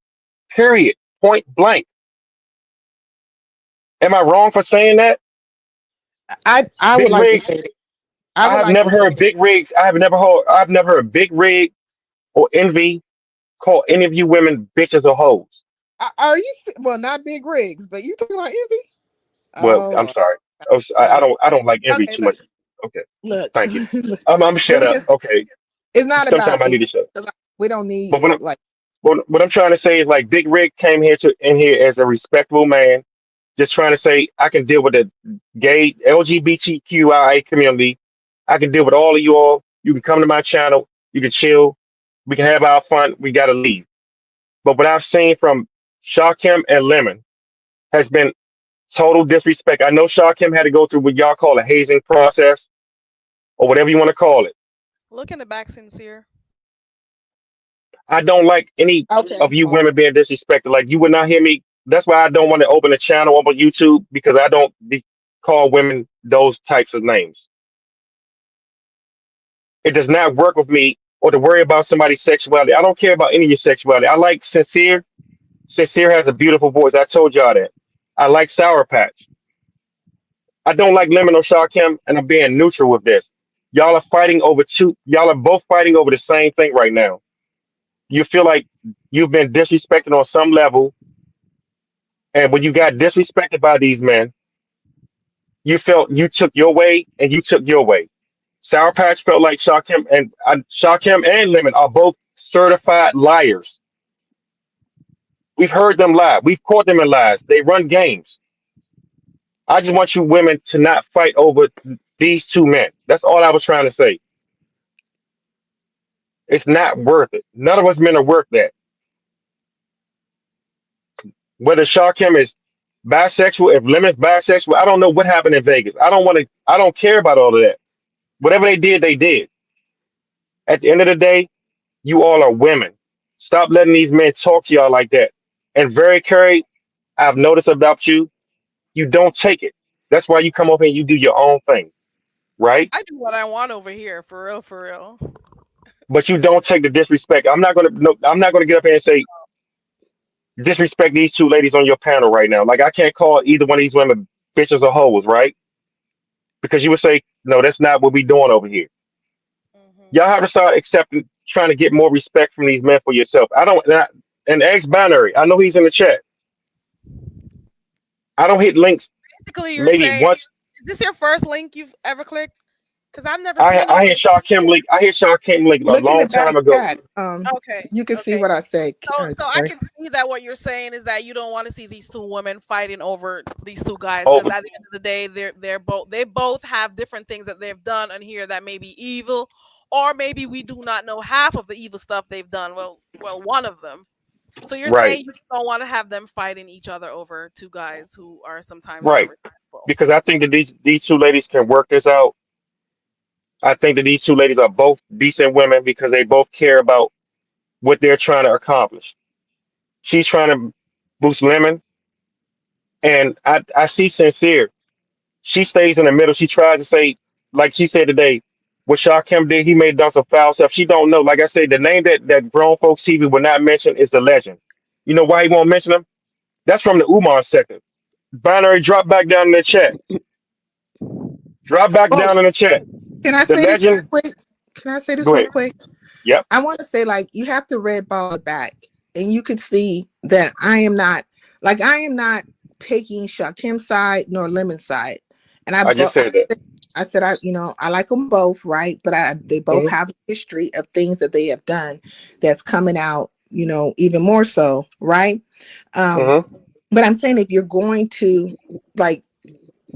Period. Point blank. Am I wrong for saying that? I would Big like to Rig. say that. I I would have like to never say heard Big Rigs. I've never heard Big Rig or Envy call any of you women bitches or hoes. Are you well? Not Big Rigs, but you talking about Envy? Well, Oh I'm Lord. sorry. I don't like Envy Okay, too look, much. Okay. look. Thank you. Look. I'm Let shut me up. just. Okay. It's not Sometimes about I Envy. need to shut. 'Cause we don't need But when like. what I'm trying to say is like Big Rick came in here as a respectable man, just trying to say I can deal with the gay LGBTQIA community. I can deal with all of you all. You can come to my channel. You can chill. We can have our fun. We got to leave. But what I've seen from Shaw Kim and Lemon has been total disrespect. I know Shaw Kim had to go through what y'all call a hazing process or whatever you want to call it. Look in the back, Sincere. I don't like any Okay. of you women being disrespected. Like you would not hear me. That's why I don't want to open a channel up on YouTube because I don't call women those types of names. It does not work with me or to worry about somebody's sexuality. I don't care about any of your sexuality. I like Sincere. Sincere has a beautiful voice. I told y'all that. I like Sour Patch. I don't like Lemon or Shaw Kim, and I'm being neutral with this. Y'all are fighting over two. Y'all are both fighting over the same thing right now. You feel like you've been disrespected on some level. And when you got disrespected by these men, you felt you took your way and you took your way. Sour Patch felt like Shakim and Lemon are both certified liars. We've heard them lie. We've caught them in lies. They run games. I just want you women to not fight over these two men. That's all I was trying to say. It's not worth it. None of us men are worth that. Whether Shakim is bisexual, if Lemon's bisexual, I don't know what happened in Vegas. I don't want to. I don't care about all of that. Whatever they did, they did. At the end of the day, you all are women. Stop letting these men talk to y'all like that. And very Curry, I've noticed about you, you don't take it. That's why you come over and you do your own thing, right? I do what I want over here, for real, for real. But you don't take the disrespect. I'm not gonna no, I'm not gonna get up here and say disrespect these two ladies on your panel right now. Like I can't call either one of these women bitches or hoes, right? Because you would say, no, that's not what we doing over here. Y'all have to start accepting, trying to get more respect from these men for yourself. I don't, and ex-binary, I know he's in the chat. I don't hit links Basically, you're maybe saying, once. is this your first link you've ever clicked? Because I've never I seen I it. hit Shakim link. I hit Shakim link a Look in long the back time ago. chat. Okay. You can see Okay. what I say. So I can see that what you're saying is that you don't want to see these two women fighting over these two guys, Oh, because at the end of the day, they both have different things that they've done on here that may be evil, or maybe we do not know half of the evil stuff they've done. Well, one of them. So you're right, saying you don't want to have them fighting each other over two guys who are sometimes right. not respectful. Because I think that these two ladies can work this out. I think that these two ladies are both decent women because they both care about what they're trying to accomplish. She's trying to boost Lemon, and I see Sincere. She stays in the middle. She tries to say, like she said today, what Shakim did, he may have done some foul stuff. She don't know. Like I said, the name that grown folks TV will not mention is the legend. You know why he won't mention him? That's from the Umar sector. Binary, drop back down in the chat. Drop back Oh, down in the chat. can I The say this real legend. quick? Can I say this Go real ahead. quick? Yep. I want to say, like, you have to red ball it back, and you could see that I am not taking Shakim's side nor Lemon's side. And I just said that. I said, I like them both, right? But they both Mhm. have a history of things that they have done that's coming out, even more so, right? Mhm. But I'm saying, if you're going to, like,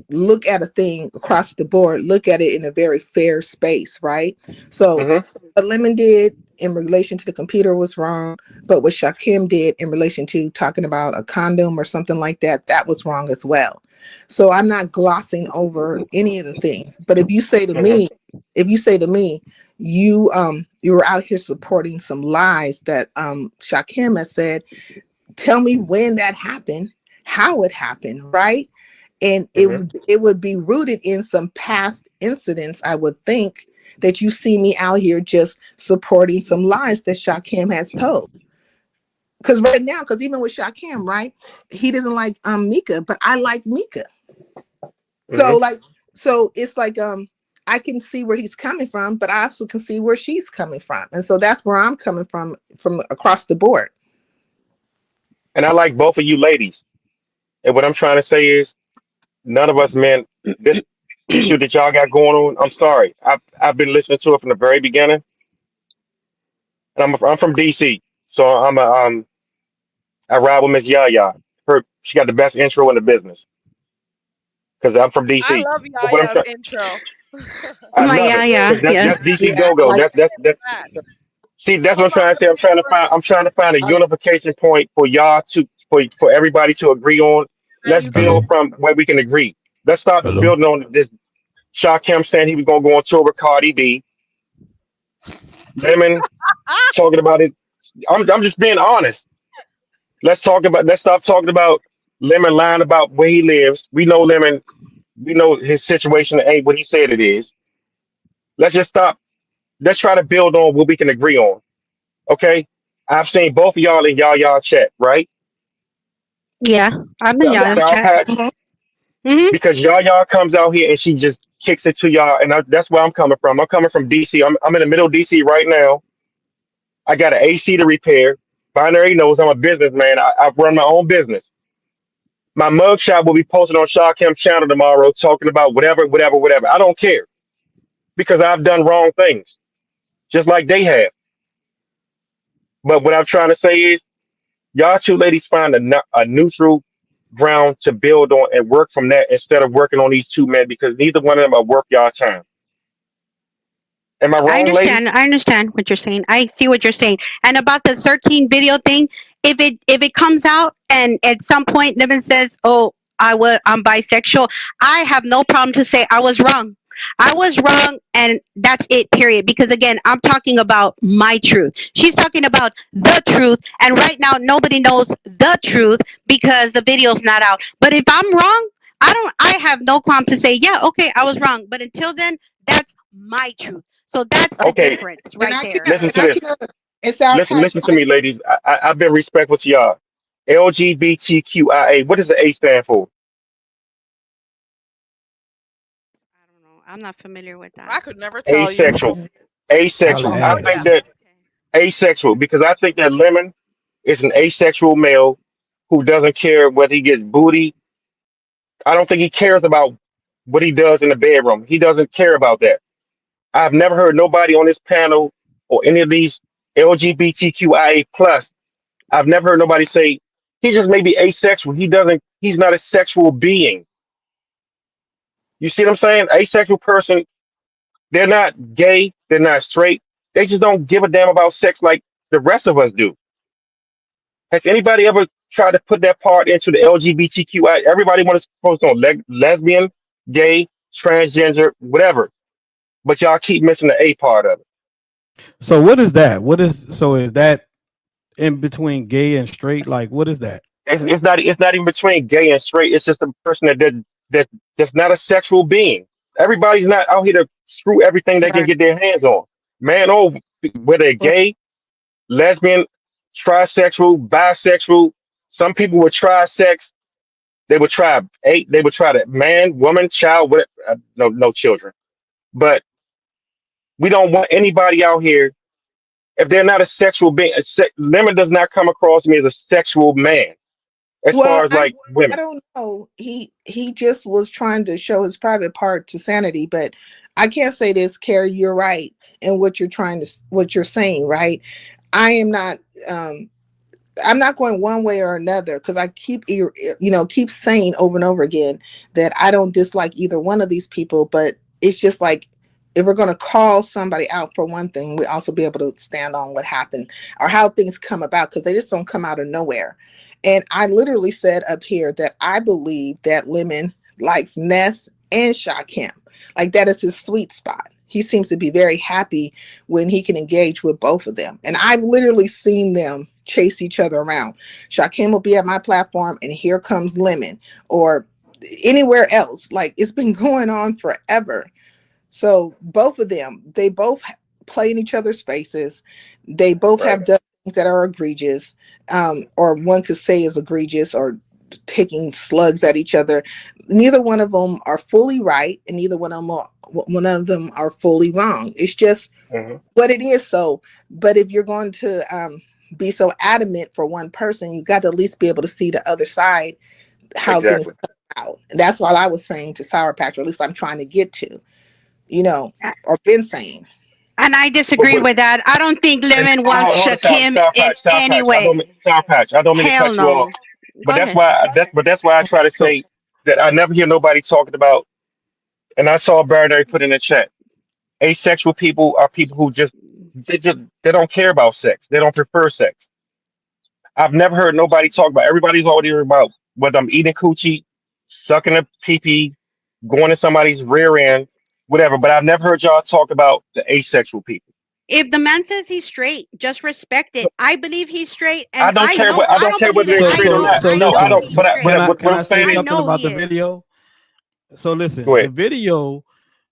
look at a thing across the board, look at it in a very fair space, right? So Mhm. what Lemon did in relation to the computer was wrong, but what Shakim did in relation to talking about a condom or something like that, that was wrong as well. So I'm not glossing over any of the things. But if you say to Mhm. me, you were out here supporting some lies that Shakim has said, tell me when that happened, how it happened, right? And Mhm. it would be rooted in some past incidents, I would think, that you see me out here just supporting some lies that Shakim has told. Because right now, because even with Shakim, right, he doesn't like Mika, but I like Mika. So Mhm. so it's like I can see where he's coming from, but I also can see where she's coming from, and so that's where I'm coming from across the board. And I like both of you ladies. And what I'm trying to say is, none of us men, this issue that y'all got going on. I'm sorry. I've been listening to it from the very beginning. And I'm from DC, so I ride with Miss Yaya. She got the best intro in the business because I'm from I DC. love But what I'm Yaya's trying, intro. I My love yeah, it yeah, because yeah. that's DC Yeah, go I go. like That's That. see that's what I'm Hold on, trying to say. I'm trying to find a I like unification point for y'all for everybody to agree on. that Let's you build can. Hello, from where we can agree. Let's start hello. building on this. Shakim saying he was gonna go on tour with Cardi B. Lemon talking about it. I'm just being honest. Let's stop talking about Lemon lying about where he lives. We know Lemon, we know his situation ain't what he said it is. Let's just stop. Let's try to build on what we can agree on. Okay. I've seen both of y'all in y'all chat, right? Yeah, I'm in The yeah. y'all's Sour chat. Patch, Mhm. Hmm. because y'all comes out here and she just kicks it to y'all, and that's where I'm coming from. I'm coming from DC. I'm in the middle of DC right now. I got an AC to repair. Binary knows I'm a businessman. I run my own business. My mugshot will be posted on Shawcam channel tomorrow talking about whatever, whatever, whatever. I don't care because I've done wrong things, just like they have. But what I'm trying to say is, y'all two ladies find a neutral, ground to build on and work from that instead of working on these two men because neither one of them are worth y'all time. Am I I wrong, ladies? understand. I understand what you're saying. I see what you're saying. And about the 13 video thing, if it comes out and at some point Niven says, "Oh, I'm bisexual," I have no problem to say I was wrong. I was wrong, and that's it. Period. Because again, I'm talking about my truth. She's talking about the truth, and right now nobody knows the truth because the video's not out. But if I'm wrong, I don't. I have no qualm to say, yeah, okay, I was wrong. But until then, that's my truth. So that's the Okay, difference And right I there. listen to can, this. and Sour Patch, Listen to me, ladies. I've been respectful to y'all. LGBTQIA. What does the A stand for? I don't know. I'm not familiar with that. I could never tell you. Asexual. Probably Asexual. I Oh think yeah. ass. that asexual because I think that Lemon is an asexual male who doesn't care whether he gets booty. I don't think he cares about what he does in the bedroom. He doesn't care about that. I've never heard nobody on this panel or any of these LGBTQIA plus. I've never heard nobody say he just may be asexual. He doesn't. He's not a sexual being. You see what I'm saying? Asexual person. They're not gay. They're not straight. They just don't give a damn about sex like the rest of us do. Has anybody ever tried to put that part into the LGBTQI? Everybody wants to focus on lesbian, gay, transgender, whatever. But y'all keep missing the A part of it. So what is that? Is that in between gay and straight? Like what is that? It's not. It's not even between gay and straight. It's just a person that's not a sexual being. Everybody's not out here to screw everything they can right. get their hands on. Man, oh, whether they're Well, gay, lesbian, trisexual, bisexual. Some people would try sex. They would try eight. They would try that man, woman, child. What? No children. But we don't want anybody out here if they're not a sexual being. Lemon does not come across me as a sexual man as far well, as like I women. don't know. He just was trying to show his private part to Sanity, but I can't say this, Carrie. You're right in what you're saying, right? I am not. I'm not going one way or another because I keep saying over and over again that I don't dislike either one of these people, but it's just like if we're going to call somebody out for one thing, we also be able to stand on what happened or how things come about because they just don't come out of nowhere. And I literally said up here that I believe that Lemon likes Ness and Shakim. Like that is his sweet spot. He seems to be very happy when he can engage with both of them. And I've literally seen them chase each other around. Shakim will be at my platform and here comes Lemon or anywhere else. Like it's been going on forever. So both of them, they both play in each other's spaces. They both Right. have done things that are egregious, or one could say is egregious or taking slugs at each other. Neither one of them are fully right, and neither one of them are fully wrong. It's just Hmm. what it is. So, but if you're going to be so adamant for one person, you got to at least be able to see the other side, how things Exactly. come out. And that's what I was saying to Sour Patch, or at least I'm trying to get to, or been saying. And I But, disagree but with that. I don't think and Lemon wants hold on, Shakim in Sour any Patch. way. Sour Patch. I don't mean to Hell cut you off, no. but Go ahead. that's why I try to So say that I never hear nobody talking about. And I saw Bernard put in the chat. Asexual people are people who they don't care about sex. They don't prefer sex. I've never heard nobody talk about. Everybody's already heard about whether I'm eating coochie, sucking a pee pee, going to somebody's rear end, whatever. But I've never heard y'all talk about the asexual people. If the man says he's straight, just respect it. I believe he's straight, I and don't care what I I don't don't care believe whether it. they're so I straight or so know not. so No, I he's don't. listen. But straight. what Can I'm I say saying I is, something know about he the is. video? So listen, go ahead.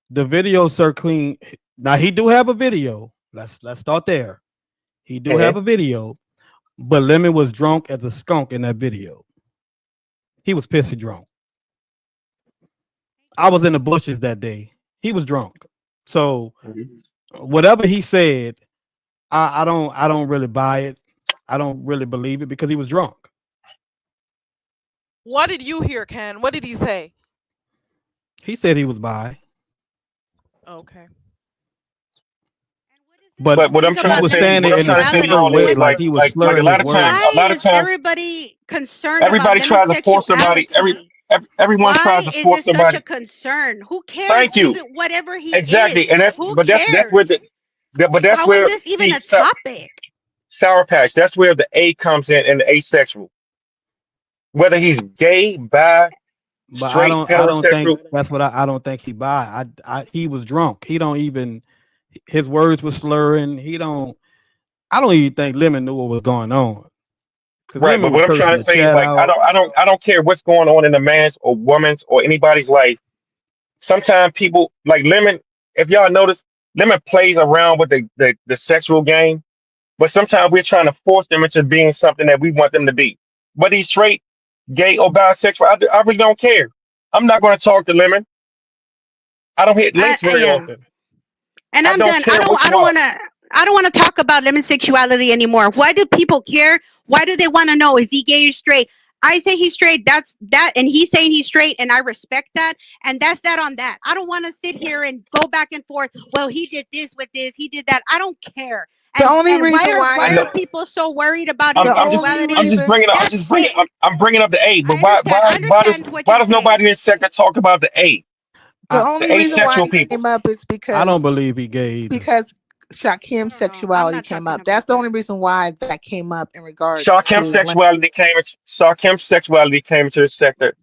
the video circling. Now he do have a video. Let's start there. He do Hmm. have a video, but Lemon was drunk as a skunk in that video. He was pissy drunk. I was in the bushes that day. He was drunk. So whatever he said, I don't really buy it. I don't really believe it because he was drunk. What did you hear, Ken? What did he say? He said he was bi. Okay. But what I'm Think trying he to about was the say, saying what it I'm in a trying to say to sexuality. certain y'all way, is like he was like a slurring lot his of times, words. Why is everybody concerned about everybody lemon tries to force somebody. sexuality? Everyone tries Why to is force it such a somebody. concern? Who cares? Thank you. Even whatever he Exactly, is, and who that's where cares? that's How is where this even see a topic? Sour Patch. That's where the A comes in and the asexual. Whether he's gay, bi, But straight, I don't think heterosexual. that's what I don't think he buy. He was drunk. He don't even his words were slurring. I don't even think Lemon knew what was going on. Because Right, Lemon but was what I'm cursing trying to the say is chat like out. I don't care what's going on in a man's or woman's or anybody's life. Sometimes people like Lemon, if y'all notice, Lemon plays around with the sexual game, but sometimes we're trying to force them into being something that we want them to be. Whether he's straight, gay, or bisexual, I really don't care. I'm not going to talk to Lemon. I don't hit links very Yeah. often. And I I'm don't done. care which I don't one. want to. I don't want to talk about lemon sexuality anymore. Why do people care? Why do they want to know? Is he gay or straight? I say he's straight. That's that, and he's saying he's straight, and I respect that. And that's that on that. I don't want to sit here and go back and forth. Well, he did this with this. He did that. I don't care. The only And reason I why why are know. people so worried about his the only sexuality? reason That's sick. I'm bringing up the A. But I understand. I understand what why you're does saying. nobody in this sector talk about the A, the I only the reason why asexual it people? came up is I don't because believe he gay either. Shakim's I'm sexuality not came talking up. about That's the only that. reason why that came up in regards to Sharkim's Lemon. sexuality came into the sector.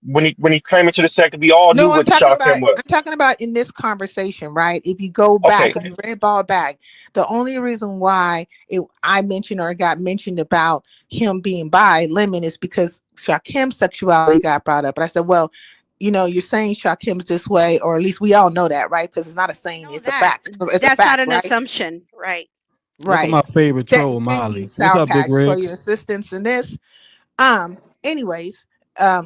When he came into the sector, we all knew No, what Sharkim I'm was. talking about in this conversation, right? If you go back, Okay, if you red ball back, the only reason why I mentioned or got mentioned about him being bi Lemon is because Shakim's sexuality got brought up. But I said, well, you're saying Shakim's this way, or at least we all know that, right? Because it's not a saying, Know it's a that. fact. So it's a That's not fact, an right? assumption, right? Look at Right. my favorite troll, Thank you, Molly. What's Sour up, Big Patch, for your Rex? assistance in this. Anyways,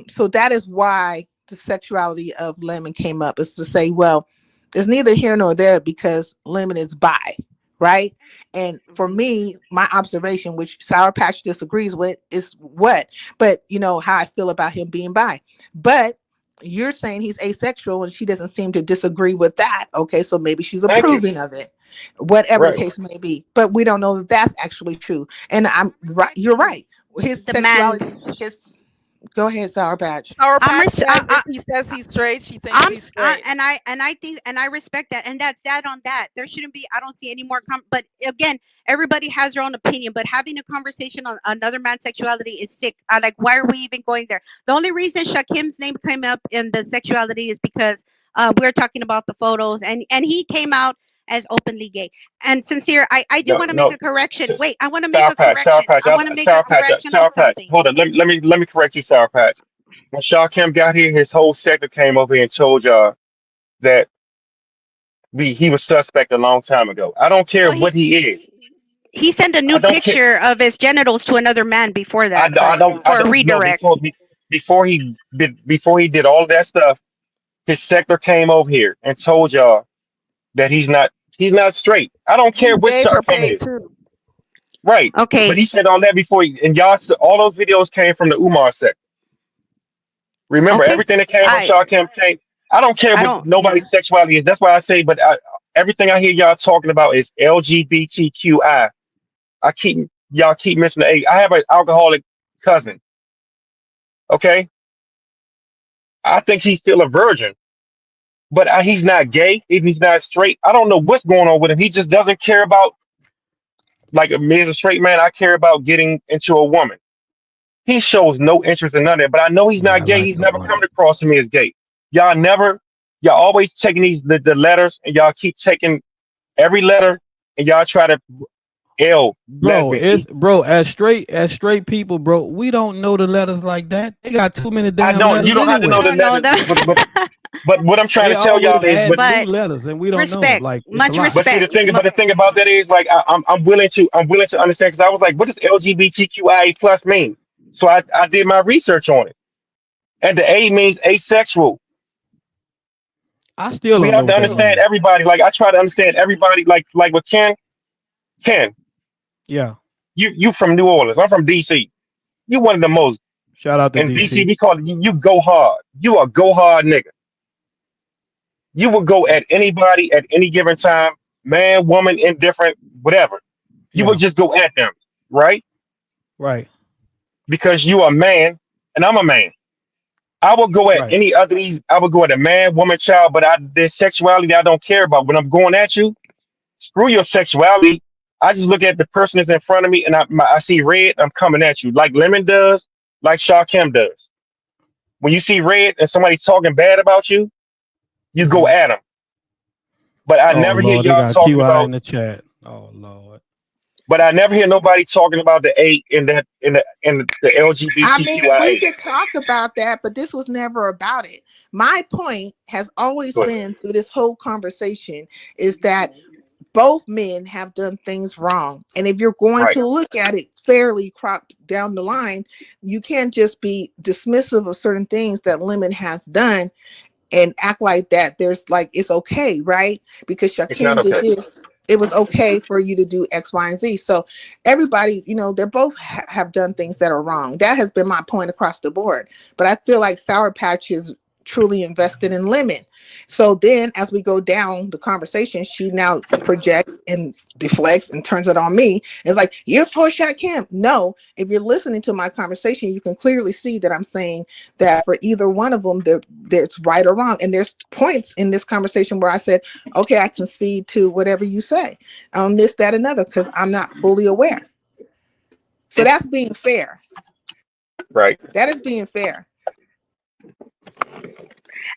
so that is why the sexuality of Lemon came up, is to say, well, it's neither here nor there because Lemon is bi, right? And for me, my observation, which Sour Patch disagrees with, is what? But how I feel about him being bi. But you're saying he's asexual and she doesn't seem to disagree with that. Okay, so maybe she's thank you. approving of it, whatever the Right. case may be. But we don't know that that's actually true. And I'm right. You're right. His sexuality, Demands. go ahead, Sour Patch. Sour I'm Patch res- says if he says he's straight, she thinks I'm he's straight. and I think and I respect that, and that's that on that. There shouldn't be. I don't see any more. But again, everybody has their own opinion. But having a conversation on another man's sexuality is sick. I like. Why are we even going there? The only reason Shakim's name came up in the sexuality is because we were talking about the photos, and he came out as openly gay. And sincere, I do No, want to make no. a correction. Just Wait, I want to make Sour a Patch, Sour correction. Patch, I want to make a Sour Patch, correction on Sour Patch. something. Hold on, let me correct you, Sour Patch. When Sharkim got here, his whole sector came over here and told y'all that he was suspect a long time ago. I don't care Well, what he is. he sent a I new don't care. picture of his genitals to another man before that, but I for a don't know. redirect. Before he did all that stuff, his sector came over here and told y'all that he's not straight. I don't care He's what gay for Sharkim pay is. too. Right. But Okay, he said all that before and all those videos came from the Umar sector. Remember, okay. everything that came from I Sharkim came. I don't care I what don't. Yeah. nobody's sexuality is. That's why I say, but everything I hear y'all talking about is LGBTQI. Y'all keep missing the A. I have an alcoholic cousin. Okay, I think he's still a virgin, but he's not gay. If he's not straight, I don't know what's going on with him. He just doesn't care about like me as a straight man. I care about getting into a woman. He shows no interest in none of that. But I know he's Yeah, I not gay. like He's a never come woman. across to me as gay. Y'all never. Y'all always taking the letters and y'all keep taking every letter and y'all try to L Bro, lesbian E. as straight people, bro, we don't know the letters like that. They got too many I damn don't. You letters don't have to I know anyway. the don't know letters, that. but what I'm trying They to tell y'all always is, add new But letters and we don't know. respect, Like it's a much lot. but see respect. the thing about that is like I'm willing to understand because I was like, what does LGBTQIA plus mean? So I did my research on it, and the A means asexual. I still We don't know have to what that understand means. everybody. Like I try to understand everybody. Like with Ken, Yeah. you from New Orleans. I'm from DC. You one of the most Shout out to in DC. DC. We call it you go hard. You a go hard nigga. You will go at anybody at any given time, man, woman, indifferent, whatever, you Yeah. would just go at them, right? Right. Because you are a man and I'm a man. I would go at Right. any other these. I would go at a man, woman, child, but there's sexuality I don't care about. When I'm going at you, screw your sexuality. I just look at the person that's in front of me, and I see red. I'm coming at you like Lemon does, like Shaw Kim does. When you see red and somebody's talking bad about you, you go Mhm. at them. But I Oh never hear Lord, they y'all got talking QI in about. the chat. Oh Lord. But I never hear nobody talking about the A in the I mean, we LGBTQIA. could talk about that, but this was never about it. My point has always Good. been through this whole conversation is that both men have done things wrong. And if you're going Right. to look at it fairly cropped down the line, you can't just be dismissive of certain things that Lemon has done and act like that there's like it's okay, right? Because It's not Shakim did okay. this, it was okay for you to do X, Y, and Z. So everybody's, they're both have done things that are wrong. That has been my point across the board. But I feel like Sour Patch is truly invested in Lemon. So then as we go down the conversation, she now projects and deflects and turns it on me. It's like, you're for Shakim. No, if you're listening to my conversation, you can clearly see that I'm saying that for either one of them, there's right or wrong. And there's points in this conversation where I said, okay, I concede to whatever you say on this, that, another, because I'm not fully aware. So that's being fair. Right. That is being fair.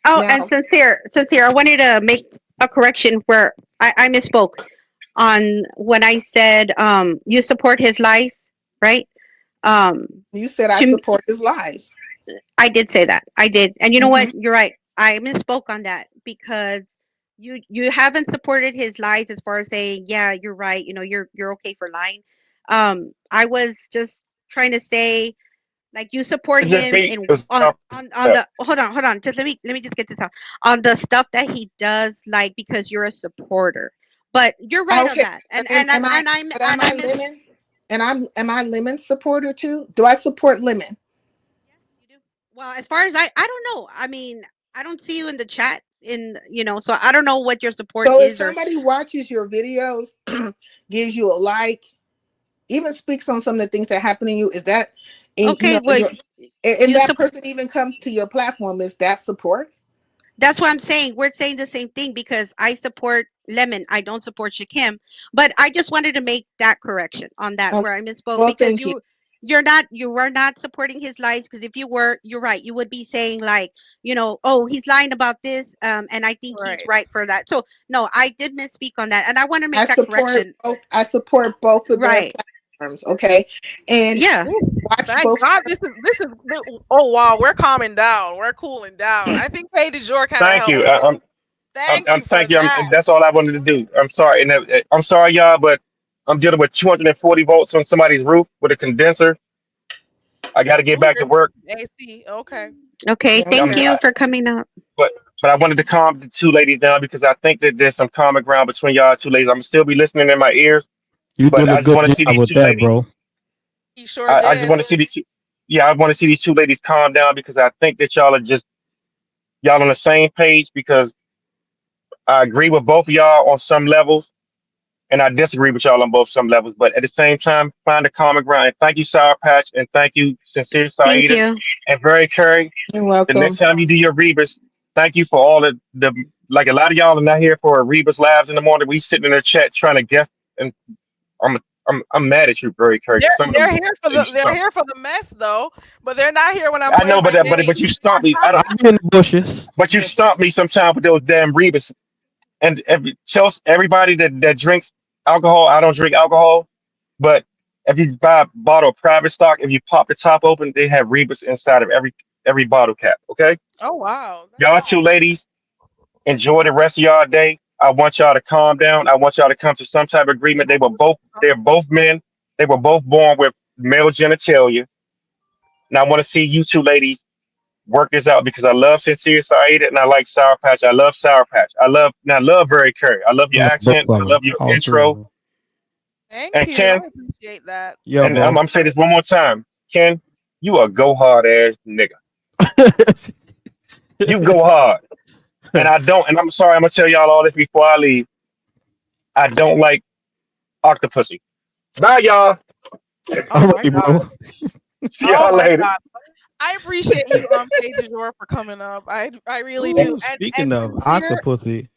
Oh, and Now, sincere, I wanted to make a correction where I misspoke on when I said you support his lies, right? Um, you said I to support his lies. I did say that. I did. And you know Mhm. what? You're right. I misspoke on that because you haven't supported his lies as far as saying, yeah, you're right. You're okay for lying. I was just trying to say like you support It's just him me. in It was on the hold on. Just let me just get this out. On the stuff that he does like because you're a supporter. But you're right on Okay. that. And Am, and I am I and I'm but am and I I miss Lemon? And am I Lemon supporter too? Do I support Lemon? you do. Well, as far as I don't know. I mean, I don't see you in the chat so I don't know what your support So if is or somebody watches your videos, gives you a like, even speaks on some of the things that happen to you, is that in okay, well and you that person even comes to your platform, is that support? that's what I'm saying. We're saying the same thing because I support Lemon. I don't support Shakim. But I just wanted to make that correction on that Okay. where I misspoke Well, because thank you. you were not supporting his lies because if you were, you're right. You would be saying like, oh, he's lying about this, and I think he's Right. right for that. So no, I did misspeak on that, and I want to make that correction. I support both of their Right. platforms, okay? And Yeah. watch Thank both. God this is oh wow, we're calming down. We're cooling down. I think Paige DeJour kind of Thank helped. you. Thank you for Thank you. that. That's all I wanted to do. I'm sorry, and I'm sorry, y'all, but I'm dealing with 240 volts on somebody's roof with a condenser. I got to get Ooh, back to your work. AC. Okay. Okay. Thank Okay. you for coming up. But I wanted to calm the two ladies down because I think that there's some common ground between y'all two ladies. I'm gonna still be listening in my ears, You but did a I just good want to see job these with two that, ladies. bro. He sure I just did. want to see these. Yeah, I want to see these two ladies calm down because I think that y'all on the same page because I agree with both of y'all on some levels, and I disagree with y'all on both some levels. But at the same time, find a common ground. And thank you, Sour Patch, and thank you, Sincere Thank Saida, you. and Very Curry. You're The next welcome. time you do your Rebus, thank you for all the like a lot of y'all are not here for Rebus Labs in the morning. We sitting in the chat trying to guess, and I'm I'm mad at you, Very Curry. Some of They're them here for you they're stumped. here for the mess though, but they're not here when I'm I know, playing my but game. you stumped me. I don't. I'm in the bushes. But you stumped me sometime with those damn Rebus. And everybody that drinks alcohol, I don't drink alcohol, but if you buy a bottle of private stock, if you pop the top open, they have Rebus inside of every bottle cap. Okay, Oh wow. y'all two ladies, enjoy the rest of y'all day. I want y'all to calm down. I want y'all to come to some type of agreement. They're both men. They were both born with male genitalia. And I want to see you two ladies work this out because I love Sincere Saida and I like Sour Patch. I love Sour Patch. I love Very Curry. I love I your love both accent. of I them, love your all three of intro. them. Thank And you. Ken, I appreciate that. Yeah, and bro. I'm say this one more time. Ken, you a go hard ass nigga. You go hard. And I don't, and I'm sorry, I'm gonna tell y'all all this before I leave. I don't like Octopussy. Bye, y'all. Oh All my right, God. bro. See Oh y'all my later. God. I appreciate you, K du Jour, for coming up. I really do. Ooh, And speaking of sincere, octopussy, Uh,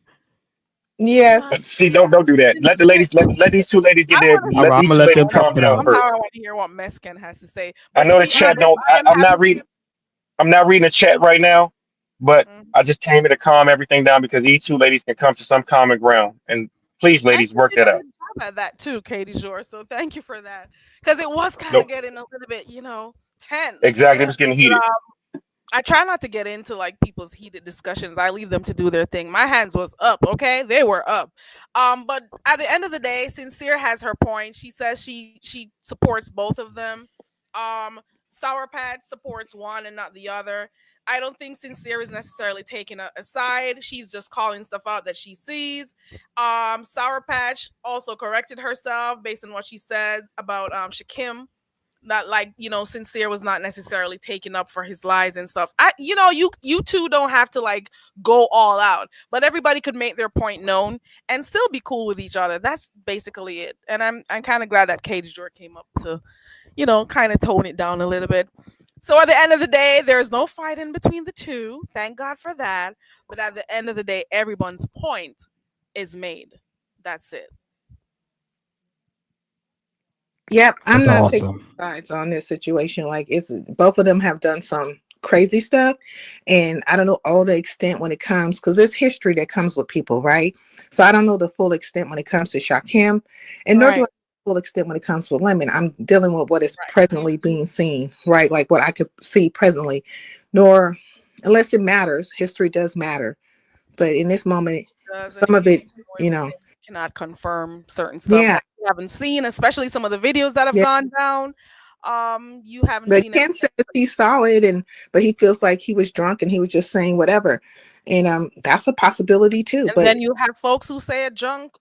Yes. See, don't do that. Let the sincere. ladies let these two ladies I get their want to all hear let right, I'm what these gonna two let ladies them Mescan has calm talk it down out. somehow first. I want to hear what Mescan has to say. I But to know the be chat honest, don't. I am I'm not happy. reading. I'm not reading the chat right now, but Mhm. I just came here to calm everything down because these two ladies can come to some common ground. And please, And ladies, you work did a that out. good job at that too, Katie Jour. So thank you for that. Because it was kind of No, getting a little bit, tense. exactly. It was getting But heated. I try not to get into like people's heated discussions. I leave them to do their thing. My hands was up, okay? They were up. But at the end of the day, Sincere has her point. She says she supports both of them. Sour Patch supports one and not the other. I don't think Sincere is necessarily taking a side. She's just calling stuff out that she sees. Sour Patch also corrected herself based on what she said about Shakim, that like Sincere was not necessarily taken up for his lies and stuff. You two don't have to like go all out, but everybody could make their point known and still be cool with each other. That's basically it. And I'm kind of glad that Katie Jordan came up to kind of tone it down a little bit. So at the end of the day, there's no fight in between the two, thank God for that. But at the end of the day, everyone's point is made. That's it. Yep, I'm That's not taking awesome. sides on this situation. Like, it's both of them have done some crazy stuff, and I don't know all the extent when it comes, because there's history that comes with people, right? So I don't know the full extent when it comes to Shakim, and nor do I Right. know the full extent when it comes with Lemon. I'm dealing with what is Right. presently being seen, right? Like what I could see presently. Nor, unless it matters, history does matter. But in this moment, Does, and some if of you it, don't know you know, everything, you cannot confirm certain stuff yeah, that you haven't seen, especially some of the videos that have yeah. gone down. You haven't But seen Ken everything. says he saw it, and but he feels like he was drunk and he was just saying whatever, and that's a possibility too. And But then you have folks who say a drunk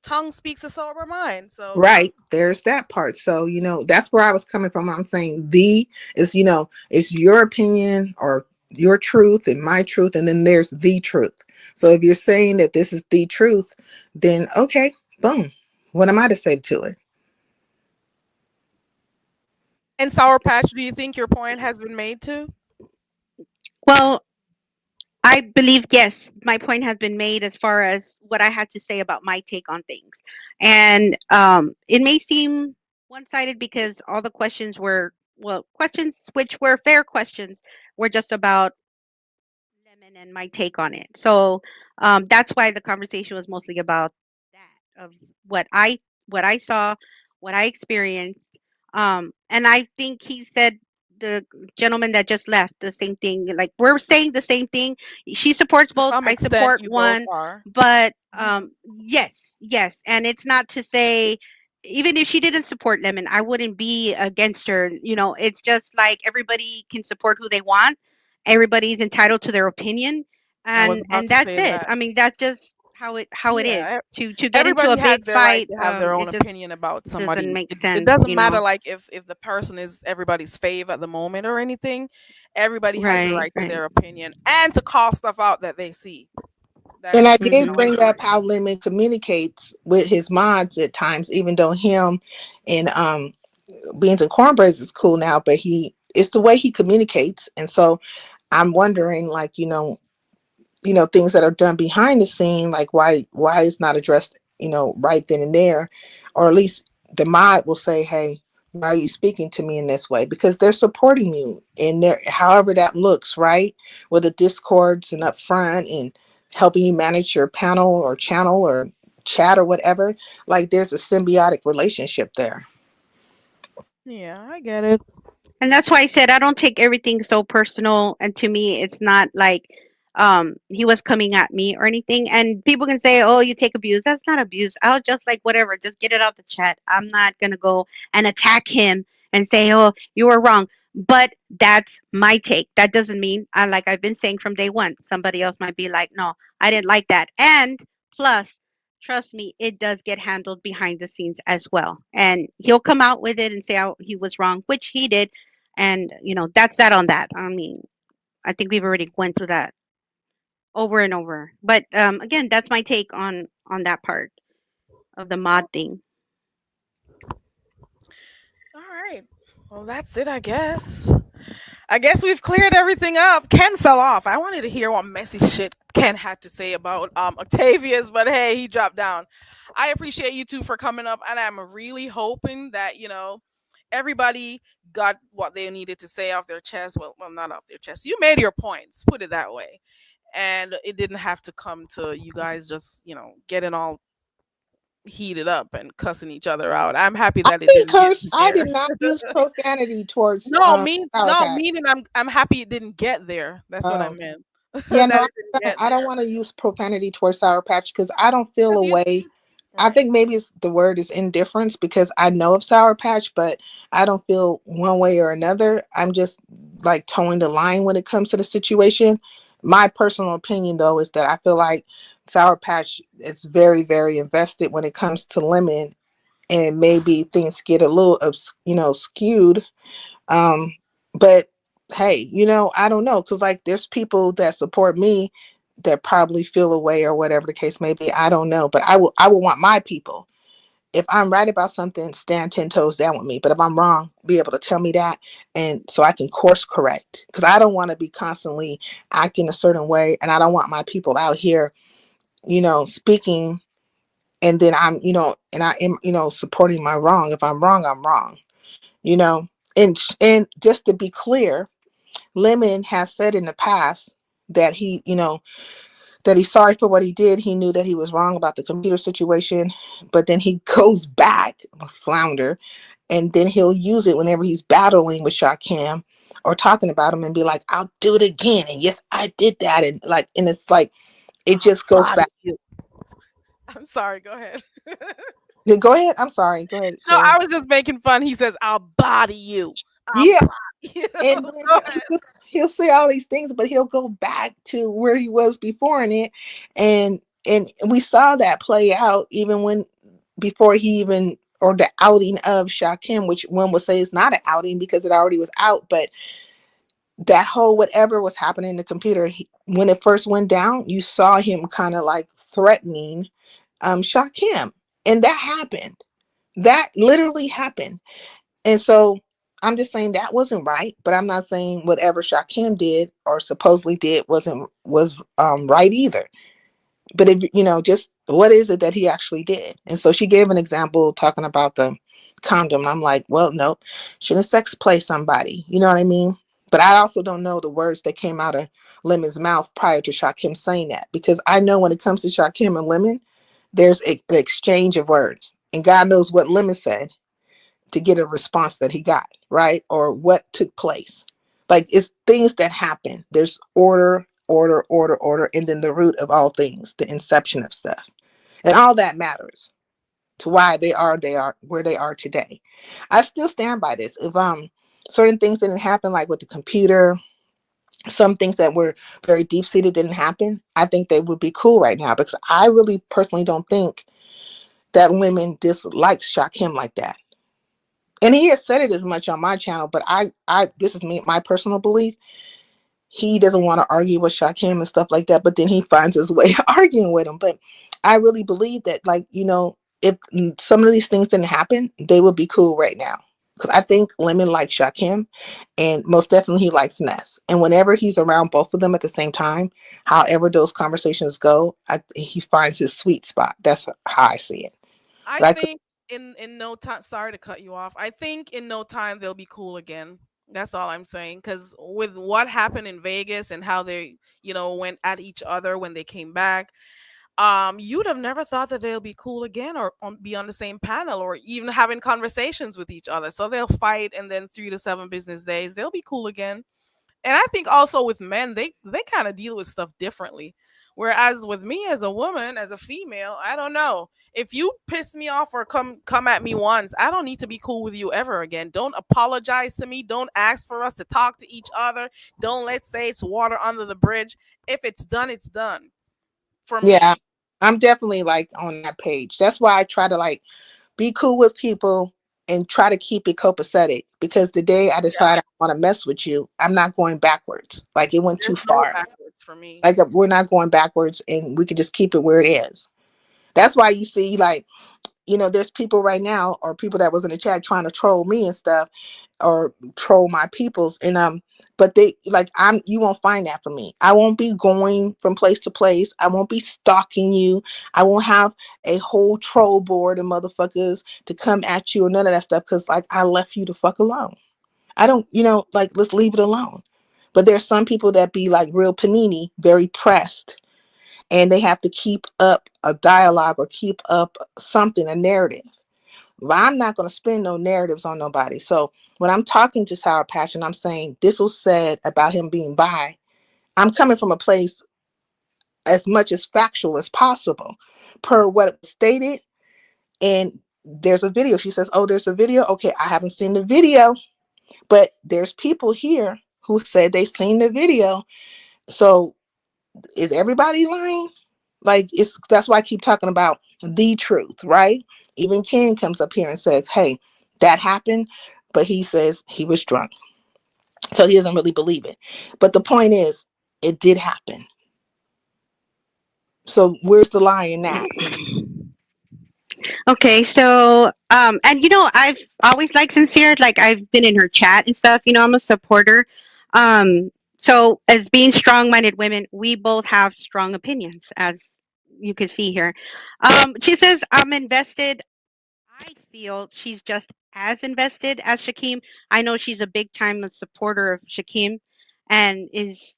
tongue speaks a sober mind. So right, there's that part. So that's where I was coming from. I'm saying the is it's your opinion or your truth and my truth, and then there's the truth. So if you're saying that this is the truth, then okay, boom. What am I to say to it? and Sour Patch, do you think your point has been made too? Well, I believe, yes, my point has been made as far as what I had to say about my take on things. And it may seem one sided because all the questions were, well, questions which were fair questions, were just about Lemon and my take on it. So that's why the conversation was mostly about that, of what I saw, what I experienced. And I think he said, the gentleman that just left, the same thing. Like, we're saying the same thing. She supports To both. some I extent, support you both one, are. but Mhm. yes, yes. And it's not to say, even if she didn't support Lemon, I wouldn't be against her. It's just like everybody can support who they want. Everybody's entitled to their opinion, I was about and to that's say it. that. I mean, that's just how it is. Yeah, To get into a everybody has big their right fight, to have their it own just opinion about doesn't somebody. make It sense, doesn't matter like if the person is everybody's fave at the moment or anything. Everybody has the Right, right to right. their opinion and to call stuff out that they see. And That's I did Hmm. bring up everybody. how Lemon communicates with his mods at times, even though him and Beans and Cornbread is cool now, but it's the way he communicates. And so I'm wondering, like, things that are done behind the scene, like why it's not addressed, right then and there, or at least the mod will say, hey, why are you speaking to me in this way? Because they're supporting you in there, however that looks, right? With the discords and up front and helping you manage your panel or channel or chat or whatever. Like, there's a symbiotic relationship there. Yeah, I get it. And that's why I said I don't take everything so personal. And to me, it's not like he was coming at me or anything. And people can say, "Oh, you take abuse." That's not abuse. I'll just, like, whatever, just get it out the chat. I'm not gonna go and attack him and say, "Oh, you were wrong." But that's my take. That doesn't mean, like I've been saying from day one, somebody else might be like, "No, I didn't like that." And plus, trust me, it does get handled behind the scenes as well. And he'll come out with it and say, "Oh, he was wrong," which he did. And that's that on that. I mean, I think we've already went through that over and over. But again, that's my take on that part. of the mod thing. All right. Well, that's it, I guess. I guess we've cleared everything up. Ken fell off. I wanted to hear what messy shit Ken had to say about Octavius, but hey, he dropped down. I appreciate you two for coming up, and I'm really hoping that everybody got what they needed to say off their chest. Well, not off their chest. You made your points. Put it that way, and it didn't have to come to you guys just getting all heated up and cussing each other out. I'm happy I that it didn't didn't get curse. I there. did not use profanity towards Sour No, Patch. meaning I'm happy it didn't get there. That's what I Oh, meant. yeah, That no, it didn't get I don't there. want to use profanity towards Sour Patch because I don't feel 'Cause a you- way. I right. think maybe it's the word is indifference because I know of Sour Patch, but I don't feel one way or another. I'm just like towing the line when it comes to the situation. My personal opinion, though, is that I feel like Sour Patch is very, very invested when it comes to Lemon, and maybe things get a little, skewed. But hey, I don't know, because like there's people that support me that probably feel a way or whatever the case may be. I don't know, but I will want my people. If I'm right about something, stand 10 toes down with me. But if I'm wrong, be able to tell me that, and so I can course correct. Because I don't want to be constantly acting a certain way, and I don't want my people out here, speaking, and then and I am, supporting my wrong. If I'm wrong, I'm wrong. You know, and just to be clear, Lemon has said in the past that that he's sorry for what he did. He knew that he was wrong about the computer situation, but then he goes back, flounder, and then he'll use it whenever he's battling with Shakim or talking about him and be like, "I'll do it again." And yes, I did that. And it's like, it just goes Body back. you. I'm sorry. Go ahead. Yeah, go ahead. I'm sorry. Go ahead. No, I Karen. was just making fun. He says, "I'll body you." I'll Yeah. body you. And Go then ahead. he'll say all these things, but he'll go back to where he was before in it. And we saw that play out even when before he even or the outing of Shakim, which one would say is not an outing because it already was out, but that whole whatever was happening in the computer, when it first went down, you saw him kind of like threatening Shakim. And that happened. That literally happened. And so I'm just saying that wasn't right, but I'm not saying whatever Shakim did or supposedly did was right either. But if just what is it that he actually did? And so she gave an example talking about the condom. I'm like, well, no, shouldn't sex play somebody? You know what I mean? But I also don't know the words that came out of Lemon's mouth prior to Shakim saying that, because I know when it comes to Shakim and Lemon, there's an exchange of words, and God knows what Lemon said to get a response that he got, right? Or what took place. Like it's things that happen. There's order, order, order, order, and then the root of all things, the inception of stuff. And all that matters to why they are where they are today. I still stand by this. If certain things didn't happen, like with the computer, some things that were very deep seated didn't happen, I think they would be cool right now, because I really personally don't think that women dislike Shakim like that. And he has said it as much on my channel, but I this is me, my personal belief. He doesn't want to argue with Shakim and stuff like that, but then he finds his way arguing with him. But I really believe that, like, if some of these things didn't happen, they would be cool right now. Because I think Lemon likes Shakim, and most definitely he likes Ness. And whenever he's around both of them at the same time, however those conversations go, he finds his sweet spot. That's how I see it. I But I could, think in no time. Sorry to cut you off. I think in no time they'll be cool again. That's all I'm saying. Because with what happened in Vegas and how they went at each other when they came back, you'd have never thought that they'll be cool again or be on the same panel or even having conversations with each other. So they'll fight, and then 3 to 7 business days they'll be cool again. And I think also with men, they kind of deal with stuff differently. Whereas with me as a woman, as a female, I don't know. If you piss me off or come at me once, I don't need to be cool with you ever again. Don't apologize to me. Don't ask for us to talk to each other. Don't let's say it's water under the bridge. If it's done, it's done for yeah, me. I'm definitely like on that page. That's why I try to like be cool with people and try to keep it copacetic, because the day I Yeah, decide I want to mess with you, I'm not going backwards. Like it went too there's no far. backwards for me. Like we're not going backwards, and we could just keep it where it is. That's why you see like there's people right now, or people that was in the chat trying to troll me and stuff, or troll my peoples, and but they like you won't find that from me. I won't be going from place to place. I won't be stalking you. I won't have a whole troll board of motherfuckers to come at you or none of that stuff, because like I left you the fuck alone. I don't, like, let's leave it alone. But there's some people that be like real panini, very pressed, and they have to keep up a dialogue or keep up something, a narrative. But I'm not going to spin no narratives on nobody. So when I'm talking to Sour Patch and I'm saying this was said about him being bi, I'm coming from a place as much as factual as possible per what was stated. And there's a video. She says, oh, there's a video. Okay, I haven't seen the video, but there's people here who said they seen the video. So is everybody lying? Like, that's why I keep talking about the truth, right? Even Ken comes up here and says, hey, that happened, but he says he was drunk. So he doesn't really believe it. But the point is, it did happen. So where's the lie in that? Okay, so and I've always liked Sincere. Like, I've been in her chat and stuff. I'm a supporter. So as being strong-minded women, we both have strong opinions, as you can see here. She says, I'm invested. I feel she's just as invested as Shakim. I know she's a big time supporter of Shakim, and is,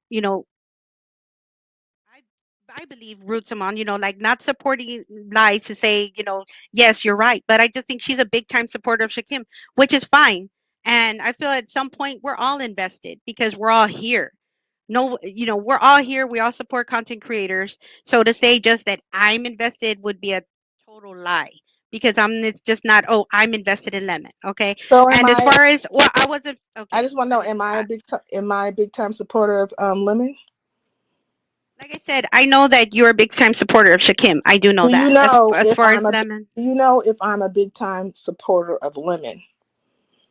I believe roots him on, like, not supporting lies to say, yes, you're right. But I just think she's a big time supporter of Shakim, which is fine. And I feel at some point we're all invested because we're all here. No, we're all here. We all support content creators. So to say just that I'm invested would be a total lie, because it's just not, oh, I'm invested in Lemon. Okay. So And as far as, well, I wasn't, okay. I just want to know, am I a big time supporter of Lemon? Like I said, I know that you're a big time supporter of Shakim. I do know that. As far as Lemon. Do you know if I'm a big time supporter of Lemon?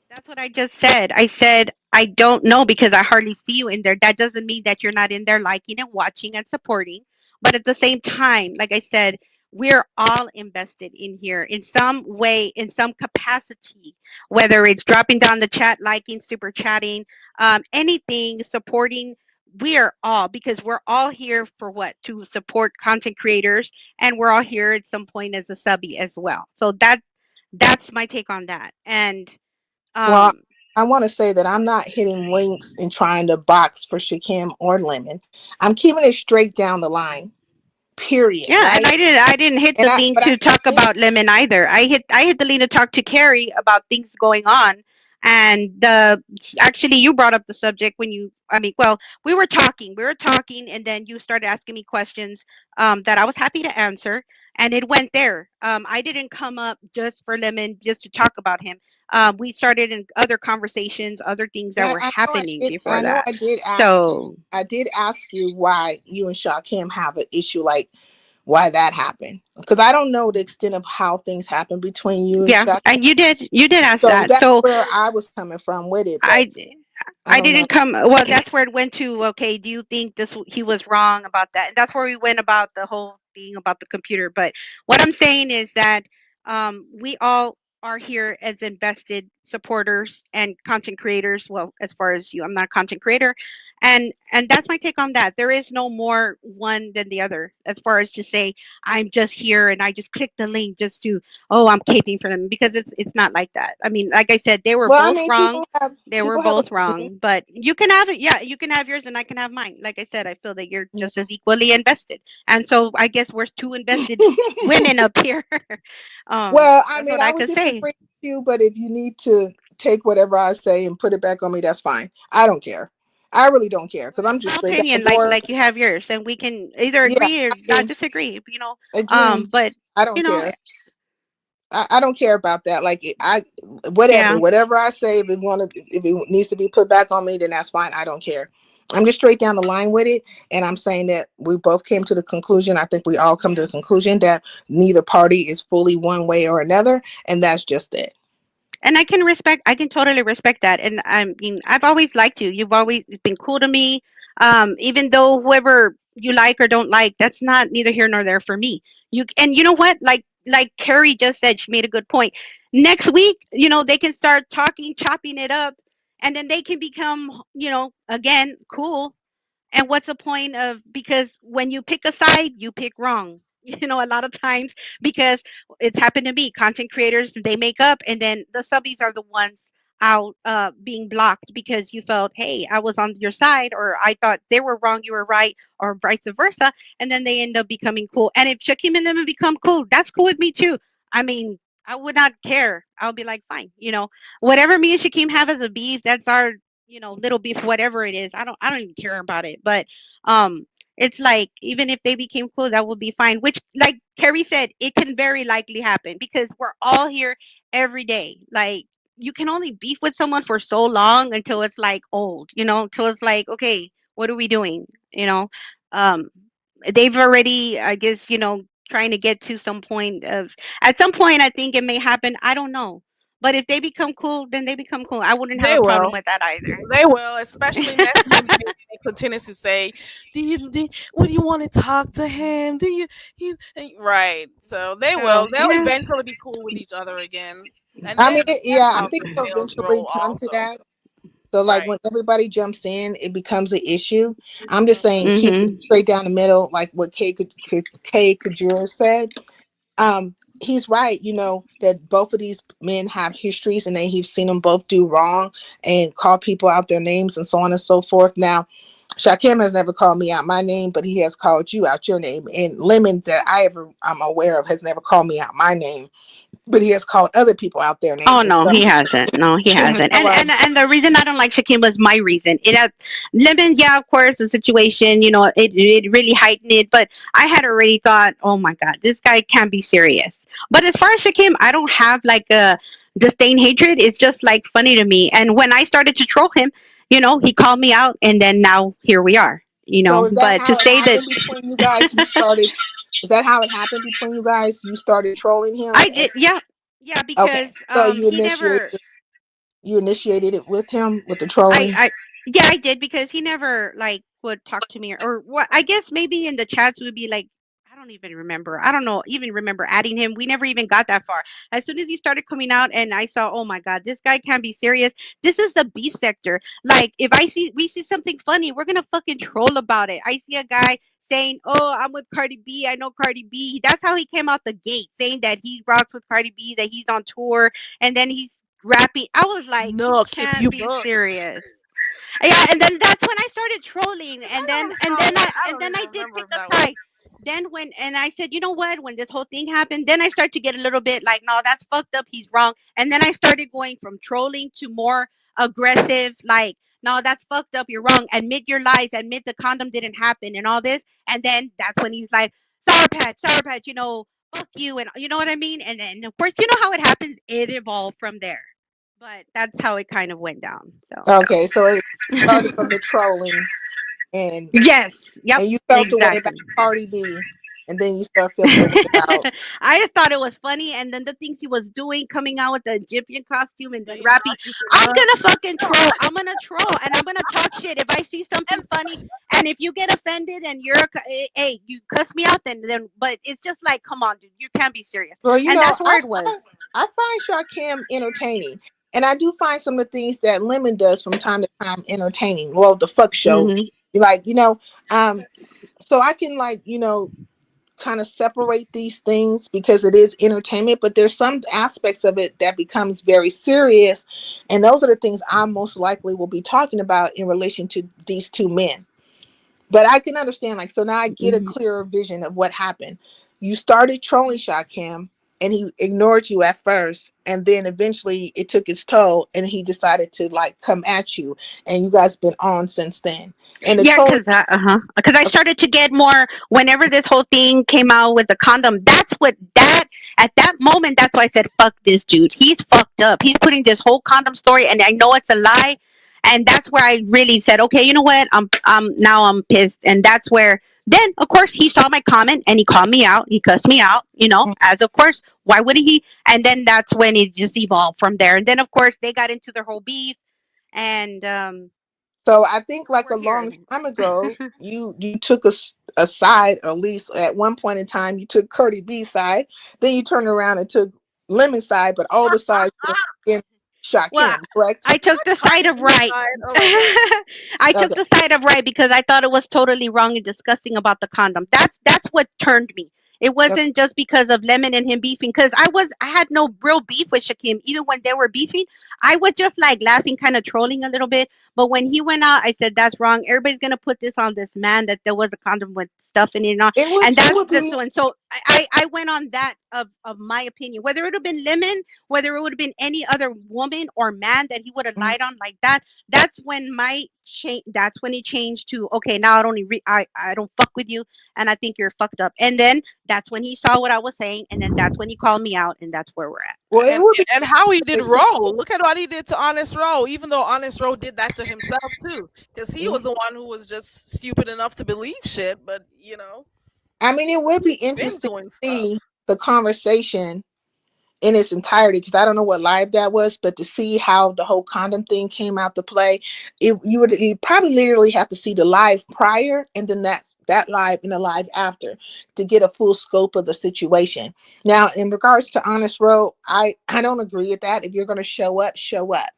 That's what I just said. I said, I don't know, because I hardly see you in there. That doesn't mean that you're not in there liking and watching and supporting. But at the same time, like I said, we're all invested in here in some way, in some capacity, whether it's dropping down the chat, liking, super chatting, anything, supporting. We are all, because we're all here for what? To support content creators, and we're all here at some point as a subby as well. So that's my take on that. And well, I want to say that I'm not hitting links and trying to box for Shakim or Lemon. I'm keeping it straight down the line. Period. Yeah, right? and I didn't hit the link to talk about Lemon either. I hit the link to talk to Carrie about things going on. And actually, you brought up the subject when we were talking, and then you started asking me questions that I was happy to answer, and it went there. I didn't come up just for Lemon, just to talk about him. We started in other conversations, other things that were happening before that. I did ask you why you and Shakim have an issue, like why that happened, because I don't know the extent of how things happen between you and Shakim. And you did ask that. That's where I was coming from with it. I didn't come. Well, that's where it went to. Okay, do you think he was wrong about that? And that's where we went about the whole thing about the computer. But what I'm saying is that we all are here as invested supporters and content creators. Well, as far as you, I'm not a content creator, and that's my take on that. There is no more one than the other, as far as to say I'm just here and I just clicked the link just to, oh, I'm caping for them, because it's not like that. I mean, like I said, they were both wrong. They were both wrong, but you can have it. Yeah, you can have yours and I can have mine. Like I said, I feel that you're just as equally invested, and so I guess we're two invested women up here. Well, I mean, I would disagree with you, but if you need to take whatever I say and put it back on me, that's fine. I don't care. I really don't care, because I'm just straight opinion, like you have yours, and we can either agree or not disagree. But I don't care. I don't care about that. Like whatever I say, if it needs to be put back on me, then that's fine. I don't care. I'm just straight down the line with it, and I'm saying that we both came to the conclusion. I think we all come to the conclusion that neither party is fully one way or another, and that's just it. And I can totally respect that. And I mean, I've always liked you. You've always been cool to me. Even though whoever you like or don't like, that's not neither here nor there for me. And you know what? Like Carrie just said, she made a good point. Next week, they can start talking, chopping it up, and then they can become, again, cool. And what's the point of, because when you pick a side, you pick wrong. A lot of times, because it's happened to me, content creators, they make up, and then the subbies are the ones out being blocked because you felt, hey, I was on your side, or I thought they were wrong, you were right, or vice versa. And then they end up becoming cool. And if Shakim and them become cool, that's cool with me too. I mean, I would not care. I'll be like, fine, whatever me and Shakim have as a beef, that's our little beef, whatever it is. I don't even care about it. But um it's like, even if they became cool, that would be fine. Which, like Carrie said, it can very likely happen because we're all here every day. Like, you can only beef with someone for so long until it's like old, until it's like, okay, what are we doing? You know, um, they've already, I guess, trying to get to some point of, at some point, I think it may happen. I don't know. But if they become cool, then they become cool. I wouldn't have They a problem will. with that either. They will, especially next time they continue to say, would you want to talk to him? Do right. So they will. So, They'll yeah. eventually be cool with each other again. And I mean, then that's yeah, I how think the it'll males eventually grow come to also. that. So, like, Right. when everybody jumps in, it becomes an issue. I'm just saying, keep it Mhm. straight down the middle, like what Kay Kajur said. He's right, that both of these men have histories and that he's seen them both do wrong and call people out their names and so on and so forth. Now, Shakim has never called me out my name, but he has called you out your name. And Lemon, that I'm aware of, has never called me out my name, but he has called other people out their name. Oh And no, so, he hasn't. No, he hasn't. so And like, and the reason I don't like Shakim was my reason. It had lemon, yeah, of course, the situation, it really heightened it. But I had already thought, oh my God, this guy can't be serious. But as far as Shakim, I don't have like a disdain hatred. It's just like funny to me. And when I started to troll him, he called me out, and then now here we are. so is that But to how it say that happened between you guys? You started, is that how it happened between you guys? You started trolling him I and did, yeah, yeah, okay. because So he never. you initiated it with him with the I trolling. I yeah, I did because he never like would talk to me, or what. I guess maybe in the chats would be like, I don't even remember. I don't know, even remember adding him. We never even got that far. As soon as he started coming out and I saw, oh my God, this guy can't be serious. This is the beef sector. Like, if we see something funny, we're gonna fucking troll about it. I see a guy saying, "Oh, I'm with Cardi B. I know Cardi B." That's how he came out the gate, saying that he rocks with Cardi B, that he's on tour, and then he's rapping. I was like, you Look, if can't you be look, serious. Yeah, and then that's when I started trolling, and I then don't and know. then I I and don't then even I did remember pick if a that was. side. Then and I said, you know what? When this whole thing happened, then I started to get a little bit like, no, that's fucked up. He's wrong. And then I started going from trolling to more aggressive, like, no, that's fucked up. You're wrong. Admit your lies. Admit the condom didn't happen and all this. And then that's when he's like, Sour Patch, fuck you, and you know what I mean. And then of course, you know how it happens. It evolved from there. But that's how it kind of went down. So. Okay, so it started from the trolling, and Yes. Yep. you felt the way about Exactly. Cardi B, and then you start feeling the way about. I just thought it was funny, and then the things he was doing, coming out with the Egyptian costume and then They rapping. knock you I'm up. gonna fucking troll. I'm gonna troll, and I'm gonna talk shit if I see something funny. And if you get offended and hey, you cuss me out, then. But it's just like, come on, dude, you can't be serious. Well, And that's where it was. I find Shakim entertaining, and I do find some of the things that Lemon does from time to time entertaining. Well, the fuck show, Hmm. like um, so I can kind of separate these things because it is entertainment, but there's some aspects of it that becomes very serious, and those are the things I most likely will be talking about in relation to these two men. But I can understand, like, so now I get a Hmm. clearer vision of what happened. You started trolling Shakim, and he ignored you at first, and then eventually it took its toll, and he decided to like come at you, and you guys been on since then. And the Yeah, trolling, because I started to get more whenever this whole thing came out with the condom. That's what that at that moment. That's why I said, "Fuck this dude. He's fucked up. He's putting this whole condom story, and I know it's a lie." And that's where I really said, "Okay, you know what? I'm pissed." And that's where then, of course, he saw my comment and he called me out. He cussed me out. As of course, why wouldn't he? And then that's when it just evolved from there. And then, of course, they got into their whole beef and So I think like a We're here. long time ago, you took a side, or at least at one point in time, you took Cardi B's side. Then you turned around and took Lemon's side, but all the sides were in Well, Shakim, correct? I took the side of right. Oh my I took Okay. the side of right because I thought it was totally wrong and disgusting about the condom. That's what turned me. It wasn't just because of Lemon and him beefing, because I had no real beef with Shakim. Even when they were beefing, I was just like laughing, kind of trolling a little bit. But when he went out, I said that's wrong. Everybody's gonna put this on this man that there was a condom with stuff in it and all. And It would that's be. one. So I went on that of my opinion. Whether it would have been Lemon, whether it would have been any other woman or man that he would have lied on like that, that's when my change. That's when he changed to, okay, now I don't I don't fuck with you, and I think you're fucked up. And then that's when he saw what I was saying, and then that's when he called me out, and that's where we're at. Well, it And would be. and how he did Roe. Look at what he did to Honest Roe. Even though Honest Roe did that to himself too, because he was the one who was just stupid enough to believe shit. But I mean, it would be been interesting doing to stuff. see the conversation in its entirety, because I don't know what live that was, but to see how the whole condom thing came out to play, you probably literally have to see the live prior and then that live and the live after to get a full scope of the situation. Now, in regards to Honest Row, I don't agree with that. If you're going to show up, show up.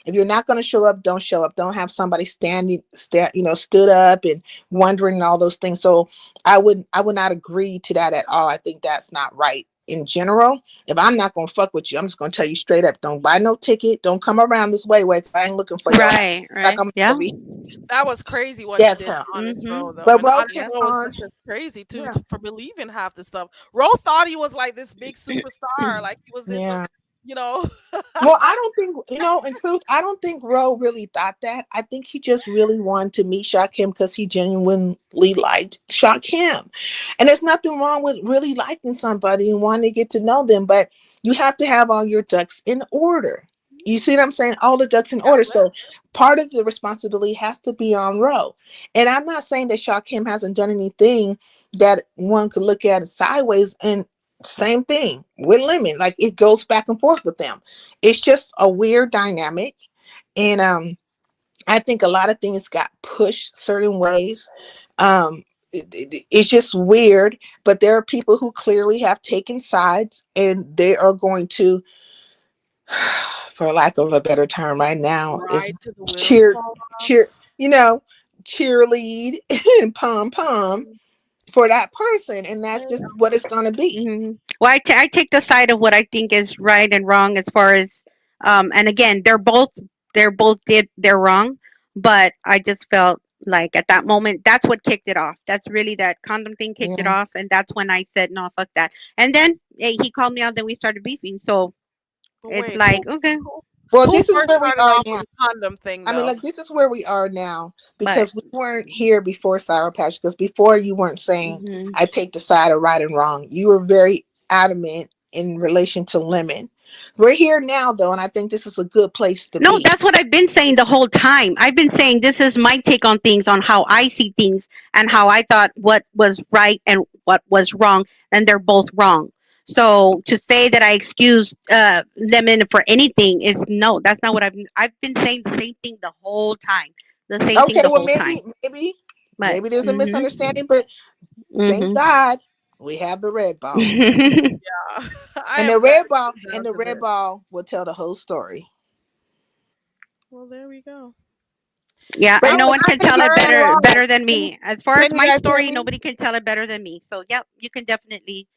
If you're not going to show up, don't show up. Don't have somebody stood up and wondering and all those things. So I would not agree to that at all. I think that's not right. In general, if I'm not gonna fuck with you, I'm just gonna tell you straight up: don't buy no ticket, don't come around this way. I ain't looking for you. Right. Like I'm Yeah. That was crazy what Yes, he did huh? to Honest Roe though. But And Ro Honest kept Roe was on. just as crazy too Yeah. for believing half the stuff. Roe thought he was like this big superstar, like he was this, Yeah. Well, I don't think, in truth, I don't think Ro really thought that. I think he just really wanted to meet Shakim because he genuinely liked Shakim. And there's nothing wrong with really liking somebody and wanting to get to know them, but you have to have all your ducks in order. You see what I'm saying? All the ducks in order. So part of the responsibility has to be on Ro. And I'm not saying that Shakim hasn't done anything that one could look at it sideways, and same thing with Lemon. Like it goes back and forth with them. It's just a weird dynamic. And I think a lot of things got pushed certain ways. It's just weird, but there are people who clearly have taken sides and they are going to, for lack of a better term right now, is Ride to the wheels cheer, fall cheer, cheerlead and pom for that person, and that's just what it's going to be. Well, I take the side of what I think is right and wrong as far as, and again, they're both they're wrong, but I just felt like at that moment that's what kicked it off. That's really that condom thing kicked it Yeah. off, and that's when I said no, fuck that. And then he called me out, then we started beefing. So But it's wait, like okay, Well, who this is first where we started are off now. with the condom thing I mean, though? like, this is where we are now but because we weren't here before Sour Patch. Because before you weren't saying, I take the side of right and wrong. You were very adamant in relation to Lemon. We're here now, though, and I think this is a good place to no, be. that's what I've been saying the whole time. I've been saying this is my take on things, on how I see things, and how I thought what was right and what was wrong, and they're both wrong. So to say that I excuse Lemon for anything is no, that's not what I've been saying the same thing the whole time. The same thing Okay, the well, whole time. But maybe there's a misunderstanding, but thank God we have the red ball. Yeah, I And am the glad red it ball comes and down the to red this. ball will tell the whole story. Well, there we go. Yeah, But and That no was one can actually tell it very wrong. better than me. As far as Can you my guys hear story, me? nobody can tell it better than me. So yep, you can definitely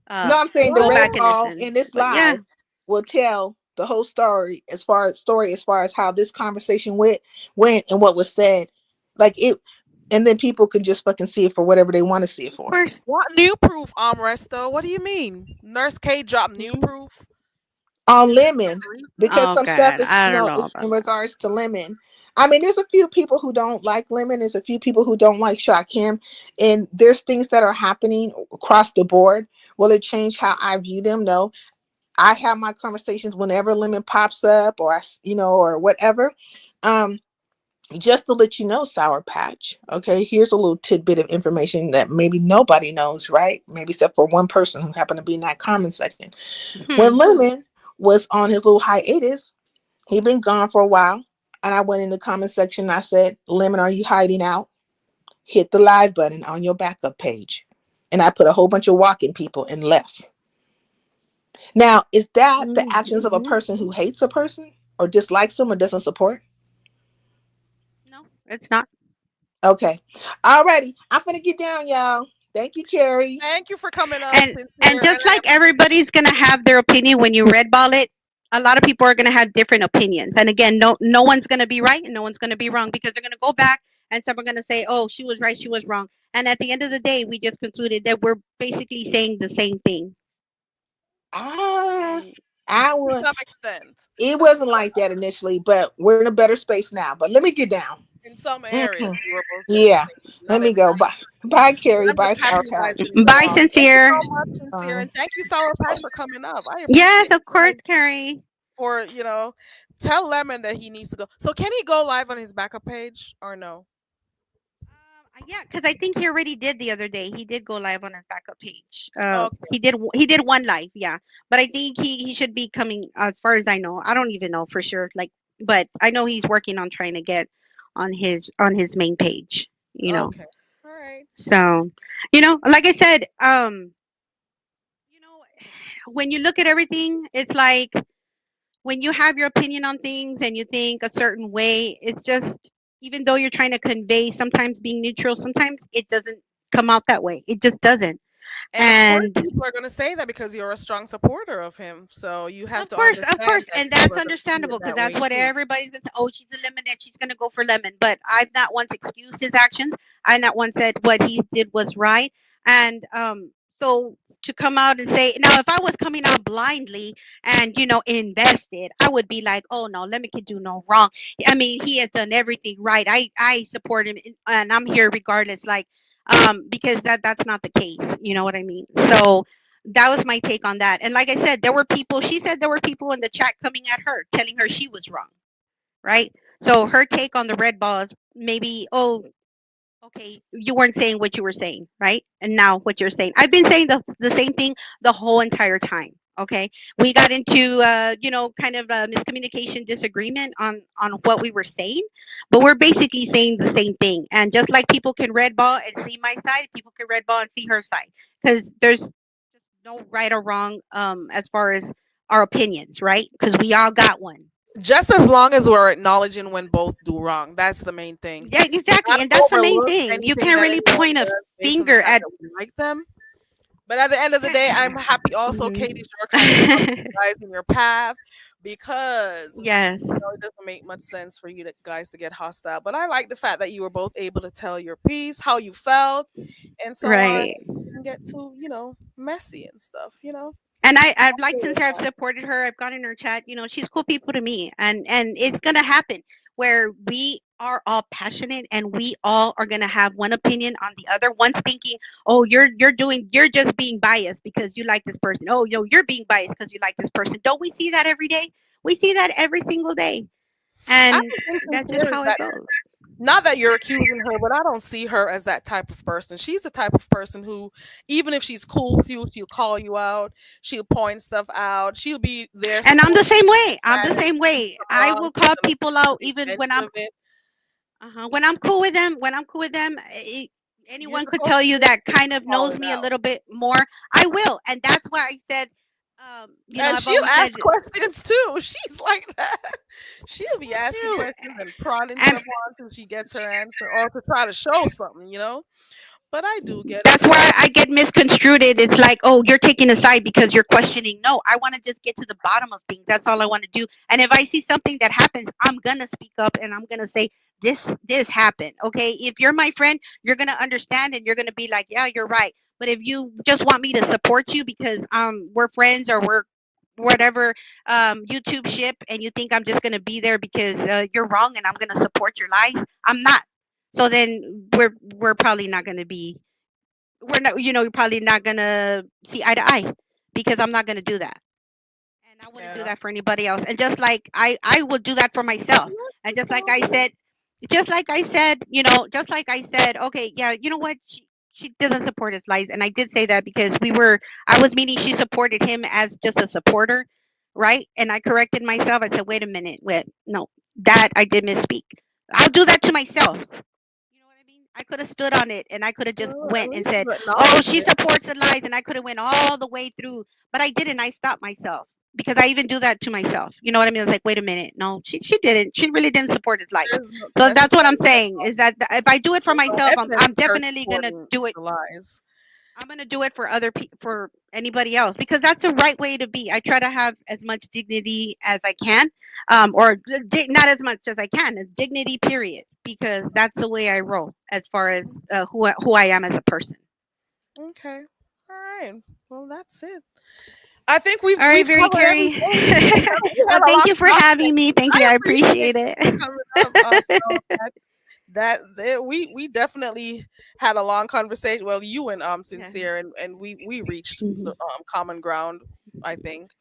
no, I'm saying the go red back and ball listen. in this But yeah. live will tell the whole story as far as how this conversation went and what was said. Like it, and then people can just fucking see it for whatever they want to see it Of for. course. What new proof, Resto? What do you mean? Nurse K dropped new proof? On Lemon, because Oh some stuff God, is, I don't know is about in that. regards to Lemon. I mean, there's a few people who don't like Lemon. There's a few people who don't like Shakim, and there's things that are happening across the board. Will it change how I view them? No. I have my conversations whenever Lemon pops up, or or whatever. Just to let you know, Sour Patch. Okay, here's a little tidbit of information that maybe nobody knows, right? Maybe except for one person who happened to be in that comment section. When Lemon was on his little hiatus, he'd been gone for a while. and I went in the comment section and I said, Lemon, are you hiding out? Hit the live button on your backup page. And I put a whole bunch of walking people and left. Now, is that the actions of a person who hates a person or dislikes them or doesn't support? No, it's not. Okay. Alrighty. I'm gonna get down, y'all. Thank you, Carrie. Thank you for coming up. And Sincere. just like everybody's gonna have their opinion when you red ball it, a lot of people are gonna have different opinions. And again, no one's gonna be right and no one's gonna be wrong because they're gonna go back and some are gonna say, oh, she was right, she was wrong. And at the end of the day, we just concluded that we're basically saying the same thing. I to would. some extent. It wasn't like that initially, but we're in a better space now. But let me get down. In some areas, you were both Yeah. Let me go. Bye. Bye, Carrie. Bye, Sour Patch. Bye, Sincere. Thank you so much, Sincere, and thank you, Sour Patch, for coming up. I Yes, appreciate of course, you Carrie. for tell Lemon that he needs to go. So can he go live on his backup page or no? Yeah, because I think he already did the other day. He did go live on his backup page. Okay. He did one live, yeah. But I think he should be coming. As far as I know, I don't even know for sure. But I know he's working on trying to get on his main page. Okay. All right. So, like I said, when you look at everything, it's like when you have your opinion on things and you think a certain way, it's just, even though you're trying to convey sometimes being neutral, sometimes it doesn't come out that way. It just doesn't. And of course, people are going to say that because you're a strong supporter of him. So you have to understand. Of course, that and people are that's gonna see it understandable because that that's way what too. everybody's gonna say. Oh, she's a lemonade. She's gonna go for lemon. But I've not once excused his actions. I not once said what he did was right. And so to come out and say now, if I was coming out blindly and invested, I would be like, oh no, lemon can do no wrong. I mean, he has done everything right. I support him, and I'm here regardless. Because that's not the case. You know what I mean? So that was my take on that. And like I said, she said there were people in the chat coming at her, telling her she was wrong, right? So her take on the red ball is maybe, oh, okay, you weren't saying what you were saying, right? And now what you're saying. I've been saying the same thing the whole entire time. Okay, we got into kind of a miscommunication, disagreement on what we were saying, but we're basically saying the same thing. And just like people can red ball and see my side, people can red ball and see her side, because there's just no right or wrong as far as our opinions, right? Because we all got one. Just as long as we're acknowledging when both do wrong, that's the main thing. Yeah, exactly, Not and that's the main overlook thing. You anything can't that really anyone point a does based on the finger fact at. that we like them. But at the end of the day, I'm happy also, Mhm. Katie, you're kind of stuck you guys in your path because Yes. it doesn't make much sense for you guys to get hostile. But I like the fact that you were both able to tell your piece, how you felt, and so on. Right. It didn't get too, messy and stuff, And I've like since I've supported her, I've gotten her chat. She's cool people to me, and it's gonna happen where we are all passionate and we all are gonna have one opinion on the other. One's thinking, oh, you're just being biased because you like this person. Oh, you're being biased because you like this person. Don't we see that every day? We see that every single day, I and don't think that's Sincere just is how it that. goes. Not that you're accusing her, but I don't see her as that type of person. She's the type of person who, even if she's cool with you, she'll call you out. She'll point stuff out. She'll be there. And I'm the same way. I'm supporting the you same way. wrong. I will call She's gonna people out make even mention when I'm of it. when I'm cool with them. You're Anyone could supposed tell you to that kind of call knows it me a out. little bit more. I will, and that's why I said, And I've she'll always said ask questions too. She's like that. She'll be asking too. questions and prodding And stuff on until she gets her answer or to try to show something, But I do get it. that's why I get misconstrued. It's like, oh, you're taking a side because you're questioning. No, I want to just get to the bottom of things. That's all I want to do. And if I see something that happens, I'm gonna speak up and I'm gonna say this happened. Okay, if you're my friend, you're gonna understand and you're gonna be like, yeah, you're right. But if you just want me to support you because we're friends or we're whatever YouTube ship, and you think I'm just gonna be there because you're wrong and I'm gonna support your lies, I'm not. So then we're probably not gonna be we're not you're probably not gonna see eye to eye because I'm not gonna do that. And I wouldn't do that for anybody else. And just like I would do that for myself. And just like I said, okay, yeah, you know what? She doesn't support his lies. And I did say that because I was meaning she supported him as just a supporter, right? And I corrected myself. I said, wait a minute, no. that I did misspeak. I'll do that to myself. You know what I mean? I could have stood on it and I could have just Well, at went and least said, you "Oh, acknowledge she it. supports the lies," and I could have went all the way through, but I didn't. I stopped myself because I even do that to myself. You know what I mean? It's like, wait a minute, no, she didn't. She really didn't support his lies. There's no So that's what I'm necessarily saying is that if I do it for there's no myself, evidence I'm of her definitely gonna supporting do it. the lies. I'm gonna do it for other people, for anybody else, because that's the right way to be. I try to have as much dignity as I can, or not as much as I can, as dignity, period, because that's the way I roll as far as who I am as a person. Okay. All right. Well, that's it. I think we've All right, we've very covered Carrie. everything. We Well, had a thank lot you to for talk having about. me. Thank you. I I appreciate appreciate you it. coming up. We definitely had a long conversation. Well, you and Yeah. Sincere, and we reached the Mhm. common ground, I think.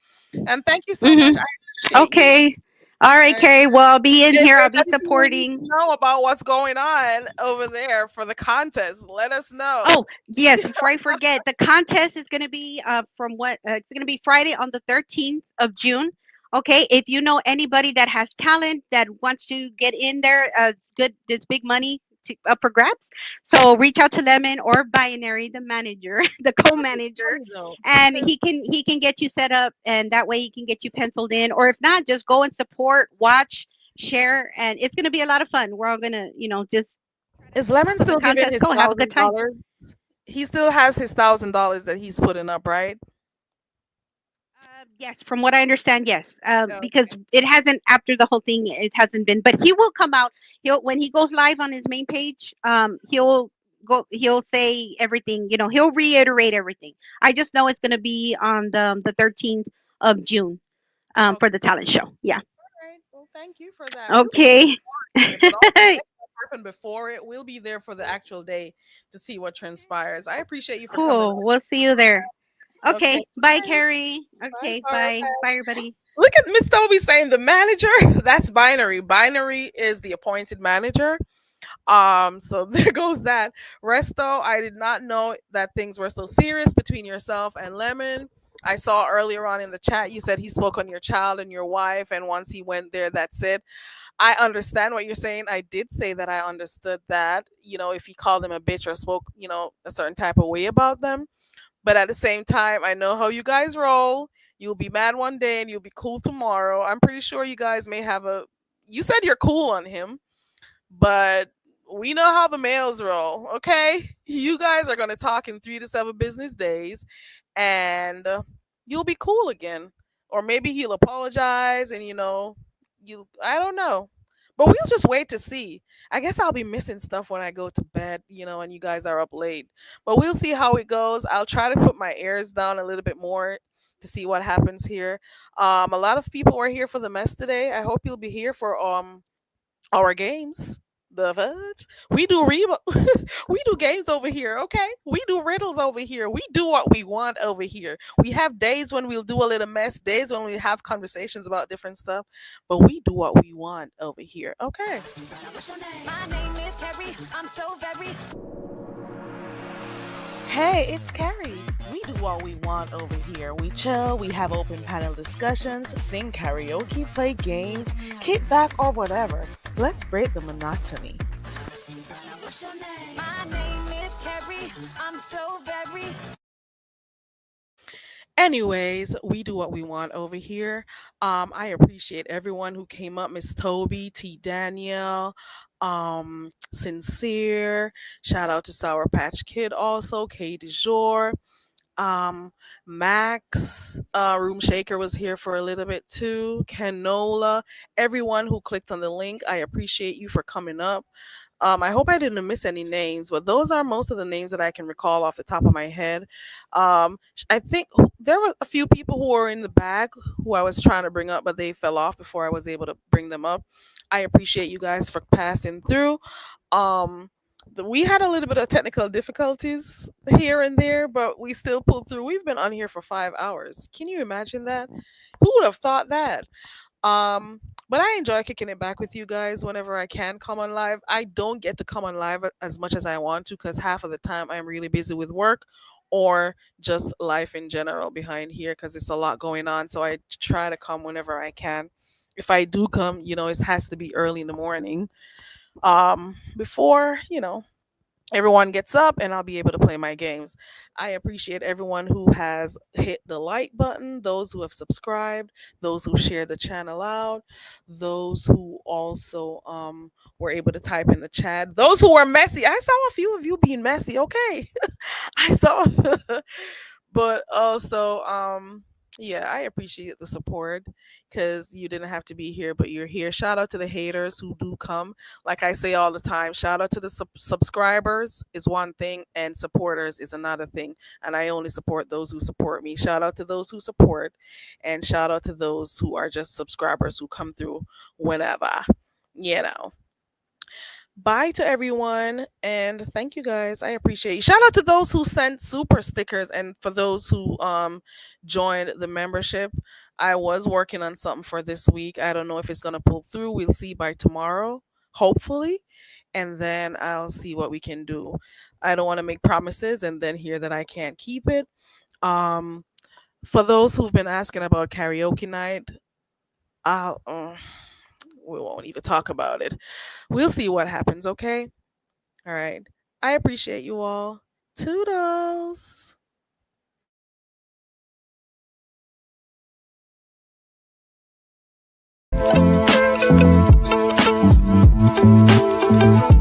And thank you so much. Mhm. I appreciate you. Okay. All right, All right. Carrie. Well, I'll be in If here. I'll there's be anything we need to supporting. know about what's going on over there for the contest, let us know. Oh, yes, before I forget, the contest is going to be from what it's going to be Friday on the 13th of June. Okay, if you know anybody that has talent that wants to get in there, it's good, there's big money up for grabs. So reach out to Lemon or Binary, the manager, the co-manager, Funny though, and because he can get you set up, and that way he can get you penciled in. Or if not, just go and support, watch, share, and it's going to be a lot of fun. We're all going to, just is Lemon the still giving contest his go, have a good time. $1,000? He still has his $1,000 that he's putting up, right? Yes, from what I understand, yes. Yeah. Because it hasn't, after the whole thing, it hasn't been. But he will come out. He'll, when he goes live on his main page, he'll say everything. He'll reiterate everything. I just know it's gonna be on the 13th of June, Okay. for the talent show. Yeah. All right. Well, thank you for that. We'll be Okay. there, but all the things that happened before it, we'll be there for the actual day to see what transpires. I appreciate you for coming Cool. We'll see you there. on. Okay. Okay. Bye, Bye. Carrie. Bye, Okay. Sarah. Bye. Bye, everybody. Look at Miss Toby saying the manager. That's Binary. Binary is the appointed manager. So there goes that. Resto, I did not know that things were so serious between yourself and Lemon. I saw earlier on in the chat you said he spoke on your child and your wife, and once he went there, that's it. I understand what you're saying. I did say that I understood that, if he called them a bitch or spoke, a certain type of way about them. But at the same time, I know how you guys roll. You'll be mad one day and you'll be cool tomorrow. I'm pretty sure you guys may have a. You said you're cool on him, but we know how the males roll, okay? You guys are going to talk in 3 to 7 business days and you'll be cool again. Or maybe he'll apologize and, I don't know. But we'll just wait to see. I guess I'll be missing stuff when I go to bed, and you guys are up late. But we'll see how it goes. I'll try to put my ears down a little bit more to see what happens here. A lot of people are here for the mess today. I hope you'll be here for our games. The fudge. We do we do games over here, okay? We do riddles over here. We do what we want over here. We have days when we'll do a little mess, days when we have conversations about different stuff, but we do what we want over here, okay? My name is Carrie. I'm so very. Hey, it's Carrie. We do what we want over here. We chill, we have open panel discussions, sing karaoke, play games, kick back, or whatever. Let's break the monotony. My name is Carrie. I'm so very. Anyways, we do what we want over here. I appreciate everyone who came up. Miss Toby, T. Danielle, Sincere. Shout out to Sour Patch Kid also, K. Du Jour. Max, Room Shaker was here for a little bit too. Canola, everyone who clicked on the link, I appreciate you for coming up. I hope I didn't miss any names, but those are most of the names that I can recall off the top of my head. I think there were a few people who were in the bag who I was trying to bring up, but they fell off before I was able to bring them up. I appreciate you guys for passing through. We had a little bit of technical difficulties here and there, but we still pulled through. We've been on here for 5 hours. Can you imagine that? Who would have thought that? But I enjoy kicking it back with you guys whenever I can come on live. I don't get to come on live as much as I want to because half of the time I'm really busy with work or just life in general behind here because it's a lot going on. So I try to come whenever I can. if I do come, it has to be early in the morning, before everyone gets up, and I'll be able to play my games. I appreciate everyone who has hit the like button, those who have subscribed, those who share the channel out, those who also were able to type in the chat, those who were messy. I saw a few of you being messy. Okay. I saw but also yeah, I appreciate the support, because you didn't have to be here, but you're here. Shout out to the haters who do come. Like I say all the time, shout out to the subscribers is one thing, and supporters is another thing. And I only support those who support me. Shout out to those who support, and shout out to those who are just subscribers who come through whenever. Bye to everyone, and thank you guys. I appreciate you. Shout out to those who sent super stickers, and for those who joined the membership. I was working on something for this week. I don't know if it's gonna pull through. We'll see by tomorrow, hopefully, and then I'll see what we can do. I don't want to make promises and then hear that I can't keep it. For those who've been asking about karaoke night, I'll we won't even talk about it. We'll see what happens, okay? All right. I appreciate you all. Toodles. Thank you.